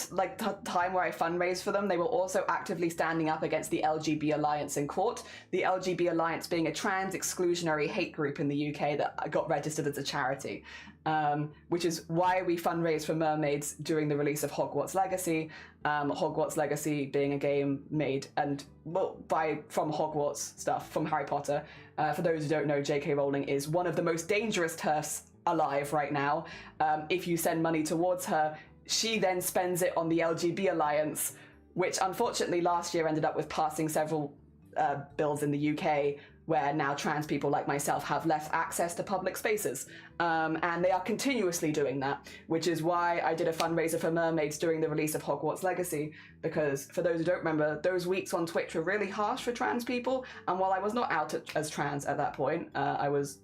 time where I fundraised for them, they were also actively standing up against the LGB Alliance in court. The LGB Alliance being a trans exclusionary hate group in the UK that got registered as a charity. Which is why we fundraised for Mermaids during the release of Hogwarts Legacy. Hogwarts Legacy being a game made from Hogwarts stuff, from Harry Potter. For those who don't know, J.K. Rowling is one of the most dangerous TERFs alive right now. If you send money towards her, she then spends it on the LGB Alliance, which unfortunately last year ended up with passing several bills in the UK where now trans people like myself have less access to public spaces. And they are continuously doing that, which is why I did a fundraiser for Mermaids during the release of Hogwarts Legacy, because for those who don't remember, those weeks on Twitch were really harsh for trans people, and while I was not out as trans at that point, I wanted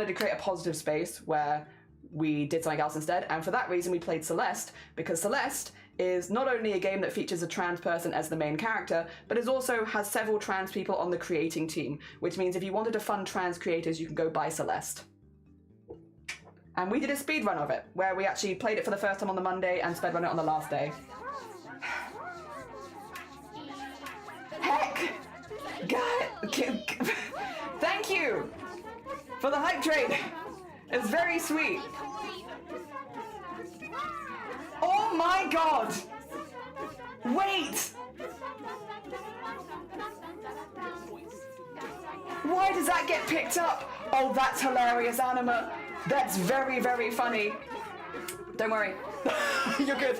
to create a positive space where we did something else instead, and for that reason we played Celeste, because Celeste is not only a game that features a trans person as the main character, but it also has several trans people on the creating team, which means if you wanted to fund trans creators, you can go buy Celeste. And we did a speedrun of it, where we actually played it for the first time on the Monday and speedrun it on the last day. Heck! God, thank you for the hype train. It's very sweet. Oh my god! Wait! Why does that get picked up? Oh, that's hilarious, Anima. That's very, very funny. Don't worry. You're good.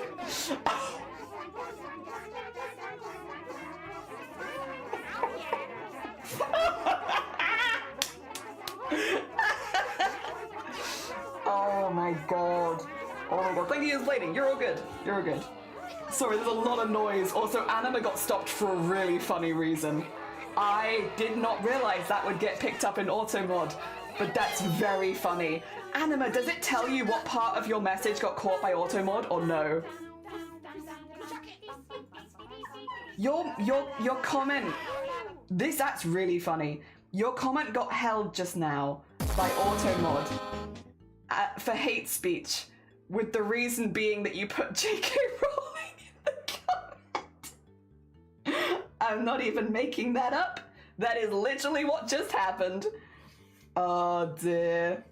my god. Oh my god. Thank you for waiting. You're all good. You're all good. Sorry, there's a lot of noise. Also, Anima got stopped for a really funny reason. I did not realize that would get picked up in auto mod, but that's very funny. Anima, does it tell you what part of your message got caught by auto mod or no? Your comment, that's really funny. Your comment got held just now by auto mod for hate speech, with the reason being that you put JK Rowling in the comment. I'm not even making that up. That is literally what just happened. Oh dear.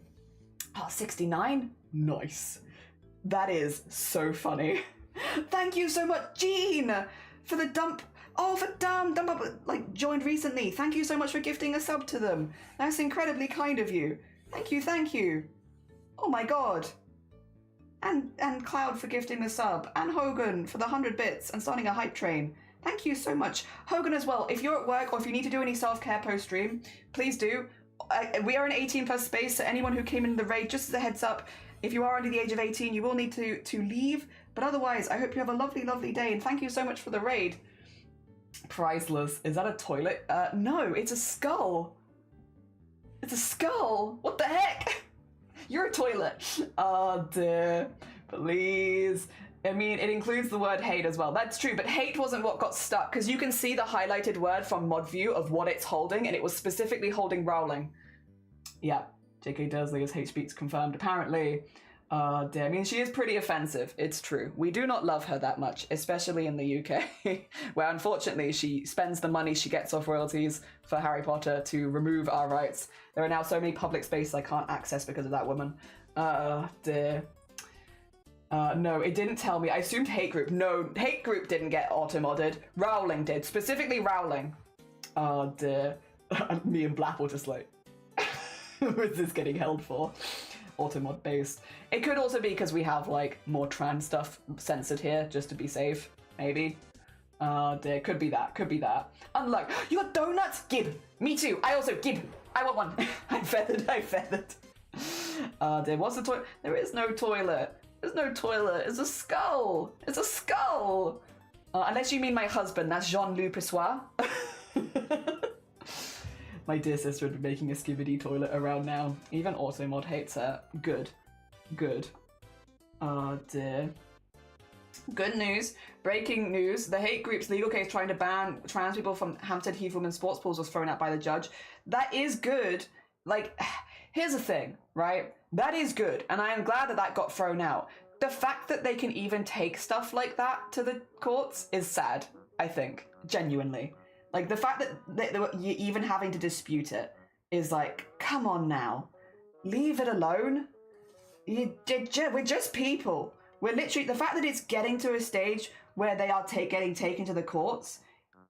Oh, 69? Nice. That is so funny. Thank you so much, Jean, for the dump. Oh, for dump up, like, joined recently. Thank you so much for gifting a sub to them. That's incredibly kind of you. Thank you, thank you. Oh my god. And Cloud for gifting the sub, and Hogan for the 100 bits and starting a hype train. Thank you so much. Hogan as well, if you're at work or if you need to do any self-care post-stream, please do. We are an 18+ space, so anyone who came in the raid, just as a heads up, if you are under the age of 18, you will need to leave. But otherwise, I hope you have a lovely, lovely day, and thank you so much for the raid. Priceless. Is that a toilet? No, it's a skull. It's a skull. What the heck? You're a toilet. Oh dear. Please. I mean, it includes the word hate as well. That's true, but hate wasn't what got stuck, because you can see the highlighted word from mod view of what it's holding, and it was specifically holding Rowling. Yeah, JK Dursley is hate speech confirmed, apparently. Dear. I mean, she is pretty offensive. It's true. We do not love her that much, especially in the UK, where unfortunately she spends the money she gets off royalties for Harry Potter to remove our rights. There are now so many public spaces I can't access because of that woman. Dear. No, it didn't tell me. I assumed hate group. No, hate group didn't get auto-modded. Rowling did. Specifically Rowling. Oh dear. Me and Black were just like, what's this getting held for? Auto-mod based. It could also be because we have like more trans stuff censored here, just to be safe. Maybe. Dear. Could be that. Could be that. Unlike, you got donuts? Gib. Me too. I also gib. I want one. I'm feathered. I'm feathered. Dear. What's the toilet? There is no toilet. There's no toilet. It's a skull. It's a skull. Unless you mean my husband. That's Jean-Loup Pessoir. My dear sister would be making a skibidi toilet around now. Even Automod hates her. Good. Good. Oh dear. Good news. Breaking news. The hate group's legal case trying to ban trans people from Hampstead Heath Women's sports pools was thrown out by the judge. That is good. Like, here's the thing, right? That is good, and I am glad that that got thrown out. The fact that they can even take stuff like that to the courts is sad, I think, genuinely. Like, the fact that you're even having to dispute it is like, come on now. Leave it alone. We're just people. We're literally, the fact that it's getting to a stage where they are getting taken to the courts,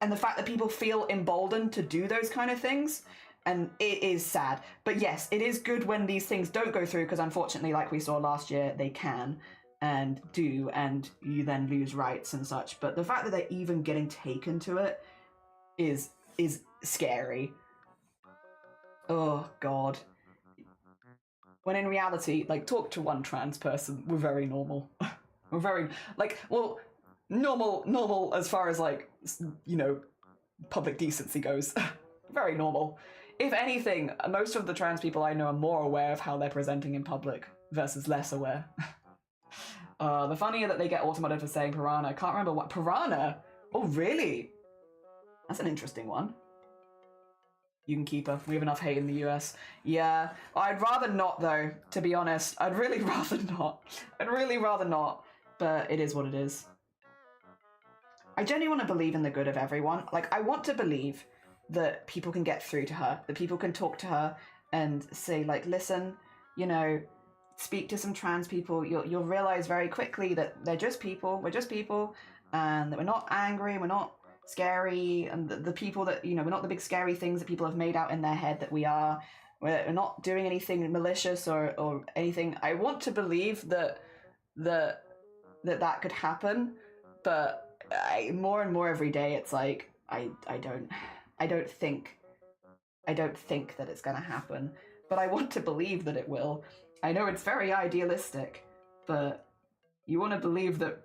and the fact that people feel emboldened to do those kind of things, and it is sad. But yes, it is good when these things don't go through, because unfortunately, like we saw last year, they can and do, and you then lose rights and such. But the fact that they're even getting taken to it is scary. Oh God. When in reality, like, talk to one trans person, we're very normal. We're very, like, well, normal as far as, like, you know, public decency goes. Very normal. If anything, most of the trans people I know are more aware of how they're presenting in public versus less aware. The funnier that they get automated for saying piranha. I can't remember what. Piranha? Oh, really? That's an interesting one. You can keep her. We have enough hate in the US. Yeah. I'd rather not, though, to be honest. I'd really rather not. I'd really rather not. But it is what it is. I genuinely want to believe in the good of everyone. Like, I want to believe that people can get through to her, that people can talk to her and say, like, listen, you know, speak to some trans people. You'll realize very quickly that they're just people. We're just people, and that we're not angry, we're not scary, and the people that, you know, we're not the big scary things that people have made out in their head that we are. We're not doing anything malicious or anything. I want to believe that could happen, but more and more every day it's like I don't think that it's gonna happen, but I want to believe that it will. I know it's very idealistic, but you want to believe that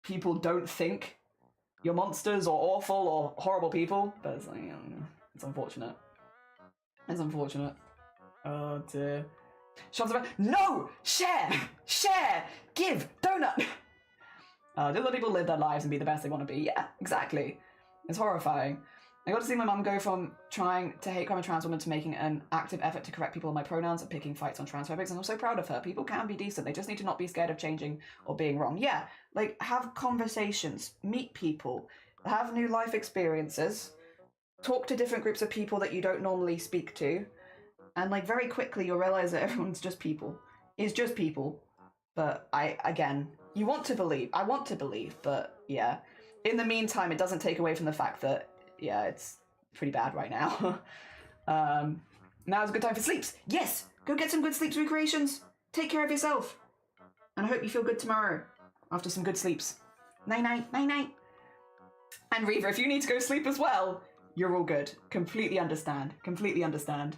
people don't think you're monsters or awful or horrible people, but it's like, it's unfortunate. It's unfortunate. Oh dear. Shots about no! Share! Share! Give! Donut! Just let people live their lives and be the best they want to be. Yeah, exactly. It's horrifying. I got to see my mum go from trying to hate crime a trans woman to making an active effort to correct people on my pronouns and picking fights on transphobics, and I'm so proud of her. People can be decent. They just need to not be scared of changing or being wrong. Yeah, like, have conversations, meet people, have new life experiences, talk to different groups of people that you don't normally speak to, and, like, very quickly you'll realize that everyone's just people. It's just people. But you want to believe. I want to believe, but yeah. In the meantime, it doesn't take away from the fact that, yeah, it's pretty bad right now. Now's a good time for sleeps. Yes, go get some good sleeps recreations. Take care of yourself. And I hope you feel good tomorrow after some good sleeps. Night night, night night. And Reva, if you need to go sleep as well, you're all good. Completely understand. Completely understand.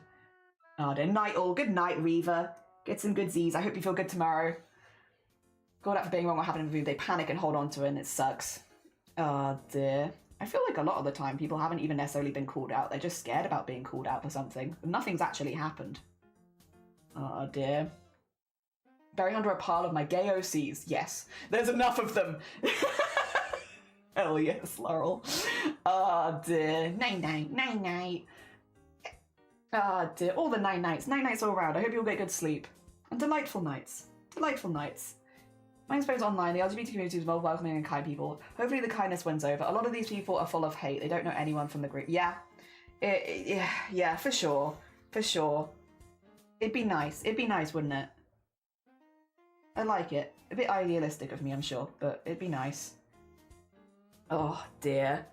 Oh dear, night all. Good night, Reva. Get some good Z's. I hope you feel good tomorrow. God out for being wrong or having a review. They panic and hold on to it and it sucks. Oh dear. I feel like a lot of the time people haven't even necessarily been called out. They're just scared about being called out for something. Nothing's actually happened. Oh dear. Bury under a pile of my gay OCs. Yes. There's enough of them. Hell yes, Laurel. Oh dear. Night night. Night night. Oh dear. All the night nights. Night nights all around. I hope you'll get good sleep. And delightful nights. Delightful nights. My experience online, the LGBT community is well welcoming and kind people. Hopefully the kindness wins over. A lot of these people are full of hate. They don't know anyone from the group. Yeah. Yeah, for sure. For sure. It'd be nice. It'd be nice, wouldn't it? I like it. A bit idealistic of me, I'm sure, but it'd be nice. Oh, dear.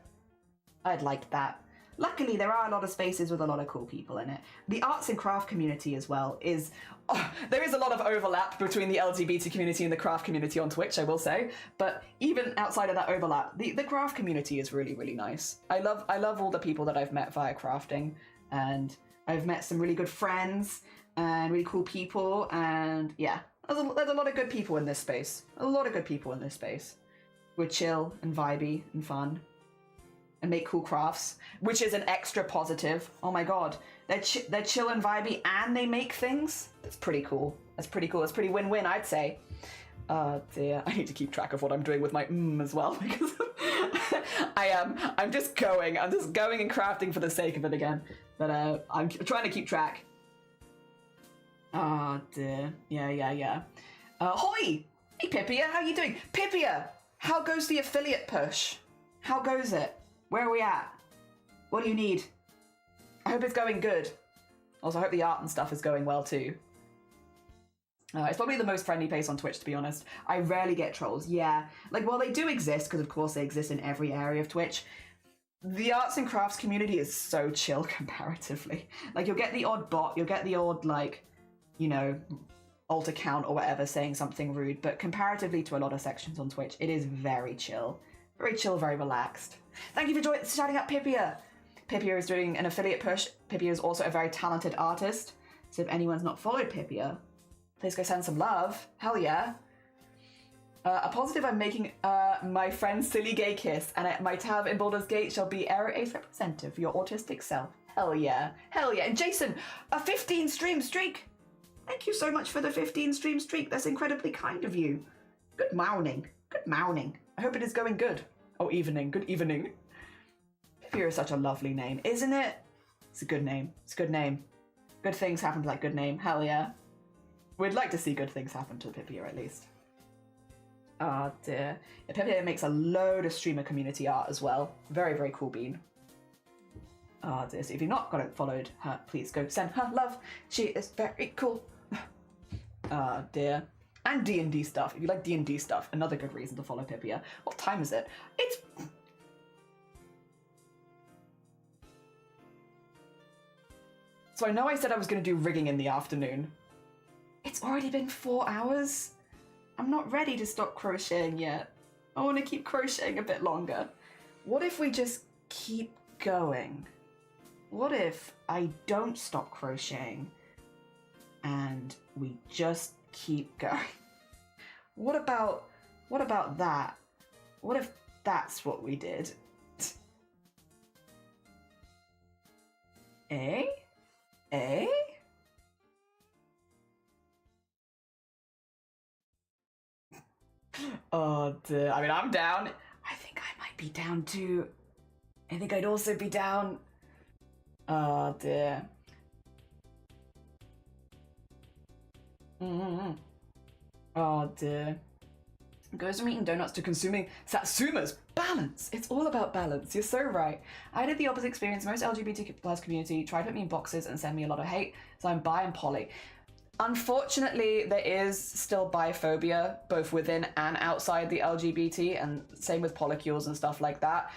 I'd like that. Luckily, there are a lot of spaces with a lot of cool people in it. The arts and craft community as well is... Oh, there is a lot of overlap between the LGBT community and the craft community on Twitch, I will say. But even outside of that overlap, the craft community is really, really nice. I love all the people that I've met via crafting. And I've met some really good friends and really cool people. And yeah, there's a lot of good people in this space. A lot of good people in this space. We're chill and vibey and fun. And make cool crafts, which is an extra positive. Oh my god, they're chill and vibey and they make things. That's pretty cool. That's pretty cool. That's pretty win-win, I'd say. Oh dear, I need to keep track of what I'm doing with my as well because I'm just going and crafting for the sake of it again. But I'm trying to keep track. Oh dear, yeah. Hoi! Hey Pipia, how you doing? Pipia, how goes the affiliate push? How goes it? Where are we at? What do you need? I hope it's going good. Also, I hope the art and stuff is going well too. It's probably the most friendly place on Twitch, to be honest. I rarely get trolls. Yeah, like, well, they do exist, because of course they exist in every area of Twitch. The arts and crafts community is so chill comparatively. Like, you'll get the odd bot, you'll get the odd, like, you know, alt account or whatever saying something rude, but comparatively to a lot of sections on Twitch, it is very chill. Very chill, very relaxed. Thank you for shouting out Pipia. Pipia is doing an affiliate push. Pipia is also a very talented artist. So if anyone's not followed Pipia, please go send some love. Hell yeah. A positive, I'm making my friend's silly gay kiss, and my tab in Baldur's Gate shall be error ace representative for your autistic self. Hell yeah. Hell yeah. And Jason, a 15 stream streak. Thank you so much for the 15 stream streak. That's incredibly kind of you. Good morning. Good morning. I hope it is going good. Oh, evening. Good evening. Pipia is such a lovely name, isn't it? It's a good name. It's a good name. Good things happen to that good name. Hell yeah. We'd like to see good things happen to Pipia at least. Oh dear. Yeah, Pipia makes a load of streamer community art as well. Very, very cool bean. Oh dear. So if you've not got it followed her, please go send her love. She is very cool. Oh dear. And D&D stuff. If you like D&D stuff, another good reason to follow Pipia. What time is it? It's... So I know I said I was going to do rigging in the afternoon. It's already been 4 hours. I'm not ready to stop crocheting yet. I want to keep crocheting a bit longer. What if we just keep going? What if I don't stop crocheting and we just keep going. What about that? What if that's what we did? Eh? Eh? Oh dear. I mean, I'm down. I think I might be down too. I think I'd also be down. Oh dear. Oh dear. Goes from eating donuts to consuming satsumas. Balance. It's all about balance. You're so right. I did the opposite experience. Most LGBT plus community tried to put me in boxes and send me a lot of hate. So I'm bi and poly. Unfortunately, there is still biphobia both within and outside the LGBT, and same with polycules and stuff like that.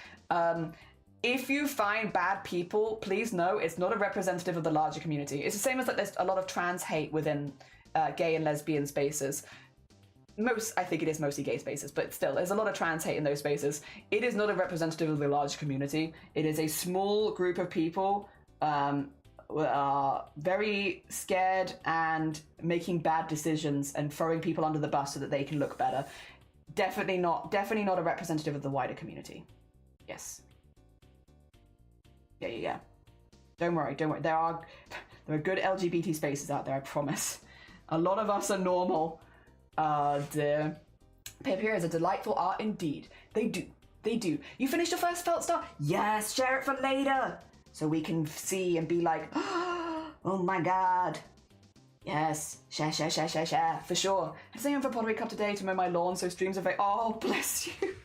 If you find bad people, please know it's not a representative of the larger community. It's the same as like there's a lot of trans hate within gay and lesbian spaces. I think it is mostly gay spaces, but still, there's a lot of trans hate in those spaces. It is not a representative of the large community. It is a small group of people who are very scared and making bad decisions and throwing people under the bus so that they can look better. Definitely not a representative of the wider community. Yes. Yeah. Don't worry. There are good LGBT spaces out there, I promise. A lot of us are normal. Dear. Paper is a delightful art indeed. They do. You finished your first felt star? Yes, share it for later. So we can see and be like, oh my god. Yes, share, for sure. I'm staying for Pottery Cup today to mow my lawn, so streams are very, oh, bless you.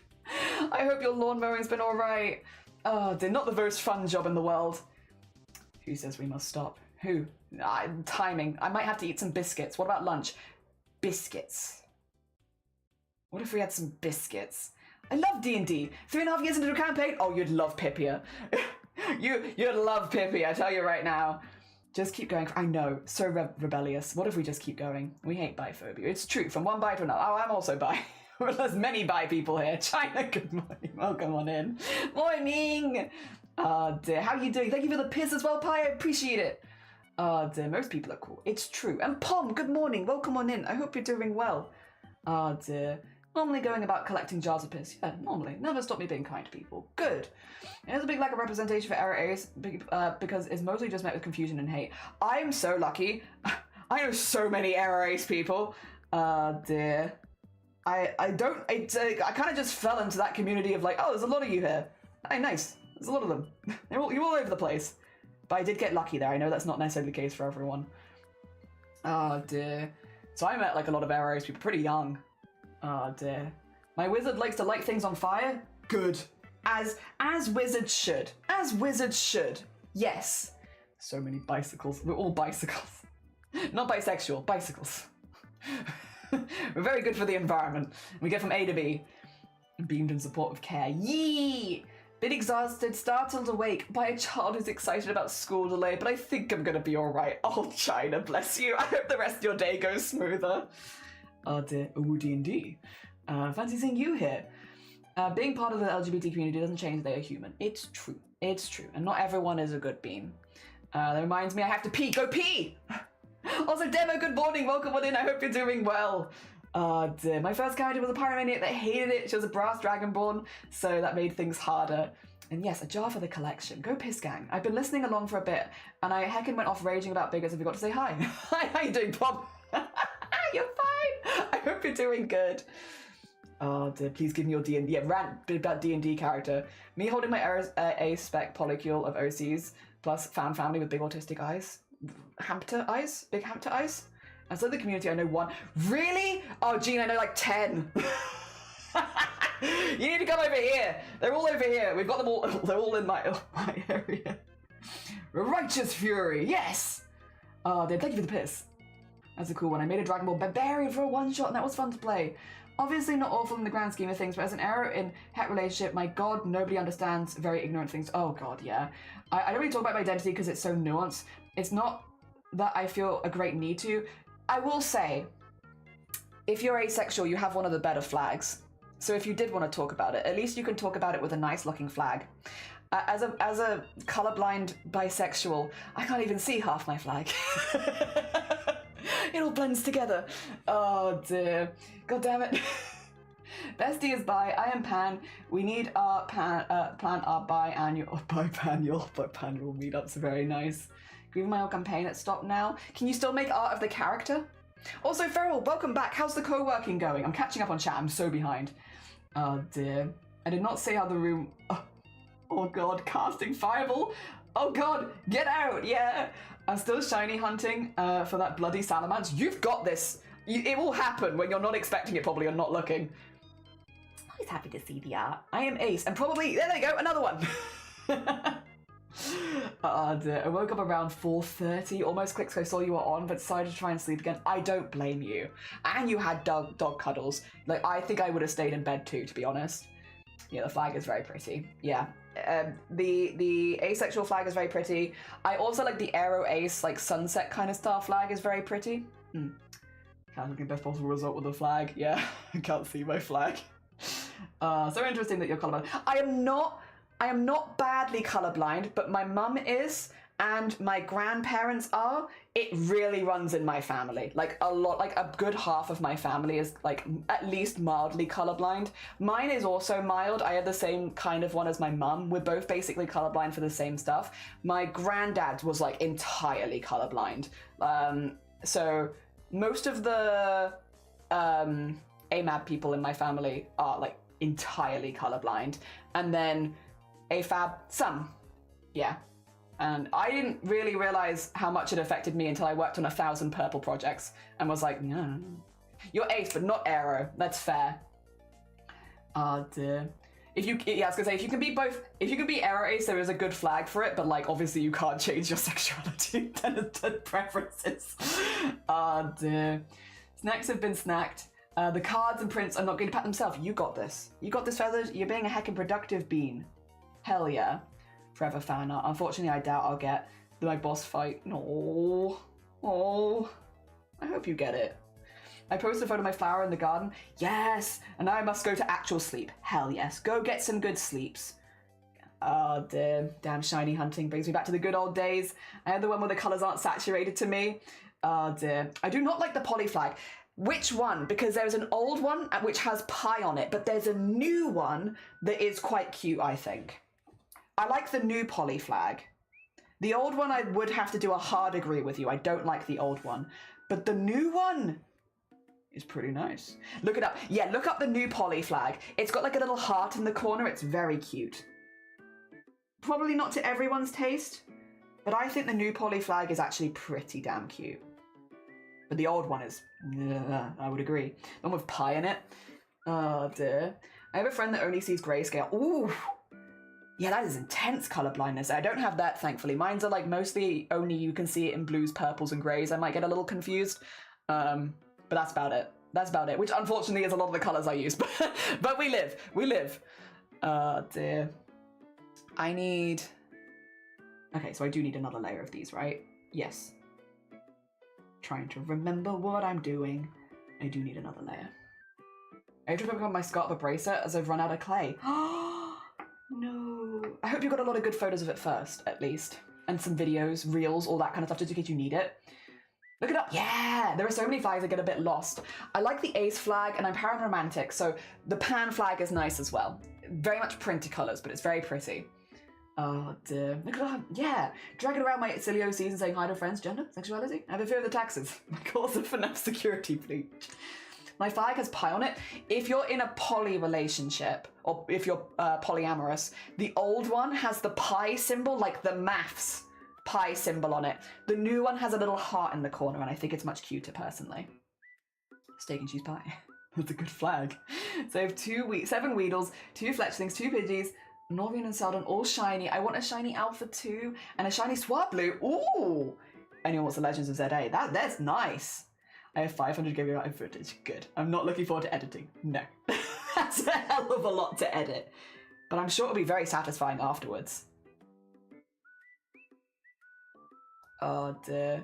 I hope your lawn mowing's been alright. Oh, dear, not the most fun job in the world. Who says we must stop? Who? Timing. I might have to eat some biscuits. What about lunch? Biscuits. What if we had some biscuits? I love D&D. 3.5 years into the campaign? Oh, you'd love Pipia. You'd love Pippi, I tell you right now. Just keep going. I know, so rebellious. What if we just keep going? We hate biphobia. It's true, from one bi to another. Oh, I'm also bi. There's many bi people here. China, good morning. Welcome on in. Morning. Oh dear, how are you doing? Thank you for the piss as well, Pi. I appreciate it. Oh dear, most people are cool. It's true. And Pom, good morning. Welcome on in. I hope you're doing well. Oh dear. Normally going about collecting jars of piss. Yeah, normally. Never stop me being kind to people. Good. There's a big lack of representation for error A's because it's mostly just met with confusion and hate. I'm so lucky. I know so many error A's people. Dear. I kind of just fell into that community of like, oh, there's a lot of you here. Hey, nice. There's a lot of them. You're all over the place. But I did get lucky there. I know that's not necessarily the case for everyone. Oh dear. So I met like a lot of error A's people pretty young. Oh dear. My wizard likes to light things on fire? Good. As wizards should. As wizards should. Yes. So many bicycles. We're all bicycles. Not bisexual, bicycles. We're very good for the environment. We get from A to B. Beamed in support of care. Yee! Bit exhausted, startled awake by a child who's excited about school delay, but I think I'm gonna be alright. Oh, China, bless you. I hope the rest of your day goes smoother. Oh dear, ooh, D&D. Fancy seeing you here. Being part of the LGBT community doesn't change they are human. It's true. It's true. And not everyone is a good bean. That reminds me I have to pee. Go pee! Also, Demo, good morning. Welcome on in. I hope you're doing well. Dear. My first character was a pyromaniac that hated it. She was a brass dragonborn, so that made things harder. And yes, a jar for the collection. Go piss gang. I've been listening along for a bit, and I heckin' went off raging about bigots and forgot to say hi. Hi, how you doing, Bob? You're fine. I hope you're doing good. Oh dear, please give me your D&D. Yeah, rant about D&D character. Me holding my A-spec polycule of OCs, plus found family with big autistic eyes. Hamster eyes? Big hamster eyes? Outside the community, I know one. Really? Oh, Gene, I know like 10. You need to come over here. They're all over here. We've got them all. They're all in my area. Righteous Fury, yes. Oh, thank you for the piss. That's a cool one. I made a Dragon Ball Barbarian for a one-shot, and that was fun to play. Obviously not awful in the grand scheme of things, but as an error in het relationship, my god, nobody understands very ignorant things. Oh god, yeah. I don't really talk about my identity because it's so nuanced. It's not that I feel a great need to. I will say, if you're asexual, you have one of the better flags. So if you did want to talk about it, at least you can talk about it with a nice looking flag. As a colorblind bisexual, I can't even see half my flag. It all blends together. Oh dear. God damn it. Bestie is bi. I am pan. We need our plan our biannual meetups. Very nice. Grieving my old campaign at stop now. Can you still make art of the character? Also, Feral, welcome back. How's the co-working going? I'm catching up on chat. I'm so behind. Oh dear. I did not say how the room... Oh god, casting Fireball. Oh god, get out, yeah. I'm still shiny hunting for that bloody salamence. You've got this. It will happen when you're not expecting it, probably, or not looking. Always happy to see the art. I am Ace, and probably... There you go, another one. Oh dear. I woke up around 4:30, almost clicked so I saw you were on, but decided to try and sleep again. I don't blame you. And you had dog cuddles. Like, I think I would have stayed in bed too, to be honest. Yeah, the flag is very pretty. Yeah. The asexual flag is very pretty. I also like the aero ace, like sunset kind of star flag is very pretty. Can't look at best possible result with the flag. Yeah, I can't see my flag. So interesting that you're colorblind. I am not badly colorblind, but my mum is, and my grandparents are. It really runs in my family. Like a lot, like a good half of my family is like at least mildly colorblind. Mine is also mild. I had the same kind of one as my mum. We're both basically colorblind for the same stuff. My granddad was like entirely colorblind. So most of the AMAB people in my family are like entirely colorblind. And then AFAB, some, yeah. And I didn't really realize how much it affected me until I worked on 1,000 purple projects and was like, no. You're ace, but not aero. That's fair. Oh dear. I was gonna say, if you can be aero ace, there is a good flag for it, but like, obviously you can't change your sexuality to preferences. Oh dear. Snacks have been snacked. The cards and prints are not going to pat themselves. You got this. You got this, Feathers. You're being a heckin' productive bean. Hell yeah. Forever fan art. Unfortunately, I doubt I'll get my boss fight. No. Oh. I hope you get it. I posted a photo of my flower in the garden. Yes. And now I must go to actual sleep. Hell yes. Go get some good sleeps. Oh dear. Damn shiny hunting brings me back to the good old days. I had the one where the colours aren't saturated to me. Oh dear. I do not like the poly flag. Which one? Because there's an old one which has pie on it, but there's a new one that is quite cute, I think. I like the new poly flag. The old one I would have to do a hard agree with you. I don't like the old one. But the new one is pretty nice. Look it up. Yeah, look up the new poly flag. It's got like a little heart in the corner. It's very cute. Probably not to everyone's taste, but I think the new poly flag is actually pretty damn cute. But the old one is, I would agree. The one with pie in it. Oh dear. I have a friend that only sees grayscale. Ooh. Yeah, that is intense color blindness. I don't have that, thankfully. Mine's are like mostly only you can see it in blues, purples, and grays. I might get a little confused. But that's about it. That's about it. Which unfortunately is a lot of the colors I use. But we live. We live. Oh dear. I need... Okay, so I do need another layer of these, right? Yes. Trying to remember what I'm doing. I do need another layer. I have to pick up my scarf bracelet as I've run out of clay. No. I hope you got a lot of good photos of it first, at least. And some videos, reels, all that kind of stuff, just in case you need it. Look it up. Yeah! There are so many flags I get a bit lost. I like the ace flag, and I'm pararomantic, so the pan flag is nice as well. Very much printy colours, but it's very pretty. Oh dear. Look at that. Yeah. Dragging around my silly OCs and saying hi to friends, gender, sexuality. I have a fear of the taxes. My cause of FNAF security, please. My flag has pie on it. If you're in a poly relationship, or if you're polyamorous, the old one has the pie symbol, like the maths pie symbol on it. The new one has a little heart in the corner, and I think it's much cuter, personally. Steak and cheese pie. That's a good flag. So I have 7 Weedles, 2 Fletchlings, 2 Pidgeys, Norvian and Seldon, all shiny. I want a shiny Alpha too, and a shiny Swablu. Ooh! Anyone wants the Legends of ZA? That's nice. I have 500 GB of footage. Good. I'm not looking forward to editing. No. That's a hell of a lot to edit. But I'm sure it'll be very satisfying afterwards. Oh dear.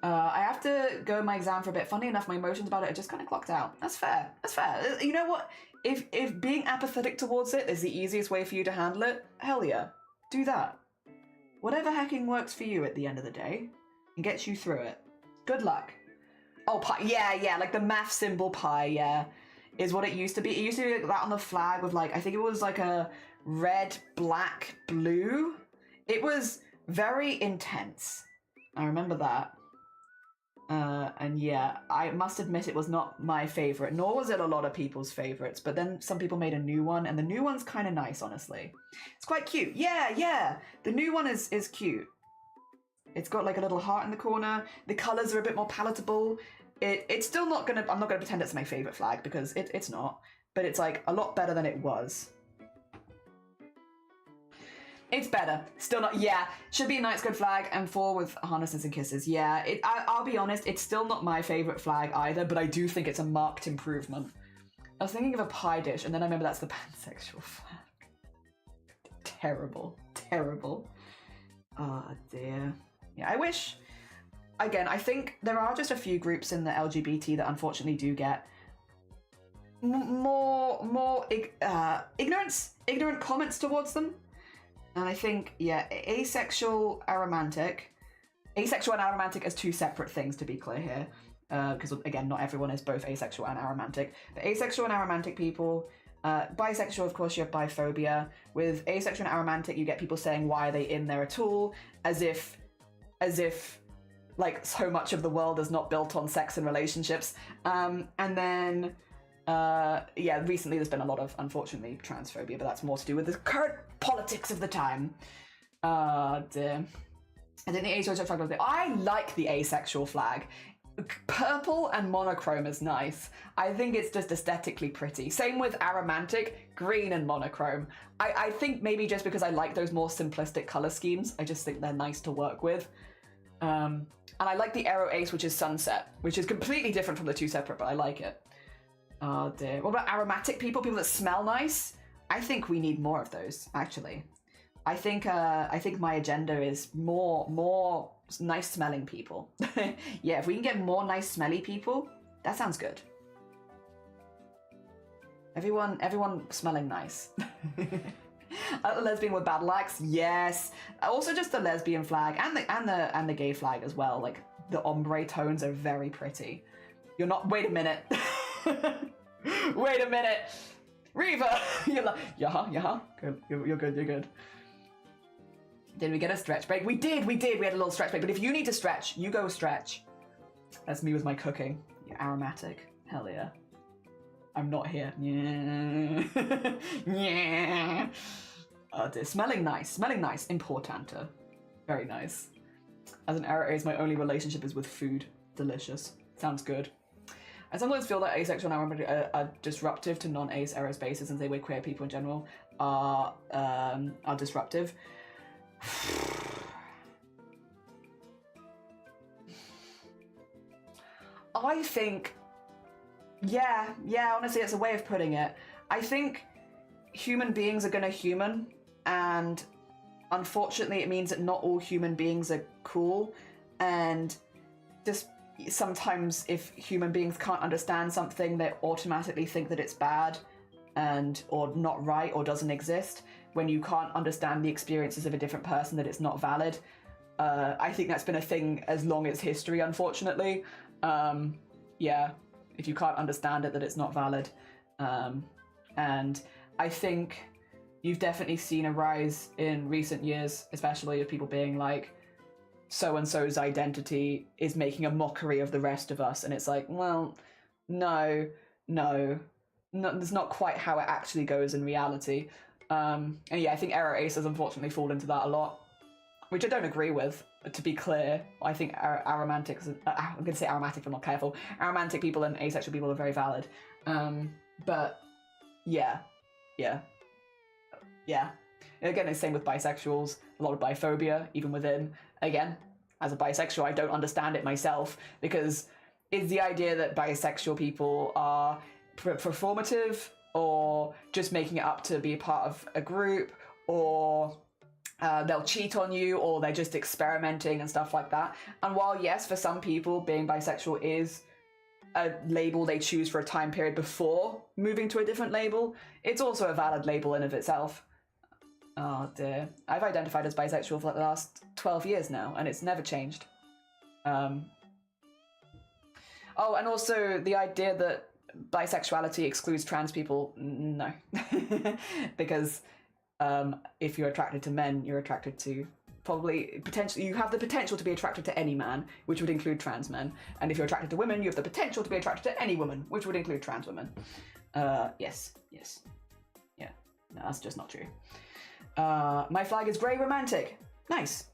I have to go my exam for a bit. Funny enough, my emotions about it are just kind of clocked out. That's fair. That's fair. You know what? If being apathetic towards it is the easiest way for you to handle it, hell yeah. Do that. Whatever hacking works for you at the end of the day and gets you through it. Good luck. Oh, pi. Yeah, like the math symbol pi, yeah, is what it used to be. It used to be like that on the flag with like, I think it was like a red, black, blue. It was very intense. I remember that. And yeah, I must admit it was not my favorite, nor was it a lot of people's favorites, but then some people made a new one, and the new one's kind of nice, honestly. It's quite cute. Yeah. The new one is cute. It's got like a little heart in the corner. The colors are a bit more palatable. It's still not gonna, I'm not gonna pretend it's my favorite flag because it's not, but it's like a lot better than it was. It's better. Still not, yeah. Should be a Knight's Code flag and 4 with harnesses and kisses. Yeah, I'll be honest, it's still not my favorite flag either, but I do think it's a marked improvement. I was thinking of a pie dish, and then I remember that's the pansexual flag. Terrible. Oh dear. Yeah, I wish, again, I think there are just a few groups in the LGBT that unfortunately do get more ignorant comments towards them. And I think, yeah, asexual and aromantic as two separate things, to be clear here. Because, again, not everyone is both asexual and aromantic. But asexual and aromantic people, bisexual, of course, you have biphobia. With asexual and aromantic, you get people saying, why are they in there at all? As if, like, so much of the world is not built on sex and relationships. And then... yeah, recently there's been a lot of, unfortunately, transphobia, but that's more to do with the current politics of the time. Dear. I think the asexual flag was there. I like the asexual flag. Purple and monochrome is nice. I think it's just aesthetically pretty. Same with aromantic, green and monochrome. I think maybe just because I like those more simplistic color schemes, I just think they're nice to work with. And I like the Aero Ace, which is sunset, which is completely different from the two separate, but I like it. Oh dear. What about aromatic people? People that smell nice? I think we need more of those, actually. I think my agenda is more nice smelling people. Yeah, if we can get more nice smelly people, that sounds good. Everyone smelling nice. A lesbian with battle axe, yes. Also just the lesbian flag and the gay flag as well. Like the ombre tones are very pretty. You're not. Wait a minute. Wait a minute, Reva. You're like, yeah. Good. You're good. Did we get a stretch break? We did. We had a little stretch break. But if you need to stretch, you go stretch. That's me with my cooking. You're aromatic. Hell yeah. I'm not here. Yeah. Oh dear. Smelling nice. Importante. Very nice. As an Aero Ace, my only relationship is with food. Delicious. Sounds good. I sometimes feel that asexual and aromatic are disruptive to non-ace aerospaces, and say we're queer people in general are disruptive. I think, yeah, honestly, it's a way of putting it. I think human beings are gonna human, and unfortunately it means that not all human beings are cool, and just sometimes if human beings can't understand something, they automatically think that it's bad and or not right or doesn't exist. When you can't understand the experiences of a different person, that it's not valid. I think that's been a thing as long as history, unfortunately. Yeah, if you can't understand it, that it's not valid. And I think you've definitely seen a rise in recent years, especially of people being like, so-and-so's identity is making a mockery of the rest of us. And it's like, well, no, that's not quite how it actually goes in reality. And yeah, I think Aero Ace has unfortunately fallen into that a lot, which I don't agree with, to be clear. I think aromantics, I'm going to say aromatic if I'm not careful. Aromantic people and asexual people are very valid. But yeah. Again, it's the same with bisexuals, a lot of biphobia, even within. Again, as a bisexual, I don't understand it myself, because is the idea that bisexual people are performative, or just making it up to be a part of a group, or they'll cheat on you, or they're just experimenting and stuff like that. And while yes, for some people being bisexual is a label they choose for a time period before moving to a different label, it's also a valid label in of itself. Oh dear. I've identified as bisexual for like the last 12 years now, and it's never changed. Oh, and also the idea that bisexuality excludes trans people, no. Because if you're attracted to men, you're attracted to you have the potential to be attracted to any man, which would include trans men. And if you're attracted to women, you have the potential to be attracted to any woman, which would include trans women. Yes. Yeah, no, that's just not true. My flag is grey romantic. Nice.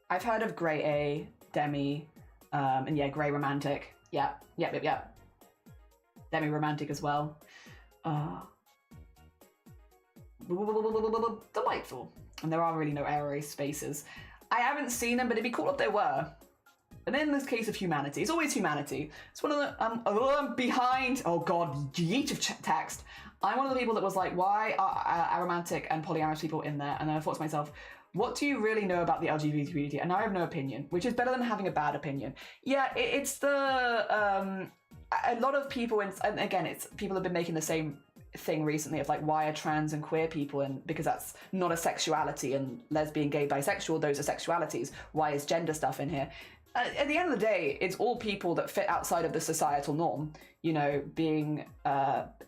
I've heard of grey A, demi, and yeah, grey romantic. Yeah. Demi romantic as well. Delightful. And there are really no aero spaces. I haven't seen them, but it'd be cool if there were. And in this case of humanity, it's always humanity. It's one of the, I'm behind, oh god, yeet of text. I'm one of the people that was like, why are aromantic and polyamorous people in there? And then I thought to myself, what do you really know about the LGBT community? And now I have no opinion, which is better than having a bad opinion. Yeah, it's the, a lot of people, and again, it's people have been making the same thing recently of like, why are trans and queer people in, because that's not a sexuality, and lesbian, gay, bisexual, those are sexualities. Why is gender stuff in here? At the end of the day, it's all people that fit outside of the societal norm. You know, being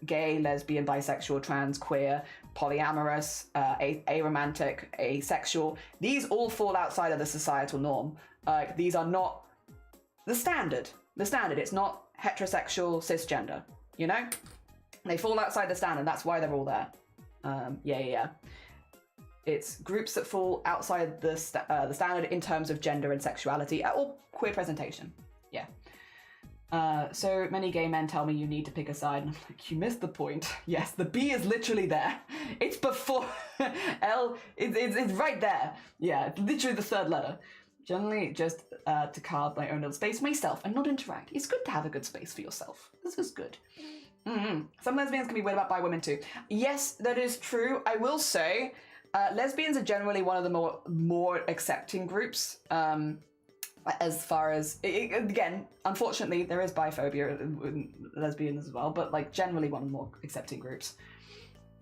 gay, lesbian, bisexual, trans, queer, polyamorous, aromantic, asexual. These all fall outside of the societal norm. These are not the standard. The standard, it's not heterosexual, cisgender, you know? They fall outside the standard, that's why they're all there. Yeah. It's groups that fall outside the standard in terms of gender and sexuality, or queer presentation. Yeah. So many gay men tell me you need to pick a side, and I'm like, you missed the point. Yes, the B is literally there. It's before L, it's right there. Yeah, literally the third letter. Generally just to carve my own little space myself and not interact. It's good to have a good space for yourself. This is good. Some lesbians can be weird about bi women too. Yes, that is true. I will say, lesbians are generally one of the more accepting groups. As far as, again, unfortunately, there is biphobia in lesbians as well, but like generally one of the more accepting groups.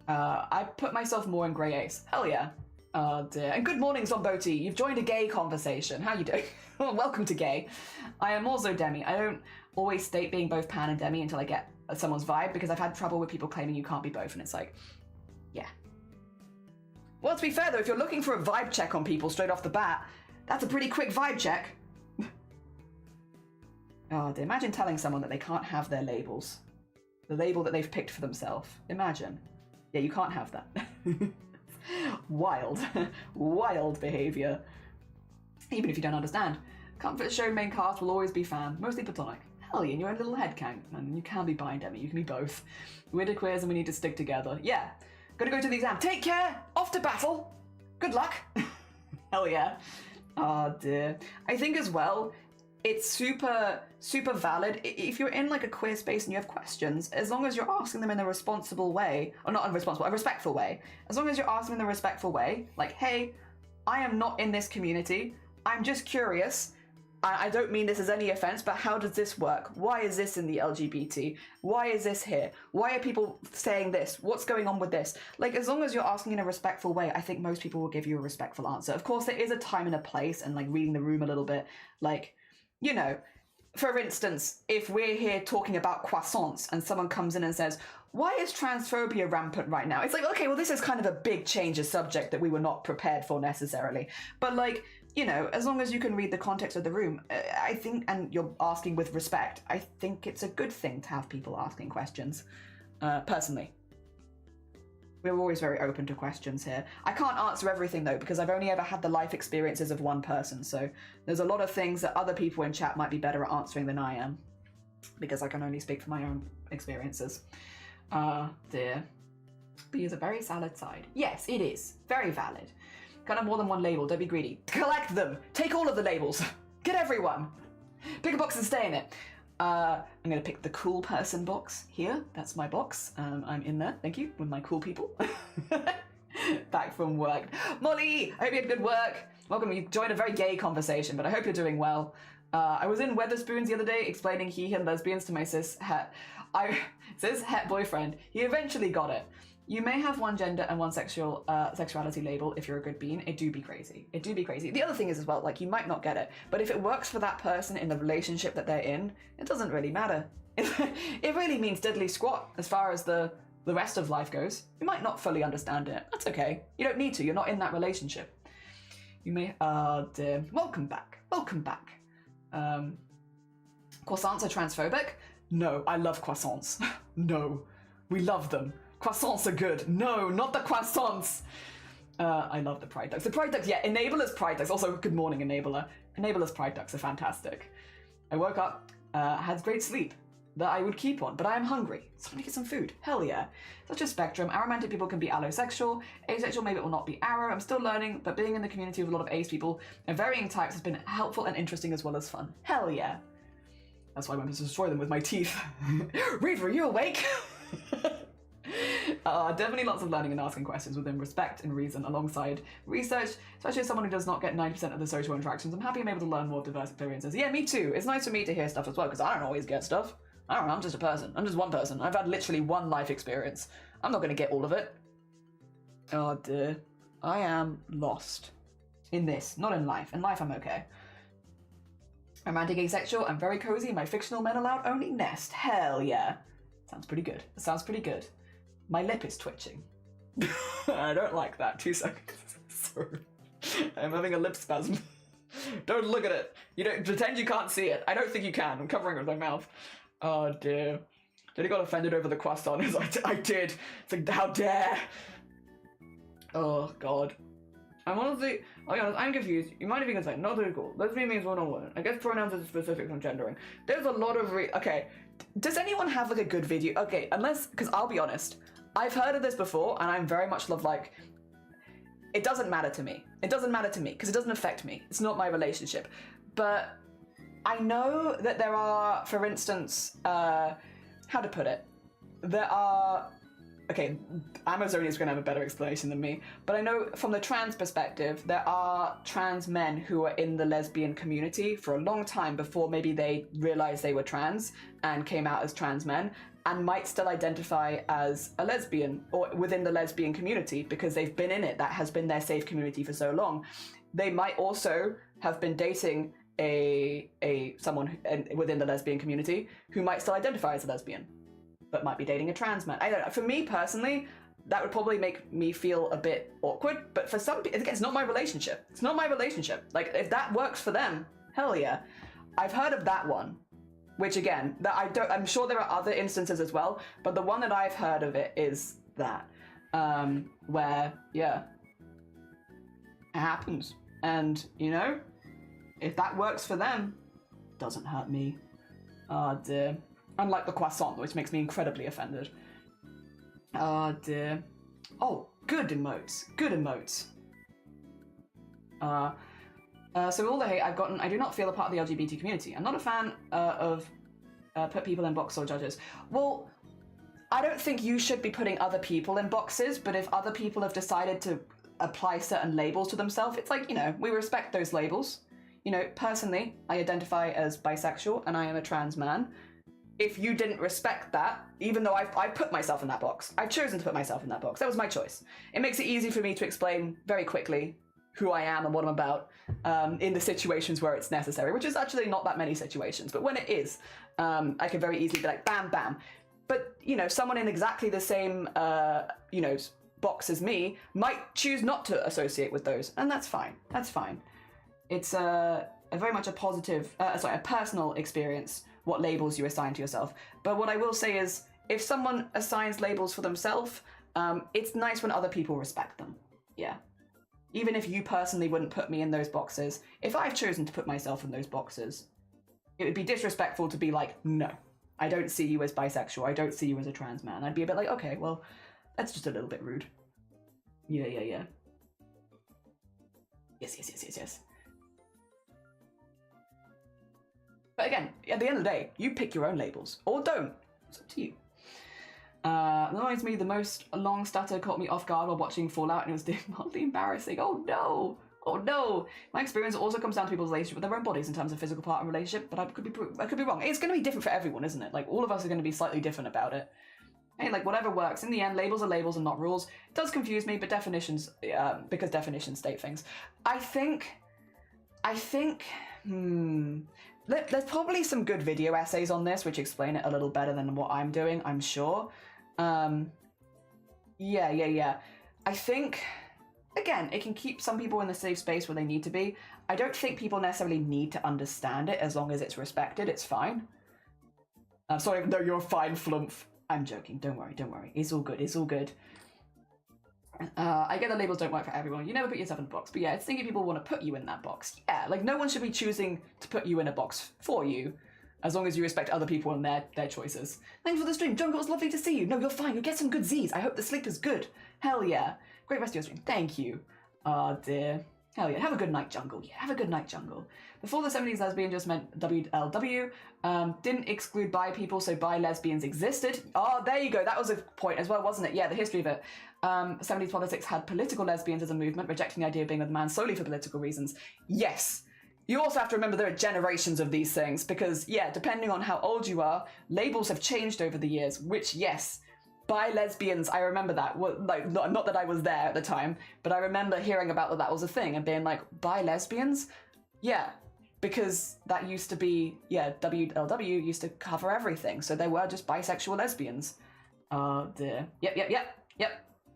I put myself more in grey ace. Hell yeah. Oh dear. And good morning, Zomboti. You've joined a gay conversation. How you doing? Welcome to gay. I am also demi. I don't always state being both pan and demi until I get someone's vibe, because I've had trouble with people claiming you can't be both, and it's like, yeah. Well, to be fair though, if you're looking for a vibe check on people straight off the bat, that's a pretty quick vibe check. Oh dear, imagine telling someone that they can't have their labels. The label that they've picked for themselves. Imagine. Yeah, you can't have that. Wild. Wild behaviour. Even if you don't understand. Comfort show main cast will always be fan, mostly platonic. Hell yeah, in your own little headcanon, and you can be bi and demi, you can be both. We're the queers and we need to stick together. Yeah. Gotta go to the exam. Take care! Off to battle! Good luck! Hell yeah. Oh dear. I think as well, it's super valid if you're in like a queer space and you have questions, as long as you're asking them in a responsible way, or not irresponsible, a respectful way. As long as you're asking them in a respectful way, like, hey, I am not in this community, I'm just curious. I don't mean this as any offense, but how does this work? Why is this in the LGBT? Why is this here? Why are people saying this? What's going on with this? Like, as long as you're asking in a respectful way, I think most people will give you a respectful answer. Of course, there is a time and a place, and like reading the room a little bit, like, you know, for instance, if we're here talking about croissants and someone comes in and says, why is transphobia rampant right now? It's like, okay, well, this is kind of a big change of subject that we were not prepared for necessarily. But like, you know, as long as you can read the context of the room, I think, and you're asking with respect, I think it's a good thing to have people asking questions, personally. We're always very open to questions here. I can't answer everything though, because I've only ever had the life experiences of one person, so there's a lot of things that other people in chat might be better at answering than I am, because I can only speak for my own experiences. Dear. B is a very salad side. Yes, it is. Very valid. Can't have more than one label, don't be greedy. Collect them! Take all of the labels! Get everyone! Pick a box and stay in it. I'm gonna pick the cool person box here. That's my box. I'm in there, thank you, with my cool people. Back from work. Molly, I hope you had good work. Welcome, you joined a very gay conversation, but I hope you're doing well. I was in Weatherspoons the other day explaining he and lesbians to my cis het boyfriend. He eventually got it. You may have one gender and one sexuality label if you're a good bean. It do be crazy. It do be crazy. The other thing is as well, like, you might not get it, but if it works for that person in the relationship that they're in, it doesn't really matter. It really means diddly squat as far as the rest of life goes. You might not fully understand it. That's okay. You don't need to. You're not in that relationship. You may... dear. Welcome back. Welcome back. Croissants are transphobic? No, I love croissants. No, we love them. Croissants are good. No, not the croissants. I love the pride ducks. The pride ducks, yeah, Enabler's pride ducks. Also, good morning, Enabler. Enabler's pride ducks are fantastic. I woke up, had great sleep that I would keep on, but I am hungry. So I'm gonna get some food. Hell yeah. Such a spectrum. Aromantic people can be allosexual. Asexual maybe it will not be arrow. I'm still learning, but being in the community with a lot of ace people and varying types has been helpful and interesting as well as fun. Hell yeah. That's why I went to destroy them with my teeth. Reaver, are you awake? Definitely lots of learning and asking questions within respect and reason alongside research, especially as someone who does not get 90% of the social interactions. I'm happy I'm able to learn more diverse experiences. Yeah, me too. It's nice for me to hear stuff as well, because I don't always get stuff. I don't know, I'm just a person. I'm just one person. I've had literally one life experience. I'm not going to get all of it. Oh dear. I am lost. In this, not in life. In life, I'm okay. Romantic asexual, I'm very cozy. My fictional men allowed only nest. Hell yeah. Sounds pretty good. Sounds pretty good. My lip is twitching. I don't like that. 2 seconds. Sorry. I'm having a lip spasm. Don't look at it. You don't pretend you can't see it. I don't think you can. I'm covering it with my mouth. Oh dear. Did he got offended over the croissant? I did. It's like, how dare. Oh god. I'm honestly, I'll be honest, I'm confused. You might even say, not really cool. Lesbian means one-on-one. I guess pronouns are specific on gendering. There's a lot of okay. Does anyone have like a good video? Okay, unless, because I'll be honest, I've heard of this before and I'm very much like, it doesn't matter to me. It doesn't matter to me because it doesn't affect me. It's not my relationship. But I know that there are, for instance, how to put it? There are, okay, Amazonia's gonna have a better explanation than me, but I know from the trans perspective, there are trans men who are in the lesbian community for a long time before maybe they realized they were trans and came out as trans men and might still identify as a lesbian or within the lesbian community because they've been in it. That has been their safe community for so long. They might also have been dating someone within the lesbian community who might still identify as a lesbian, but might be dating a trans man. I don't know. For me personally, that would probably make me feel a bit awkward, but for some people, it's not my relationship. It's not my relationship. Like, if that works for them, hell yeah. I've heard of that one, which again, I'm sure there are other instances as well, but the one that I've heard of it is that, where, yeah, it happens. And, you know, if that works for them, doesn't hurt me. Oh dear. Unlike the croissant, which makes me incredibly offended. Oh dear. Oh, good emotes. Good emotes. So all the hate I've gotten, I do not feel a part of the LGBT community. I'm not a fan of put people in box or judges. Well, I don't think you should be putting other people in boxes, but if other people have decided to apply certain labels to themselves, it's like, you know, we respect those labels. You know, personally, I identify as bisexual and I am a trans man. If you didn't respect that, even though I put myself in that box, I've chosen to put myself in that box. That was my choice. It makes it easy for me to explain very quickly who I am and what I'm about in the situations where it's necessary, which is actually not that many situations. But when it is, I can very easily be like, bam, bam. But, you know, someone in exactly the same, you know, box as me might choose not to associate with those. And that's fine. That's fine. It's a very much a positive, a personal experience, what labels you assign to yourself. But what I will say is, if someone assigns labels for themselves, it's nice when other people respect them. Yeah. Even if you personally wouldn't put me in those boxes, if I've chosen to put myself in those boxes, it would be disrespectful to be like, no, I don't see you as bisexual, I don't see you as a trans man. I'd be a bit like, okay, well, that's just a little bit rude. Yeah. Yes. But again, at the end of the day, you pick your own labels, or don't. It's up to you. Reminds me, the most long stutter caught me off guard while watching Fallout, and it was mildly embarrassing. Oh no! My experience also comes down to people's relationship with their own bodies in terms of physical part and relationship, but I could be wrong. It's going to be different for everyone, isn't it? Like, all of us are going to be slightly different about it. Hey, like whatever works. In the end, labels are labels and not rules. It does confuse me, but definitions, because definitions state things. I think, there's probably some good video essays on this which explain it a little better than what I'm doing, I'm sure. Yeah. I think, again, it can keep some people in the safe space where they need to be. I don't think people necessarily need to understand it as long as it's respected, it's fine. I'm sorry, no, you're fine, Flumph. I'm joking, don't worry. It's all good. I get that labels don't work for everyone. You never put yourself in a box, but yeah, it's thinking people want to put you in that box. Yeah, like no one should be choosing to put you in a box for you, as long as you respect other people and their choices. Thanks for the stream, Jungle, it's lovely to see you. No, you're fine, you'll get some good Z's. I hope the sleep is good. Hell yeah. Great rest of your stream, thank you. Oh dear. Hell yeah, have a good night, Jungle. Yeah, have a good night, Jungle. Before the 70s, lesbian just meant WLW. Didn't exclude bi people, so bi lesbians existed. Oh, there you go. That was a point as well, wasn't it? Yeah, the history of it. 70s politics had political lesbians as a movement, rejecting the idea of being with a man solely for political reasons. Yes. You also have to remember there are generations of these things because, yeah, depending on how old you are, labels have changed over the years, which, yes, bi lesbians, I remember that. Well, like, not that I was there at the time, but I remember hearing about that was a thing and being like, bi lesbians? Yeah, because that used to be, yeah, WLW used to cover everything, so they were just bisexual lesbians. Dear. Yep.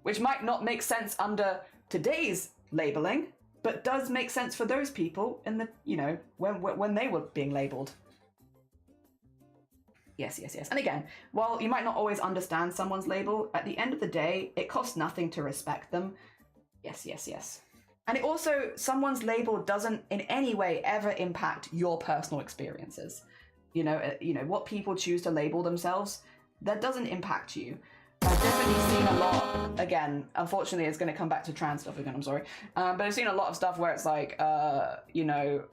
Which might not make sense under today's labeling, but does make sense for those people in the, you know, when they were being labeled. Yes. And again, while you might not always understand someone's label, at the end of the day, it costs nothing to respect them. Yes. And it also, someone's label doesn't in any way ever impact your personal experiences. You know, what people choose to label themselves, that doesn't impact you. I've definitely seen a lot, again, unfortunately it's going to come back to trans stuff again, I'm sorry. But I've seen a lot of stuff where it's like, you know,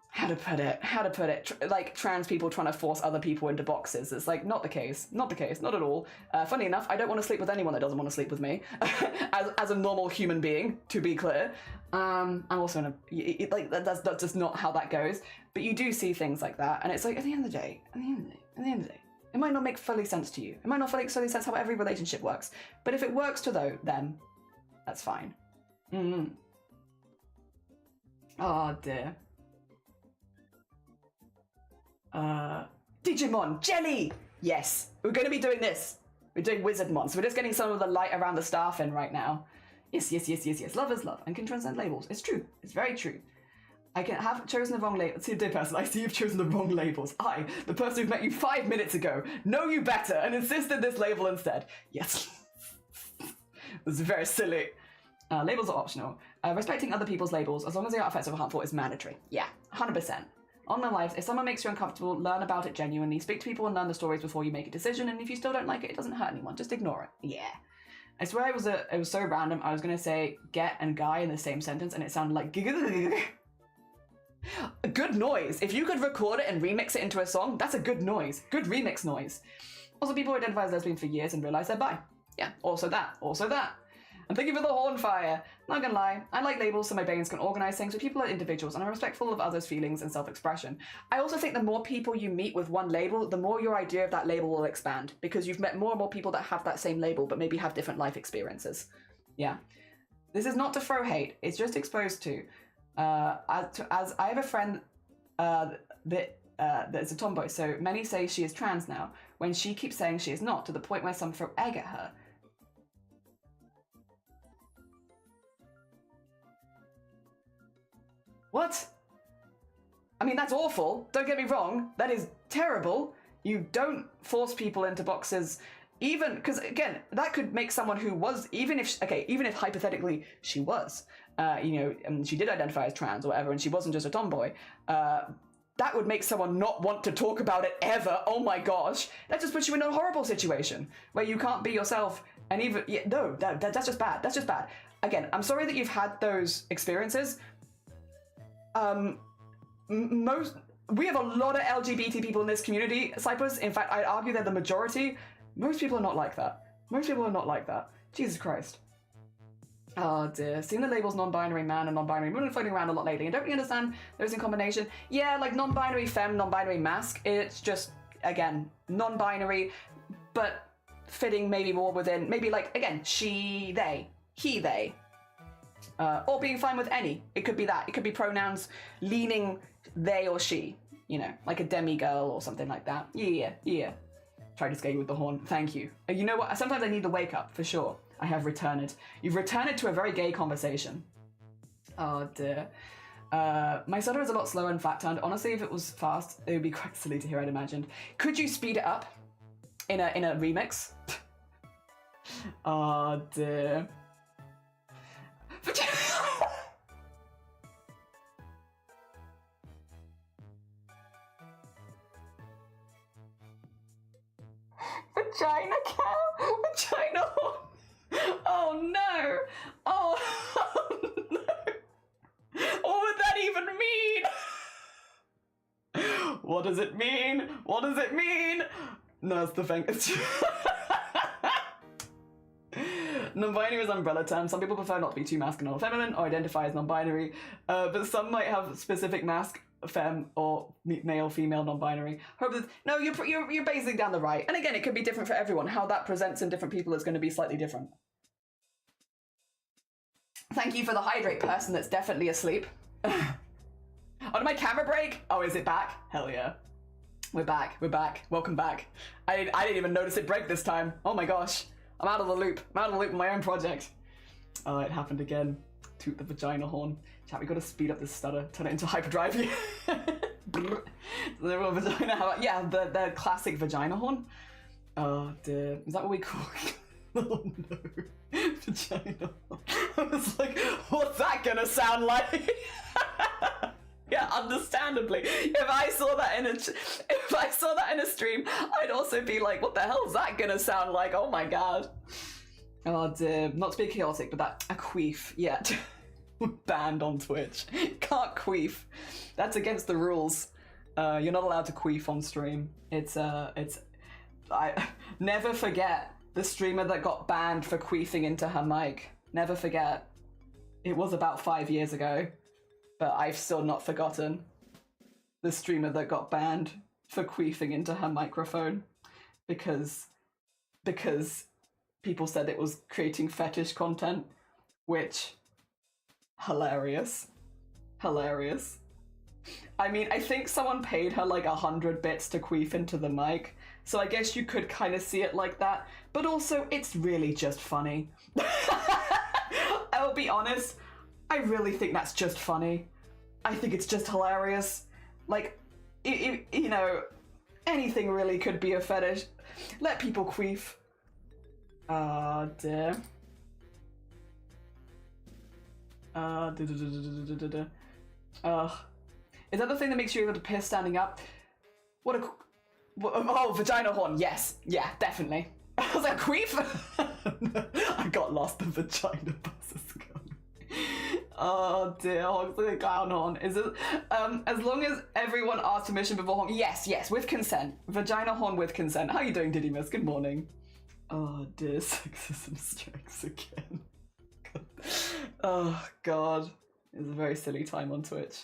how to put it, like trans people trying to force other people into boxes. It's like, not the case, not at all. Funny enough, I don't want to sleep with anyone that doesn't want to sleep with me, as a normal human being, to be clear. I'm also in a, like, that's just not how that goes. But you do see things like that, and it's like, at the end of the day, it might not make fully sense to you. It might not make fully sense how every relationship works. But if it works to them, that's fine. Oh dear. Digimon, Jelly! Yes, we're going to be doing this. We're doing Wizardmon, so we're just getting some of the light around the staff in right now. Yes. Love is love and can transcend labels. It's true. It's very true. I can have chosen the wrong label. See, dear person, I see you've chosen the wrong labels. I, the person who met you 5 minutes ago, know you better and insisted this label instead. Yes. This is very silly. Labels are optional. Respecting other people's labels, as long as they are offensive or harmful, is mandatory. Yeah, 100%. On my life, if someone makes you uncomfortable, learn about it genuinely. Speak to people and learn the stories before you make a decision. And if you still don't like it, it doesn't hurt anyone. Just ignore it. Yeah. I swear it was so random. I was going to say get and guy in the same sentence, and it sounded like a good noise. If you could record it and remix it into a song, that's a good noise. Good remix noise. Also, people who identify as lesbian for years and realize they're bi. Yeah, also that. And thank you for the horn fire. Not gonna lie, I like labels so my brains can organize things, but people are individuals and I'm respectful of others' feelings and self-expression. I also think the more people you meet with one label, the more your idea of that label will expand, because you've met more and more people that have that same label but maybe have different life experiences. Yeah. This is not to throw hate, it's just exposed to. As I have a friend that's a tomboy, so many say she is trans now, when she keeps saying she is not, to the point where some throw egg at her. What? I mean, that's awful. Don't get me wrong. That is terrible. You don't force people into boxes, even because, again, that could make someone who was, even if hypothetically she was, she did identify as trans or whatever, and she wasn't just a tomboy, that would make someone not want to talk about it ever. Oh my gosh. That just puts you in a horrible situation where you can't be yourself. And even, that's just bad. That's just bad. Again, I'm sorry that you've had those experiences. We have a lot of LGBT people in this community, Cyprus. In fact, I'd argue they're the majority. Most people are not like that. Jesus Christ. Oh dear. Seeing the labels non-binary man and non-binary women floating around a lot lately, and don't really understand those in combination. Yeah, like non-binary femme, non-binary masc. It's just, again, non-binary. but fitting maybe more within, maybe like, again, she, they, he, they, or being fine with any. It could be that. It could be pronouns leaning they or she, you know, like a demigirl or something like that. Yeah. Try to scale with the horn. Thank you. You know what? Sometimes I need the wake up, for sure. I have returned. You've returned to a very gay conversation. Oh dear. My stutter is a lot slower and flat-toned. Honestly, if it was fast, it would be quite silly to hear, I'd imagined. Could you speed it up in a remix? Oh dear. Vagina cow? Vagina horn? Oh no! Oh no! What would that even mean? What does it mean? What does it mean? No, that's the thing. Non-binary is an umbrella term. Some people prefer not to be too masculine or feminine or identify as non-binary, but some might have specific masc, femme, or male, female, non-binary. No, you're basing down the right. And again, it could be different for everyone. How that presents in different people is going to be slightly different. Thank you for the hydrate person that's definitely asleep. Oh, did my camera break? Oh, is it back? Hell yeah. We're back. Welcome back. I didn't even notice it break this time. Oh my gosh. I'm out of the loop. I'm out of the loop in my own project. Oh, it happened again. Toot the vagina horn. Chat, we gotta speed up this stutter. Turn it into hyperdrive. The real vagina. How about, yeah, the classic vagina horn. Oh dear. Is that what we call it? Oh no. Vagina horn. I was like, what's that gonna sound like? Yeah, understandably. If I saw that in a stream, I'd also be like, what the hell is that gonna sound like? Oh my god. Oh dear. Not to be chaotic, but that a queef. Yeah. Banned on Twitch. Can't queef. That's against the rules. You're not allowed to queef on stream. I never forget the streamer that got banned for queefing into her mic. Never forget. It was about 5 years ago. But I've still not forgotten the streamer that got banned for queefing into her microphone because people said it was creating fetish content, which, hilarious. I mean, I think someone paid her like 100 bits to queef into the mic, so I guess you could kind of see it like that, but also it's really just funny. I'll be honest, I really think that's just funny. I think it's just hilarious. Like, you know, anything really could be a fetish. Let people queef. Oh dear. Is that the thing that makes you able to piss standing up? Oh, vagina horn. Yes. Yeah, definitely. I was like, queef? I got lost. The vagina bus is coming. Oh dear, Hogsy clown horn. Is it as long as everyone asks permission before honk? Yes, with consent. Vagina horn with consent. How are you doing, Diddy Miss? Good morning. Oh dear, sexism strikes again. Oh god. It's a very silly time on Twitch.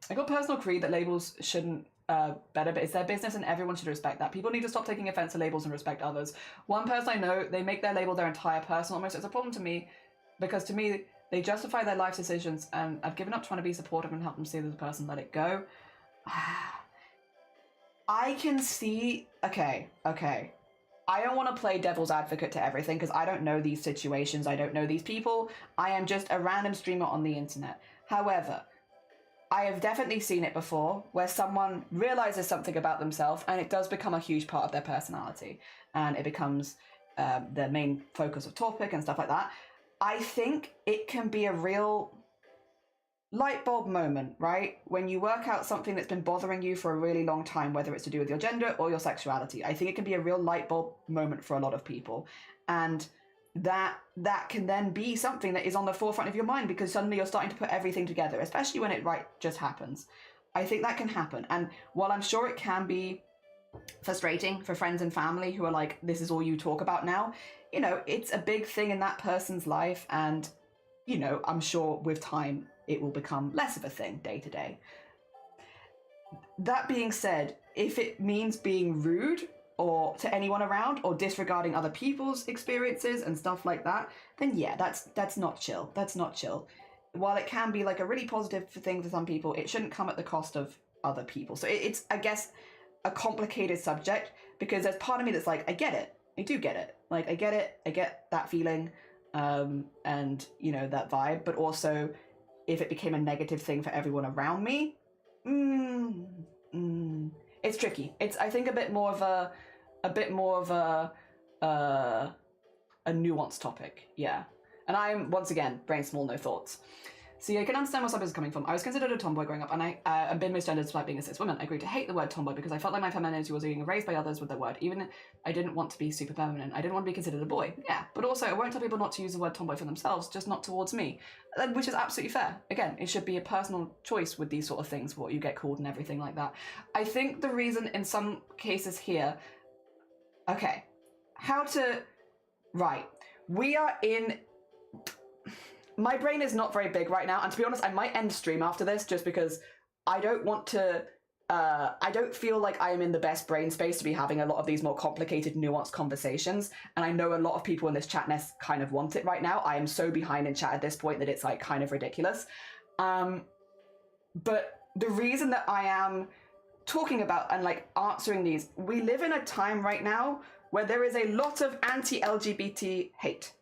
I got personal creed that labels shouldn't better, but it's their business and everyone should respect that. People need to stop taking offense to labels and respect others. One person I know, they make their label their entire person almost. It's a problem to me because to me, they justify their life decisions, and I've given up trying to be supportive and help them see them as a person, let it go. I can see, okay. I don't want to play devil's advocate to everything because I don't know these situations, I don't know these people. I am just a random streamer on the internet. However, I have definitely seen it before where someone realizes something about themselves and it does become a huge part of their personality and it becomes the main focus of topic and stuff like that. I think it can be a real light bulb moment, right? When you work out something that's been bothering you for a really long time, whether it's to do with your gender or your sexuality. I think it can be a real light bulb moment for a lot of people. And that can then be something that is on the forefront of your mind because suddenly you're starting to put everything together, especially when it just happens. I think that can happen. And while I'm sure it can be frustrating for friends and family who are like, this is all you talk about now, you know, it's a big thing in that person's life. And, you know, I'm sure with time, it will become less of a thing day to day. That being said, if it means being rude, or to anyone around, or disregarding other people's experiences and stuff like that, then yeah, that's not chill. That's not chill. While it can be like a really positive thing for some people, it shouldn't come at the cost of other people. So it's, I guess, a complicated subject, because there's part of me that's like, I get it. I do get it. Like, I get it. I get that feeling, and, you know, that vibe. But also, if it became a negative thing for everyone around me, it's tricky. It's, I think, a bit more of a nuanced topic. Yeah. And I'm, once again, brain small, no thoughts. So yeah, I can understand where some is coming from. I was considered a tomboy growing up, and I've been misgendered despite being a cis woman. I agreed to hate the word tomboy because I felt like my femininity was being erased by others with the word. Even I didn't want to be super feminine. I didn't want to be considered a boy. Yeah, but also I won't tell people not to use the word tomboy for themselves, just not towards me, which is absolutely fair. Again, it should be a personal choice with these sort of things, what you get called and everything like that. I think the reason in some cases here, okay, right, we are in... My brain is not very big right now, and to be honest, I might end stream after this just because I don't want to, I don't feel like I am in the best brain space to be having a lot of these more complicated, nuanced conversations, and I know a lot of people in this chat nest kind of want it right now. I am so behind in chat at this point that it's like kind of ridiculous. But the reason that I am talking about and like answering these, we live in a time right now where there is a lot of anti-LGBT hate.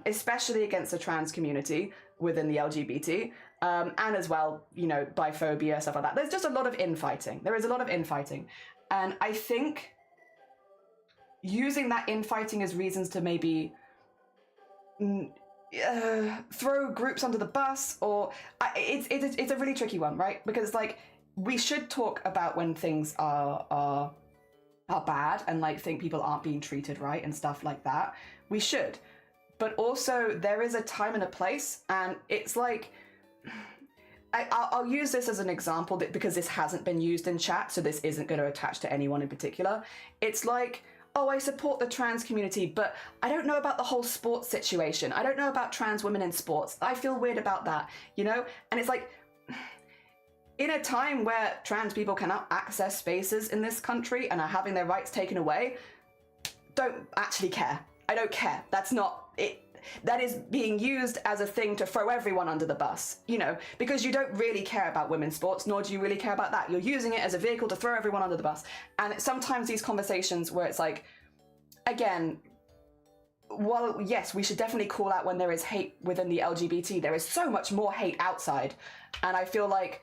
Especially against the trans community within the LGBT, and as well, you know, biphobia, stuff like that. There's just a lot of infighting. There is a lot of infighting. And I think using that infighting as reasons to maybe throw groups under the bus, or it's a really tricky one, right? Because like, we should talk about when things are bad and like think people aren't being treated right and stuff like that. We should. But also, there is a time and a place, and it's like, I'll use this as an example because this hasn't been used in chat, so this isn't going to attach to anyone in particular. It's like, oh, I support the trans community, but I don't know about the whole sports situation. I don't know about trans women in sports. I feel weird about that, you know? And it's like, in a time where trans people cannot access spaces in this country and are having their rights taken away, don't actually care. I don't care. That's not it. That is being used as a thing to throw everyone under the bus, you know, because you don't really care about women's sports, nor do you really care about that. You're using it as a vehicle to throw everyone under the bus. And sometimes these conversations where it's like, again, while yes, we should definitely call out when there is hate within the LGBT, there is so much more hate outside. And I feel like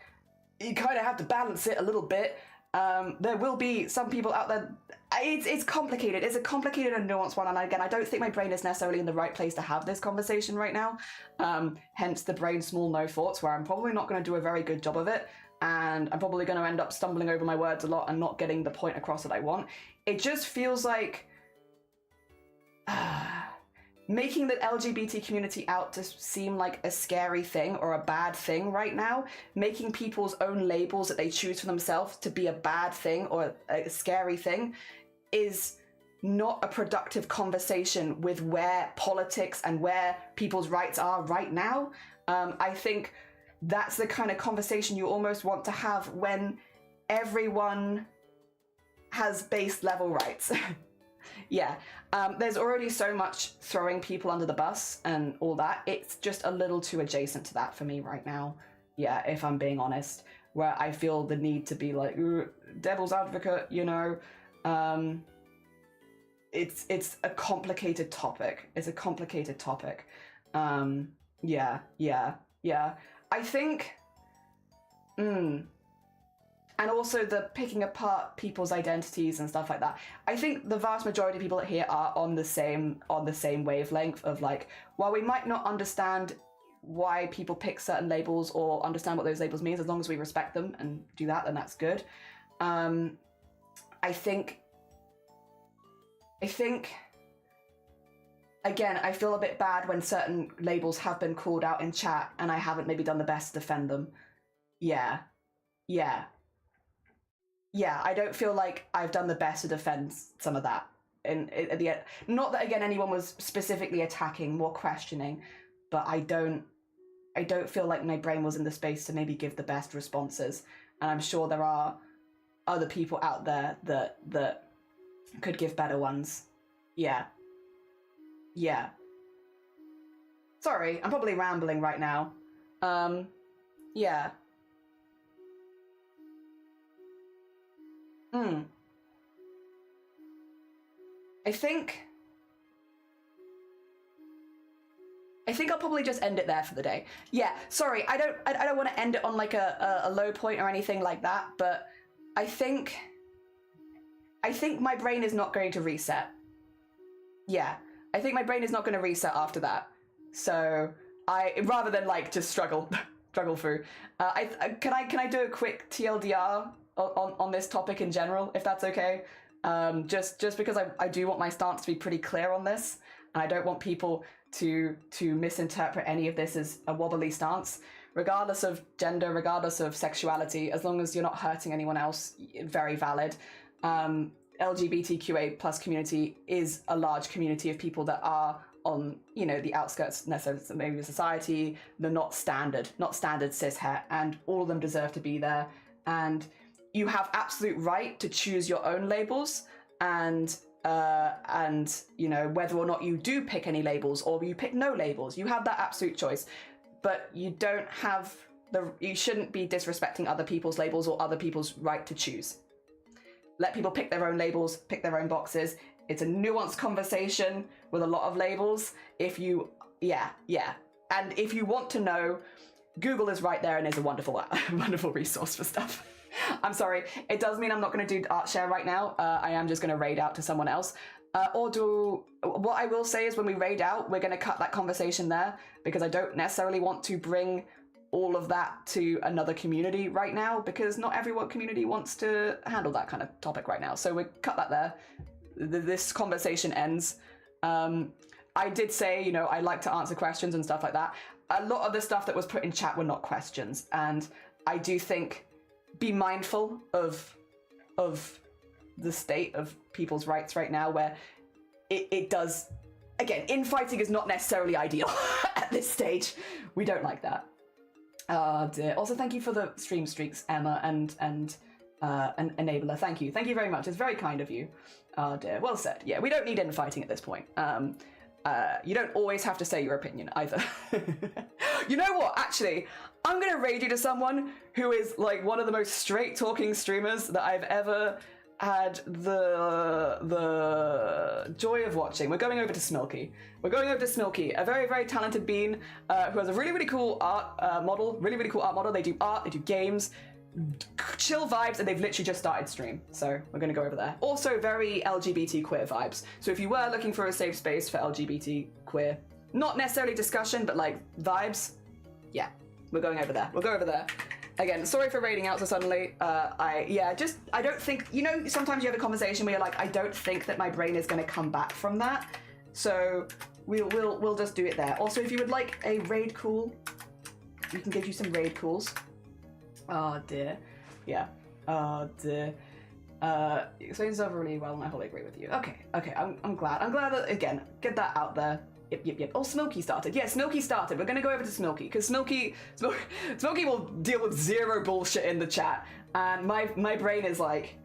you kind of have to balance it a little bit. There will be some people out there. It's complicated. It's a complicated and nuanced one. And again, I don't think my brain is necessarily in the right place to have this conversation right now. Hence the brain small no thoughts, where I'm probably not going to do a very good job of it. And I'm probably going to end up stumbling over my words a lot and not getting the point across that I want. It just feels like making the LGBT community out to seem like a scary thing or a bad thing right now, making people's own labels that they choose for themselves to be a bad thing or a scary thing, is not a productive conversation with where politics and where people's rights are right now. I think that's the kind of conversation you almost want to have when everyone has base level rights. Yeah, there's already so much throwing people under the bus and all that. It's just a little too adjacent to that for me right now. Yeah, if I'm being honest, where I feel the need to be like devil's advocate, you know. It's a complicated topic. It's a complicated topic. Yeah. I think, and also the picking apart people's identities and stuff like that. I think the vast majority of people here are on the same wavelength of like, while we might not understand why people pick certain labels or understand what those labels mean, as long as we respect them and do that, then that's good. I think, again, I feel a bit bad when certain labels have been called out in chat and I haven't maybe done the best to defend them. Yeah, I don't feel like I've done the best to defend some of that. And at the end, not that again anyone was specifically attacking, more questioning, but I don't feel like my brain was in the space to maybe give the best responses. And I'm sure there are other people out there that Could give better ones. Yeah. Yeah. Sorry, I'm probably rambling right now. Yeah. I think I'll probably just end it there for the day. Yeah, sorry, I don't want to end it on like a low point or anything like that, but I think my brain is not going to reset. Yeah, I think my brain is not going to reset after that. So rather than like just struggle through, can I do a quick TLDR on this topic in general, if that's okay? Just because I do want my stance to be pretty clear on this, and I don't want people to misinterpret any of this as a wobbly stance. Regardless of gender, regardless of sexuality, as long as you're not hurting anyone else, very valid. LGBTQA plus community is a large community of people that are on, you know, the outskirts necessarily maybe of society. They're not standard cis het, and all of them deserve to be there. And you have absolute right to choose your own labels, and you know, whether or not you do pick any labels or you pick no labels, you have that absolute choice. But you don't have you shouldn't be disrespecting other people's labels or other people's right to choose. Let people pick their own labels, pick their own boxes. It's a nuanced conversation with a lot of labels. And if you want to know, Google is right there and is a wonderful, wonderful resource for stuff. I'm sorry, it does mean I'm not going to do art share right now. I am just going to raid out to someone else. What I will say is when we raid out, we're going to cut that conversation there, because I don't necessarily want to bring all of that to another community right now, because not every community wants to handle that kind of topic right now. So we cut that there. This conversation ends. I did say, you know, I like to answer questions and stuff like that. A lot of the stuff that was put in chat were not questions, and I do think be mindful of the state of people's rights right now, where it does, again, infighting is not necessarily ideal at this stage. We don't like that. Dear. Also, thank you for the stream streaks, Emma and Enabler. Thank you very much. It's very kind of you. Dear. Well said. Yeah, we don't need infighting at this point. You don't always have to say your opinion either. You know what? Actually, I'm gonna raid you to someone who is like one of the most straight talking streamers that I've ever had the joy of watching. We're going over to Smilky. A very, very talented bean who has a really, really cool art model. They do art, they do games, chill vibes, and they've literally just started stream. So we're going to go over there. Also very LGBT queer vibes. So if you were looking for a safe space for LGBT queer, not necessarily discussion, but like vibes, yeah, we're going over there. We'll go over there. Again, sorry for raiding out so suddenly. I don't think, you know, sometimes you have a conversation where you're like, I don't think that my brain is going to come back from that. So we'll just do it there. Also, if you would like a raid call, we can give you some raid calls. Oh dear. Yeah. Oh dear. It explains itself really well, and I wholly agree with you. Okay. I'm glad. I'm glad that, again, get that out there. Yep. Oh, Smilky started. Yeah, Smilky started. We're gonna go over to Smilky, because Smilky will deal with zero bullshit in the chat, and my brain is like,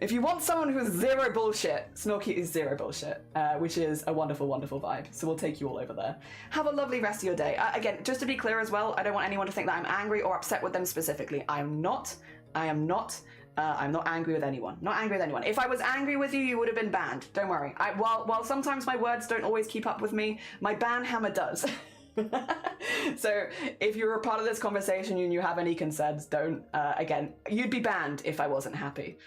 if you want someone who's zero bullshit, Smilky is zero bullshit, which is a wonderful, wonderful vibe. So we'll take you all over there. Have a lovely rest of your day. Again, just to be clear as well, I don't want anyone to think that I'm angry or upset with them specifically. I am not. I'm not angry with anyone. Not angry with anyone. If I was angry with you, you would have been banned. Don't worry. While sometimes my words don't always keep up with me, my ban hammer does. So if you're a part of this conversation and you have any concerns, don't, again, you'd be banned if I wasn't happy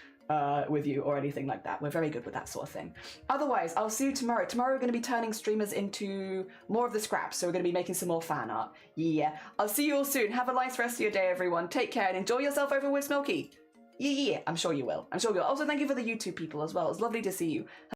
with you or anything like that. We're very good with that sort of thing. Otherwise, I'll see you tomorrow. Tomorrow we're going to be turning streamers into more of the scraps, so we're going to be making some more fan art. Yeah. I'll see you all soon. Have a nice rest of your day, everyone. Take care and enjoy yourself over with Smilky. Yeah, I'm sure you will. Also, thank you for the YouTube people as well. It's lovely to see you.